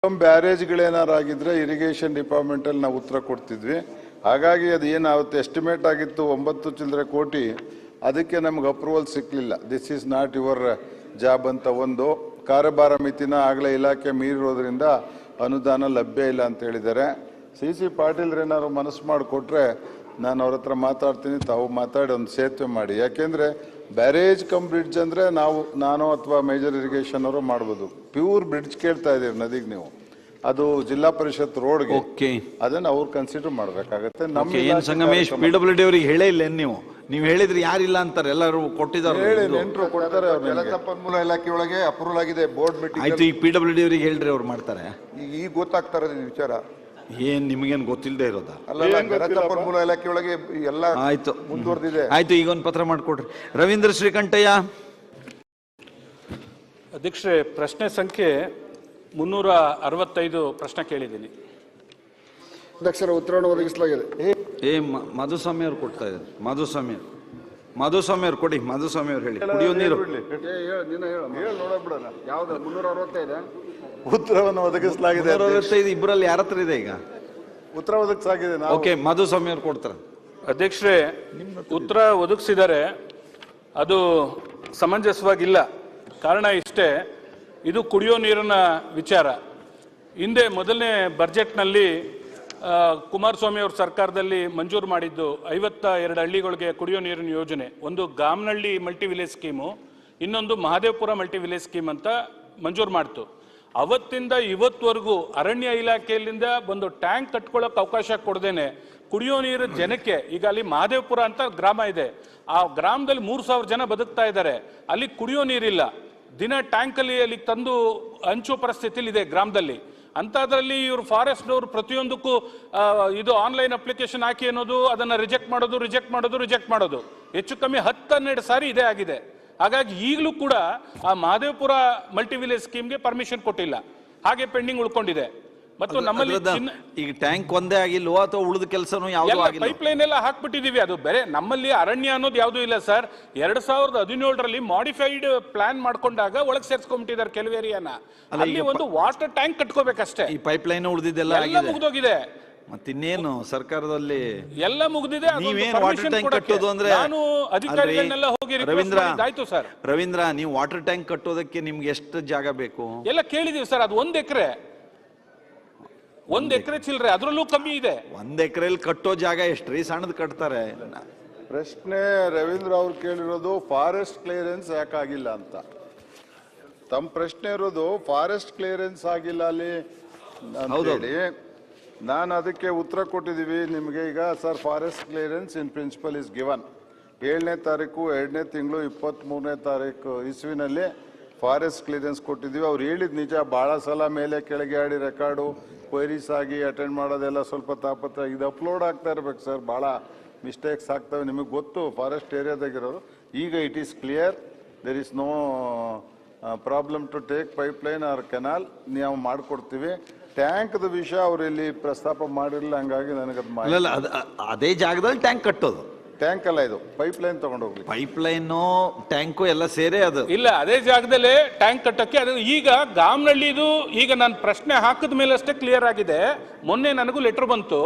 ಬ್ಯಾರೇಜ್ಗಳೇನಾರಾಗಿದ್ರೆ irrigation department ಅಲ್ಲಿ ನಾವು ಉತ್ತರ ಕೊಡ್ತಿದ್ವಿ. ಹಾಗಾಗಿ ಅದು ಏನಾಗುತ್ತೆ ಎಸ್ಟಿಮೇಟ್ ಆಗಿತ್ತು 9 ಚಿಲ್ಲರೆ ಕೋಟಿ, ಅದಕ್ಕೆ ನಮ್ಗೆ ಅಪ್ರೂವಲ್ ಸಿಕ್ಕಲಿಲ್ಲ. This is not your job ಅಂತ ಒಂದು ಕಾರ್ಯಭಾರ ಮಿತಿನ ಆಗಲೇ ಇಲಾಖೆ ಮೀರಿರೋದ್ರಿಂದ ಅನುದಾನ ಲಭ್ಯ ಇಲ್ಲ ಅಂತ ಹೇಳಿದ್ದಾರೆ. ಸಿ ಪಾಟೀಲ್ ಏನಾದ್ರು ಮನಸ್ಸು ಮಾಡಿಕೊಟ್ರೆ ನಾನು ಅವ್ರ ಹತ್ರ ಮಾತಾಡ್ತೀನಿ, ತಾವು ಮಾತಾಡಿ ಒಂದು ಸೇತುವೆ ಮಾಡಿ. ಯಾಕೆಂದರೆ ಬ್ಯಾರೇಜ್ ಕಮ್ ಬ್ರಿಡ್ಜ್ ಅಂದರೆ ನಾನು ಅಥವಾ ಮೇಜರ್ ಇರಿಗೇಷನ್ ಅವರು ಮಾಡ್ಬೋದು. ಪ್ಯೂರ್ ಬ್ರಿಡ್ಜ್ ಕೇಳ್ತಾ ಇದ್ದೀರಿ ನದಿಗೆ ನೀವು, ಅದು ಜಿಲ್ಲಾ ಪರಿಷತ್ ರೋಡ್ಗೆ, ಅದನ್ನ ಅವ್ರು ಕನ್ಸಿಡರ್ ಮಾಡಬೇಕಾಗತ್ತೆ. ನಮ್ಮ ಸಂಗಮೇಶ್ PWD ಅವರಿಗೆ ಹೇಳೇ ಇಲ್ಲ ನೀವು ಹೇಳಿದ್ರೆ ಯಾರಿಲ್ಲ ಅಂತಾರೆ, ಎಲ್ಲರೂ ಕೊಟ್ಟಿದ್ದಾರೆ, ನೆಂಟರು ಕೊಡ್ತಾರೆ. ಜಲಸಂಪನ್ಮೂಲ ಇಲಾಖೆ ಒಳಗೆ ಅಪ್ರೂವಲ್ ಆಗಿದೆ ಬೋರ್ಡ್ ಮೀಟಿಂಗ್ ಆಯ್ತು. ಈ PWD ಅವರಿಗೆ ಹೇಳ್ರಿ, ಅವ್ರು ಮಾಡ್ತಾರೆ. ಈಗ ಗೊತ್ತಾಗ್ತಾರೆ ವಿಚಾರ, ಏನ್ ನಿಮಗೇನು ಗೊತ್ತಿಲ್ಲದೆ ಇರೋದಾ? ಜಲಸಂಪನ್ಮೂಲ ಇಲಾಖೆ ಒಳಗೆ ಎಲ್ಲ ಆಯ್ತು ಮುಂದುವರೆದಿದೆ. ಆಯ್ತು, ಈಗ ಒಂದು ಪತ್ರ ಮಾಡಿಕೊಡ್ರಿ. ರವೀಂದ್ರ ಶ್ರೀಕಂಠಯ್ಯ. ಅಧ್ಯಕ್ಷರೇ, ಪ್ರಶ್ನೆ ಸಂಖ್ಯೆ 365 ಪ್ರಶ್ನೆ ಕೇಳಿದ್ದೀನಿ. ಅಧ್ಯಕ್ಷರ ಉತ್ತರವನ್ನು ಒದಗಿಸಲಾಗಿದೆ. ಮಧುಸ್ವಾಮಿ ಅವ್ರು ಕೊಡ್ತಾ ಇದ್ದಾರೆ. ಮಧುಸ್ವಾಮಿ ಅವ್ರು ಕೊಡಿ. ಮಧುಸ್ವಾಮಿ ಅವ್ರು ಹೇಳಿ. ಕುಡಿಯೋ ನೀರು ಯಾವ್ದು 365 ಉತ್ತರವನ್ನು ಒದಗಿಸಲಾಗಿದೆ. 365 ಇಬ್ಬರಲ್ಲಿ ಯಾರ ಹತ್ರ ಇದೆ ಈಗ ಉತ್ತರ ಒದಗಿಸಲಾಗಿದೆ? ಓಕೆ, ಮಧುಸ್ವಾಮಿ ಅವ್ರು ಕೊಡ್ತಾರೆ. ಅಧ್ಯಕ್ಷರೇ, ಉತ್ತರ ಒದಗಿಸಿದ್ದಾರೆ, ಅದು ಸಮಂಜಸವಾಗಿಲ್ಲ. ಕಾರಣ ಇಷ್ಟೇ, ಇದು ಕುಡಿಯೋ ನೀರಿನ ವಿಚಾರ. ಹಿಂದೆ ಮೊದಲನೇ ಬಜೆಟ್ನಲ್ಲಿ ಕುಮಾರಸ್ವಾಮಿ ಅವ್ರ ಸರ್ಕಾರದಲ್ಲಿ ಮಂಜೂರು ಮಾಡಿದ್ದು 52 ಹಳ್ಳಿಗಳಿಗೆ ಕುಡಿಯೋ ನೀರಿನ ಯೋಜನೆ. ಒಂದು ಗಾಮನಹಳ್ಳಿ ಮಲ್ಟಿ ವಿಲೇಜ್ ಸ್ಕೀಮು, ಇನ್ನೊಂದು ಮಹದೇವಪುರ ಮಲ್ಟಿ ವಿಲೇಜ್ ಸ್ಕೀಮ್ ಅಂತ ಮಂಜೂರು ಮಾಡ್ತು. ಅವತ್ತಿಂದ ಇವತ್ತುವರೆಗೂ ಅರಣ್ಯ ಇಲಾಖೆಯಿಂದ ಒಂದು ಟ್ಯಾಂಕ್ ಕಟ್ಕೊಳ್ಳೋಕೆ ಅವಕಾಶ ಕೊಡದೇನೆ ಕುಡಿಯೋ ನೀರು ಜನಕ್ಕೆ, ಈಗ ಅಲ್ಲಿ ಮಹದೇವಪುರ ಅಂತ ಗ್ರಾಮ ಇದೆ, ಆ ಗ್ರಾಮದಲ್ಲಿ 3000 ಜನ ಬದುಕ್ತಾ ಇದ್ದಾರೆ. ಅಲ್ಲಿ ಕುಡಿಯೋ ನೀರಿಲ್ಲ. ದಿನ ಟ್ಯಾಂಕಲ್ಲಿ ಅಲ್ಲಿ ತಂದು ಹಂಚುವ ಪರಿಸ್ಥಿತಿಲಿ ಇದೆ ಗ್ರಾಮದಲ್ಲಿ. ಅಂಥದ್ರಲ್ಲಿ ಇವರು ಫಾರೆಸ್ಟ್ನವರು ಪ್ರತಿಯೊಂದಕ್ಕೂ ಇದು ಆನ್ಲೈನ್ ಅಪ್ಲಿಕೇಶನ್ ಹಾಕಿ ಅನ್ನೋದು, ಅದನ್ನು ರಿಜೆಕ್ಟ್ ಮಾಡೋದು ಹೆಚ್ಚು ಕಮ್ಮಿ 10-12 ಸಾರಿ ಇದೇ ಆಗಿದೆ. ಹಾಗಾಗಿ ಈಗಲೂ ಕೂಡ ಆ ಮಹದೇವಪುರ ಮಲ್ಟಿ ವಿಲೇಜ್ ಸ್ಕೀಮ್ಗೆ ಪರ್ಮಿಷನ್ ಕೊಟ್ಟಿಲ್ಲ, ಹಾಗೆ ಪೆಂಡಿಂಗ್ ಉಳ್ಕೊಂಡಿದೆ. ಮತ್ತು ನಮ್ಮಲ್ಲಿ ಈಗ ಟ್ಯಾಂಕ್ ಒಂದೇ ಆಗಿಲ್ವೋ ಅಥವಾ ಉಳಿದ ಕೆಲಸನೂ ಯಾವುದು ಆಗಿಲ್ಲ? ಪೈಪ್ ಲೈನ್ ಎಲ್ಲ ಹಾಕ್ಬಿಟ್ಟಿದೀವಿ. ಅದು ಬೇರೆ, ನಮ್ಮಲ್ಲಿ ಅರಣ್ಯ ಅನ್ನೋದು ಯಾವುದೂ ಇಲ್ಲ ಸರ್. 2017ರಲ್ಲಿ ಮಾಡಿಫೈಡ್ ಪ್ಲಾನ್ ಮಾಡ್ಕೊಂಡಾಗ ಒಳಗೆ ಸೇರ್ಸ್ಕೊಂಡ್ಬಿಟ್ಟಿದ್ದಾರೆ ಕೆಲವು ಏರಿಯಾನ. ಅಲ್ಲಿ ಒಂದು ವಾಟರ್ ಟ್ಯಾಂಕ್ ಕಟ್ಕೋಬೇಕಷ್ಟೇ. ಈ ಪೈಪ್ ಲೈನ್ ಉಳಿದಿದ್ದೆಲ್ಲ ಮುಗಿದೋಗಿದೆ. ಮತ್ತಿನ್ನೇನು ಸರ್ಕಾರದಲ್ಲಿ ಎಲ್ಲ ಮುಗಿದಿದೆ. ನೀವೇನು ವಾಟರ್ ಟ್ಯಾಂಕ್ ಕಟ್ಟೋದು ಅಂದ್ರೆ, ನಾನು ಅಧಿಕಾರಿಗಳನ್ನೆಲ್ಲ ಹೋಗಿ ಆಯ್ತು ಸರ್. ರವೀಂದ್ರ, ನೀವು ವಾಟರ್ ಟ್ಯಾಂಕ್ ಕಟ್ಟೋದಕ್ಕೆ ನಿಮ್ಗೆ ಎಷ್ಟು ಜಾಗ ಬೇಕು ಎಲ್ಲ ಕೇಳಿದೀವಿ ಸರ್. ಅದು 1 ಎಕರೆ ಚಿಲ್ಲರೆ, ಅದ್ರಲ್ಲೂ ಕಮ್ಮಿ ಇದೆ. 1 ಎಕರೆಯಲ್ಲಿ ಕಟ್ಟೋ ಜಾಗ ಎಷ್ಟ್ರಿ? ಸಣ್ಣದ್ ಕಟ್ತಾರೆ. ಪ್ರಶ್ನೆ ರವೀಂದ್ರ ಅವ್ರು ಕೇಳಿರೋದು ಫಾರೆಸ್ಟ್ ಕ್ಲಿಯರೆನ್ಸ್ ಯಾಕಾಗಿಲ್ಲ ಅಂತ. ತಮ್ಮ ಪ್ರಶ್ನೆ ಇರೋದು ಫಾರೆಸ್ಟ್ ಕ್ಲಿಯರೆನ್ಸ್ ಆಗಿಲ್ಲ ಅಲ್ಲಿ ಹೇಳಿ. ನಾನು ಅದಕ್ಕೆ ಉತ್ತರ ಕೊಟ್ಟಿದ್ದೀವಿ ನಿಮಗೆ. ಈಗ sir, forest clearance in principle is given. 7ನೇ ತಾರೀಕು 2ನೇ ತಿಂಗಳು 23ನೇ ತಾರೀಕು ಇಸ್ವಿನಲ್ಲಿ ಫಾರೆಸ್ಟ್ ಕ್ಲಿಯರೆನ್ಸ್ ಕೊಟ್ಟಿದ್ದೀವಿ. ಅವ್ರು ಹೇಳಿದ್ ನಿಜ, ಭಾಳ ಸಲ ಮೇಲೆ ಕೆಳಗೆ ಆಡಿ ರೆಕಾರ್ಡು ಕ್ವೈರೀಸ್ ಆಗಿ ಅಟೆಂಡ್ ಮಾಡೋದೆಲ್ಲ ಸ್ವಲ್ಪ ತಾಪತ್ರ. ಇದು ಅಪ್ಲೋಡ್ ಆಗ್ತಾ ಇರ್ಬೇಕು ಸರ್, ಭಾಳ ಮಿಸ್ಟೇಕ್ಸ್ ಆಗ್ತವೆ, ನಿಮಗೆ ಗೊತ್ತು ಫಾರೆಸ್ಟ್ ಏರಿಯಾದಾಗಿರೋರು. ಈಗ it is clear, there is no problem to take pipe line or canal. ನಾವು ಮಾಡಿಕೊಡ್ತೀವಿ. ಟ್ಯಾಂಕ್ದ ವಿಷಯ ಅವ್ರು ಇಲ್ಲಿ ಪ್ರಸ್ತಾಪ ಮಾಡಿರಲಿಲ್ಲ, ಹಂಗಾಗಿ ನನಗದು ಅದೇ ಜಾಗದಲ್ಲಿ ಟ್ಯಾಂಕ್ ಕಟ್ಟೋದು. ಟ್ಯಾಂಕ್ ಅಲ್ಲ, ಇದು ಪೈಪ್ ಲೈನ್ ತಗೊಂಡೋಗ್ಲಿ. ಪೈಪ್ ಲೈನು ಟ್ಯಾಂಕು ಎಲ್ಲ ಸೇರೇ ಅದು ಇಲ್ಲ, ಅದೇ ಜಾಗದಲ್ಲೇ ಟ್ಯಾಂಕ್ ಕಟ್ಟಕ್ಕೆ. ಅದು ಈಗ ಗಾಮನಹಳ್ಳಿದು ಈಗ ನಾನು ಪ್ರಶ್ನೆ ಹಾಕಿದ ಮೇಲೆ ಅಷ್ಟೇ ಕ್ಲಿಯರ್ ಆಗಿದೆ. ಮೊನ್ನೆ ನನಗೂ ಲೆಟರ್ ಬಂತು.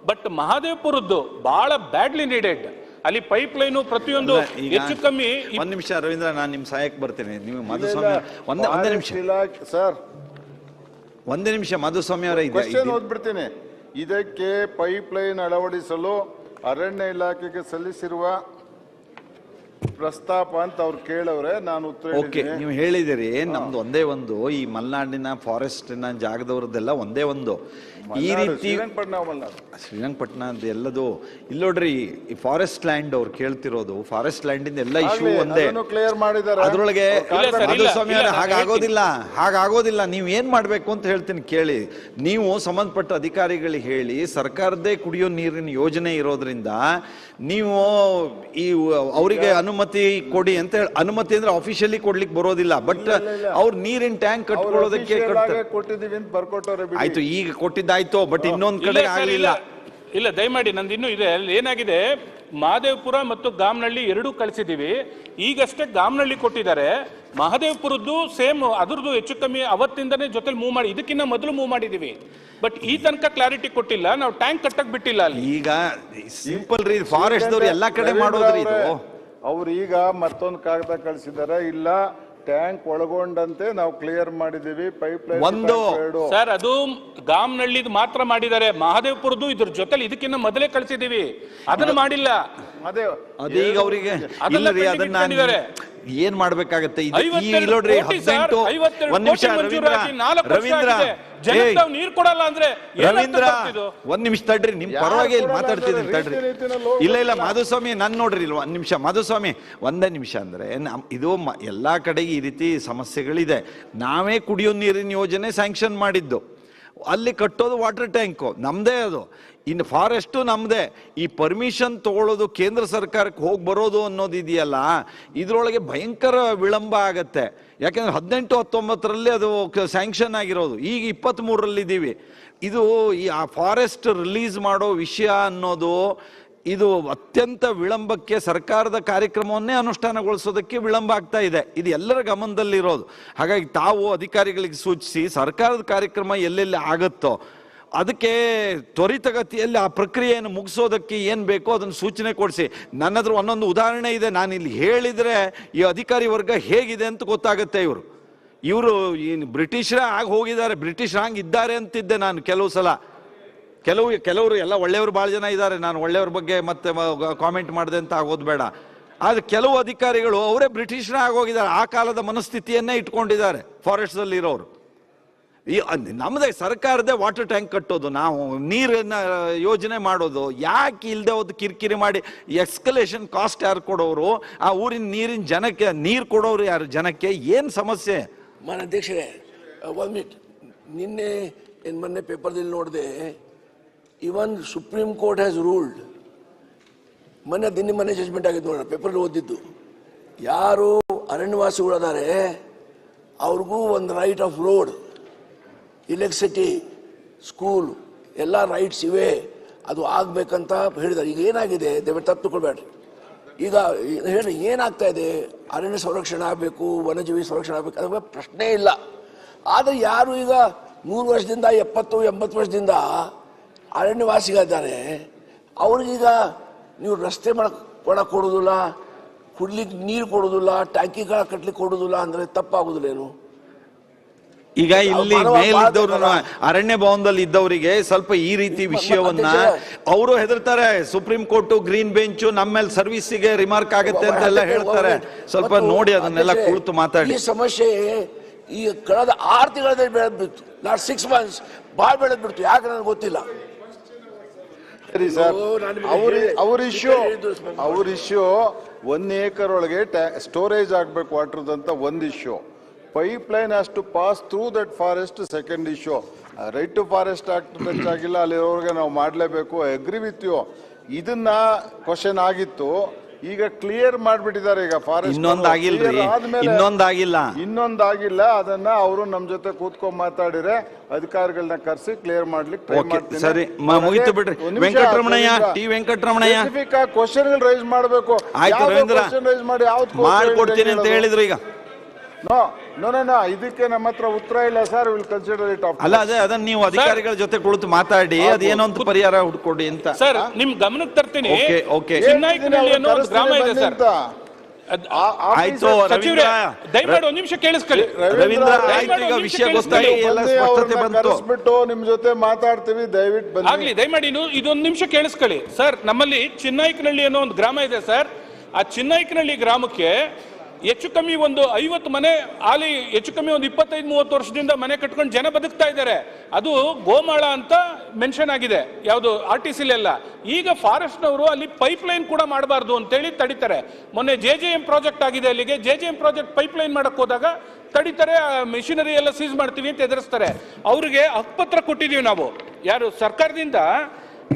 ಬಟ್ ಮಹದೇವಪುರದ್ದು ಬಹಳ ಬ್ಯಾಡ್ಲಿ ನೀಡೆಡ್. ಅಲ್ಲಿ ಪೈಪ್ ಲೈನು ಪ್ರತಿಯೊಂದು ಹೆಚ್ಚು ಕಮ್ಮಿ. 1 ನಿಮಿಷ ರವೀಂದ್ರ, ನಾನು ನಿಮ್ ಸಹಾಯಕ್ಕೆ ಬರ್ತೀನಿ. ನೀವು ಮಧುಸ್ವಾಮಿ ಒಂದೇ ನಿಮಿಷ ಸರ್, 1 ನಿಮಿಷ ಮಧುಸ್ವಾಮಿ ಅವರ ಓದ್ಬಿಡ್ತೀನಿ. ಇದಕ್ಕೆ ಪೈಪ್ ಲೈನ್ ಅಳವಡಿಸಲು ಅರಣ್ಯ ಇಲಾಖೆಗೆ ಸಲ್ಲಿಸಿರುವ ಪ್ರಸ್ತಾಪ ಅಂತ ಅವ್ರು ಕೇಳವ್ರೆ. ನಾನು ಉತ್ತರ ಓಕೆ, ನೀವು ಹೇಳಿದಿರಿ. ನಮ್ದು ಒಂದೇ ಒಂದು, ಈ ಮಲೆನಾಡಿನ ಫಾರೆಸ್ಟಿನ ಜಾಗದವ್ರದ್ದೆಲ್ಲ ಒಂದೇ ಒಂದು. ಈ ರೀತಿ ಶ್ರೀರಂಗಪಟ್ಟಣ ಎಲ್ಲದು ಇಲ್ಲಿ ನೋಡ್ರಿ, ಈ ಫಾರೆಸ್ಟ್ ಲ್ಯಾಂಡ್ ಅವ್ರು ಕೇಳ್ತಿರೋದು, ಫಾರೆಸ್ಟ್ ಲ್ಯಾಂಡ್ ಇಂದ ಎಲ್ಲ ಇಶ್ಯೂ ಒಂದೇ. ಕ್ಲಿಯರ್ ಮಾಡಿದ್ದಾರೆ ಅದ್ರೊಳಗೆ. ಮಧುಸ್ವಾಮಿ ಅವರೇ, ಹಾಗಾಗೋದಿಲ್ಲ. ನೀವ್ ಏನ್ ಮಾಡ್ಬೇಕು ಅಂತ ಹೇಳ್ತೀನಿ ಕೇಳಿ. ನೀವು ಸಂಬಂಧಪಟ್ಟ ಅಧಿಕಾರಿಗಳಿಗೆ ಹೇಳಿ, ಸರ್ಕಾರದೇ ಕುಡಿಯೋ ನೀರಿನ ಯೋಜನೆ ಇರೋದ್ರಿಂದ ನೀವು ಈ ಅವರಿಗೆ ಅನುಮತಿ ಕೊಡಿ ಅಂತ ಹೇಳಿ. ಅನುಮತಿ ಅಂದ್ರೆ ಅಫಿಷಿಯಲಿ ಕೊಡ್ಲಿಕ್ಕೆ ಬರೋದಿಲ್ಲ, ಬಟ್ ಅವ್ರು ನೀರಿನ ಟ್ಯಾಂಕ್ ಕಟ್ಕೊಳ್ಳೋದಕ್ಕೆ ಕೊಟ್ಟಿದ್ದೀವಿ ಅಂತ ಬರ್ಕೊಟ್ಟವ್ರೆ. ಆಯ್ತು, ಈಗ ಕೊಟ್ಟಿದ್ದಾಯ್ತು, ಬಟ್ ಇನ್ನೊಂದ್ ಕಡೆ ಆಗಲಿಲ್ಲ. ಇಲ್ಲ, ದಯಮಾಡಿ ನಂದು ಇನ್ನೂ ಇದೆ. ಅಲ್ಲಿ ಏನಾಗಿದೆ, ಮಹದೇವಪುರ ಮತ್ತು ಗಾಮನಹಳ್ಳಿ ಎರಡೂ ಕಳಿಸಿದ್ದೀವಿ. ಈಗಷ್ಟೇ ಗಾಮನಹಳ್ಳಿ ಕೊಟ್ಟಿದ್ದಾರೆ. ಮಹದೇವಪುರದ್ದು ಸೇಮ್ ಅದ್ರದ್ದು ಹೆಚ್ಚು ಕಮ್ಮಿ ಅವತ್ತಿಂದನೇ ಜೊತೆಲಿ ಮೂವ್ ಮಾಡಿ, ಇದಕ್ಕಿಂತ ಮೊದಲು ಮೂವ್ ಮಾಡಿದೀವಿ. ಬಟ್ ಈ ತನಕ ಕ್ಲಾರಿಟಿ ಕೊಟ್ಟಿಲ್ಲ, ನಾವು ಟ್ಯಾಂಕ್ ಕಟ್ಟಕ್ ಬಿಟ್ಟಿಲ್ಲ ಅಲ್ಲಿ. ಈಗ ಸಿಂಪಲ್ ರೀ, ಫಾರೆಸ್ಟ್ ದವ್ರು ಎಲ್ಲಾ ಕಡೆ ಮಾಡೋದ್ರಿ ಇದು. ಅವ್ರು ಈಗ ಮತ್ತೊಂದು ಕಾಗದ ಕಳಿಸಿದಾರೆ, ಇಲ್ಲ ಟ್ಯಾಂಕ್ ಒಳಗೊಂಡಂತೆ ನಾವು ಕ್ಲಿಯರ್ ಮಾಡಿದೀವಿ, ಪೈಪ್ ಲೈನ್ ಒಂದು ಸರ್ ಅದು ಗಾಮ್ನಳ್ಳಿದ್ ಮಾತ್ರ ಮಾಡಿದ್ದಾರೆ, ಮಹದೇವಪುರದ್ದು ಇದ್ರ ಜೊತೆಲಿ ಇದಕ್ಕಿಂತ ಮೊದಲೇ ಕಳಿಸಿದೀವಿ, ಅದನ್ನ ಮಾಡಿಲ್ಲ. ಅದೀಗ ಅವರಿಗೆ ಅದನ್ನ ಏನ್ ಮಾಡ್ಬೇಕಾಗತ್ತೆ? ನೋಡ್ರಿ 18 ಒಂದ್ ನಿಮಿಷ ರವೀಂದ್ರ ನೀರ್ ಕೊಡಲ್ಲ ಅಂದ್ರೆ ರವೀಂದ್ರ ಒಂದ್ ನಿಮಿಷ ತಡ್ರಿ, ನಿಮ್ ಪರವಾಗಿ ಇಲ್ಲಿ ಮಾತಾಡ್ತಿದ್ದೀನಿ ತಡ್ರಿ. ಇಲ್ಲ ಮಾಧುಸ್ವಾಮಿ ನನ್ ನೋಡ್ರಿ, ಇಲ್ಲ ಒಂದ್ ನಿಮಿಷ ಮಾಧುಸ್ವಾಮಿ, ಒಂದೇ ನಿಮಿಷ. ಅಂದ್ರೆ ಇದು ಎಲ್ಲಾ ಕಡೆಗೆ ಈ ರೀತಿ ಸಮಸ್ಯೆಗಳಿದೆ. ನಾವೇ ಕುಡಿಯೋ ನೀರಿನ ಯೋಜನೆ ಸ್ಯಾಂಕ್ಷನ್ ಮಾಡಿದ್ದು, ಅಲ್ಲಿ ಕಟ್ಟೋದು ವಾಟರ್ ಟ್ಯಾಂಕು ನಮ್ದೇ, ಅದು ಇನ್ನು ಫಾರೆಸ್ಟು ನಮ್ದೇ. ಈ ಪರ್ಮಿಷನ್ ತಗೊಳ್ಳೋದು ಕೇಂದ್ರ ಸರ್ಕಾರಕ್ಕೆ ಹೋಗಿ ಬರೋದು ಅನ್ನೋದು ಇದೆಯಲ್ಲ, ಇದ್ರೊಳಗೆ ಭಯಂಕರ ವಿಳಂಬ ಆಗತ್ತೆ. ಯಾಕಂದ್ರೆ 18-19ರಲ್ಲಿ ಅದು ಸ್ಯಾಂಕ್ಷನ್ ಆಗಿರೋದು, ಈಗ 23ರಲ್ಲಿ ಇದ್ದೀವಿ. ಇದು ಈ ಆ ಫಾರೆಸ್ಟ್ ರಿಲೀಸ್ ಮಾಡೋ ವಿಷಯ ಅನ್ನೋದು ಇದು ಅತ್ಯಂತ ವಿಳಂಬಕ್ಕೆ, ಸರ್ಕಾರದ ಕಾರ್ಯಕ್ರಮವನ್ನೇ ಅನುಷ್ಠಾನಗೊಳಿಸೋದಕ್ಕೆ ವಿಳಂಬ ಆಗ್ತಾ ಇದೆ. ಇದು ಎಲ್ಲರ ಗಮನದಲ್ಲಿರೋದು. ಹಾಗಾಗಿ ತಾವು ಅಧಿಕಾರಿಗಳಿಗೆ ಸೂಚಿಸಿ ಸರ್ಕಾರದ ಕಾರ್ಯಕ್ರಮ ಎಲ್ಲೆಲ್ಲಿ ಆಗುತ್ತೋ ಅದಕ್ಕೆ ತ್ವರಿತಗತಿಯಲ್ಲಿ ಆ ಪ್ರಕ್ರಿಯೆಯನ್ನು ಮುಗಿಸೋದಕ್ಕೆ ಏನು ಬೇಕೋ ಅದನ್ನು ಸೂಚನೆ ಕೊಡಿಸಿ. ನನ್ನ ಹತ್ರ ಒಂದೊಂದು ಉದಾಹರಣೆ ಇದೆ, ನಾನು ಇಲ್ಲಿ ಹೇಳಿದರೆ ಈ ಅಧಿಕಾರಿ ವರ್ಗ ಹೇಗಿದೆ ಅಂತ ಗೊತ್ತಾಗುತ್ತೆ. ಇವರು ಬ್ರಿಟಿಷರೇ ಆಗಿ ಹೋಗಿದ್ದಾರೆ, ಬ್ರಿಟಿಷ್ ಹಂಗೆ ಇದ್ದಾರೆ ಅಂತಿದ್ದೆ ನಾನು ಕೆಲವು ಸಲ. ಕೆಲವರು ಎಲ್ಲ ಒಳ್ಳೆಯವರು ಭಾಳ ಜನ ಇದ್ದಾರೆ, ನಾನು ಒಳ್ಳೆಯವ್ರ ಬಗ್ಗೆ ಮತ್ತೆ ಕಾಮೆಂಟ್ ಮಾಡಿದೆ ಅಂತ ಆಗೋದು ಬೇಡ. ಆದರೆ ಕೆಲವು ಅಧಿಕಾರಿಗಳು ಅವರೇ ಬ್ರಿಟಿಷರೇ ಆಗೋಗಿದ್ದಾರೆ, ಆ ಕಾಲದ ಮನಸ್ಥಿತಿಯನ್ನೇ ಇಟ್ಕೊಂಡಿದ್ದಾರೆ ಫಾರೆಸ್ಟಲ್ಲಿ ಇರೋರು. ನಮ್ಮದೇ ಸರ್ಕಾರದೇ ವಾಟರ್ ಟ್ಯಾಂಕ್ ಕಟ್ಟೋದು, ನಾವು ನೀರಿನ ಯೋಜನೆ ಮಾಡೋದು, ಯಾಕೆ ಇಲ್ಲದೆ ಹೋದ ಕಿರಿಕಿರಿ ಮಾಡಿ ಎಕ್ಸ್ಕಲೇಷನ್ ಕಾಸ್ಟ್ ಯಾರು ಕೊಡೋರು? ಆ ಊರಿನ ನೀರಿನ ಜನಕ್ಕೆ ನೀರು ಕೊಡೋರು ಯಾರು? ಜನಕ್ಕೆ ಏನು ಸಮಸ್ಯೆ? ಮಾನ್ಯ ಅಧ್ಯಕ್ಷರೇ, ಒಂದು ಮಿನಿಟ್. ನಿನ್ನೆ ಮೊನ್ನೆ ಪೇಪರ್ದಲ್ಲಿ ನೋಡಿದೆ, ಇವನ್ ಸುಪ್ರೀಂ ಕೋರ್ಟ್ ಹ್ಯಾಸ್ ರೂಲ್ಡ್. ಮೊನ್ನೆ ಜಜ್ಮೆಂಟ್ ಆಗಿದ್ದು ನೋಡೋಣ, ಪೇಪರ್ ಓದಿದ್ದು. ಯಾರು ಅರಣ್ಯವಾಸಿಗಳಿದ್ದಾರೆ ಅವ್ರಿಗೂ ಒಂದು right of road, electricity, school ಎಲ್ಲ ರೈಟ್ಸ್ ಇವೆ, ಅದು ಆಗಬೇಕಂತ ಹೇಳಿದ್ದಾರೆ. ಈಗ ಏನಾಗಿದೆ, ದಯವಿಟ್ಟು ತಪ್ಪು ತಿಳ್ಕೊಳ್ಬೇಡ್ರಿ. ಈಗ ಹೇಳಿ ಏನಾಗ್ತಾ ಇದೆ, ಅರಣ್ಯ ಸಂರಕ್ಷಣೆ ಆಗಬೇಕು, ವನ್ಯಜೀವಿ ಸಂರಕ್ಷಣೆ ಆಗಬೇಕು, ಅದ್ರ ಪ್ರಶ್ನೆ ಇಲ್ಲ. ಆದರೆ ಯಾರು ಈಗ 100 ವರ್ಷದಿಂದ 70-80 ವರ್ಷದಿಂದ ಅರಣ್ಯವಾಸಿಗಳಿದ್ದಾರೆ, ಅವ್ರಿಗೀಗ ನೀವು ರಸ್ತೆ ಮಾಡಕ್ಕೆ ಕೊಡೋದಿಲ್ಲ, ಕುಡ್ಲಿಕ್ಕೆ ನೀರು ಕೊಡೋದಿಲ್ಲ, ಟ್ಯಾಂಕಿಗಳ ಕಟ್ಲಿಕ್ಕೆ ಕೊಡೋದಿಲ್ಲ ಅಂದರೆ ತಪ್ಪಾಗೋದಿಲ್ಲ ಏನು? ಈಗ ಇಲ್ಲಿ ಮೇಲಿದ್ದವ್ರು ಅರಣ್ಯ ಭವನದಲ್ಲಿ ಇದ್ದವರಿಗೆ ಸ್ವಲ್ಪ ಈ ರೀತಿ ವಿಷಯವನ್ನ ಅವರು ಹೆದರ್ತಾರೆ. ಸುಪ್ರೀಂ ಕೋರ್ಟ್ ಗ್ರೀನ್ ಬೆಂಚ್ ನಮ್ಮ ಮೇಲೆ ಸರ್ವಿಸ್ಗೆ ರಿಮಾರ್ಕ್ ಆಗುತ್ತೆ ಅಂತೆಲ್ಲ ಹೇಳ್ತಾರೆ. ಸ್ವಲ್ಪ ನೋಡಿ ಅದನ್ನೆಲ್ಲ ಕುಳಿತು ಮಾತಾಡಿ. ಈ ಸಮಸ್ಯೆ ಈ ಕಳೆದ 6 ತಿಂಗಳಲ್ಲಿ ಬೆಳೆದ್ಬಿಟ್ಟು, ಲಾಸ್ಟ್ 6 ಮಂತ್ಸ್ ಭಾಳ ಬೆಳೆದ್ಬಿಡ್ತು. ಯಾಕೆ ನನಗೆ ಗೊತ್ತಿಲ್ಲ. ಸರಿ ಸರ್, ಅವ್ರ ಇಶ್ಯೂ 1 ಏಕರ್ ಒಳಗೆ ಸ್ಟೋರೇಜ್ ಆಗ್ಬೇಕು ವಾಟರ್ದಂತ ಒಂದು issue. Pipeline has to pass through that forest second issue. Right to forest act touch ಆಗಿಲ್ಲ, ಅಲ್ಲಿರೋರ್ಗೆ ನಾವು ಮಾಡಲೇಬೇಕು. Agree with you. ಇದನ್ನ ಕ್ವಶನ್ ಆಗಿತ್ತು, ಈಗ ಕ್ಲಿಯರ್ ಮಾಡ್ಬಿಟ್ಟಿದ್ದಾರೆ. ಈಗ ಫಾರೆಸ್ಟ್ ಇನ್ನೊಂದಾಗಿಲ್ಲ, ಅದನ್ನ ಅವರು ನಮ್ ಜೊತೆ ಕೂತ್ಕೊಂಡ್ ಮಾತಾಡಿದ್ರೆ ಅಧಿಕಾರಿಗಳನ್ನ ಕರೆಸಿ ಕ್ಲಿಯರ್ ಮಾಡ್ಲಿಕ್ಕೆ ಟ್ರೈ ಮಾಡ್ತೀನಿ. ಸರಿ, ಮುಗಿತು ಬಿಡ್ರಿ. Venkataramanaiah, T Venkataramanaiah question raise ಮಾಡಬೇಕು. ಆಯ್ತು ರವೀಂದ್ರ, ಮಾಡ್ಕೊಡ್ತೀನಿ ಅಂತ ಹೇಳಿದ್ರು. ಈಗ ನೋ ಇದಕ್ಕೆ ನಮ್ಮ ಹತ್ರ ಉತ್ತರ ಇಲ್ಲ ಸರ್. Will consider it. ಅಲ್ಲ, ಅದನ್ನ ನೀವು ಅಧಿಕಾರಿಗಳ ಜೊತೆ ಕುಳಿತು ಮಾತಾಡಿ, ಅದೇನೋ ಅಂತ ಪರಿಹಾರ ಹುಡ್ಕೊಡಿ ಅಂತ ಸರ್ ನಿಮ್ ಗಮನಕ್ಕೆ ತರ್ತೀನಿ. ಚಿನ್ನಾಯ್ಕನಹಳ್ಳಿ ಅನ್ನೋ ಒಂದು ಗ್ರಾಮ ಇದೆ ಸರ್. ಆಯ್ತು ರವೀಂದ್ರ, ದಯಮಾಡಿ ಒಂದು ನಿಮಿಷ ಕೇಳಿಸ್ಕೊಳ್ಳಿ. ರವೀಂದ್ರ, ಆಯ್ತು, ಈಗ ವಿಷಯ ಗೊತ್ತಾಗಿ ಎಲ್ಲ ಸ್ಪಷ್ಟತೆ ಬಂತು. ನಿಮ್ ಜೊತೆ ಮಾತಾಡ್ತೀವಿ, ದಯವಿಟ್ಟು ಬನ್ನಿ. ಆಗ್ಲಿ, ದಯಮಾಡಿ ಇದೊಂದು ನಿಮಿಷ ಕೇಳಿಸ್ಕೊಳ್ಳಿ ಸರ್. ನಮ್ಮಲ್ಲಿ ಚಿನ್ನಾಯ್ಕನಹಳ್ಳಿ ಅನ್ನೋ ಒಂದು ಗ್ರಾಮ ಇದೆ ಸರ್. ಆ ಚಿನ್ನಾಯ್ಕನಹಳ್ಳಿ ಗ್ರಾಮಕ್ಕೆ ಹೆಚ್ಚು ಕಮ್ಮಿ ಒಂದು 50 ಮನೆ ಅಲ್ಲಿ ಹೆಚ್ಚು ಕಮ್ಮಿ ಒಂದು 25-30 ವರ್ಷದಿಂದ ಮನೆ ಕಟ್ಕೊಂಡು ಜನ ಬದುಕ್ತಾ ಇದ್ದಾರೆ. ಅದು ಗೋಮಾಳ ಅಂತ ಮೆನ್ಷನ್ ಆಗಿದೆ, ಯಾವುದು RTCಲೆಲ್ಲ. ಈಗ ಫಾರೆಸ್ಟ್ನವರು ಅಲ್ಲಿ ಪೈಪ್ ಲೈನ್ ಕೂಡ ಮಾಡಬಾರ್ದು ಅಂತೇಳಿ ತಡಿತಾರೆ. ಮೊನ್ನೆ JJM ಪ್ರಾಜೆಕ್ಟ್ ಆಗಿದೆ, ಅಲ್ಲಿಗೆ JJM ಪ್ರಾಜೆಕ್ಟ್ ಪೈಪ್ ಲೈನ್ ಮಾಡಕ್ ಹೋದಾಗ ತಡಿತಾರೆ, ಮಿಷಿನರಿ ಎಲ್ಲ ಸೀಸ್ ಮಾಡ್ತೀವಿ ಅಂತ ಎದುರಿಸ್ತಾರೆ. ಅವ್ರಿಗೆ ಹಕ್ಕುಪತ್ರ ಕೊಟ್ಟಿದ್ದೀವಿ ನಾವು, ಯಾರು ಸರ್ಕಾರದಿಂದ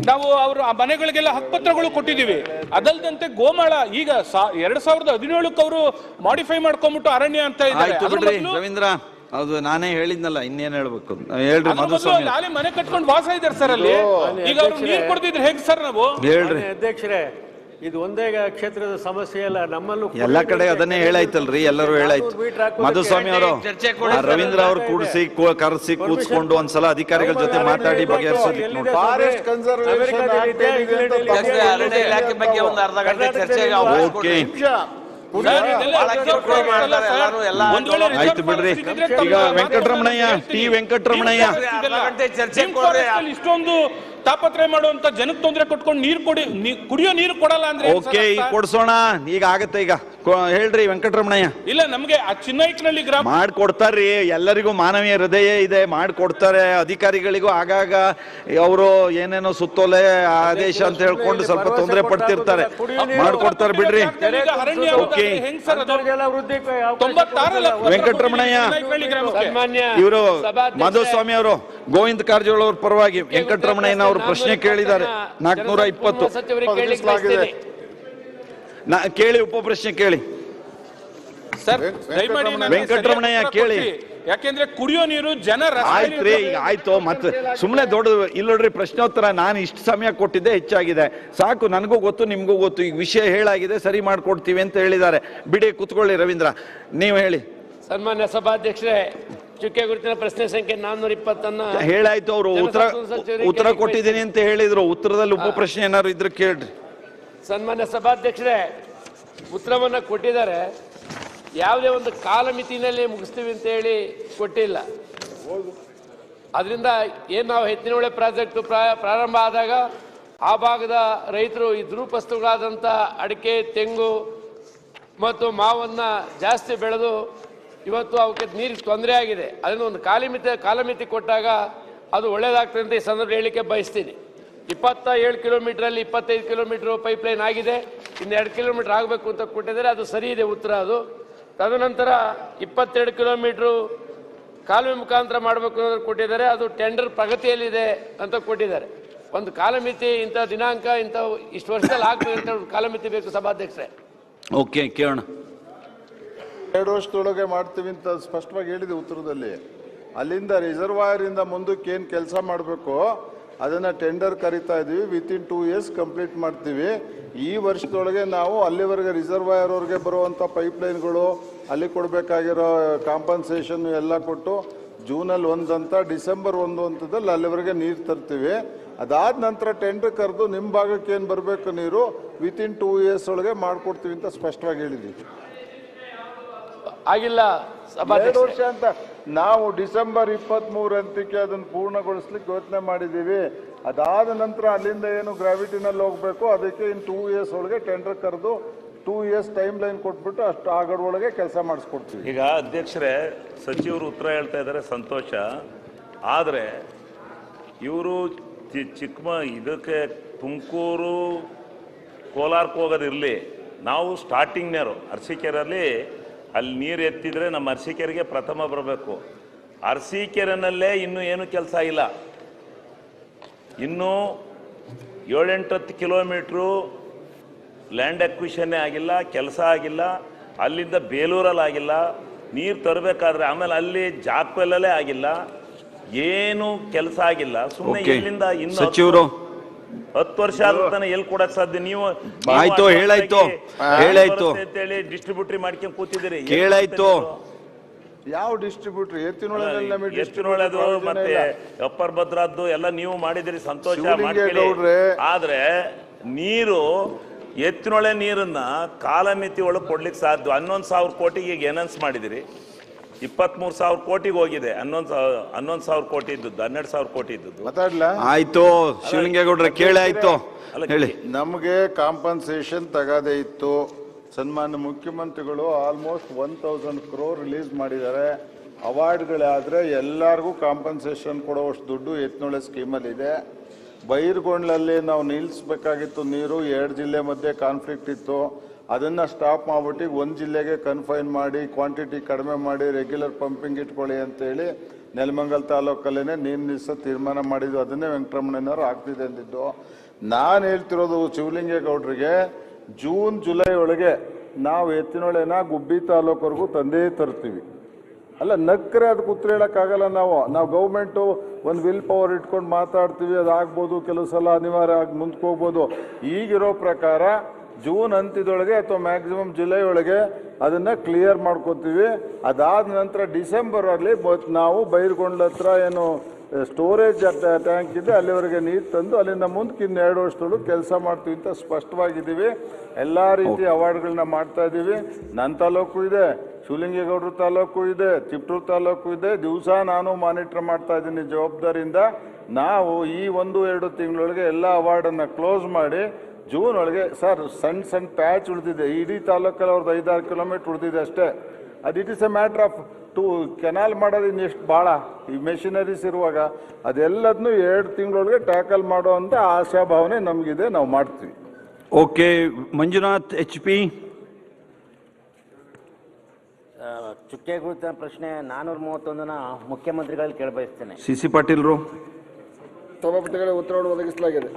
ನಾವು ಅವರು ಆ ಮನೆಗಳಿಗೆಲ್ಲ ಹಕ್ಕುಪತ್ರಗಳು ಕೊಟ್ಟಿದ್ದೀವಿ. ಅದಲ್ದಂತೆ ಗೋಮಾಳ ಈಗ 2017ಕ್ಕೆ ಅವರು ಮಾಡಿಫೈ ಮಾಡ್ಕೊಂಡ್ಬಿಟ್ಟು ಅರಣ್ಯ ಅಂತ ಇದ್ದಾರೆ. ರವೀಂದ್ರ, ಹೌದು, ನಾನೇ ಹೇಳಿದ್ನಲ್ಲ, ಇನ್ನೇನ್ ಹೇಳ್ಬೇಕು ಹೇಳ್ರಿ. ಅಲ್ಲಿ ಮನೆ ಕಟ್ಕೊಂಡು ವಾಸ ಇದ್ದಾರೆ ಸರ್ ಅಲ್ಲಿ. ಈಗ ಅವ್ರು ನೀರು ಕೊಡ್ತಿದ್ರೆ ಹೇಗೆ ಸರ್ ನಾವು? ಹೇಳ್ರಿ ಅಧ್ಯಕ್ಷರೇ, ಇದು ಒಂದೇ ಕ್ಷೇತ್ರದ ಸಮಸ್ಯೆ ಅಲ್ಲ, ನಮ್ಮಲ್ಲೂ ಎಲ್ಲ ಕಡೆ ಅದನ್ನೇ ಹೇಳಾಯ್ತಲ್ರಿ, ಎಲ್ಲರೂ ಹೇಳಾಯ್ತು. ಮಧುಸ್ವಾಮಿ ಅವರು ರವೀಂದ್ರ ಅವ್ರು ಕರೆಸಿ ಕೂತ್ಕೊಂಡು ಒಂದ್ಸಲ ಅಧಿಕಾರಿಗಳ ಜೊತೆ ಮಾತಾಡಿ ಬಗೆಹರಿಸೋದಕ್ಕೆ ನೋಡಿ. ಫಾರೆಸ್ಟ್ ಕನ್ಸರ್ವೇಷನ್ ಇಲಾಖೆ ಬಗ್ಗೆ ಒಂದು ಅರ್ಧ ಗಂಟೆ ಚರ್ಚೆಗೆ ಓಕೆ ಆಯ್ತು ಬಿಡ್ರಿ. ಈಗ ವೆಂಕಟರಮಣಯ್ಯ ಇಷ್ಟೊಂದು ತಾಪತ್ರಯ ಮಾಡುವಂತ ಜನಕ್ಕೆ ತೊಂದರೆ ಕೊಟ್ಕೊಂಡು ನೀರು ಕುಡಿಯೋ ನೀರು ಕೊಡಲ್ಲ ಅಂದ್ರೆ ಓಕೆ, ಈಗ ಕೊಡ್ಸೋಣ. ಈಗ ಆಗತ್ತೆ, ಈಗ ಹೇಳ್ರಿ ವೆಂಕಟರಮಣಯ್ಯ. ಇಲ್ಲ, ನಮ್ಗೆ ಆ ಚಿನ್ನೈಕ್ನಲ್ಲಿ ಗ್ರಾಮ ಮಾಡ್ಕೊಡ್ತಾರ್ರಿ, ಎಲ್ಲರಿಗೂ ಮಾನವೀಯ ಹೃದಯ ಇದೆ, ಮಾಡ್ಕೊಡ್ತಾರೆ. ಅಧಿಕಾರಿಗಳಿಗೂ ಆಗಾಗ ಅವರು ಏನೇನೋ ಸುತ್ತೋಲೆ ಆದೇಶ ಅಂತ ಹೇಳ್ಕೊಂಡು ಸ್ವಲ್ಪ ತೊಂದರೆ ಪಡ್ತಿರ್ತಾರೆ, ಮಾಡ್ಕೊಡ್ತಾರೆ ಬಿಡ್ರಿ. ಓಕೆ ವೆಂಕಟರಮಣಯ್ಯ ಇವರು ಮಧುಸ್ವಾಮಿ ಅವರು ಗೋವಿಂದ ಕಾರಜೋಳ ಅವ್ರ ಪರವಾಗಿ ವೆಂಕಟರಮಣಯ್ಯನ ಅವರು ಪ್ರಶ್ನೆ ಕೇಳಿದ್ದಾರೆ. 420 ಕೇಳಿ, ಉಪ ಪ್ರಶ್ನೆ ಕೇಳಿ ವೆಂಕಟರಮಣಯ್ಯ ಕೇಳಿ. ಯಾಕೆಂದ್ರೆ ಕುಡಿಯೋ ನೀರು ಜನರ ಆಯ್ತ್ರಿ, ಈಗ ಆಯ್ತು. ಮತ್ತೆ ಸುಮ್ನೆ ದೊಡ್ಡದು ಇಲ್ಲ ನೋಡ್ರಿ, ಪ್ರಶ್ನೋತ್ತರ ನಾನು ಇಷ್ಟು ಸಮಯ ಕೊಟ್ಟಿದ್ದೆ, ಹೆಚ್ಚಾಗಿದೆ, ಸಾಕು. ನನಗೂ ಗೊತ್ತು, ನಿಮ್ಗೂ ಗೊತ್ತು, ಈಗ ವಿಷಯ ಹೇಳಾಗಿದೆ, ಸರಿ ಮಾಡ್ಕೊಡ್ತೀವಿ ಅಂತ ಹೇಳಿದ್ದಾರೆ. ಬಿಡಿ, ಕುತ್ಕೊಳ್ಳಿ. ರವೀಂದ್ರ, ನೀವು ಹೇಳಿ. ಸನ್ಮಾನ್ಯ ಸಭಾಧ್ಯಕ್ಷರೇ, ಚುಕ್ಕೆ ಗುರುತಿನ ಪ್ರಶ್ನೆ ಸಂಖ್ಯೆ 420 ಹೇಳಾಯ್ತು. ಅವರು ಉತ್ತರ ಕೊಟ್ಟಿದ್ದೀನಿ ಅಂತ ಹೇಳಿದ್ರು. ಉತ್ತರದಲ್ಲಿ ಉಪ ಪ್ರಶ್ನೆ ಏನಾದ್ರು ಇದ್ರೆ ಕೇಳ್ರಿ. ಸನ್ಮಾನ್ಯ ಸಭಾಧ್ಯಕ್ಷರೇ, ಉತ್ತರವನ್ನ ಕೊಟ್ಟಿದ್ದಾರೆ. ಯಾವುದೇ ಒಂದು ಕಾಲಮಿತಿನಲ್ಲಿ ಮುಗಿಸ್ತೀವಿ ಅಂತ ಹೇಳಿ ಕೊಟ್ಟಿಲ್ಲ. ಅದರಿಂದ ಏನು ನಾವು ಎತ್ತಿನಹೊಳೆ ಪ್ರಾಜೆಕ್ಟ್ ಪ್ರಾರಂಭ ಆದಾಗ ಆ ಭಾಗದ ರೈತರು ಈ ದ್ರೂಪಸ್ತುಗಳಾದಂಥ ಅಡಿಕೆ, ತೆಂಗು ಮತ್ತು ಮಾವನ್ನು ಜಾಸ್ತಿ ಬೆಳೆದು ಇವತ್ತು ಅವಕ್ಕೆ ನೀರಿಗೆ ತೊಂದರೆ ಆಗಿದೆ. ಅದನ್ನು ಒಂದು ಕಾಲಮಿತಿ ಕೊಟ್ಟಾಗ ಅದು ಒಳ್ಳೆಯದಾಗ್ತದೆ ಅಂತ ಈ ಸಂದರ್ಭ ಹೇಳಲಿಕ್ಕೆ ಬಯಸ್ತೀನಿ. 27 ಕಿಲೋಮೀಟ್ರಲ್ಲಿ 25 ಕಿಲೋಮೀಟ್ರ್ ಪೈಪ್ಲೈನ್ ಆಗಿದೆ, ಇನ್ನು 2 ಕಿಲೋಮೀಟ್ರ್ ಆಗಬೇಕು ಅಂತ ಕೊಟ್ಟಿದ್ದಾರೆ. ಅದು ಸರಿ ಇದೆ ಉತ್ತರ. ಅದು ತದನಂತರ 22 ಕಿಲೋಮೀಟ್ರು ಕಾಲುವೆ ಮುಖಾಂತರ ಮಾಡಬೇಕು ಅನ್ನೋದು ಕೊಟ್ಟಿದ್ದಾರೆ. ಅದು ಟೆಂಡರ್ ಪ್ರಗತಿಯಲ್ಲಿದೆ ಅಂತ ಕೊಟ್ಟಿದ್ದಾರೆ. ಒಂದು ಕಾಲಮಿತಿ, ಇಂಥ ದಿನಾಂಕ, ಇಂಥ ಇಷ್ಟು ವರ್ಷದಲ್ಲಿ ಆಗ್ತದೆ ಅಂತ ಕಾಲಮಿತಿ ಬೇಕು ಸಭಾಧ್ಯಕ್ಷರೇ. ಓಕೆ, ಕೇಳೋಣ. 2 ವರ್ಷದೊಳಗೆ ಮಾಡ್ತೀವಿ ಅಂತ ಸ್ಪಷ್ಟವಾಗಿ ಹೇಳಿದೆ ಉತ್ತರದಲ್ಲಿ. ಅಲ್ಲಿಂದ ರಿಸರ್ವಾಯರ್ ಇಂದ ಮುಂದಕ್ಕೆ ಏನು ಕೆಲಸ ಮಾಡಬೇಕು ಅದನ್ನ ಟೆಂಡರ್ ಕರಿತಾ ಇದೀವಿ. ವಿತಿನ್ 2 years ಕಂಪ್ಲೀಟ್ ಮಾಡ್ತೀವಿ. ಈ ವರ್ಷದೊಳಗೆ ನಾವು ಅಲ್ಲಿವರೆಗೆ ರಿಸರ್ವಾಯರ್ ಅವ್ರಿಗೆ ಬರುವಂಥ ಪೈಪ್ಲೈನ್ಗಳು, ಅಲ್ಲಿ ಕೊಡಬೇಕಾಗಿರೋ ಕಾಂಪನ್ಸೇಷನ್ ಎಲ್ಲ ಕೊಟ್ಟು ಜೂನಲ್ಲಿ 1 ಅಂತ, ಡಿಸೆಂಬರ್ 1 ಅಂತದಲ್ಲಿ ಅಲ್ಲಿವರೆಗೆ ನೀರು ತರ್ತೀವಿ. ಅದಾದ ನಂತರ ಟೆಂಡರ್ ಕರೆದು ನಿಮ್ಮ ಭಾಗಕ್ಕೆ ಏನು ಬರಬೇಕು ನೀರು ವಿತಿನ್ 2 years ಒಳಗೆ ಮಾಡಿಕೊಡ್ತೀವಿ ಅಂತ ಸ್ಪಷ್ಟವಾಗಿ ಹೇಳಿದ್ದೀವಿ. ಆಗಿಲ್ಲ 2 ವರ್ಷ ಅಂತ ನಾವು ಡಿಸೆಂಬರ್ 23 ಅಂತಕ್ಕೆ ಅದನ್ನು ಪೂರ್ಣಗೊಳಿಸ್ಲಿಕ್ಕೆ ಯೋಚನೆ ಮಾಡಿದ್ದೀವಿ. ಅದಾದ ನಂತರ ಅಲ್ಲಿಂದ ಏನು ಗ್ರಾವಿಟಿನಲ್ಲಿ ಹೋಗಬೇಕು ಅದಕ್ಕೆ ಇನ್ನು 2 years ಒಳಗೆ ಟೆಂಡರ್ ಕರೆದು 2 years ಟೈಮ್ ಲೈನ್ ಕೊಟ್ಬಿಟ್ಟು ಅಷ್ಟು ಆಗಡೊಳಗೆ ಕೆಲಸ ಮಾಡಿಸ್ಕೊಡ್ತೀವಿ. ಈಗ ಅಧ್ಯಕ್ಷರೇ, ಸಚಿವರು ಉತ್ತರ ಹೇಳ್ತಾ ಇದ್ದಾರೆ, ಸಂತೋಷ. ಆದರೆ ಇವರು ಇದಕ್ಕೆ ತುಮಕೂರು ಕೋಲಾರಕ್ಕೆ ಹೋಗೋದಿರಲಿ, ನಾವು ಸ್ಟಾರ್ಟಿಂಗ್ನೇರು ಅರಸೀಕೆರೆಯಲ್ಲಿ ಅಲ್ಲಿ ನೀರು ಎತ್ತಿದ್ರೆ ನಮ್ಮ ಅರಸೀಕೆರೆಗೆ ಪ್ರಥಮ ಬರಬೇಕು. ಅರಸೀಕೆರೆನಲ್ಲೇ ಇನ್ನೂ ಏನು ಕೆಲಸ ಇಲ್ಲ. ಇನ್ನೂ 7-8 ಕಿಲೋಮೀಟ್ರು ಲ್ಯಾಂಡ್ ಅಕ್ವಿಷನ್ನೇ ಆಗಿಲ್ಲ, ಕೆಲಸ ಆಗಿಲ್ಲ. ಅಲ್ಲಿಂದ ಬೇಲೂರಲ್ಲಿ ಆಗಿಲ್ಲ, ನೀರು ತರಬೇಕಾದ್ರೆ. ಆಮೇಲೆ ಅಲ್ಲಿ ಜಾಕ್ವೆಲ್ಲೇ ಆಗಿಲ್ಲ, ಏನು ಕೆಲಸ ಆಗಿಲ್ಲ. ಸುಮ್ಮನೆ ಇಲ್ಲಿಂದ ಇನ್ನು ಸಚಿವರು 10 ವರ್ಷ ಆದ್ರೆ ಎಲ್ಲಿ ಕೊಡಕ್ ಸಾಧ್ಯ? ನೀವು ಆಯ್ತು, ಹೇಳಾಯ್ತು ಅಂತೇಳಿ ಡಿಸ್ಟ್ರಿಬ್ಯೂಟರಿ ಮಾಡ್ಕೊಂಡು ಕೂತಿದ್ದೀರಿ. ಕೇಳಾಯ್ತು. ಯಾವ ಡಿಸ್ಟ್ರಿಬ್ಯೂಟರ್? ಎತ್ತಿನೊಳೆದು ಮತ್ತೆ ಅಪ್ಪರ್ ಭದ್ರಾದ್ದು ಎಲ್ಲ ನೀವು ಮಾಡಿದಿರಿ, ಸಂತೋಷ ಮಾಡ್ಕೊಳ್ಳಿ. ಆದ್ರೆ ನೀರು ಎತ್ತಿನೊಳೆ ನೀರನ್ನ ಕಾಲಮಿತಿ ಒಳಗೆ ಕೊಡ್ಲಿಕ್ಕೆ ಸಾಧ್ಯ. 11,000 ಕೋಟಿಗೆ ಈಗ ಎನೌನ್ಸ್ ಮಾಡಿದಿರಿ. 23,000 ಕೋಟಿಗೆ ಹೋಗಿದೆ. 11,000 ಕೋಟಿ ಇದ್ದದ್ದು, 12,000 ಕೋಟಿ ಇದ್ದದ್ದು. ಮಾತಾಡ್ಲಾ? ಆಯ್ತು ಶಿವಲಿಂಗೇಗೌಡ್ರೆ, ಕೇಳಾಯ್ತು. ಹೇಳಿ. ನಮಗೆ ಕಾಂಪನ್ಸೇಷನ್ ತಗದೇ ಇತ್ತು. ಸನ್ಮಾನ್ಯ ಮುಖ್ಯಮಂತ್ರಿಗಳು ಆಲ್ಮೋಸ್ಟ್ 1,000 crore ರಿಲೀಸ್ ಮಾಡಿದ್ದಾರೆ. ಅವಾರ್ಡ್ಗಳಾದರೆ ಎಲ್ಲರಿಗೂ ಕಾಂಪನ್ಸೇಷನ್ ಕೊಡುವಷ್ಟು ದುಡ್ಡು ಎತ್ತಿನೊಳೆ ಸ್ಕೀಮಲ್ಲಿ ಇದೆ. ಬೈರ್ಗೊಂಡ್ಲಲ್ಲಿ ನಾವು ನಿಲ್ಲಿಸ್ಬೇಕಾಗಿತ್ತು ನೀರು. 2 ಜಿಲ್ಲೆ ಮಧ್ಯೆ ಕಾನ್ಫ್ಲಿಕ್ಟ್ ಇತ್ತು. ಅದನ್ನು ಸ್ಟಾಪ್ ಮಾಡಿಬಿಟ್ಟು 1 ಜಿಲ್ಲೆಗೆ ಕನ್ಫೈನ್ ಮಾಡಿ, ಕ್ವಾಂಟಿಟಿ ಕಡಿಮೆ ಮಾಡಿ, ರೆಗ್ಯುಲರ್ ಪಂಪಿಂಗ್ ಇಟ್ಕೊಳ್ಳಿ ಅಂತೇಳಿ ನೆಲಮಂಗಲ ತಾಲೂಕಲ್ಲೇ ನೀರು ನಿಲ್ಲಿಸೋ ತೀರ್ಮಾನ ಮಾಡಿದ್ದು. ಅದನ್ನೇ ವೆಂಕಟರಮಣಯ್ಯನವರು ಆಗ್ತಿದೆ ಅಂದಿದ್ದು. ನಾನು ಹೇಳ್ತಿರೋದು ಶಿವಲಿಂಗೇಗೌಡರಿಗೆ, ಜೂನ್ ಜುಲೈ ಒಳಗೆ ನಾವು ಎತ್ತಿನೊಳೆನ ಗುಬ್ಬಿ ತಾಲೂಕವರೆಗೂ ತಂದೇ ತರ್ತೀವಿ. ಅಲ್ಲ, ನಕ್ಕರೆ ಅದಕ್ಕೆ ಉತ್ತರ ಹೇಳೋಕ್ಕಾಗಲ್ಲ. ನಾವು ಗೌರ್ಮೆಂಟು ಒಂದು ವಿಲ್ ಪವರ್ ಇಟ್ಕೊಂಡು ಮಾತಾಡ್ತೀವಿ, ಅದಾಗ್ಬೋದು, ಕೆಲವು ಸಲ ಅನಿವಾರ್ಯ ಆಗಿ ಮುಂದಕ್ಕೆ ಹೋಗ್ಬೋದು. ಈಗಿರೋ ಪ್ರಕಾರ ಜೂನ್ ಅಂತ್ಯದೊಳಗೆ ಅಥವಾ ಮ್ಯಾಕ್ಸಿಮಮ್ ಜುಲೈ ಒಳಗೆ ಅದನ್ನ ಕ್ಲಿಯರ್ ಮಾಡ್ಕೋತೀವಿ. ಅದಾದ ನಂತರ ಡಿಸೆಂಬರ್ ಅಲ್ಲಿ ನಾವು ಬೈರ್ಗೊಂಡ್ಲ ಹತ್ರ ಏನು ಸ್ಟೋರೇಜ್ ಟ್ಯಾಂಕ್ ಇದೆ ಅಲ್ಲಿವರೆಗೆ ನೀರು ತಂದು ಅಲ್ಲಿಂದ ಮುಂದಕ್ಕೆ ಇನ್ನು 2 ವರ್ಷದೊಳಗೆ ಕೆಲಸ ಮಾಡ್ತೀವಿ ಅಂತ ಸ್ಪಷ್ಟವಾಗಿದ್ದೀವಿ. ಎಲ್ಲ ರೀತಿ ಅವಾರ್ಡ್ಗಳನ್ನ ಮಾಡ್ತಾ ಇದ್ದೀವಿ. ನನ್ನ ತಾಲೂಕು ಇದೆ, ಶಿವಲಿಂಗೇಗೌಡರ ತಾಲೂಕು ಇದೆ, ತಿಪ್ಟೂರು ತಾಲೂಕು ಇದೆ. ದಿವಸ ನಾನು ಮಾನಿಟರ್ ಮಾಡ್ತಾ ಇದ್ದೀನಿ ಜವಾಬ್ದಾರಿಯಿಂದ. ನಾವು ಈ 1-2 ತಿಂಗಳೊಳಗೆ ಎಲ್ಲ ಅವಾರ್ಡನ್ನು ಕ್ಲೋಸ್ ಮಾಡಿ ಜೂನ್ ಒಳಗೆ ಸರ್ ಸಣ್ಣ ಪ್ಯಾಚ್ ಉಳಿದಿದೆ. ಇಡೀ ತಾಲೂಕಲ್ಲಿ ಅವ್ರದ್ದು 5-6 ಕಿಲೋಮೀಟರ್ ಉಳಿದಿದೆ ಅಷ್ಟೇ. ಅದು it is A matter of canal ಮಾಡೋದು ಇನ್ನೆಷ್ಟು ಭಾಳ ಈ ಮೆಷಿನರೀಸ್ ಇರುವಾಗ ಅದೆಲ್ಲದನ್ನು 2 ತಿಂಗಳೊಳಗೆ ಟ್ಯಾಕಲ್ ಮಾಡೋ ಅಂತ ಆಶಾಭಾವನೆ ನಮಗಿದೆ. ನಾವು ಮಾಡ್ತೀವಿ. Okay, Manjunath HP. ಚುಕ್ಕೆ ಗುರುತಿನ ಪ್ರಶ್ನೆ 431 ಮುಖ್ಯಮಂತ್ರಿಗಳಲ್ಲಿ ಕೇಳಬಯಸ್ತೇನೆ. CC ಪಾಟೀಲ್ರು. ಸಭಾಪತಿಗಳಿಗೆ ಉತ್ತರವನ್ನು ಒದಗಿಸಲಾಗಿದೆ.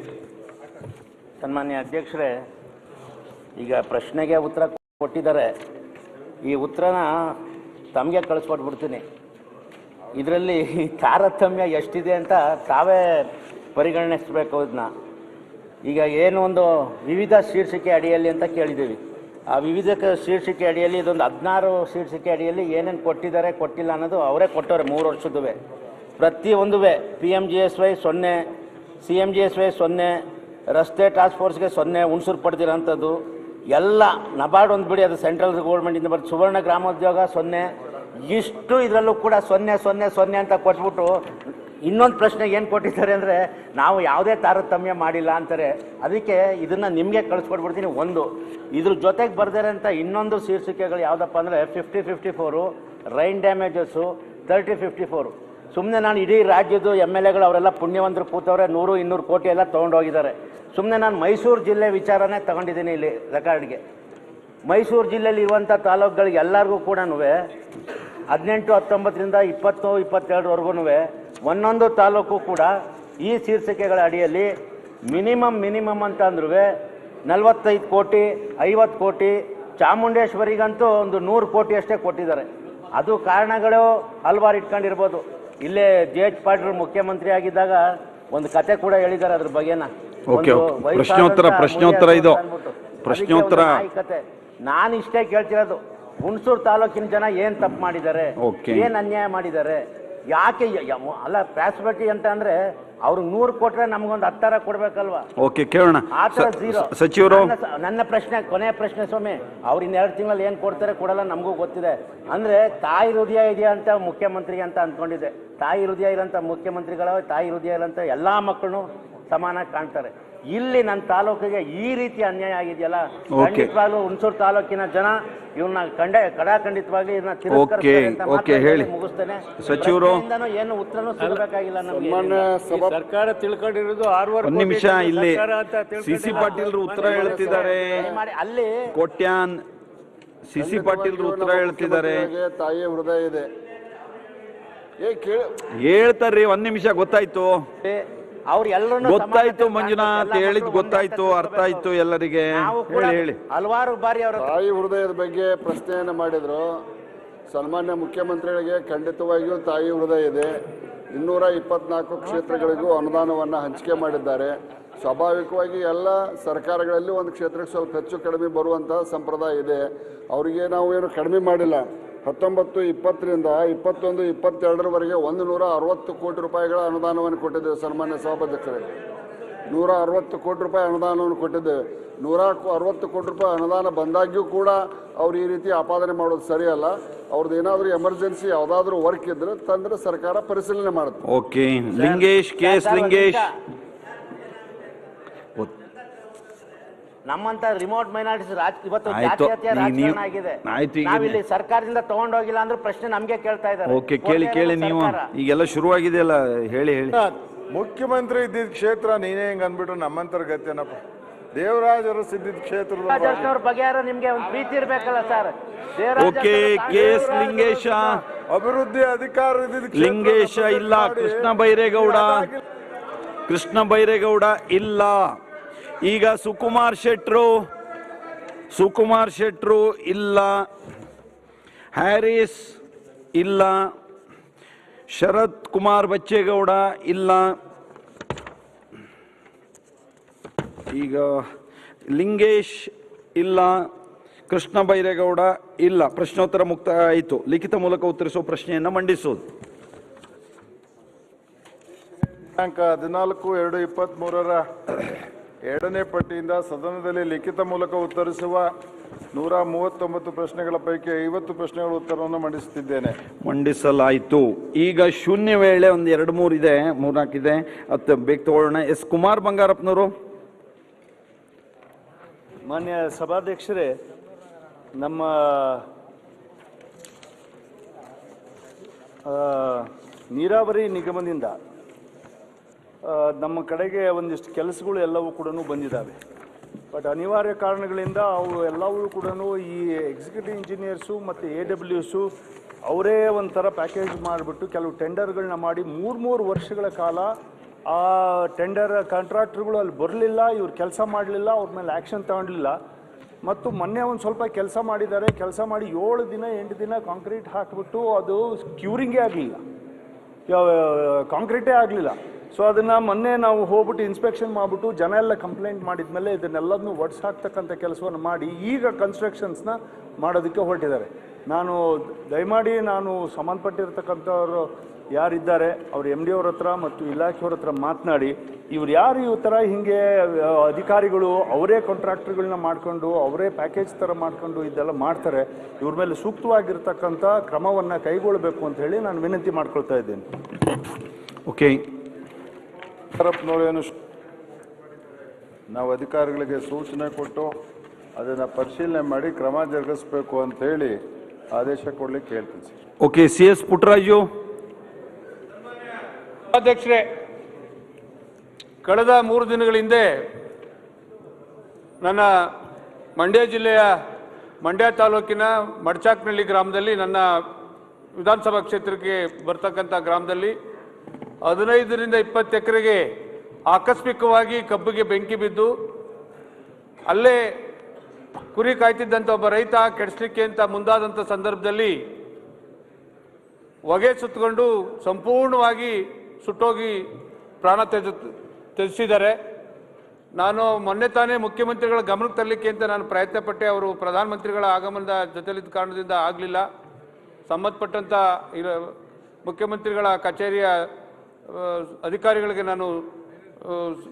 ಸನ್ಮಾನ್ಯ ಅಧ್ಯಕ್ಷರೇ, ಈಗ ಪ್ರಶ್ನೆಗೆ ಉತ್ತರ ಕೊಟ್ಟಿದ್ದಾರೆ. ಈ ಉತ್ತರನ ತಮಗೆ ಕಳಿಸ್ಕೊಟ್ಬಿಡ್ತೀನಿ. ಇದರಲ್ಲಿ ತಾರತಮ್ಯ ಎಷ್ಟಿದೆ ಅಂತ ತಾವೇ ಪರಿಗಣಿಸಬೇಕು. ಇದನ್ನ ಈಗ ಏನು ಒಂದು ವಿವಿಧ ಶೀರ್ಷಿಕೆ ಅಡಿಯಲ್ಲಿ ಅಂತ ಕೇಳಿದ್ದೀವಿ. ಆ ವಿವಿಧ ಶೀರ್ಷಿಕೆ ಅಡಿಯಲ್ಲಿ ಇದೊಂದು 16 ಶೀರ್ಷಿಕೆ ಅಡಿಯಲ್ಲಿ ಏನೇನು ಕೊಟ್ಟಿದ್ದಾರೆ ಕೊಟ್ಟಿಲ್ಲ ಅನ್ನೋದು ಅವರೇ ಕೊಟ್ಟವ್ರೆ. 3 ವರ್ಷದ್ದು ಪ್ರತಿಯೊಂದು PMGSY 0, CMGSY 0, ರಸ್ತೆ ಟಾಸ್ಕ್ ಫೋರ್ಸ್ಗೆ 0, ಹುಣಸೂರು ಪಡೆದಿರೋಂಥದ್ದು ಎಲ್ಲ. ನಬಾರ್ಡ್ ಒಂದು ಬಿಡಿ, ಅದು ಸೆಂಟ್ರಲ್ ಗೌರ್ಮೆಂಟಿಂದ ಬರ್ತದೆ. ಸುವರ್ಣ ಗ್ರಾಮೋದ್ಯೋಗ 0. ಇಷ್ಟು ಇದರಲ್ಲೂ ಕೂಡ 0 ಅಂತ ಕೊಟ್ಬಿಟ್ಟು ಇನ್ನೊಂದು ಪ್ರಶ್ನೆ ಏನು ಕೊಟ್ಟಿದ್ದಾರೆ ಅಂದರೆ ನಾವು ಯಾವುದೇ ತಾರತಮ್ಯ ಮಾಡಿಲ್ಲ ಅಂತಾರೆ. ಅದಕ್ಕೆ ಇದನ್ನು ನಿಮಗೆ ಕಳಿಸ್ಕೊಟ್ಬಿಡ್ತೀನಿ. ಒಂದು ಇದ್ರ ಜೊತೆಗೆ ಬರ್ತಾರೆ ಅಂತ ಇನ್ನೊಂದು ಶೀರ್ಷಿಕೆಗಳು ಯಾವುದಪ್ಪ ಅಂದರೆ 50-54 ರೈನ್ ಡ್ಯಾಮೇಜಸ್ಸು, 30-54. ಸುಮ್ಮನೆ ನಾನು ಇಡೀ ರಾಜ್ಯದ್ದು MLAಗಳು ಅವರೆಲ್ಲ ಪುಣ್ಯವಂತರು ಕೂತವ್ರೆ, 100-200 ಕೋಟಿ ಎಲ್ಲ ತೊಗೊಂಡೋಗಿದ್ದಾರೆ. ಸುಮ್ಮನೆ ನಾನು ಮೈಸೂರು ಜಿಲ್ಲೆ ವಿಚಾರನೇ ತಗೊಂಡಿದ್ದೀನಿ ಇಲ್ಲಿ ರೆಕಾರ್ಡ್ಗೆ. ಮೈಸೂರು ಜಿಲ್ಲೆಯಲ್ಲಿ ಇರುವಂಥ ತಾಲೂಕುಗಳಿಗೆ ಎಲ್ಲರಿಗೂ ಕೂಡ 18, 19ರಿಂದ 20, 22ವರೆಗೂ ಒಂದೊಂದು ತಾಲೂಕು ಕೂಡ ಈ ಶೀರ್ಷಿಕೆಗಳ ಅಡಿಯಲ್ಲಿ ಮಿನಿಮಮ್ ಅಂತ ಅಂದ್ರೂ 45 ಕೋಟಿ, 50 ಕೋಟಿ, ಚಾಮುಂಡೇಶ್ವರಿಗಂತೂ ಒಂದು 100 ಕೋಟಿ ಅಷ್ಟೇ ಕೊಟ್ಟಿದ್ದಾರೆ. ಅದು ಕಾರಣಗಳು ಹಲವಾರು ಇಟ್ಕೊಂಡಿರ್ಬೋದು. ಇಲ್ಲೇ JH ಪಾಟೀಲ್ ಮುಖ್ಯಮಂತ್ರಿ ಆಗಿದ್ದಾಗ ಒಂದು ಕತೆ ಕೂಡ ಹೇಳಿದ್ದಾರೆ ಅದ್ರ ಬಗ್ಗೆನ. ಪ್ರಶ್ನೋತ್ತರ ಇದು ಪ್ರಶ್ನೋತ್ತರ ಕತೆ. ನಾನು ಇಷ್ಟೇ ಕೇಳ್ತಿರೋದು, ಹುಣಸೂರು ತಾಲೂಕಿನ ಜನ ಏನ್ ತಪ್ಪು ಮಾಡಿದ್ದಾರೆ, ಏನ್ ಅನ್ಯಾಯ ಮಾಡಿದ್ದಾರೆ, ಯಾಕೆ ಅಲ್ಲ ಪ್ರಾಸ್ಪರಿಟಿ ಅಂತ ಅಂದ್ರೆ ಅವ್ರು 100 ಕೊಟ್ರೆ ನಮ್ಗೊಂದು 10 ಕೊಡ್ಬೇಕಲ್ವಾ? ಓಕೆ, ಕೇಳೋಣ. ಸಚಿವರು, ನನ್ನ ಪ್ರಶ್ನೆ ಕೊನೆಯ ಪ್ರಶ್ನೆ ಸ್ವಾಮಿ, ಅವ್ರು ಇನ್ನು 2 ತಿಂಗಳಲ್ಲಿ ಏನ್ ಕೊಡ್ತಾರೆ ಕೊಡಲ್ಲ ನಮಗೂ ಗೊತ್ತಿದೆ. ಅಂದ್ರೆ ತಾಯಿ ಹೃದಯ ಇದೆಯಾ ಅಂತ ಮುಖ್ಯಮಂತ್ರಿಗೆ ಅಂತ ಅಂದ್ಕೊಂಡಿದ್ದೆ. ತಾಯಿ ಹೃದಯ ಇರೋಂಥ ಮುಖ್ಯಮಂತ್ರಿಗಳ ತಾಯಿ ಹೃದಯ ಇರೋಂಥ ಎಲ್ಲಾ ಮಕ್ಕಳು ಸಮಾನಾಗಿ ಕಾಣ್ತಾರೆ. ಇಲ್ಲಿ ನನ್ನ ತಾಲೂಕಿಗೆ ಈ ರೀತಿ ಅನ್ಯಾಯ ಆಗಿದೆಯಲ್ಲ, ಖಂಡಿತವಾಗ್ಲೂ ಹುಣಸೂರು ತಾಲೂಕಿನ ಜನ ಇವ್ರನ್ನ ಕಡಾಖಂಡಿತವಾಗಿ ಹೇಳಿ ಮುಗಿಸ್ತೇನೆ. ಸಚಿವರು ಏನು ಉತ್ತರನೂ ಸಿಗಬೇಕಾಗಿಲ್ಲ ನಮ್ಗೆ. ಸರ್ಕಾರ ತಿಳ್ಕೊಂಡಿರೋದು 6 ನಿಮಿಷ. ಇಲ್ಲಿ CC ಪಾಟೀಲ್ರು ಉತ್ತರ ಹೇಳ್ತಿದ್ದಾರೆ. ಅಲ್ಲಿ ಕೋಟ್ಯಾನ್ CC ಪಾಟೀಲ್ರು ಉತ್ತರ ಹೇಳ್ತಿದ್ದಾರೆ. ತಾಯಿಯ ಹೃದಯ ಇದೆ ಹೇಳ್ತಾರ್ರಿ. 1 ನಿಮಿಷ. ಗೊತ್ತಾಯ್ತು, ಗೊತ್ತಾಯ್ತು ಮಂಜುನಾಥ್ ಹೇಳಿದ್ ಗೊತ್ತಾಯ್ತು, ಅರ್ಥ ಆಯ್ತು ಎಲ್ಲರಿಗೆ. ಹೇಳಿ. ಹಲವಾರು ಬಾರಿ ಅವರ ತಾಯಿ ಹೃದಯದ ಬಗ್ಗೆ ಪ್ರಶ್ನೆಯನ್ನು ಮಾಡಿದ್ರು. ಸನ್ಮಾನ್ಯ ಮುಖ್ಯಮಂತ್ರಿಗಳಿಗೆ ಖಂಡಿತವಾಗಿಯೂ ತಾಯಿ ಹೃದಯ ಇದೆ. 224 ಕ್ಷೇತ್ರಗಳಿಗೂ ಅನುದಾನವನ್ನು ಹಂಚಿಕೆ ಮಾಡಿದ್ದಾರೆ. ಸ್ವಾಭಾವಿಕವಾಗಿ ಎಲ್ಲ ಸರ್ಕಾರಗಳಲ್ಲಿ ಒಂದು ಕ್ಷೇತ್ರಕ್ಕೆ ಸ್ವಲ್ಪ ಹೆಚ್ಚು ಕಡಿಮೆ ಬರುವಂತಹ ಸಂಪ್ರದಾಯ ಇದೆ. ಅವರಿಗೆ ನಾವು ಏನು ಕಡಿಮೆ ಮಾಡಿಲ್ಲ. 19, 20ರಿಂದ 21, 22ರವರೆಗೆ 160 ಕೋಟಿ ರೂಪಾಯಿಗಳ ಅನುದಾನವನ್ನು ಕೊಟ್ಟಿದ್ದೇವೆ. ಸನ್ಮಾನ್ಯ ಸಭಾಧ್ಯಕ್ಷರೇ, 160 ಕೋಟಿ ರೂಪಾಯಿ ಅನುದಾನವನ್ನು ಕೊಟ್ಟಿದ್ದೇವೆ. 160 ಕೋಟಿ ರೂಪಾಯಿ ಅನುದಾನ ಬಂದಾಗ್ಯೂ ಕೂಡ ಅವ್ರು ಈ ರೀತಿ ಆಪಾದನೆ ಮಾಡೋದು ಸರಿಯಲ್ಲ. ಅವ್ರದ್ದು ಏನಾದರೂ ಎಮರ್ಜೆನ್ಸಿ ಯಾವುದಾದ್ರೂ ವರ್ಕ್ ಇದ್ರೆ ತಂದ್ರೆ ಸರ್ಕಾರ ಪರಿಶೀಲನೆ ಮಾಡುತ್ತೆ. Okay, Lingesh, KS Lingesh. ನಮ್ಮಂತ ರಿಮೋಟ್ ಮೈನಾರಿಟೀಸ್ ಇವತ್ತು ಜಾತ್ಯತೀತ ರಾಜಕಾರಣ ಆಗಿದೆ. ನಾವಿಲ್ಲಿ ಸರ್ಕಾರದಿಂದ ತಗೊಂಡೋಗಿಲ್ಲ ಅಂದ್ರೆ ಪ್ರಶ್ನೆ ನಮ್ಗೆ ಕೇಳ್ತಾ ಇದ್ದಾರೆ. ಓಕೆ, ಕೇಳಿ ನೀವು. ಈಗೆಲ್ಲ ಶುರುವಾಗಿದೆಯಲ್ಲ, ಹೇಳಿ. ಮುಖ್ಯಮಂತ್ರಿ ಇದ್ದಿದ್ದ ಕ್ಷೇತ್ರ ನೀನೇ ಹಿಂಗ್ ಅಂದ್ಬಿಟ್ರು ನಮ್ಮಂತರ ಗತಿಯನಪ್ಪ. ದೇವರಾಜ್ ಅವರು ಸಿದ್ದಿದ್ದ ಕ್ಷೇತ್ರದ ಬಗ್ಗೆ ನಿಮ್ಗೆ ಒಂದು ಪ್ರೀತಿ ಇರ್ಬೇಕಲ್ಲ ಸರ್. Okay, KS Lingesha. ಅಭಿವೃದ್ಧಿ ಅಧಿಕಾರ ಲಿಂಗೇಶ ಇಲ್ಲ. ಕೃಷ್ಣ ಬೈರೇಗೌಡ ಇಲ್ಲ. ಈಗ ಸುಕುಮಾರ್ ಶೆಟ್ರು ಇಲ್ಲ. ಹ್ಯಾರಿಸ್ ಇಲ್ಲ. ಶರತ್ ಕುಮಾರ್ ಬಚ್ಚೇಗೌಡ ಇಲ್ಲ. ಈಗ ಲಿಂಗೇಶ್ ಇಲ್ಲ. ಕೃಷ್ಣ ಬೈರೇಗೌಡ ಇಲ್ಲ. ಪ್ರಶ್ನೋತ್ತರ ಮುಕ್ತಾಯ ಆಯಿತು. ಲಿಖಿತ ಮೂಲಕ ಉತ್ತರಿಸುವ ಪ್ರಶ್ನೆಯನ್ನು ಮಂಡಿಸುವುದು. ದಿನಾಂಕ 14/2/23 ಎರಡನೇ ಪಟ್ಟಿಯಿಂದ ಸದನದಲ್ಲಿ ಲಿಖಿತ ಮೂಲಕ ಉತ್ತರಿಸುವ 139 ಪ್ರಶ್ನೆಗಳ ಪೈಕಿ 50 ಪ್ರಶ್ನೆಗಳ ಉತ್ತರವನ್ನು ಮಂಡಿಸುತ್ತಿದ್ದೇನೆ. ಮಂಡಿಸಲಾಯಿತು. ಈಗ ಶೂನ್ಯ ವೇಳೆ ಒಂದು 2-3 ಇದೆ, 3-4 ಇದೆ, ಅದು ಬೇಗ ತಗೊಳ್ಳೋಣ. ಎಸ್ ಕುಮಾರ್ ಬಂಗಾರಪ್ಪನವರು. ಮಾನ್ಯ ಸಭಾಧ್ಯಕ್ಷರೇ, ನಮ್ಮ ನೀರಾವರಿ ನಿಗಮದಿಂದ ನಮ್ಮ ಕಡೆಗೆ ಒಂದಿಷ್ಟು ಕೆಲಸಗಳು ಎಲ್ಲವೂ ಕೂಡ ಬಂದಿದ್ದಾವೆ. ಬಟ್ ಅನಿವಾರ್ಯ ಕಾರಣಗಳಿಂದ ಅವು ಎಲ್ಲವೂ ಕೂಡ ಈ ಎಕ್ಸಿಕ್ಯೂಟಿವ್ ಇಂಜಿನಿಯರ್ಸು ಮತ್ತು AWSು ಅವರೇ ಒಂಥರ ಪ್ಯಾಕೇಜ್ ಮಾಡಿಬಿಟ್ಟು ಕೆಲವು ಟೆಂಡರ್ಗಳನ್ನ ಮಾಡಿ 3 ವರ್ಷಗಳ ಕಾಲ ಆ ಟೆಂಡರ್ ಕಾಂಟ್ರಾಕ್ಟರ್ಗಳು ಅಲ್ಲಿ ಬರಲಿಲ್ಲ, ಇವ್ರು ಕೆಲಸ ಮಾಡಲಿಲ್ಲ, ಅವ್ರ ಮೇಲೆ ಆ್ಯಕ್ಷನ್ ತಗೊಳ್ಳಿಲ್ಲ. ಮತ್ತು ಮೊನ್ನೆ ಒಂದು ಸ್ವಲ್ಪ ಕೆಲಸ ಮಾಡಿದ್ದಾರೆ. ಕೆಲಸ ಮಾಡಿ 7 ದಿನ 8 ದಿನ ಕಾಂಕ್ರೀಟ್ ಹಾಕಿಬಿಟ್ಟು ಅದು ಕ್ಯೂರಿಂಗೇ ಆಗಲಿಲ್ಲ, ಕಾಂಕ್ರೀಟೇ ಆಗಲಿಲ್ಲ. ಸೊ ಅದನ್ನು ಮೊನ್ನೆ ನಾವು ಹೋಗ್ಬಿಟ್ಟು ಇನ್ಸ್ಪೆಕ್ಷನ್ ಮಾಡಿಬಿಟ್ಟು ಜನ ಎಲ್ಲ ಕಂಪ್ಲೇಂಟ್ ಮಾಡಿದ್ಮೇಲೆ ಇದನ್ನೆಲ್ಲದನ್ನು ಒಡ್ಸ್ ಹಾಕ್ತಕ್ಕಂಥ ಕೆಲಸವನ್ನು ಮಾಡಿ ಈಗ ಕನ್ಸ್ಟ್ರಕ್ಷನ್ಸ್ನ ಮಾಡೋದಕ್ಕೆ ಹೊರಟಿದ್ದಾರೆ. ನಾನು ದಯಮಾಡಿ ನಾನು ಸಂಬಂಧಪಟ್ಟಿರ್ತಕ್ಕಂಥವ್ರು ಯಾರಿದ್ದಾರೆ ಅವ್ರ MD ಅವ್ರ ಹತ್ರ ಮತ್ತು ಇಲಾಖೆಯವ್ರ ಹತ್ರ ಮಾತನಾಡಿ, ಇವ್ರು ಯಾರು ಈ ಥರ ಹಿಂಗೆ ಅಧಿಕಾರಿಗಳು ಅವರೇ ಕಾಂಟ್ರಾಕ್ಟರ್ಗಳನ್ನ ಮಾಡಿಕೊಂಡು ಅವರೇ ಪ್ಯಾಕೇಜ್ ಥರ ಮಾಡಿಕೊಂಡು ಇದೆಲ್ಲ ಮಾಡ್ತಾರೆ, ಇವ್ರ ಮೇಲೆ ಸೂಕ್ತವಾಗಿರ್ತಕ್ಕಂಥ ಕ್ರಮವನ್ನು ಕೈಗೊಳ್ಳಬೇಕು ಅಂತ ಹೇಳಿ ನಾನು ವಿನಂತಿ ಮಾಡ್ಕೊಳ್ತಾ ಇದ್ದೇನೆ. ಓಕೆ, ಏನು ನಾವು ಅಧಿಕಾರಿಗಳಿಗೆ ಸೂಚನೆ ಕೊಟ್ಟು ಅದನ್ನು ಪರಿಶೀಲನೆ ಮಾಡಿ ಕ್ರಮ ಜರುಗಿಸಬೇಕು ಅಂತ ಹೇಳಿ ಆದೇಶ ಕೊಡ್ಲಿಕ್ಕೆ ಹೇಳ್ತೀನಿ ಸರ್. Okay, CS Puttaraju. ಅಧ್ಯಕ್ಷರೇ, ಕಳೆದ 3 ದಿನಗಳ ಹಿಂದೆ ನನ್ನ ಮಂಡ್ಯ ಜಿಲ್ಲೆಯ ಮಂಡ್ಯ ತಾಲೂಕಿನ ಮಡ್ಚಾಕ್ನಹಳ್ಳಿ ಗ್ರಾಮದಲ್ಲಿ, ನನ್ನ ವಿಧಾನಸಭಾ ಕ್ಷೇತ್ರಕ್ಕೆ ಬರ್ತಕ್ಕಂಥ ಗ್ರಾಮದಲ್ಲಿ 15ರಿಂದ 20 ಎಕರೆಗೆ ಆಕಸ್ಮಿಕವಾಗಿ ಕಬ್ಬಿಗೆ ಬೆಂಕಿ ಬಿದ್ದು ಅಲ್ಲೇ ಕುರಿ ಕಾಯ್ತಿದ್ದಂಥ ಒಬ್ಬ ರೈತ ಕೆಡಿಸ್ಲಿಕ್ಕೆ ಅಂತ ಮುಂದಾದಂಥ ಸಂದರ್ಭದಲ್ಲಿ ಹೊಗೆ ಸುತ್ತಕೊಂಡು ಸಂಪೂರ್ಣವಾಗಿ ಸುಟ್ಟೋಗಿ ಪ್ರಾಣ ತ್ಯಜಿಸಿದ್ದಾರೆ. ನಾನು ಮೊನ್ನೆ ತಾನೇ ಮುಖ್ಯಮಂತ್ರಿಗಳ ಗಮನಕ್ಕೆ ತರಲಿಕ್ಕೆ ಅಂತ ನಾನು ಪ್ರಯತ್ನ ಪಟ್ಟೆ. ಅವರು ಪ್ರಧಾನಮಂತ್ರಿಗಳ ಆಗಮನದ ಜೊತೆಲಿದ್ದ ಕಾರಣದಿಂದ ಆಗಲಿಲ್ಲ. ಸಂಬಂಧಪಟ್ಟಂಥ ಮುಖ್ಯಮಂತ್ರಿಗಳ ಕಚೇರಿಯ ಅಧಿಕಾರಿಗಳಿಗೆ ನಾನು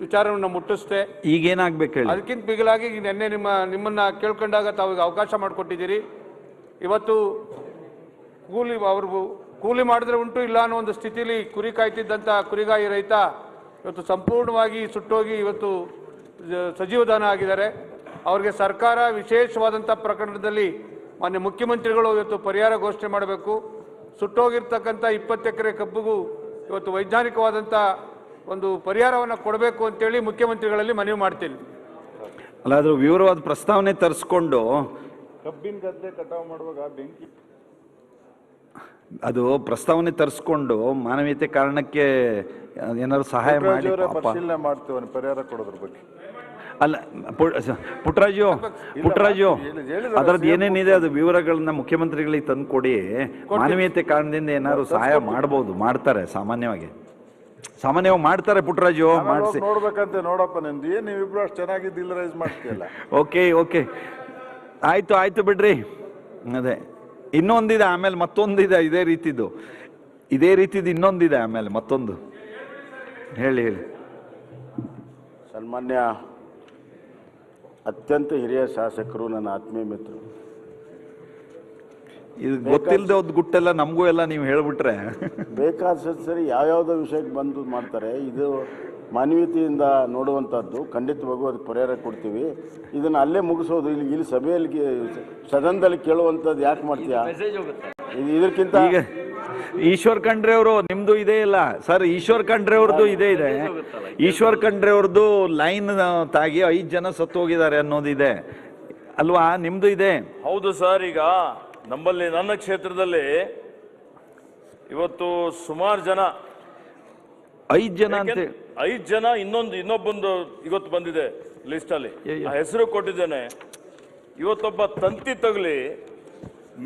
ವಿಚಾರವನ್ನು ಮುಟ್ಟಿಸ್ದೆ. ಈಗೇನಾಗಬೇಕು ಹೇಳಿ? ಅದಕ್ಕಿಂತ ಬಿಗಿಲಾಗಿ ನಿನ್ನೆ ನಿಮ್ಮನ್ನು ಕೇಳ್ಕೊಂಡಾಗ ತಾವು ಅವಕಾಶ ಮಾಡಿಕೊಟ್ಟಿದ್ದೀರಿ. ಇವತ್ತು ಅವ್ರಿಗೂ ಕೂಲಿ ಮಾಡಿದ್ರೆ ಉಂಟು ಇಲ್ಲ ಅನ್ನೋ ಒಂದು ಸ್ಥಿತಿಯಲ್ಲಿ ಕುರಿ ಕಾಯ್ತಿದ್ದಂಥ ಕುರಿಗಾಯಿ ರೈತ ಇವತ್ತು ಸಂಪೂರ್ಣವಾಗಿ ಸುಟ್ಟೋಗಿ ಇವತ್ತು ಸಜೀವದಾನ ಆಗಿದ್ದಾರೆ. ಅವರಿಗೆ ಸರ್ಕಾರ ವಿಶೇಷವಾದಂಥ ಪ್ರಕರಣದಲ್ಲಿ ಮಾನ್ಯ ಮುಖ್ಯಮಂತ್ರಿಗಳು ಇವತ್ತು ಪರಿಹಾರ ಘೋಷಣೆ ಮಾಡಬೇಕು. ಸುಟ್ಟೋಗಿರ್ತಕ್ಕಂಥ 20 ಎಕರೆ ಕಬ್ಬಿಗೂ ಇವತ್ತು ವೈಜ್ಞಾನಿಕವಾದಂಥ ಒಂದು ಪರಿಹಾರವನ್ನು ಕೊಡಬೇಕು ಅಂತೇಳಿ ಮುಖ್ಯಮಂತ್ರಿಗಳಲ್ಲಿ ಮನವಿ ಮಾಡ್ತೀನಿ. ಅಲ್ಲ, ಅದ್ರ ವಿವರವಾದ ಪ್ರಸ್ತಾವನೆ ತರಿಸ್ಕೊಂಡು ಕಬ್ಬಿನ ಗದ್ದೆ ಕಟಾವು ಮಾಡುವಾಗ ಬೆಂಕಿ ಅದು ಪ್ರಸ್ತಾವನೆ ತರಿಸ್ಕೊಂಡು ಮಾನವೀಯತೆ ಕಾರಣಕ್ಕೆ ಏನಾದ್ರು ಸಹಾಯ ಮಾಡಿ ಪರಿಶೀಲನೆ ಮಾಡ್ತೇವೆ ಪರಿಹಾರ ಕೊಡೋದ್ರ ಬಗ್ಗೆ. ಅಲ್ಲ ಪುಟ್ಟರಾಜು ಅದ್ರದ್ದು ಏನೇನಿದೆ ಅದು ವಿವರಗಳನ್ನ ಮುಖ್ಯಮಂತ್ರಿಗಳಿಗೆ ತಂದು ಕೊಡಿ. ಮಾನವೀಯತೆ ಕಾರಣದಿಂದ ಏನಾದ್ರು ಸಹಾಯ ಮಾಡ್ಬೋದು, ಮಾಡ್ತಾರೆ, ಸಾಮಾನ್ಯವಾಗಿ ಮಾಡ್ತಾರೆ. ಪುಟ್ಟರಾಜು ಮಾಡಿಸಿ ನೋಡ್ಬೇಕಂತ ನೋಡಪ್ಪ, ನಿಮ್ದು ಏನ್ ನೀವಿಬ್ರು ಅಷ್ಟು ಚೆನ್ನಾಗಿ ಡಿಲರೈಸ್ ಮಾಡ್ತೀಯಲ್ಲ. ಓಕೆ ಆಯ್ತು ಬಿಡ್ರಿ. ಅದೇ ಇನ್ನೊಂದಿದೆ, ಆಮೇಲೆ ಮತ್ತೊಂದಿದೆ ಇದೇ ರೀತಿದು ಇನ್ನೊಂದಿದೆ, ಆಮೇಲೆ ಮತ್ತೊಂದು ಹೇಳಿ. ಸನ್ಮಾನ್ಯ ಅತ್ಯಂತ ಹಿರಿಯ ಶಾಸಕರು, ನನ್ನ ಆತ್ಮೀಯ ಮಿತ್ರರು, ಇದು ಗೊತ್ತಿಲ್ಲದೆ ಒಂದು ಗುಟ್ಟೆಲ್ಲ ನಮಗೂ ಎಲ್ಲ ನೀವು ಹೇಳ್ಬಿಟ್ರೆ ಬೇಕಾದ ಸರಿ ಯಾವ್ಯಾವುದೋ ವಿಷಯಕ್ಕೆ ಬಂದು ಮಾಡ್ತಾರೆ. ಇದು ಮಾನವೀಯತೆಯಿಂದ ನೋಡುವಂಥದ್ದು. ಖಂಡಿತವಾಗೂ ಅದಕ್ಕೆ ಪರಿಹಾರ ಕೊಡ್ತೀವಿ. ಇದನ್ನು ಅಲ್ಲೇ ಮುಗಿಸೋದು, ಇಲ್ಲಿ ಸಭೆಯಲ್ಲಿ ಸದನದಲ್ಲಿ ಕೇಳುವಂಥದ್ದು ಯಾಕೆ ಮಾಡ್ತೀಯಾ? ಇದಕ್ಕಿಂತ ಈಗ ಈಶ್ವರ್ ಖಂಡ್ರೆ ಅವರು ನಿಮ್ದು ಇದೇ ಇಲ್ಲ ಸರ್. ಈಶ್ವರ್ ಖಂಡ್ರೆ ಅವ್ರದ್ದು ಇದೆ. ಈಶ್ವರ್ ಖಂಡ್ರೆ ಅವ್ರದ್ದು ಲೈನ್ ತಾಗಿ 5 ಜನ ಸತ್ತು ಹೋಗಿದ್ದಾರೆ ಅನ್ನೋದಿದೆ ಅಲ್ವಾ? ನಿಮ್ದು ಇದೆ. ಹೌದು ಸರ್. ಈಗ ನಮ್ಮಲ್ಲಿ ನನ್ನ ಕ್ಷೇತ್ರದಲ್ಲಿ ಇವತ್ತು ಸುಮಾರು ಜನ 5 ಜನ ಅಂತ 5 ಜನ ಇನ್ನೊಬ್ಬಂದು ಇವತ್ತು ಬಂದಿದೆ ಲಿಸ್ಟ್ ಅಲ್ಲಿ, ಹೆಸರು ಕೊಟ್ಟಿದ್ದೇನೆ. ಇವತ್ತೊಬ್ಬ ತಂತಿ ತಗಲಿ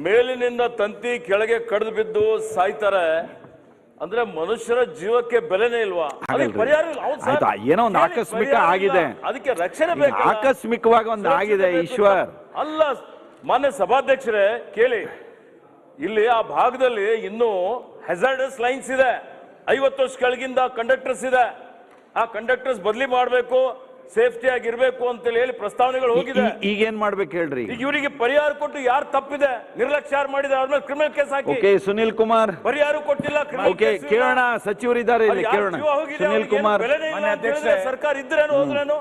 ಮೇಲಿನಿಂದ ತಂತಿ ಕೆಳಗೆ ಕಡ್ದು ಬಿದ್ದು ಸಾಯ್ತಾರೆ. ಅಂದ್ರೆ ಮನುಷ್ಯರ ಜೀವಕ್ಕೆ ಬೆಲೆನೇ ಇಲ್ವಾ? ಅದಕ್ಕೆ ಪರಿಹಾರ ಇಲ್ಲ. ಹೌದು ಸರ್, ಏನೋ ಒಂದು ಆಕಸ್ಮಿಕ ಆಗಿದೆ, ಅದಕ್ಕೆ ರಕ್ಷಣೆ ಬೇಕು. ಆಕಸ್ಮಿಕವಾಗಿ ಒಂದು ಆಗಿದೆ ಈಶ್ವರ್. ಅಲ್ಲ ಮಾನ್ಯ ಸಭಾಧ್ಯಕ್ಷರೇ ಕೇಳಿ, ಇಲ್ಲಿ ಆ ಭಾಗದಲ್ಲಿ ಇನ್ನೂ ಹೆಜಾರ್ಡಸ್ ಲೈನ್ಸ್ ಇದೆ, 50 ವರ್ಷ ಕೆಳಗಿಂದ ಕಂಡಕ್ಟರ್ಸ್ ಇದೆ. ಆ ಕಂಡಕ್ಟರ್ಸ್ ಬದಲಿ ಮಾಡಬೇಕು, ಸೇಫ್ಟಿ ಆಗಿರ್ಬೇಕು ಅಂತ ಹೇಳಿ ಪ್ರಸ್ತಾವನೆಗಳು ಹೋಗಿದೆ. ಈಗ ಏನ್ ಮಾಡ್ಬೇಕು ಹೇಳ್ರಿ? ಈಗ ಇವರಿಗೆ ಪರಿಹಾರ ಕೊಟ್ಟು ಯಾರು ತಪ್ಪಿದೆ, ನಿರ್ಲಕ್ಷ್ಯ ಯಾರು ಮಾಡಿದೆ ಅವ್ರ ಮೇಲೆ ಕ್ರಿಮಿನಲ್ ಕೇಸ್ ಹಾಕಿ. ಓಕೆ, ಸುನಿಲ್ ಕುಮಾರ್ ಪರಿಹಾರ ಕೊಟ್ಟಿಲ್ಲ. ಓಕೆ, ಕೇಳೋಣ, ಸಚಿವರಿದ್ದಾರೆ ಇಲ್ಲಿ, ಕೇಳೋಣ. ಸುನಿಲ್ ಕುಮಾರ್. ಸರ್ಕಾರ ಇದ್ರೇನು ಹೋದ್ರೇನು?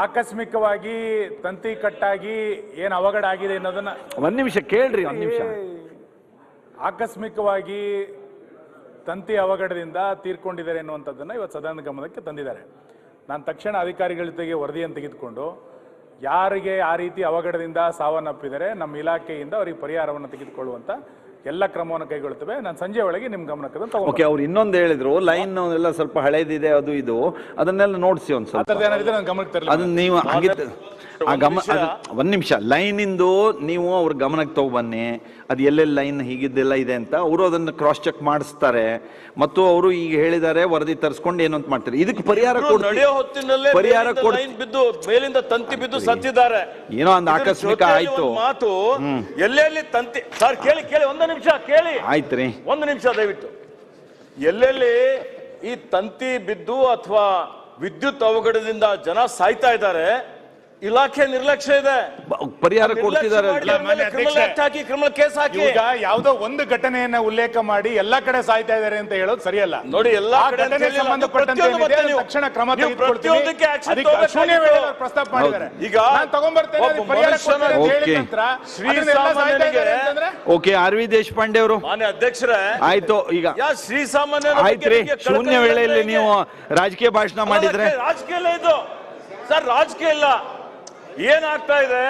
ಆಕಸ್ಮಿಕವಾಗಿ ತಂತಿ ಕಟ್ಟಾಗಿ ಏನ್ ಅವಘಡ ಆಗಿದೆ ಅನ್ನೋದನ್ನ ಒಂದ್ ನಿಮಿಷ ಕೇಳ್ರಿ, ಒಂದ್ ನಿಮಿಷ. ಆಕಸ್ಮಿಕವಾಗಿ ತಂತಿ ಅವಘಡದಿಂದ ತೀರ್ಕೊಂಡಿದ್ದಾರೆ ಎನ್ನುವಂಥದ್ದನ್ನು ಇವತ್ತು ಸದನದ ಗಮನಕ್ಕೆ ತಂದಿದ್ದಾರೆ. ನಾನು ತಕ್ಷಣ ಅಧಿಕಾರಿಗಳ ಜೊತೆಗೆ ವರದಿಯನ್ನು ತೆಗೆದುಕೊಂಡು ಯಾರಿಗೆ ಆ ರೀತಿ ಅವಘಡದಿಂದ ಸಾವನ್ನಪ್ಪಿದರೆ ನಮ್ಮ ಇಲಾಖೆಯಿಂದ ಅವರಿಗೆ ಪರಿಹಾರವನ್ನು ತೆಗೆದುಕೊಳ್ಳುವಂತ ಎಲ್ಲ ಕ್ರಮವನ್ನು ಕೈಗೊಳ್ಳುತ್ತವೆ. ನಾನು ಸಂಜೆ ಒಳಗೆ ನಿಮ್ ಗಮನಕ್ಕೆ ತಗೊಂಡು. ಓಕೆ, ಅವ್ರು ಇನ್ನೊಂದು ಹೇಳಿದ್ರು, ಲೈನ್ ಎಲ್ಲ ಸ್ವಲ್ಪ ಹಳೇದಿದೆ, ಅದು ಇದು ಅದನ್ನೆಲ್ಲ ನೋಡಿಸಿ ಒಂದ್ ಸ್ವಲ್ಪ. ನನ್ನ ಗಮನಕ್ಕೆ ತರಲಿ. ಅದನ್ನ ನೀವು ಒಂದ್ ನಿಮಿಷ, ಲೈನ್ ಇಂದು ನೀವು ಅವ್ರ ಗಮನಕ್ಕೆ ತಗೊಬನ್ನಿ, ಅದು ಎಲ್ಲೆಲ್ಲಿ ಲೈನ್ ಹೀಗಿದ್ದೆಲ್ಲ ಇದೆ ಅಂತ ಅವರು ಅದನ್ನ ಕ್ರಾಸ್ ಚೆಕ್ ಮಾಡಿಸ್ತಾರೆ. ಮತ್ತು ಅವರು ಈಗ ಹೇಳಿದ್ದಾರೆ ವರದಿ ತರಿಸ್ಕೊಂಡು ಏನು ಅಂತ ಮಾಡ್ತಾರೆ. ಇದಕ್ಕೆ ಪರಿಹಾರ ನಡೆಯೋ ಹೊತ್ತಿನಲ್ಲೇ ಲೈನ್ ಬಿದ್ದು ಮೇಲಿಂದ ತಂತಿ ಬಿದ್ದು ಸತ್ತಿದ್ದಾರೆ. ಏನೋ ಒಂದು ಆಕಸ್ಮಿಕ ಆಯ್ತು ಮಾತು. ಎಲ್ಲೆಲ್ಲಿ ತಂತಿ ಸರ್ ಕೇಳಿ ಕೇಳಿ, ಒಂದು ನಿಮಿಷ ಕೇಳಿ. ಆಯ್ತ್ರಿ, ಒಂದು ನಿಮಿಷ ದಯವಿಟ್ಟು. ಎಲ್ಲೆಲ್ಲಿ ಈ ತಂತಿ ಬಿದ್ದು ಅಥವಾ ವಿದ್ಯುತ್ ಅವಘಡದಿಂದ ಜನ ಸಾಯ್ತಾ ಇದ್ದಾರೆ, ಇಲಾಖೆ ನಿರ್ಲಕ್ಷ್ಯ ಇದೆ, ಪರಿಹಾರ ಕೊಡ್ತಿದ್ದಾರೆ. ಕ್ರಿಮಿನಲ್ ಕೇಸ್ ಹಾಕಿ. ಈಗ ಯಾವುದೋ ಒಂದು ಘಟನೆಯನ್ನ ಉಲ್ಲೇಖ ಮಾಡಿ ಎಲ್ಲಾ ಕಡೆ ಸಾಯ್ತಾ ಇದ್ದಾರೆ ಅಂತ ಹೇಳೋದು ಸರಿಯಲ್ಲ. ನೋಡಿ, ಎಲ್ಲಾ ಘಟನೆ ಸಂಬಂಧಪಟ್ಟಂತೆ ತಕ್ಷಣ ಕ್ರಮ ತೆಗೆದುಕೊಳ್ತೀವಿ. ಶೂನ್ಯ ವೇಳೆ ಪ್ರಸ್ತಾಪ ಮಾಡಿದ್ದಾರೆ. ಈಗ ತಗೊಂಡ್ಬರ್ತೇನೆ. ಓಕೆ, ಆರ್ ವಿ ದೇಶಪಾಂಡೆ ಅವರು. ಮಾನ್ಯ ಅಧ್ಯಕ್ಷರೇ, ಆಯ್ತು. ಈಗ ಶ್ರೀಸಾಮಾನ್ಯ ಆಯ್ತ್ರಿ, ಶೂನ್ಯ ವೇಳೆಯಲ್ಲಿ ನೀವು ರಾಜಕೀಯ ಭಾಷಣ ಮಾಡಿದ್ರೆ ರಾಜಕೀಯ ಇಲ್ಲ ಇದು ಸರ್, ರಾಜಕೀಯ ಇಲ್ಲ. ಏನಾಗ್ತಾ ಇದೆ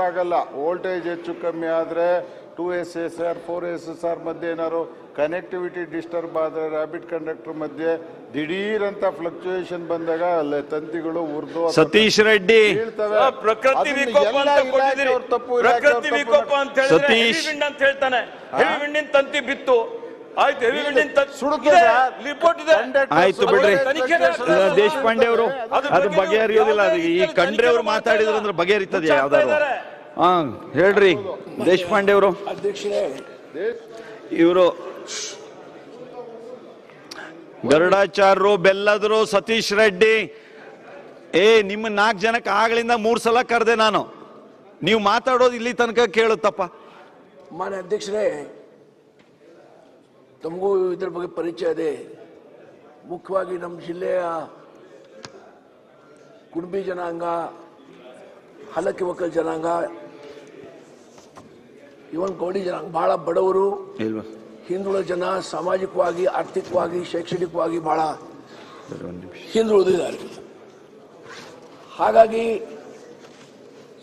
ಆಗಲ್ಲ. ವೋಲ್ಟೇಜ್ ಹೆಚ್ಚು ಕಮ್ಮಿ ಆದ್ರೆ 2SSR 4SSR ಮಧ್ಯೆ ಏನಾದ್ರು ಕನೆಕ್ಟಿವಿಟಿ ಡಿಸ್ಟರ್ಬ್ ಆದ್ರೆ ರ್ಯಾಪಿಡ್ ಕಂಡಕ್ಟರ್ ಮಧ್ಯೆ ದಿಢೀರ್ ಅಂತ ಫ್ಲಕ್ಚುಯೇಷನ್ ಬಂದಾಗ ಅಲ್ಲೇ ತಂತಿಗಳು ಉರ್ದು ಸತೀಶ್ ರೆಡ್ಡಿ ಪ್ರಕೃತಿ ವಿಕೋಪ ಅಂತ ಕೊಟ್ಟಿದ್ದೀರಿ. ಪ್ರಕೃತಿ ವಿಕೋಪ ಅಂತ ಹೇಳಿದ್ರೆ ಹೆವಿ ವಿಂಡ್ ಅಂತ ಹೇಳ್ತಾನೆ. ಹೆವಿ ವಿಂಡಿನ ತಂತಿ ಬಿತ್ತು, ಆಯ್ತು. ಹೆವಿ ವಿಂಡಿನ ರಿಪೋರ್ಟ್ ಇದೆ, ಆಯ್ತು ಬಿಡ್ರಿ. ದೇಶಪಾಂಡೆ ಅವರು ಅದು ಬಗೆಹರಿಯೋದಿಲ್ಲ. ಈ ಖಂಡ್ರೆ ಅವರು ಮಾತಾಡಿದ್ರು ಅಂದ್ರೆ ಬಗೆಹರಿತದೆ ಯಾವ್ದಾದ್ರು. ಹಾ ಹೇಳ್ರಿ ದೇಶಪಾಂಡೆ ಅವರು. ಇವರು ಗರುಡಾಚಾರ್ಯರು, ಬೆಲ್ಲದ್ರು, ಸತೀಶ್ ರೆಡ್ಡಿ. ನಿಮ್ಮ 4 ಜನಕ್ಕೆ ಆಗ್ಲಿಂದ 3 ಸಲ ಕರೆದೆ ನಾನು. ನೀವು ಮಾತಾಡೋದು ಇಲ್ಲಿ ತನಕ ಕೇಳುತ್ತಪ್ಪ. ಮಾನ್ಯ ಅಧ್ಯಕ್ಷರೇ, ತಮಗೂ ಇದ್ರ ಬಗ್ಗೆ ಪರಿಚಯ ಇದೆ. ಮುಖ್ಯವಾಗಿ ನಮ್ಮ ಜಿಲ್ಲೆಯ ಕುಣಬಿ ಜನಾಂಗ, ಹಲಕಿ ಒಕ್ಕಲ್ ಜನಾಂಗ, ಇವನ್ ಗೌಡಿ ಜನಾಂಗ ಬಹಳ ಬಡವರು, ಹಿಂದುಳಿದ ಜನ, ಸಾಮಾಜಿಕವಾಗಿ, ಆರ್ಥಿಕವಾಗಿ, ಶೈಕ್ಷಣಿಕವಾಗಿ ಬಹಳ ಹಿಂದುಳಿದಿದ್ದಾರೆ. ಹಾಗಾಗಿ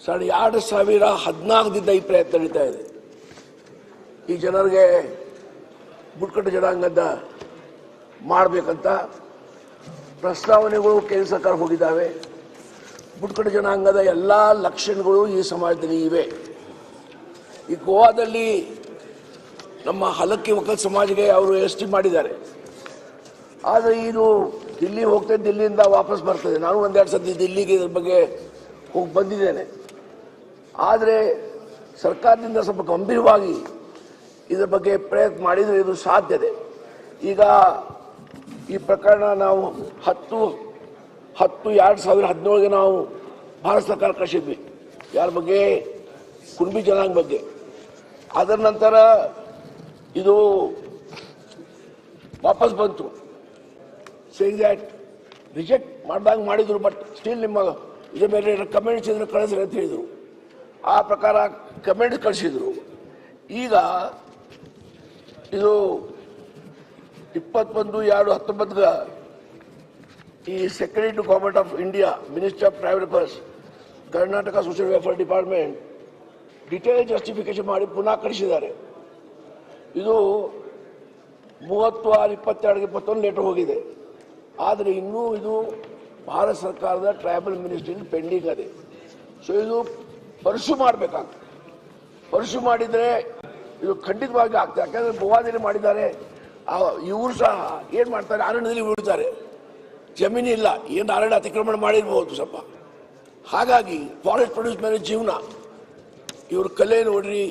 2014ದಿಂದ ಈ ಪ್ರಯತ್ನ ನಡೀತಾ ಇದೆ. ಈ ಜನರಿಗೆ ಬುಡಕಟ್ಟು ಜನಾಂಗದ ಮಾಡಬೇಕಂತ ಪ್ರಸ್ತಾವನೆಗಳು ಕೇಂದ್ರ ಸರ್ಕಾರ ಹೋಗಿದ್ದಾವೆ. ಬುಡಕಟ್ಟು ಜನಾಂಗದ ಎಲ್ಲ ಲಕ್ಷಣಗಳು ಈ ಸಮಾಜದಲ್ಲಿ ಇವೆ. ಈ ಗೋವಾದಲ್ಲಿ ನಮ್ಮ ಹಲಕ್ಕಿ ಒಕ್ಕಲ್ ಸಮಾಜಿಗೆ ಅವರು ಎಸ್ಟಿ ಮಾಡಿದ್ದಾರೆ. ಆದರೆ ಇದು ದಿಲ್ಲಿ ಹೋಗ್ತದೆ, ದಿಲ್ಲಿಯಿಂದ ವಾಪಸ್ ಬರ್ತದೆ. ನಾನು 1-2 ಸತಿ ದಿಲ್ಲಿಗೆ ಇದ್ರ ಬಗ್ಗೆ ಹೋಗಿ ಬಂದಿದ್ದೇನೆ. ಆದರೆ ಸರ್ಕಾರದಿಂದ ಸ್ವಲ್ಪ ಗಂಭೀರವಾಗಿ ಇದರ ಬಗ್ಗೆ ಪ್ರಯತ್ನ ಮಾಡಿದರೆ ಇದು ಸಾಧ್ಯತೆ. ಈಗ ಈ ಪ್ರಕರಣ ನಾವು 10/2017ಗೆ ನಾವು ಭಾರತ ಸರ್ಕಾರ ಕಳಿಸಿದ್ವಿ. ಯಾರ ಬಗ್ಗೆ? ಕುಣಬಿ ಜನಾಂಗ ಬಗ್ಗೆ. ಅದರ ನಂತರ ಇದು ವಾಪಸ್ ಬಂತು. ಸೇಯಿಂಗ್ ದ್ಯಾಟ್ ರಿಜೆಕ್ಟ್ ಮಾಡ್ದಂಗೆ ಮಾಡಿದ್ರು, ಬಟ್ ಸ್ಟಿಲ್ ನಿಮ್ಮ ಇದ್ರ ಮೇಲೆ ಕಮೆಂಟ್ಸ್ ಇದ್ರೆ ಕಳಿಸ್ರಿ ಅಂತ ಹೇಳಿದರು. ಆ ಪ್ರಕಾರ ಕಮೆಂಟ್ಸ್ ಕಳಿಸಿದ್ರು. ಈಗ ಇದು 21/2/19 ಈ secretary to government of India, ministry of private affairs, Karnataka social welfare department detail justification ಮಾಡಿ ಪುನಃ ಕಳಿಸಿದ್ದಾರೆ. ಇದು 30/6/22 ಲೆಟರ್ ಹೋಗಿದೆ. ಆದರೆ ಇನ್ನೂ ಇದು ಭಾರತ ಸರ್ಕಾರದ ಟ್ರೈಬಲ್ ಮಿನಿಸ್ಟ್ರಿಯಲ್ಲಿ ಪೆಂಡಿಂಗ್ ಇದೆ. ಸೊ ಇದು ಪರ್ಸ್ಯೂ ಮಾಡಬೇಕಾಗ್ತದೆ. ಪರ್ಸ್ಯೂ ಮಾಡಿದರೆ ಇದು ಖಂಡಿತವಾಗಿ ಆಗ್ತದೆ. ಯಾಕಂದ್ರೆ ಗೋವಾದಲ್ಲಿ ಮಾಡಿದ್ದಾರೆ, ಇವರು ಸಹ ಏನು ಮಾಡ್ತಾರೆ, ಅರಣ್ಯದಲ್ಲಿ ಉಳಿತಾರೆ, ಜಮೀನು ಇಲ್ಲ, ಏನು ಅರಣ್ಯ ಅತಿಕ್ರಮಣ ಮಾಡಿರ್ಬೋದು ಸ್ವಲ್ಪ. ಹಾಗಾಗಿ ಫಾರೆಸ್ಟ್ ಪ್ರೊಡ್ಯೂಸ್ ಮೇಲೆ ಜೀವನ. ಇವ್ರ ಕಲೆ ನೋಡ್ರಿ,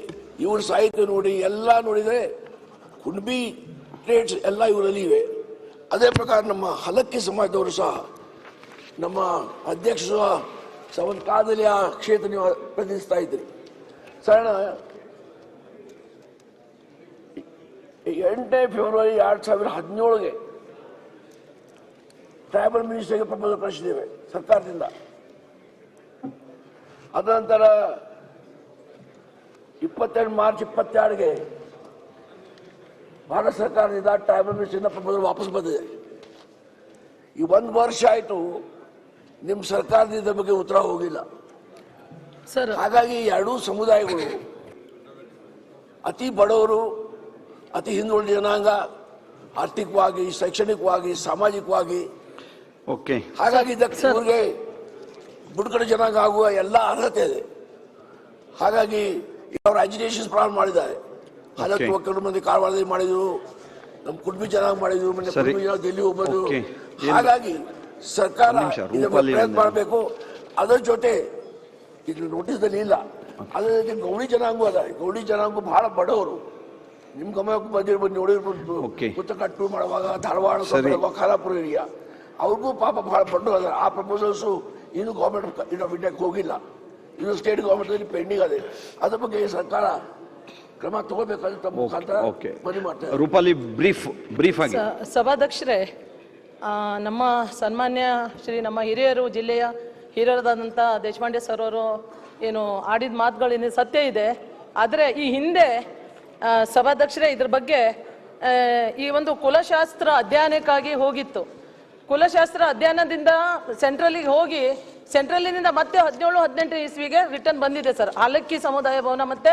ಇವ್ರ ಸಾಹಿತ್ಯ ನೋಡಿ, ಎಲ್ಲ ನೋಡಿದರೆ ಕುಣಬಿ ಟ್ರೇಡ್ಸ್ ಎಲ್ಲ ಇವರಲ್ಲಿ ಇವೆ. ಅದೇ ಪ್ರಕಾರ ನಮ್ಮ ಹಲಕ್ಕಿ ಸಮಾಜದವರು ಸಹ ನಮ್ಮ ಅಧ್ಯಕ್ಷ ಸಹ ಒಂದು ಕಾಲದಲ್ಲಿ ಆ ಕ್ಷೇತ್ರ ನೀವು ಪ್ರತಿನಿಧಿಸ್ತಾ ಇದ್ದೀರಿ. ಸರಣ 8 ಫೆಬ್ರವರಿ 2017 ಟ್ರೈಬಲ್ ಮಿನಿಸ್ಟರ್ಗೆ ಪ್ರಪೋಸಲ್ ಕಳಿಸಿದ್ದೇವೆ ಸರ್ಕಾರದಿಂದ. ಅದ ನಂತರ 22 ಮಾರ್ಚ್ 22 ಭಾರತ ಸರ್ಕಾರದಿಂದ ಟ್ರೈಬಲ್ ಮಿನಿಸ್ಟರ್ನ ಪ್ರಪೋಸಲ್ ವಾಪಸ್ ಬಂದಿದೆ. ಈ 1 ವರ್ಷ ಆಯಿತು, ನಿಮ್ಮ ಸರ್ಕಾರದಿಂದ ಬಗ್ಗೆ ಉತ್ತರ ಹೋಗಿಲ್ಲ ಸರ್. ಹಾಗಾಗಿ ಎರಡೂ ಸಮುದಾಯಗಳು, ಅತಿ ಬಡವರು, ಅತಿ ಹಿಂದುಳಿದ ಜನಾಂಗ, ಆರ್ಥಿಕವಾಗಿ, ಶೈಕ್ಷಣಿಕವಾಗಿ, ಸಾಮಾಜಿಕವಾಗಿ, ಹಾಗಾಗಿ ಇದಕ್ಕೆ ಇವ್ರಿಗೆ ಬುಡಕಟ್ಟು ಜನಾಂಗ ಆಗುವ ಎಲ್ಲ ಅರ್ಹತೆ ಇದೆ. ಹಾಗಾಗಿ ಅವ್ರ ಅಜಿಟೇಷನ್ಸ್ ಪ್ರಾರಂಭ ಮಾಡಿದ್ದಾರೆ. 40 ಮಂದಿ ಕಾರವಾರದಲ್ಲಿ ಮಾಡಿದ್ರು, ನಮ್ಮ ಕುಟುಂಬಿ ಜನಾಂಗ ಮಾಡಿದ್ರು, ಮೊನ್ನೆ ಕುಟುಂಬಿ ಜನ ಡೆಲ್ಲಿ ಹೋಗ್ಬೋದು. ಹಾಗಾಗಿ ಸರ್ಕಾರ ಪ್ರಯತ್ನ ಮಾಡಬೇಕು. ಅದರ ಜೊತೆ ಇದು ನೋಟಿಸ್ದಲ್ಲಿ ಇಲ್ಲ, ಅದ್ರ ಜೊತೆ ಗೌಳಿ ಜನಾಂಗ ಅದ. ಗೌಳಿ ಜನಾಂಗ ಬಹಳ ಬಡವರು, ನಿಮ್ ಗಮನಕ್ಕೂ ಬಂದಿರ್ಬೋದು, ನೋಡಿರ್ಬೋದು. ಪುತ್ತಕಟ್ಟು ಮಾಡುವಾಗ ಧಾರವಾಡ, ಖಾನಾಪುರ ಏರಿಯಾ, ಅವ್ರಿಗೂ ಪಾಪ ಬಹಳ ಬಡವರು ಅದ. ಆ ಪ್ರಪೋಸಲ್ಸು ಇನ್ನು ಗೌರ್ಮೆಂಟ್ ಆಫ್ ಇಂಡಿಯಾಕ್ಕೆ ಹೋಗಿಲ್ಲ, ಇದು ಸ್ಟೇಟ್ ಗೌರ್ಮೆಂಟ್ ಪೆಂಡಿಂಗ್ ಅದೇ. ಅದ್ರ ಬಗ್ಗೆ ಸರ್ಕಾರ ಕ್ರಮ ತಗೋಬೇಕಾದ್ರೆ ತಮ್ಮ ಮುಖಾಂತರ ಮನವಿ ಮಾಡ್ತಾರೆ. ರೂಪಾಲಿ ಬ್ರೀಫ್ ಆಗಿ. ಸಭಾಧ್ಯಕ್ಷರೇ, ನಮ್ಮ ಸನ್ಮಾನ್ಯ ನಮ್ಮ ಹಿರಿಯರು, ಜಿಲ್ಲೆಯ ಹಿರಿಯರಾದಂಥ ದೇಶಪಾಂಡೆ ಸರ್ ಅವರು ಏನು ಆಡಿದ ಮಾತುಗಳಿಂದ ಸತ್ಯ ಇದೆ. ಆದರೆ ಈ ಹಿಂದೆ ಸಭಾಧ್ಯಕ್ಷರೇ ಇದ್ರ ಬಗ್ಗೆ ಈ ಒಂದು ಕುಲಶಾಸ್ತ್ರ ಅಧ್ಯಯನಕ್ಕಾಗಿ ಹೋಗಿತ್ತು. ಕುಲಶಾಸ್ತ್ರ ಅಧ್ಯಯನದಿಂದ ಸೆಂಟ್ರಲಿಗೆ ಹೋಗಿ ಸೆಂಟ್ರಲಿನಿಂದ ಮತ್ತೆ 17-18 ಇಸ್ವಿಗೆ ರಿಟರ್ನ್ ಬಂದಿದೆ ಸರ್, ಹಾಲಕ್ಕಿ ಸಮುದಾಯ ಭವನ ಮತ್ತೆ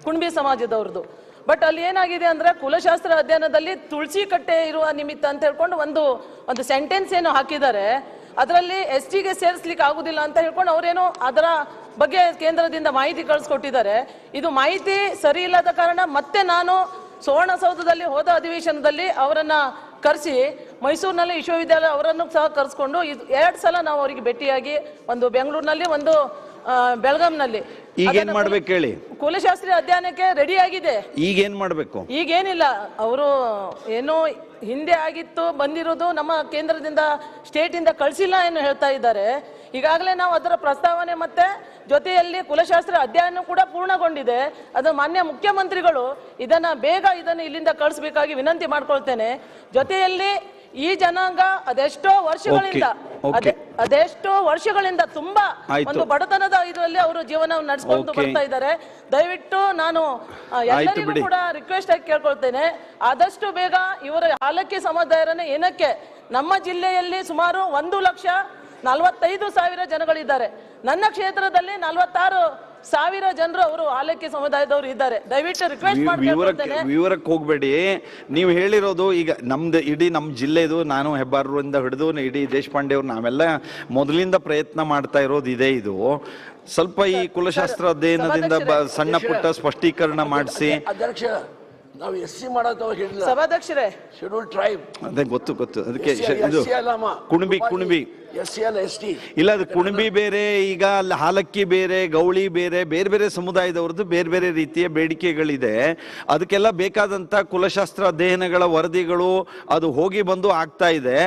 ಕುಣಬಿ ಸಮಾಜದವ್ರದ್ದು. ಬಟ್ ಅಲ್ಲಿ ಏನಾಗಿದೆ ಅಂದ್ರೆ ಕುಲಶಾಸ್ತ್ರ ಅಧ್ಯಯನದಲ್ಲಿ ತುಳಸಿ ಕಟ್ಟೆ ಇರುವ ನಿಮಿತ್ತ ಅಂತ ಹೇಳ್ಕೊಂಡು ಒಂದು ಸೆಂಟೆನ್ಸ್ ಏನು ಹಾಕಿದ್ದಾರೆ. ಅದರಲ್ಲಿ STಗೆ ಸೇರಿಸ್ಲಿಕ್ಕೆ ಆಗುದಿಲ್ಲ ಅಂತ ಹೇಳ್ಕೊಂಡು ಅವರೇನೋ ಅದರ ಬಗ್ಗೆ ಕೇಂದ್ರದಿಂದ ಮಾಹಿತಿ ಕಳಿಸ್ಕೊಟ್ಟಿದ್ದಾರೆ. ಇದು ಮಾಹಿತಿ ಸರಿ ಇಲ್ಲದ ಕಾರಣ ಮತ್ತೆ ನಾನು ಸುವರ್ಣಸೌಧದಲ್ಲಿ ಹೋದ ಅಧಿವೇಶನದಲ್ಲಿ ಅವರನ್ನ ಕರೆಸಿ ಮೈಸೂರಿನಲ್ಲಿ ವಿಶ್ವವಿದ್ಯಾಲಯ ಅವರನ್ನು ಸಹ ಕರೆಸ್ಕೊಂಡು 2 ಸಲ ನಾವು ಅವರಿಗೆ ಭೇಟಿಯಾಗಿ, ಒಂದು ಬೆಂಗಳೂರಿನಲ್ಲಿ, ಒಂದು ಬೆಳಗಾಂನಲ್ಲಿ. ಈಗೇನ್ ಮಾಡ್ಬೇಕು ಹೇಳಿ? ಕುಲಶಾಸ್ತ್ರೀಯ ಅಧ್ಯಯನಕ್ಕೆ ರೆಡಿ ಆಗಿದೆ. ಈಗೇನ್ ಮಾಡ್ಬೇಕು? ಈಗೇನಿಲ್ಲ, ಅವರು ಏನೋ ಹಿಂದೆ ಆಗಿತ್ತು ಬಂದಿರೋದು, ನಮ್ಮ ಕೇಂದ್ರದಿಂದ ಸ್ಟೇಟ್ ಇಂದ ಕಳಿಸಿಲ್ಲ ಏನು ಹೇಳ್ತಾ ಇದ್ದಾರೆ. ಈಗಾಗಲೇ ನಾವು ಅದರ ಪ್ರಸ್ತಾವನೆ ಮತ್ತೆ ಜೊತೆಯಲ್ಲಿ ಕುಲಶಾಸ್ತ್ರ ಅಧ್ಯಯನ ಕೂಡ ಪೂರ್ಣಗೊಂಡಿದೆ. ಅದು ಮಾನ್ಯ ಮುಖ್ಯಮಂತ್ರಿಗಳು ಇದನ್ನು ಇಲ್ಲಿಂದ ಕಳಿಸಬೇಕಾಗಿ ವಿನಂತಿ ಮಾಡ್ಕೊಳ್ತೇನೆ. ಜೊತೆಯಲ್ಲಿ ಈ ಜನಾಂಗ ಅದೆಷ್ಟೋ ವರ್ಷಗಳಿಂದ ತುಂಬಾ ಒಂದು ಬಡತನದ ಇದರಲ್ಲಿ ಅವರು ಜೀವನವನ್ನು ನಡೆಸಿಕೊಂಡು ಬರ್ತಾ ಇದ್ದಾರೆ. ದಯವಿಟ್ಟು ನಾನು ಎಲ್ಲರಿಗೂ ಕೂಡ ರಿಕ್ವೆಸ್ಟ್ ಆಗಿ ಕೇಳ್ಕೊಳ್ತೇನೆ, ಆದಷ್ಟು ಬೇಗ ಇವರ ಹಾಲಕ್ಕಿ ಸಮುದಾಯರನ್ನ ಏನಕ್ಕೆ ನಮ್ಮ ಜಿಲ್ಲೆಯಲ್ಲಿ ಸುಮಾರು 1,45,000 ಜನಗಳಿದ್ದಾರೆ. ನನ್ನ ಕ್ಷೇತ್ರದಲ್ಲಿ 46,000 ಜನರು ಅವರು ಹಾಲಕ್ಕಿ ಸಮುದಾಯದವರು ಇದ್ದಾರೆ. ದಯವಿಟ್ಟು ರಿಕ್ವೆಸ್ಟ್ ಮಾಡ್ತೀನಿ, ವಿವರಕ್ಕೆ ಹೋಗ್ಬೇಡಿ. ನೀವು ಹೇಳಿರೋದು ಈಗ ನಮ್ದು ಇಡೀ ನಮ್ಮ ಜಿಲ್ಲೆದು, ನಾನು ಹೆಬ್ಬಾರರಿಂದ ಹಿಡಿದು ಇಡೀ ದೇಶಪಾಂಡೆ ಅವ್ರು ನಾವೆಲ್ಲ ಮೊದಲಿಂದ ಪ್ರಯತ್ನ ಮಾಡ್ತಾ ಇರೋದು ಇದೆ. ಇದು ಸ್ವಲ್ಪ ಈ ಕುಲಶಾಸ್ತ್ರ ಅಧ್ಯಯನದಿಂದ ಸಣ್ಣ ಪುಟ್ಟ ಸ್ಪಷ್ಟೀಕರಣ ಮಾಡಿಸಿ. ನಾವು SC ಮಾಡೋದು ಹೇಳಿಲ್ಲ ಸಭಾಧ್ಯಕ್ಷರೇ, ಶೆಡ್ಯೂಲ್ ಟ್ರೈಬ್ ಅದೇ ಗೊತ್ತು. ಅದಕ್ಕೆ ಇದು ಕುಣಬಿ SC ಅಲ್ಲ ST ಇಲ್ಲ, ಅದು ಕುಣಬಿ ಬೇರೆ, ಈಗ ಅಲ್ಲಿ ಹಾಲಕ್ಕಿ ಬೇರೆ, ಗೌಳಿ ಬೇರೆ, ಬೇರೆ ಬೇರೆ ಸಮುದಾಯದವ್ರದ್ದು ಬೇರೆ ಬೇರೆ ರೀತಿಯ ಬೇಡಿಕೆಗಳಿದೆ. ಅದಕ್ಕೆಲ್ಲ ಬೇಕಾದಂತ ಕುಲಶಾಸ್ತ್ರ ಅಧ್ಯಯನಗಳ ವರದಿಗಳು ಅದು ಹೋಗಿ ಬಂದು ಆಗ್ತಾ ಇದೆ.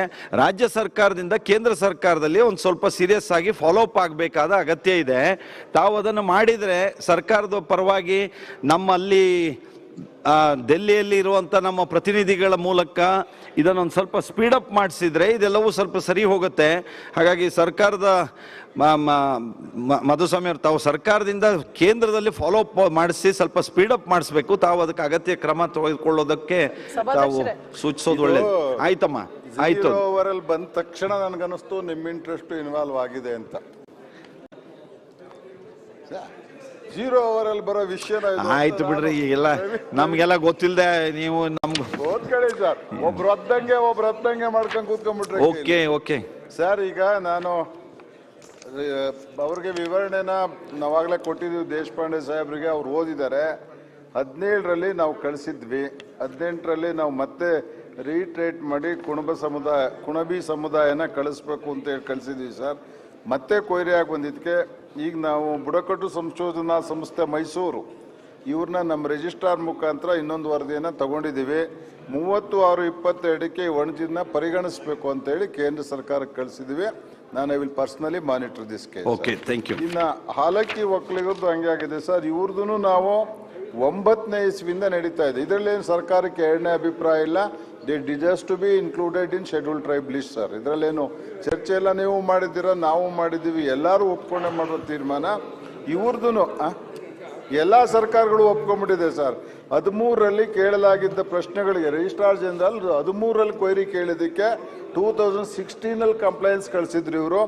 ರಾಜ್ಯ ಸರ್ಕಾರದಿಂದ ಕೇಂದ್ರ ಸರ್ಕಾರದಲ್ಲಿ ಒಂದು ಸ್ವಲ್ಪ ಸೀರಿಯಸ್ ಆಗಿ ಫಾಲೋ ಅಪ್ ಆಗಬೇಕಾದ ಅಗತ್ಯ ಇದೆ. ತಾವು ಅದನ್ನು ಮಾಡಿದ್ರೆ ಸರ್ಕಾರದ ಪರವಾಗಿ ನಮ್ಮಲ್ಲಿ ಡೆಲ್ಲಿಯಲ್ಲಿ ಇರುವಂಥ ನಮ್ಮ ಪ್ರತಿನಿಧಿಗಳ ಮೂಲಕ ಇದನ್ನೊಂದು ಸ್ವಲ್ಪ ಸ್ಪೀಡಪ್ ಮಾಡಿಸಿದ್ರೆ ಇದೆಲ್ಲವೂ ಸ್ವಲ್ಪ ಸರಿ ಹೋಗುತ್ತೆ. ಹಾಗಾಗಿ ಸರ್ಕಾರದ ಮಧುಸ್ವಾಮಿ ಅವರು, ತಾವು ಸರ್ಕಾರದಿಂದ ಕೇಂದ್ರದಲ್ಲಿ ಫಾಲೋ ಅಪ್ ಮಾಡಿಸಿ ಸ್ವಲ್ಪ ಸ್ಪೀಡಪ್ ಮಾಡಿಸ್ಬೇಕು. ತಾವು ಅದಕ್ಕೆ ಅಗತ್ಯ ಕ್ರಮ ತೆಗೆದುಕೊಳ್ಳೋದಕ್ಕೆ ತಾವು ಸೂಚಿಸೋದು ಒಳ್ಳೇದು. ಆಯ್ತಮ್ಮ, ಆಯ್ತು. ಓವರಲ್ಲಿ ಬಂದ ತಕ್ಷಣ ನನಗನ್ನಿಸ್ತು ನಿಮ್ಮ ಇಂಟ್ರೆಸ್ಟ್ ಇನ್ವಾಲ್ವ್ ಆಗಿದೆ ಅಂತ. 0 ಓವರಲ್ಲಿ ಬರೋ ವಿಷಯ ಆಯ್ತು ಬಿಡ್ರಿ, ಈಗೆಲ್ಲ ನಮ್ಗೆಲ್ಲ ಗೊತ್ತಿಲ್ಲದೆ ನೀವು ನಮ್ಗೆ ಓದ್ಕೊಳ್ಳಿ ಸರ್. ಒಬ್ರು ಹತ್ತಂಗೆ ಮಾಡ್ಕೊಂಡು ಕೂತ್ಕೊಂಡ್ಬಿಟ್ರೆ. ಓಕೆ ಸರ್, ಈಗ ನಾನು ಅವ್ರಿಗೆ ವಿವರಣೆನ ನಾವಾಗಲೇ ಕೊಟ್ಟಿದ್ದೀವಿ ದೇಶಪಾಂಡೆ ಸಾಹೇಬ್ರಿಗೆ, ಅವ್ರು ಓದಿದ್ದಾರೆ. 17ರಲ್ಲಿ ನಾವು ಕಳಿಸಿದ್ವಿ. 18ರಲ್ಲಿ ನಾವು ಮತ್ತೆ ರೀಟ್ರೇಟ್ ಮಾಡಿ ಕುಣಬಿ ಸಮುದಾಯನ ಕಳಿಸ್ಬೇಕು ಅಂತ ಹೇಳಿ ಕಳಿಸಿದ್ವಿ ಸರ್. ಮತ್ತೆ ಕೊಯ್ರಿಯಾಗಿ ಬಂದಿದ್ದಕ್ಕೆ ಈಗ ನಾವು ಬುಡಕಟ್ಟು ಸಂಶೋಧನಾ ಸಂಸ್ಥೆ ಮೈಸೂರು ಇವ್ರನ್ನ ನಮ್ಮ ರಿಜಿಸ್ಟ್ರಾರ್ ಮುಖಾಂತರ ಇನ್ನೊಂದು ವರದಿಯನ್ನು ತಗೊಂಡಿದ್ದೀವಿ. 36/22ಕ್ಕೆ ಒಣಜಿನ ಪರಿಗಣಿಸಬೇಕು ಅಂತ ಹೇಳಿ ಕೇಂದ್ರ ಸರ್ಕಾರಕ್ಕೆ ಕಳಿಸಿದ್ದೀವಿ. ನಾನು I will personally monitor this case. Okay, thank you. ಇನ್ನು ಹಾಲಕ್ಕಿ ಒಕ್ಕಲಿಗರದ್ದು ಹಂಗೆ ಆಗಿದೆ ಸರ್. ಇವ್ರದ್ದು ನಾವು 9ನೇ ಇಸ್ವಿಯಿಂದ ನಡೀತಾ ಇದೆ. ಇದರಲ್ಲಿ ಸರ್ಕಾರಕ್ಕೆ ಎರಡನೇ ಅಭಿಪ್ರಾಯ ಇಲ್ಲ. They deserves to be included in schedule tribe list sir. ಇದರಲ್ಲೇನು ಚರ್ಚೆ ಎಲ್ಲ ನೀವು ಮಾಡಿದ್ದೀರಾ, ನಾವು ಮಾಡಿದ್ದೀವಿ, ಎಲ್ಲರೂ ಒಪ್ಕೊಂಡೇ ಮಾಡುವ ತೀರ್ಮಾನ. ಇವ್ರದ್ದು ಎಲ್ಲ ಸರ್ಕಾರಗಳು ಒಪ್ಕೊಂಡ್ಬಿಟ್ಟಿದೆ ಸರ್. 13ರಲ್ಲಿ ಕೇಳಲಾಗಿದ್ದ ಪ್ರಶ್ನೆಗಳಿಗೆ ರಿಜಿಸ್ಟ್ರಾರ್ ಜನರಲ್ 13ರಲ್ಲಿ ಕ್ವೈರಿ ಕೇಳಿದ್ದಕ್ಕೆ 2016ನಲ್ಲಿ ಕಂಪ್ಲೇಂಟ್ಸ್ ಕಳಿಸಿದ್ರು ಇವರು.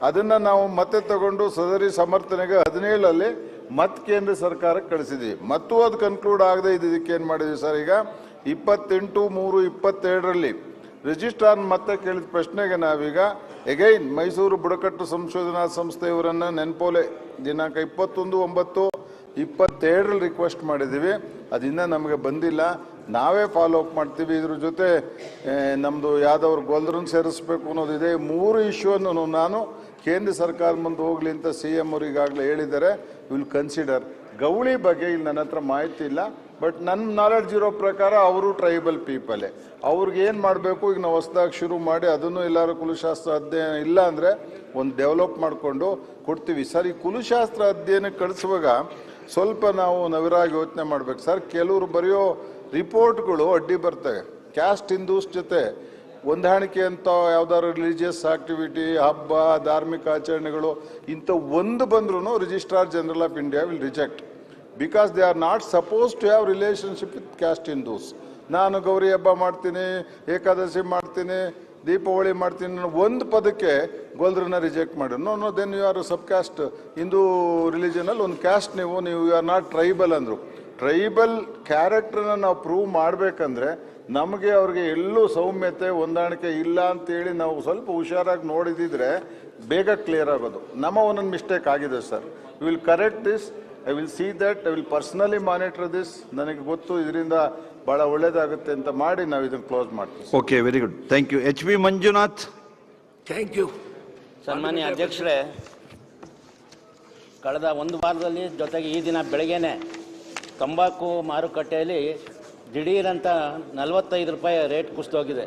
ಅದನ್ನು ನಾವು ಮತ್ತೆ ತಗೊಂಡು ಸದರಿ ಸಮರ್ಥನೆಗೆ 17ರಲ್ಲಿ ಮತ್ತೆ ಕೇಂದ್ರ ಸರ್ಕಾರಕ್ಕೆ ಕಳಿಸಿದ್ವಿ. ಮತ್ತು ಅದು ಕನ್ಕ್ಲೂಡ್ ಆಗದೆ ಇದಕ್ಕೆ ಏನು ಮಾಡಿದ್ವಿ ಸರ್, ಈಗ 28/3/22ರಲ್ಲಿ ರಿಜಿಸ್ಟ್ರಾರ್ ಮತ್ತೆ ಕೇಳಿದ ಪ್ರಶ್ನೆಗೆ ನಾವೀಗ ಎಗೈನ್ ಮೈಸೂರು ಬುಡಕಟ್ಟು ಸಂಶೋಧನಾ ಸಂಸ್ಥೆ ಇವರನ್ನು ನೆನ್ಪೋಲೆ ದಿನಾಂಕ 21/9/27ರಲ್ಲಿ ರಿಕ್ವೆಸ್ಟ್ ಮಾಡಿದ್ದೀವಿ. ಅದಿನ್ನ ನಮಗೆ ಬಂದಿಲ್ಲ. ನಾವೇ ಫಾಲೋ ಅಪ್ ಮಾಡ್ತೀವಿ. ಇದ್ರ ಜೊತೆ ನಮ್ಮದು ಯಾವ್ದವ್ರು ಗೋಲ್ದ್ರನ್ನು ಸೇರಿಸ್ಬೇಕು ಅನ್ನೋದಿದೆ. 3 ಇಶ್ಯೂವನ್ನು ನಾನು ಕೇಂದ್ರ ಸರ್ಕಾರ ಮುಂದೆ ಹೋಗಲಿ ಅಂತ CM ಅವರು ಈಗಾಗಲೇ ಹೇಳಿದ್ದಾರೆ. Will consider. ಗೌಳಿ ಬಗ್ಗೆ ಇಲ್ಲಿ ನನ್ನ ಹತ್ರ ಮಾಹಿತಿ ಇಲ್ಲ, ಬಟ್ ನನ್ನ ನಾಲೆಡ್ಜ್ ಇರೋ ಪ್ರಕಾರ ಅವರು ಟ್ರೈಬಲ್ ಪೀಪಲೇ. ಅವ್ರಿಗೆ ಏನು ಮಾಡಬೇಕು ಈಗ ನಾವು ಹೊಸದಾಗಿ ಶುರು ಮಾಡಿ ಅದನ್ನು ಎಲ್ಲರೂ ಕುಲಶಾಸ್ತ್ರ ಅಧ್ಯಯನ ಇಲ್ಲ ಅಂದರೆ ಒಂದು ಡೆವಲಪ್ ಮಾಡಿಕೊಂಡು ಕೊಡ್ತೀವಿ ಸರ್. ಈ ಕುಲಶಾಸ್ತ್ರ ಅಧ್ಯಯನಕ್ಕೆ ಕಳಿಸುವಾಗ ಸ್ವಲ್ಪ ನಾವು ನವಿರಾಗಿ ಯೋಚನೆ ಮಾಡ್ಬೇಕು ಸರ್. ಕೆಲವರು ಬರೆಯೋ ರಿಪೋರ್ಟ್ಗಳು ಅಡ್ಡಿ ಬರ್ತವೆ. ಕ್ಯಾಸ್ಟ್ ಹಿಂದೂಸ್ ಜೊತೆ ಹೊಂದಾಣಿಕೆ ಅಂತ ಯಾವ್ದಾದ್ರು ರಿಲಿಜಿಯಸ್ ಆಕ್ಟಿವಿಟಿ, ಹಬ್ಬ, ಧಾರ್ಮಿಕ ಆಚರಣೆಗಳು ಇಂಥ ಒಂದು ಬಂದ್ರೂ registrar general of India will reject because they are not suppose to have relationship with caste Hindus. ನಾನು ಗೌರಿ ಹಬ್ಬ ಮಾಡ್ತೀನಿ, ಏಕಾದಶಿ ಮಾಡ್ತೀನಿ, ದೀಪಾವಳಿ ಮಾಡ್ತೀನಿ, ಒಂದು ಪದಕ್ಕೆ ಗೋಲ್ದ್ರನ್ನ ರಿಜೆಕ್ಟ್ ಮಾಡಿ. No then you are sub caste. Hindu ರಿಲಿಜನಲ್ಲಿ ಒಂದು ಕ್ಯಾಸ್ಟ್ ನೀವು ಯು ಆರ್ ನಾಟ್ ಟ್ರೈಬಲ್ ಅಂದರು. ಟ್ರೈಬಲ್ ಕ್ಯಾರೆಕ್ಟರ್ನ ನಾವು ಪ್ರೂವ್ ಮಾಡಬೇಕಂದ್ರೆ ನಮಗೆ ಅವ್ರಿಗೆ ಎಲ್ಲೂ ಸೌಮ್ಯತೆ ಹೊಂದಾಣಿಕೆ ಇಲ್ಲ ಅಂತೇಳಿ ನಾವು ಸ್ವಲ್ಪ ಹುಷಾರಾಗಿ ನೋಡಿದಿದ್ರೆ ಬೇಗ ಕ್ಲಿಯರ್ ಆಗೋದು. ನಮ್ಮ ಒಂದೊಂದು ಮಿಸ್ಟೇಕ್ ಆಗಿದೆ sir. We will correct this. I will see that. I will personally monitor this. ನನಗೆ ಗೊತ್ತು ಇದರಿಂದ ಭಾಳ ಒಳ್ಳೇದಾಗುತ್ತೆ ಅಂತ ಮಾಡಿ ನಾವು ಇದನ್ನು ಕ್ಲೋಸ್ ಮಾಡ್ತೀವಿ. Okay, very good, thank you. HB Manjunath. Thank you. ಸನ್ಮಾನ್ಯ ಅಧ್ಯಕ್ಷರೇ, ಕಳೆದ ಒಂದು ವಾರದಲ್ಲಿ ಜೊತೆಗೆ ಈ ದಿನ ಬೆಳಗ್ಗೆನೆ ತಂಬಾಕು ಮಾರುಕಟ್ಟೆಯಲ್ಲಿ ದಿಢೀರಂತ 45 ರೂಪಾಯಿ ರೇಟ್ ಕುಸಿದೋಗಿದೆ.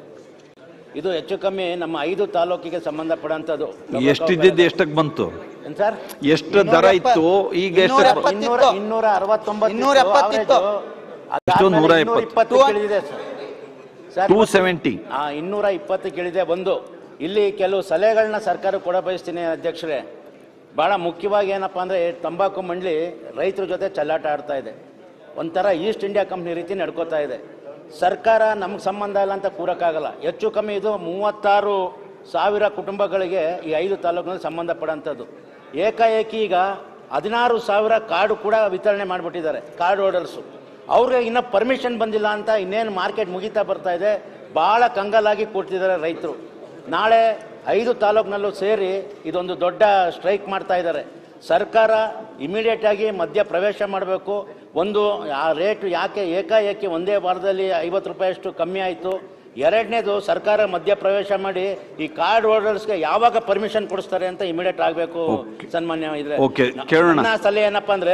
ಇದು ಹೆಚ್ಚು ಕಮ್ಮಿ ನಮ್ಮ 5 ತಾಲೂಕಿಗೆ ಸಂಬಂಧಪಟ್ಟಂಥದ್ದು. ಎಷ್ಟಿದ್ದು ಎಷ್ಟಕ್ಕೆ ಬಂತು ಸರ್? ಎಷ್ಟು ದರ ಇತ್ತು? ಈಗ 220 ಸರ್. 270. 220 ಇಳಿದೆ. ಒಂದು ಇಲ್ಲಿ ಕೆಲವು ಸಲಹೆಗಳನ್ನ ಸರ್ಕಾರ ಕೊಡ ಬಯಸ್ತೀನಿ ಅಧ್ಯಕ್ಷರೇ. ಭಾಳ ಮುಖ್ಯವಾಗಿ ಏನಪ್ಪ ಅಂದರೆ ತಂಬಾಕು ಮಂಡಳಿ ರೈತರ ಜೊತೆ ಚೆಲ್ಲಾಟ ಆಡ್ತಾ ಇದೆ. ಒಂಥರ ಈಸ್ಟ್ ಇಂಡಿಯಾ ಕಂಪ್ನಿ ರೀತಿ ನಡ್ಕೋತಾ ಇದೆ. ಸರ್ಕಾರ ನಮ್ಗೆ ಸಂಬಂಧ ಇಲ್ಲ ಅಂತ ಕೂರಕ್ಕಾಗಲ್ಲ. ಹೆಚ್ಚು ಕಮ್ಮಿ ಇದು 36,000 ಕುಟುಂಬಗಳಿಗೆ ಈ 5 ತಾಲೂಕಿನಲ್ಲಿ ಸಂಬಂಧಪಡೋಂಥದ್ದು. ಏಕಾಏಕಿ ಈಗ 16,000 ಕಾರ್ಡು ಕೂಡ ವಿತರಣೆ ಮಾಡಿಬಿಟ್ಟಿದ್ದಾರೆ, ಕಾರ್ಡ್ ಹೋಲ್ಡರ್ಸು. ಅವ್ರಿಗೆ ಇನ್ನೂ ಪರ್ಮಿಷನ್ ಬಂದಿಲ್ಲ ಅಂತ ಇನ್ನೇನು ಮಾರ್ಕೆಟ್ ಮುಗಿತಾ ಬರ್ತಾ ಇದೆ. ಭಾಳ ಕಂಗಾಲಾಗಿ ಕೂರ್ತಿದ್ದಾರೆ ರೈತರು. ನಾಳೆ 5 ತಾಲೂಕಿನಲ್ಲೂ ಸೇರಿ ಇದೊಂದು ದೊಡ್ಡ ಸ್ಟ್ರೈಕ್ ಮಾಡ್ತಾ ಇದ್ದಾರೆ. ಸರ್ಕಾರ ಇಮಿಡಿಯೇಟಾಗಿ ಮಧ್ಯ ಪ್ರವೇಶ ಮಾಡಬೇಕು. ಒಂದು ಆ ರೇಟ್ ಯಾಕೆ ಏಕಾಏಕಿ ಒಂದೇ ವಾರದಲ್ಲಿ 50 ರೂಪಾಯಿಯಷ್ಟು ಕಮ್ಮಿ ಆಯಿತು? ಎರಡನೇದು, ಸರ್ಕಾರ ಮಧ್ಯ ಪ್ರವೇಶ ಮಾಡಿ ಈ ಕಾರ್ಡ್ ಹೋಲ್ಡರ್ಸ್ಗೆ ಯಾವಾಗ ಪರ್ಮಿಷನ್ ಕೊಡಿಸ್ತಾರೆ ಅಂತ ಇಮಿಡಿಯೇಟ್ ಆಗಬೇಕು. ಸನ್ಮಾನ್ಯ ಇದ್ರೆ ನನ್ನ ಸಲಹೆ ಏನಪ್ಪಾ ಅಂದ್ರೆ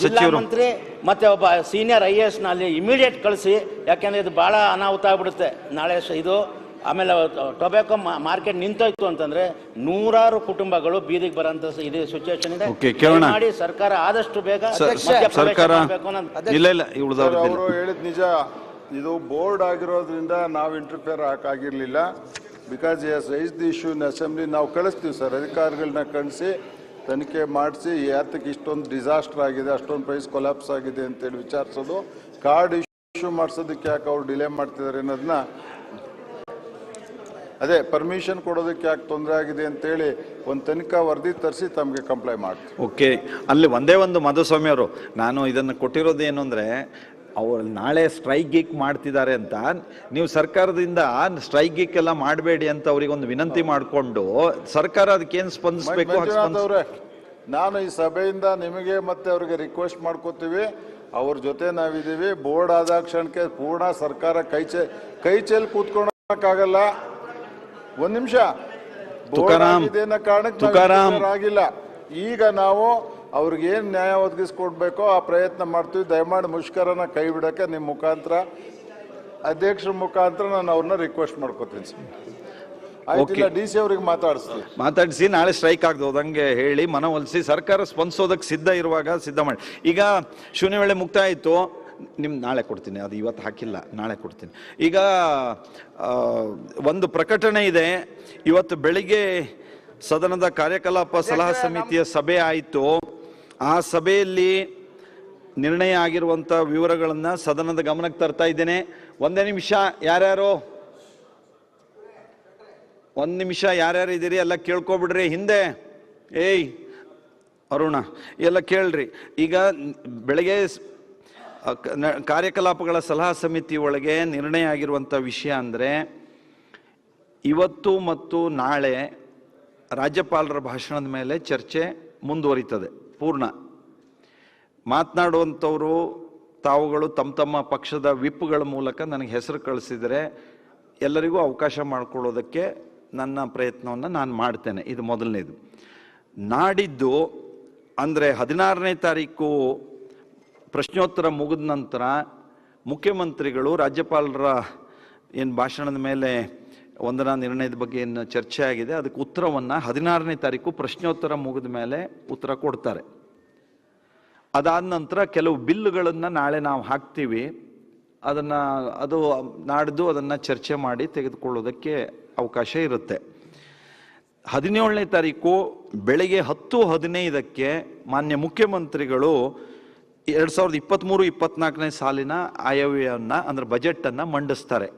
ಜಿಲ್ಲಾ ಮಂತ್ರಿ ಮತ್ತೆ ಒಬ್ಬ ಸೀನಿಯರ್ IAS ನ ಅಲ್ಲಿ ಇಮಿಡಿಯೇಟ್ ಕಳಿಸಿ. ಯಾಕೆಂದ್ರೆ ಇದು ಬಹಳ ಅನಾಹುತ ಆಗ್ಬಿಡುತ್ತೆ ನಾಳೆ ಇದು. ಆಮೇಲೆ ಟೊಬ್ಯಾಕೊ ಮಾರ್ಕೆಟ್ ನಿಂತೋಯ್ತು ಅಂತಂದ್ರೆ 100 ಕುಟುಂಬಗಳು ಬೀದಿಗೆ ಬರೋಂಥ ಇದು ಸಿಚುವೇಶನ್ ಇದೆ. ಮಾಡಿ ಸರ್ಕಾರ ಆದಷ್ಟು ಬೇಗ ಸರ್ಕಾರ ಅವರು ಹೇಳಿದ ನಿಜ. ಇದು ಬೋರ್ಡ್ ಆಗಿರೋದ್ರಿಂದ ನಾವು ಇಂಟರ್ಫಿಯರ್ ಹಾಕಾಗಿರ್ಲಿಲ್ಲ. Because as raise the issue in assembly. ನಾವು ಕಳಿಸ್ತೀವಿ ಸರ್, ಅಧಿಕಾರಿಗಳನ್ನ ಕಳಿಸಿ ತನಿಖೆ ಮಾಡಿಸಿ ಯಾತಕ್ಕೆ ಇಷ್ಟೊಂದು ಡಿಸಾಸ್ಟರ್ ಆಗಿದೆ, ಅಷ್ಟೊಂದು ಪ್ರೈಸ್ ಕೊಲಾಪ್ಸ್ ಆಗಿದೆ ಅಂತೇಳಿ ವಿಚಾರಿಸೋದು. ಕಾರ್ಡ್ ಇಶ್ಯೂ ಮಾಡಿಸೋದಕ್ಕೆ ಯಾಕೆ ಅವ್ರು ಡಿಲೇ ಮಾಡ್ತಿದ್ದಾರೆ ಅನ್ನೋದನ್ನ, ಅದೇ ಪರ್ಮಿಷನ್ ಕೊಡೋದಕ್ಕೆ ಯಾಕೆ ತೊಂದರೆ ಆಗಿದೆ ಅಂತೇಳಿ ಒಂದು ತನಿಖಾ ವರದಿ ತರಿಸಿ ತಮಗೆ ಕಂಪ್ಲೈ ಮಾಡ್ತೀವಿ. ಓಕೆ, ಅಲ್ಲಿ ಒಂದೇ ಒಂದು ಮಧುಸ್ವಾಮಿ ಅವರು, ನಾನು ಇದನ್ನು ಕೊಟ್ಟಿರೋದು ಏನು ಅಂದರೆ ಅವ್ರು ನಾಳೆ ಸ್ಟ್ರೈಕ್ ಗೀಕ್ ಮಾಡ್ತಿದ್ದಾರೆ ಅಂತ ನೀವು ಸರ್ಕಾರದಿಂದ ಸ್ಟ್ರೈಕ್ ಗೀಕ್ ಎಲ್ಲ ಮಾಡಬೇಡಿ ಅಂತ ಅವ್ರಿಗೆ ಒಂದು ವಿನಂತಿ ಮಾಡಿಕೊಂಡು ಸರ್ಕಾರ ಅದಕ್ಕೇನು ಸ್ಪಂದಿಸಬೇಕು. ನಾನು ಈ ಸಭೆಯಿಂದ ನಿಮಗೆ ಮತ್ತೆ ಅವರಿಗೆ ರಿಕ್ವೆಸ್ಟ್ ಮಾಡ್ಕೋತೀವಿ, ಅವ್ರ ಜೊತೆ ನಾವಿದ್ದೀವಿ. ಬೋರ್ಡ್ ಆದ ಕ್ಷಣಕ್ಕೆ ಪೂರ್ಣ ಸರ್ಕಾರ ಕೈ ಚೆಲ್ಲಿ ಕೂತ್ಕೊಳಕ್ಕಾಗಲ್ಲ. ಒಂದ್ ನಿಮಿಷ, ಕಾರಣಕ್ಕೆ ಆಗಿಲ್ಲ. ಈಗ ನಾವು ಅವ್ರಿಗೆ ಏನ್ ನ್ಯಾಯ ಒದಗಿಸ್ಕೊಡ್ಬೇಕೋ ಆ ಪ್ರಯತ್ನ ಮಾಡ್ತೀವಿ. ದಯಮಾಡಿ ಮುಷ್ಕರನ ಕೈ ಬಿಡಕ್ಕೆ ನಿಮ್ಮ ಮುಖಾಂತರ, ಅಧ್ಯಕ್ಷರ ಮುಖಾಂತರ ನಾನು ಅವ್ರನ್ನ ರಿಕ್ವೆಸ್ಟ್ ಮಾಡ್ಕೋತೀನಿ. ಆಯ್ತಿಲ್ಲ, DC ಅವ್ರಿಗೆ ಮಾತಾಡಿಸಿ ನಾಳೆ ಸ್ಟ್ರೈಕ್ ಆಗದಂಗೆ ಹೇಳಿ ಮನವೊಲಿಸಿ ಸರ್ಕಾರ ಸ್ಪಂದಿಸೋದಕ್ಕೆ ಸಿದ್ಧ ಇರುವಾಗ ಸಿದ್ಧ ಮಾಡಿ. ಈಗ ಶೂನ್ಯ ವೇಳೆ ಮುಕ್ತಾಯ ಆಯಿತು, ನಾಳೆ ಕೊಡ್ತೀನಿ, ಅದು ಇವತ್ತು ಹಾಕಿಲ್ಲ, ನಾಳೆ ಕೊಡ್ತೀನಿ. ಈಗ ಒಂದು ಪ್ರಕಟಣೆ ಇದೆ. ಇವತ್ತು ಬೆಳಿಗ್ಗೆ ಸದನದ ಕಾರ್ಯಕಲಾಪ ಸಲಹಾ ಸಮಿತಿಯ ಸಭೆ ಆಯಿತು. ಆ ಸಭೆಯಲ್ಲಿ ನಿರ್ಣಯ ಆಗಿರುವಂಥ ವಿವರಗಳನ್ನು ಸದನದ ಗಮನಕ್ಕೆ ತರ್ತಾ ಇದ್ದೇನೆ. ಒಂದೇ ನಿಮಿಷ, ಒಂದು ನಿಮಿಷ ಯಾರ್ಯಾರು ಇದ್ದೀರಿ ಎಲ್ಲ ಕೇಳ್ಕೊಬಿಡ್ರಿ. ಹಿಂದೆ ಅರುಣ ಎಲ್ಲ ಕೇಳ್ರಿ. ಈಗ ಬೆಳಗ್ಗೆ ಕಾರ್ಯಕಲಾಪಗಳ ಸಲಹಾ ಸಮಿತಿ ಒಳಗೆ ನಿರ್ಣಯ ಆಗಿರುವಂಥ ವಿಷಯ ಅಂದರೆ, ಇವತ್ತು ಮತ್ತು ನಾಳೆ ರಾಜ್ಯಪಾಲರ ಭಾಷಣದ ಮೇಲೆ ಚರ್ಚೆ ಮುಂದುವರಿತದೆ. ಪೂರ್ಣ ಮಾತನಾಡುವಂಥವರು ತಾವುಗಳು ತಮ್ಮ ಪಕ್ಷದ ವಿಪ್ಗಳ ಮೂಲಕ ನನಗೆ ಹೆಸರು ಕಳಿಸಿದರೆ ಎಲ್ಲರಿಗೂ ಅವಕಾಶ ಮಾಡಿಕೊಳ್ಳೋದಕ್ಕೆ ನನ್ನ ಪ್ರಯತ್ನವನ್ನು ನಾನು ಮಾಡ್ತೇನೆ. ಇದು ಮೊದಲನೇದು. ನಾಡಿದ್ದು ಅಂದರೆ 16ನೇ ತಾರೀಕು ಪ್ರಶ್ನೋತ್ತರ ಮುಗಿದ ನಂತರ ಮುಖ್ಯಮಂತ್ರಿಗಳು ರಾಜ್ಯಪಾಲರ ಏನು ಭಾಷಣದ ಮೇಲೆ ವಂದನಾ ನಿರ್ಣಯದ ಬಗ್ಗೆ ಏನು ಚರ್ಚೆ ಆಗಿದೆ ಅದಕ್ಕೆ ಉತ್ತರವನ್ನು 16ನೇ ತಾರೀಕು ಪ್ರಶ್ನೋತ್ತರ ಮುಗಿದ ಮೇಲೆ ಉತ್ತರ ಕೊಡ್ತಾರೆ. ಅದಾದ ನಂತರ ಕೆಲವು ಬಿಲ್ಲುಗಳನ್ನು ನಾಳೆ ನಾವು ಹಾಕ್ತೀವಿ. ಅದು ನಾಡ್ದು ಅದನ್ನು ಚರ್ಚೆ ಮಾಡಿ ತೆಗೆದುಕೊಳ್ಳೋದಕ್ಕೆ ಅವಕಾಶ ಇರುತ್ತೆ. 17ನೇ ತಾರೀಕು ಬೆಳಗ್ಗೆ 10:15ಕ್ಕೆ ಮಾನ್ಯ ಮುಖ್ಯಮಂತ್ರಿಗಳು 2023-24ನೇ ಸಾಲಿನ ಆಯವ್ಯಯವನ್ನು ಅಂದರೆ ಬಜೆಟನ್ನು ಮಂಡಿಸ್ತಾರೆ.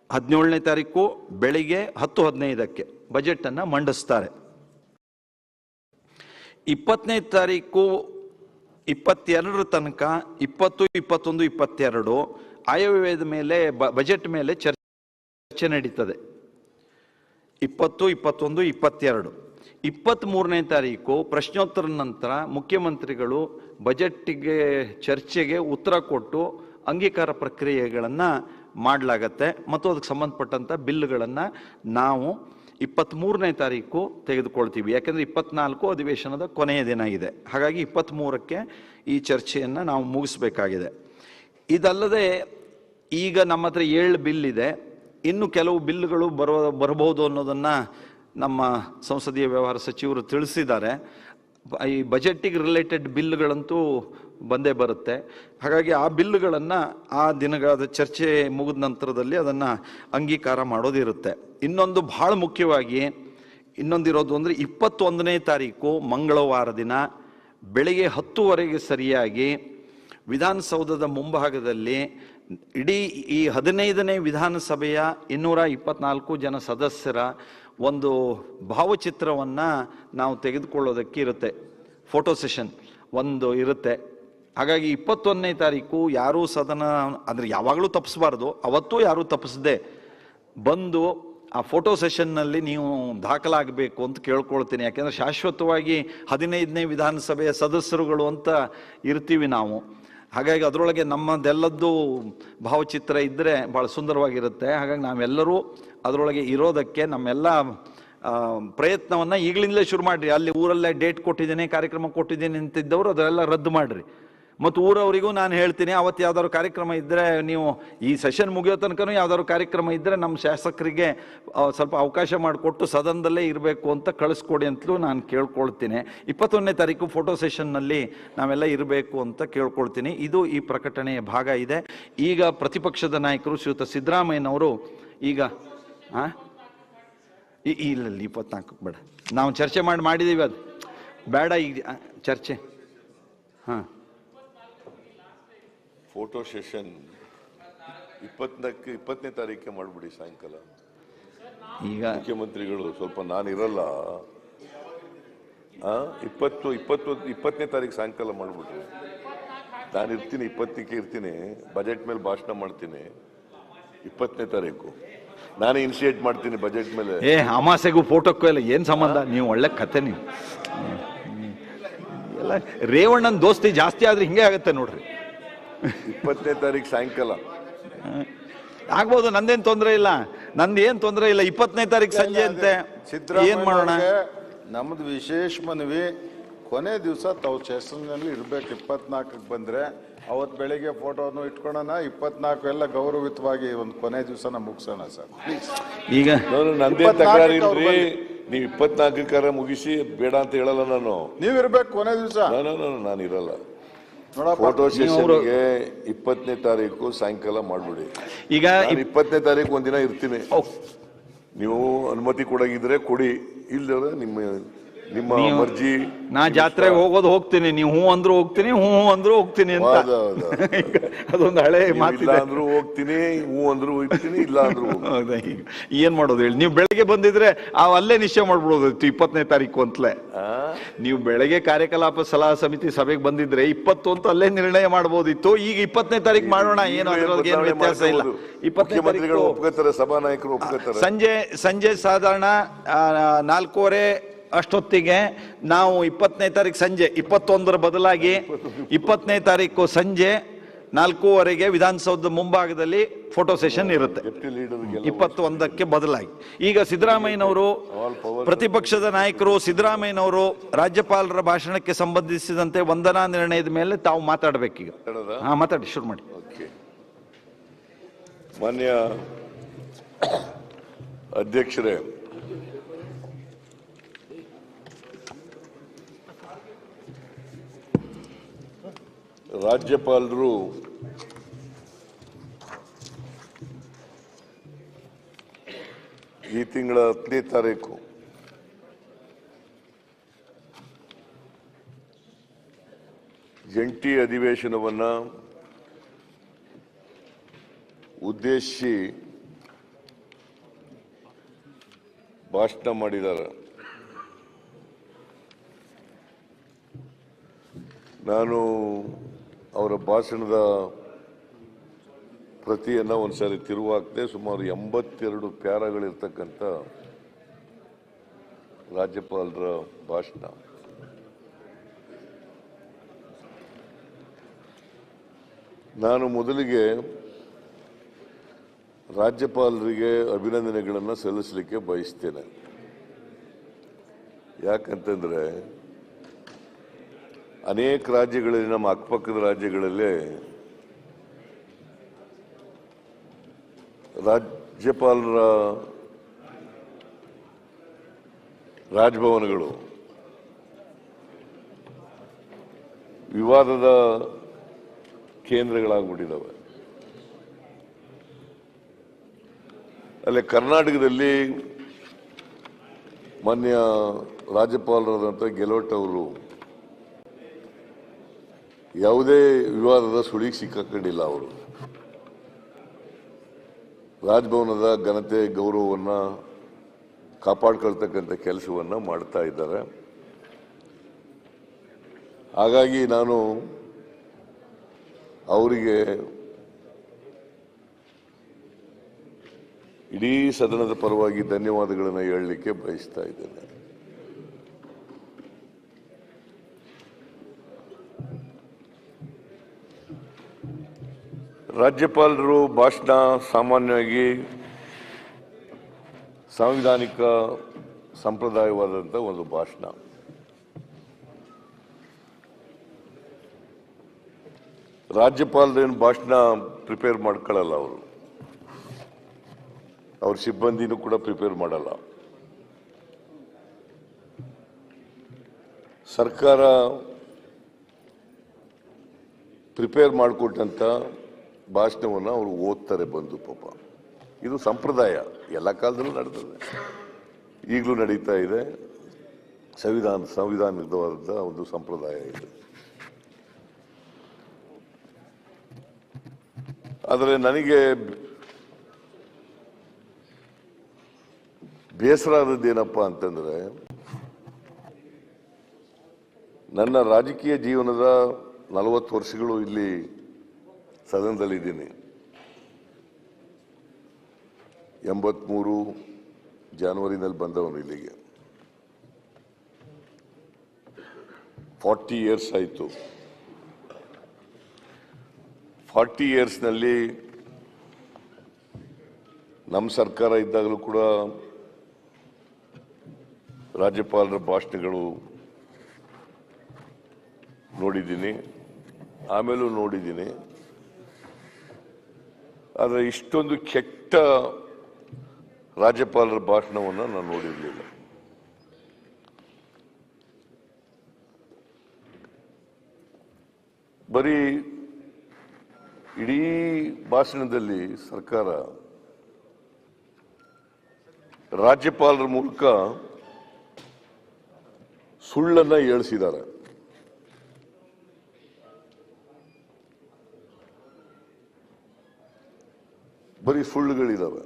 17ನೇ ತಾರೀಕು ಬೆಳಿಗ್ಗೆ 10:15ಕ್ಕೆ ಬಜೆಟನ್ನು ಮಂಡಿಸ್ತಾರೆ. 20ನೇ ತಾರೀಕು 22 ತನಕ 20, 21, 22 ಆಯವ್ಯಯದ ಮೇಲೆ ಬಜೆಟ್ ಮೇಲೆ ಚರ್ಚೆ ನಡೀತದೆ. 20, 21, 22. 23ನೇ ತಾರೀಕು ಪ್ರಶ್ನೋತ್ತರ ನಂತರ ಮುಖ್ಯಮಂತ್ರಿಗಳು ಬಜೆಟ್ಗೆ ಚರ್ಚೆಗೆ ಉತ್ತರ ಕೊಟ್ಟು ಅಂಗೀಕಾರ ಪ್ರಕ್ರಿಯೆಗಳನ್ನು ಮಾಡಲಾಗತ್ತೆ ಮತ್ತು ಅದಕ್ಕೆ ಸಂಬಂಧಪಟ್ಟಂಥ ಬಿಲ್ಗಳನ್ನು ನಾವು 23ನೇ ತಾರೀಕು ತೆಗೆದುಕೊಳ್ತೀವಿ. ಯಾಕೆಂದರೆ 24 ಅಧಿವೇಶನದ ಕೊನೆಯ ದಿನ ಇದೆ. ಹಾಗಾಗಿ 23ಕ್ಕೆ ಈ ಚರ್ಚೆಯನ್ನು ನಾವು ಮುಗಿಸ್ಬೇಕಾಗಿದೆ. ಇದಲ್ಲದೆ ಈಗ ನಮ್ಮ ಹತ್ರ 7 ಬಿಲ್ ಇದೆ. ಇನ್ನು ಕೆಲವು ಬಿಲ್ಗಳು ಬರಬಹುದು ಅನ್ನೋದನ್ನು ನಮ್ಮ ಸಂಸದೀಯ ವ್ಯವಹಾರ ಸಚಿವರು ತಿಳಿಸಿದ್ದಾರೆ. ಈ ಬಜೆಟಿಗೆ ರಿಲೇಟೆಡ್ ಬಿಲ್ಗಳಂತೂ ಬಂದೇ ಬರುತ್ತೆ. ಹಾಗಾಗಿ ಆ ಬಿಲ್ಗಳನ್ನು ಆ ದಿನಗಳ ಚರ್ಚೆ ಮುಗಿದ ನಂತರದಲ್ಲಿ ಅದನ್ನು ಅಂಗೀಕಾರ ಮಾಡೋದಿರುತ್ತೆ. ಇನ್ನೊಂದು ಬಹಳ ಮುಖ್ಯವಾಗಿ ಇನ್ನೊಂದಿರೋದು ಅಂದರೆ 21ನೇ ತಾರೀಕು ಮಂಗಳವಾರ ದಿನ ಬೆಳಿಗ್ಗೆ 10:00 ಸರಿಯಾಗಿ ವಿಧಾನಸೌಧದ ಮುಂಭಾಗದಲ್ಲಿ ಇಡೀ ಈ 15ನೇ ವಿಧಾನಸಭೆಯ 224 ಜನ ಸದಸ್ಯರ ಒಂದು ಭಾವಚಿತ್ರವನ್ನು ನಾವು ತೆಗೆದುಕೊಳ್ಳೋದಕ್ಕೆ ಇರುತ್ತೆ. ಫೋಟೋ ಸೆಷನ್ ಒಂದು ಇರುತ್ತೆ. ಹಾಗಾಗಿ 21ನೇ ತಾರೀಕು ಯಾರೂ ಸದನ ಅಂದರೆ ಯಾವಾಗಲೂ ತಪ್ಪಿಸಬಾರ್ದು, ಅವತ್ತೂ ಯಾರೂ ತಪ್ಪಿಸದೆ ಬಂದು ಆ ಫೋಟೋ ಸೆಷನ್ನಲ್ಲಿ ನೀವು ದಾಖಲಾಗಬೇಕು ಅಂತ ಕೇಳ್ಕೊಳ್ತೀನಿ. ಯಾಕೆಂದರೆ ಶಾಶ್ವತವಾಗಿ 15ನೇ ವಿಧಾನಸಭೆಯ ಸದಸ್ಯರುಗಳು ಅಂತ ಇರ್ತೀವಿ ನಾವು. ಹಾಗಾಗಿ ಅದರೊಳಗೆ ನಮ್ಮದೆಲ್ಲದ್ದು ಭಾವಚಿತ್ರ ಇದ್ದರೆ ಭಾಳ ಸುಂದರವಾಗಿರುತ್ತೆ. ಹಾಗಾಗಿ ನಾವೆಲ್ಲರೂ ಅದರೊಳಗೆ ಇರೋದಕ್ಕೆ ನಮ್ಮೆಲ್ಲ ಪ್ರಯತ್ನವನ್ನು ಈಗಲಿಂದಲೇ ಶುರು ಮಾಡಿರಿ. ಅಲ್ಲಿ ಊರಲ್ಲೇ ಡೇಟ್ ಕೊಟ್ಟಿದ್ದೀನಿ, ಕಾರ್ಯಕ್ರಮ ಕೊಟ್ಟಿದ್ದೀನಿ ಅಂತಿದ್ದವರು ಅದೆಲ್ಲ ರದ್ದು ಮಾಡಿರಿ. ಮತ್ತು ಊರವರಿಗೂ ನಾನು ಹೇಳ್ತೀನಿ, ಅವತ್ತು ಯಾವ್ದಾದ್ರು ಕಾರ್ಯಕ್ರಮ ಇದ್ದರೆ ನೀವು ಈ ಸೆಷನ್ ಮುಗಿಯೋ ತನಕನೂ ಯಾವ್ದಾದ್ರು ಕಾರ್ಯಕ್ರಮ ಇದ್ದರೆ ನಮ್ಮ ಶಾಸಕರಿಗೆ ಸ್ವಲ್ಪ ಅವಕಾಶ ಮಾಡಿಕೊಟ್ಟು ಸದನದಲ್ಲೇ ಇರಬೇಕು ಅಂತ ಕಳಿಸ್ಕೊಡಿ ಅಂತಲೂ ನಾನು ಕೇಳ್ಕೊಳ್ತೀನಿ. 21ನೇ ತಾರೀಕು ಫೋಟೋ ಸೆಷನ್ನಲ್ಲಿ ನಾವೆಲ್ಲ ಇರಬೇಕು ಅಂತ ಕೇಳ್ಕೊಳ್ತೀನಿ. ಇದು ಈ ಪ್ರಕಟಣೆಯ ಭಾಗ ಇದೆ. ಈಗ ಪ್ರತಿಪಕ್ಷದ ನಾಯಕರು ಶ್ರೀಯುತ ಸಿದ್ದರಾಮಯ್ಯನವರು ಈಗ ಇಲ್ಲ 24 ಬೇಡ, ನಾವು ಚರ್ಚೆ ಮಾಡಿದ್ದೀವಿ, ಅದು ಬೇಡ ಈಗ ಚರ್ಚೆ. ಫೋಟೋ ಸೆಷನ್ 20ನೇ ತಾರೀಕಿಗೆ ಮಾಡಿಬಿಡಿ ಸಾಯಂಕಾಲ. ಈಗ ಮುಖ್ಯಮಂತ್ರಿಗಳು ಸ್ವಲ್ಪ ನಾನಿರಲ್ಲ, 20ನೇ ತಾರೀಕು ಸಾಯಂಕಾಲ ಮಾಡಿಬಿಟ್ರಿ. ನಾನು ಇರ್ತೀನಿ, 20ಕ್ಕೆ ಇರ್ತೀನಿ, ಬಜೆಟ್ ಮೇಲೆ ಭಾಷಣ ಮಾಡ್ತೀನಿ. 20ನೇ ತಾರೀಕು ನಾನೇ ಇನಿಷಿಯೇಟ್ ಮಾಡ್ತೀನಿ ಬಜೆಟ್ ಮೇಲೆ. ಅಮಾಸೆಗೂ ಫೋಟೋಕ್ಕೂ ಎಲ್ಲ ಏನು ಸಂಬಂಧ? ನೀವು ಒಳ್ಳೆ ಕತೆ. ನೀವು ಎಲ್ಲ ರೇವಣ್ಣನ ದೋಸ್ತಿ ಜಾಸ್ತಿ ಆದ್ರೆ ಹಿಂಗೆ ಆಗುತ್ತೆ ನೋಡ್ರಿ. 20ನೇ ತಾರೀಕು ಸಾಯಂಕಾಲ ಆಗ್ಬೋದು, ನಂದೇನ್ ತೊಂದರೆ ಇಲ್ಲ, ನಂದೇನ್ ತೊಂದರೆ ಇಲ್ಲ. 20ನೇ ತಾರೀಕು ಸಂಜೆ ಅಂತೆ ಏನ್ ಮಾಡೋಣ? ನಮ್ದು ವಿಶೇಷ ಮನವಿ, ಕೊನೆ ದಿವಸ ತಾವು ಸೆಷನ್ನಲ್ಲಿ ಇರ್ಬೇಕು. 24ಕ್ಕೆ ಬಂದ್ರೆ ಅವತ್ತು ಬೆಳಿಗ್ಗೆ ಫೋಟೋನು ಇಟ್ಕೊಳ್ಳೋಣ, 24 ಎಲ್ಲ ಗೌರವಿತವಾಗಿ ಒಂದು ಕೊನೆ ದಿವಸನ ಮುಗಿಸೋಣ ಸರ್ ಪ್ಲೀಸ್. ಈಗ ನಂದೇ ತಕರಾರು ಇಲ್ರಿ, ನೀವು 24ಕ್ಕೆ ಮುಗಿಸಿ ಬೇಡ ಅಂತ ಹೇಳಲ್ಲ ನಾನು. ನೀವ್ ಇರ್ಬೇಕು ಕೊನೆ ದಿವಸ. ನಾನು ಇರಲ್ಲ. ನೋಡಪ್ಪ, ಫೋಟೋ ಸೆಷನ್ಗೆ 20ನೇ ತಾರೀಕು ಸಾಯಂಕಾಲ ಮಾಡ್ಬಿಡಿ. ಈಗ 20ನೇ ತಾರೀಕು ಒಂದಿನ ಇರ್ತೀನಿ. ನೀವು ಅನುಮತಿ ಕೊಡಾಗಿದ್ರೆ ಕೊಡಿ, ಇಲ್ದವ್ರೆ ನಿಮ್ಮ ಮರ್ಜಿ. ನಾ ಜಾತ್ರೆಗೆ ಹೋಗ್ತೀನಿ, ನೀವು ಹೂ ಅಂದ್ರೂ ಹೋಗ್ತೀನಿ, ಹೂ ಅಂದ್ರೂ ಹೋಗ್ತೀನಿ ಅಂತ. ಅದೊಂದು ಹಳೆ ಮಾತಿಲ್ಲ. ಅಂದ್ರೂ ಹೋಗ್ತೀನಿ, ಹೂ ಅಂದ್ರೂ ಹೋಗ್ತೀನಿ, ಇಲ್ಲ ಅಂದ್ರೂ ಏನ್ ಮಾಡೋದು ಹೇಳಿ? ನೀವು ಬೆಳಗ್ಗೆ ಬಂದಿದ್ರೆ ಅಲ್ಲೇ ನಿಶ್ಚಯ ಮಾಡ್ಬಿಡೋದಿತ್ತು 20ನೇ ತಾರೀಕು ಅಂತಲೇ. ನೀವು ಬೆಳಗ್ಗೆ ಕಾರ್ಯಕಲಾಪ ಸಲಹಾ ಸಮಿತಿ ಸಭೆಗೆ ಬಂದಿದ್ರೆ 20 ಅಂತ ಅಲ್ಲೇ ನಿರ್ಣಯ ಮಾಡ್ಬೋದಿತ್ತು. ಈಗ 20ನೇ ತಾರೀಕು ಮಾಡೋಣ, ಏನು ಅದರೊಳಗೆ ಏನು ವ್ಯತ್ಯಾಸ ಇಲ್ಲ. 20ನೇ ತಾರೀಕು ಒಪ್ಕೋತಾರೆ, ಸಭಾನಾಯಕರು ಒಪ್ಕೋತಾರೆ. ಸಂಜೆ ಸಾಧಾರಣ 4:15 ಅಷ್ಟೊತ್ತಿಗೆ ನಾವು 20ನೇ ತಾರೀಕು ಸಂಜೆ 21ರ ಬದಲಾಗಿ 20ನೇ ತಾರೀಕು ಸಂಜೆ 4:15ಗೆ ವಿಧಾನಸೌಧದ ಮುಂಭಾಗದಲ್ಲಿ ಫೋಟೋ ಸೆಷನ್ ಇರುತ್ತೆ. 21ಕ್ಕೆ ಬದಲಾಗಿ ಈಗ ಸಿದ್ದರಾಮಯ್ಯನವರು, ಪ್ರತಿಪಕ್ಷದ ನಾಯಕರು ಸಿದ್ದರಾಮಯ್ಯನವರು ರಾಜ್ಯಪಾಲರ ಭಾಷಣಕ್ಕೆ ಸಂಬಂಧಿಸಿದಂತೆ ವಂದನಾ ನಿರ್ಣಯದ ಮೇಲೆ ತಾವು ಮಾತಾಡಬೇಕೀಗ. ಮಾತಾಡಿ, ಶುರು ಮಾಡಿ. ಮಾನ್ಯ ಅಧ್ಯಕ್ಷರೇ, ರಾಜ್ಯಪಾಲರು ಈ ತಿಂಗಳ 10ನೇ ತಾರೀಕು ಜಂಟಿ ಅಧಿವೇಶನವನ್ನ ಉದ್ದೇಶಿಸಿ ಭಾಷಣ ಮಾಡಿದ್ದಾರೆ. ನಾನು ಅವರ ಭಾಷಣದ ಪ್ರತಿಯನ್ನು ಒಂದ್ಸಾರಿ ತಿರುವಾಕ್ದೆ. ಸುಮಾರು 82 ಪ್ಯಾರಾಗಳಿರ್ತಕ್ಕಂಥ ರಾಜ್ಯಪಾಲರ ಭಾಷಣ. ನಾನು ಮೊದಲಿಗೆ ರಾಜ್ಯಪಾಲರಿಗೆ ಅಭಿನಂದನೆಗಳನ್ನು ಸಲ್ಲಿಸಲಿಕ್ಕೆ ಬಯಸ್ತೇನೆ. ಯಾಕಂತಂದ್ರೆ ಅನೇಕ ರಾಜ್ಯಗಳಲ್ಲಿ, ನಮ್ಮ ಅಕ್ಕಪಕ್ಕದ ರಾಜ್ಯಗಳಲ್ಲೇ ರಾಜ್ಯಪಾಲರ ರಾಜಭವನಗಳು ವಿವಾದದ ಕೇಂದ್ರಗಳಾಗ್ಬಿಟ್ಟಿದ್ದಾವೆ. ಅಲ್ಲೇ ಕರ್ನಾಟಕದಲ್ಲಿ ಮಾನ್ಯ ರಾಜ್ಯಪಾಲರಾದಂಥ ಗೆಲೋಟ್ ಅವರು ಯಾವುದೇ ವಿವಾದದ ಸುಳಿಗೆ ಸಿಕ್ಕಾಕೊಂಡಿಲ್ಲ. ಅವರು ರಾಜಭವನದ ಘನತೆ ಗೌರವವನ್ನು ಕಾಪಾಡ್ಕೊಳ್ತಕ್ಕಂಥ ಕೆಲಸವನ್ನು ಮಾಡ್ತಾ ಇದ್ದಾರೆ. ಹಾಗಾಗಿ ನಾನು ಅವರಿಗೆ ಇಡೀ ಸದನದ ಪರವಾಗಿ ಧನ್ಯವಾದಗಳನ್ನು ಹೇಳಲಿಕ್ಕೆ ಬಯಸ್ತಾ ಇದ್ದೇನೆ. ರಾಜ್ಯಪಾಲರು ಭಾಷಣ ಸಾಮಾನ್ಯವಾಗಿ ಸಾಂವಿಧಾನಿಕ ಸಂಪ್ರದಾಯವಾದಂಥ ಒಂದು ಭಾಷಣ. ರಾಜ್ಯಪಾಲರೇನು ಭಾಷಣ ಪ್ರಿಪೇರ್ ಮಾಡ್ಕೊಳ್ಳಲ್ಲ, ಅವ್ರ ಸಿಬ್ಬಂದಿನೂ ಕೂಡ ಪ್ರಿಪೇರ್ ಮಾಡಲ್ಲ. ಸರ್ಕಾರ ಪ್ರಿಪೇರ್ ಮಾಡಿಕೊಟ್ಟಂತ ಭಾಷಣವನ್ನು ಅವರು ಓದ್ತಾರೆ ಬಂದು. ಪಾಪ ಇದು ಸಂಪ್ರದಾಯ, ಎಲ್ಲ ಕಾಲದಲ್ಲೂ ನಡೆದಿದೆ, ಈಗಲೂ ನಡೀತಾ ಇದೆ. ಸಂವಿಧಾನಿಕವಾದ ಒಂದು ಸಂಪ್ರದಾಯ ಇದೆ. ಆದರೆ ನನಗೆ ಬೇಸರ ಆದದ್ದೇನಪ್ಪ ಅಂತಂದ್ರೆ, ನನ್ನ ರಾಜಕೀಯ ಜೀವನದ 40 ವರ್ಷಗಳು ಇಲ್ಲಿ ಸದನದಲ್ಲಿದ್ದೀನಿ. 83 ಜನವರಿನಲ್ಲಿ ಬಂದವನು ಇಲ್ಲಿಗೆ. 40 years ಆಯಿತು. 40 yearsನಲ್ಲಿ ನಮ್ಮ ಸರ್ಕಾರ ಇದ್ದಾಗಲೂ ಕೂಡ ರಾಜ್ಯಪಾಲರ ಭಾಷಣಗಳು ನೋಡಿದ್ದೀನಿ, ಆಮೇಲೂ ನೋಡಿದ್ದೀನಿ. ಆದರೆ ಇಷ್ಟೊಂದು ಕೆಟ್ಟ ರಾಜ್ಯಪಾಲರ ಭಾಷಣವನ್ನು ನಾನು ನೋಡಿರಲಿಲ್ಲ. ಬರೀ ಇಡೀ ಭಾಷಣದಲ್ಲಿ ಸರ್ಕಾರ ರಾಜ್ಯಪಾಲರ ಮೂಲಕ ಸುಳ್ಳನ್ನ ಹೇಳಿಸಿದ್ದಾರೆ. ಬರೀ ಸುಳ್ಳುಗಳಿದಾವೆ.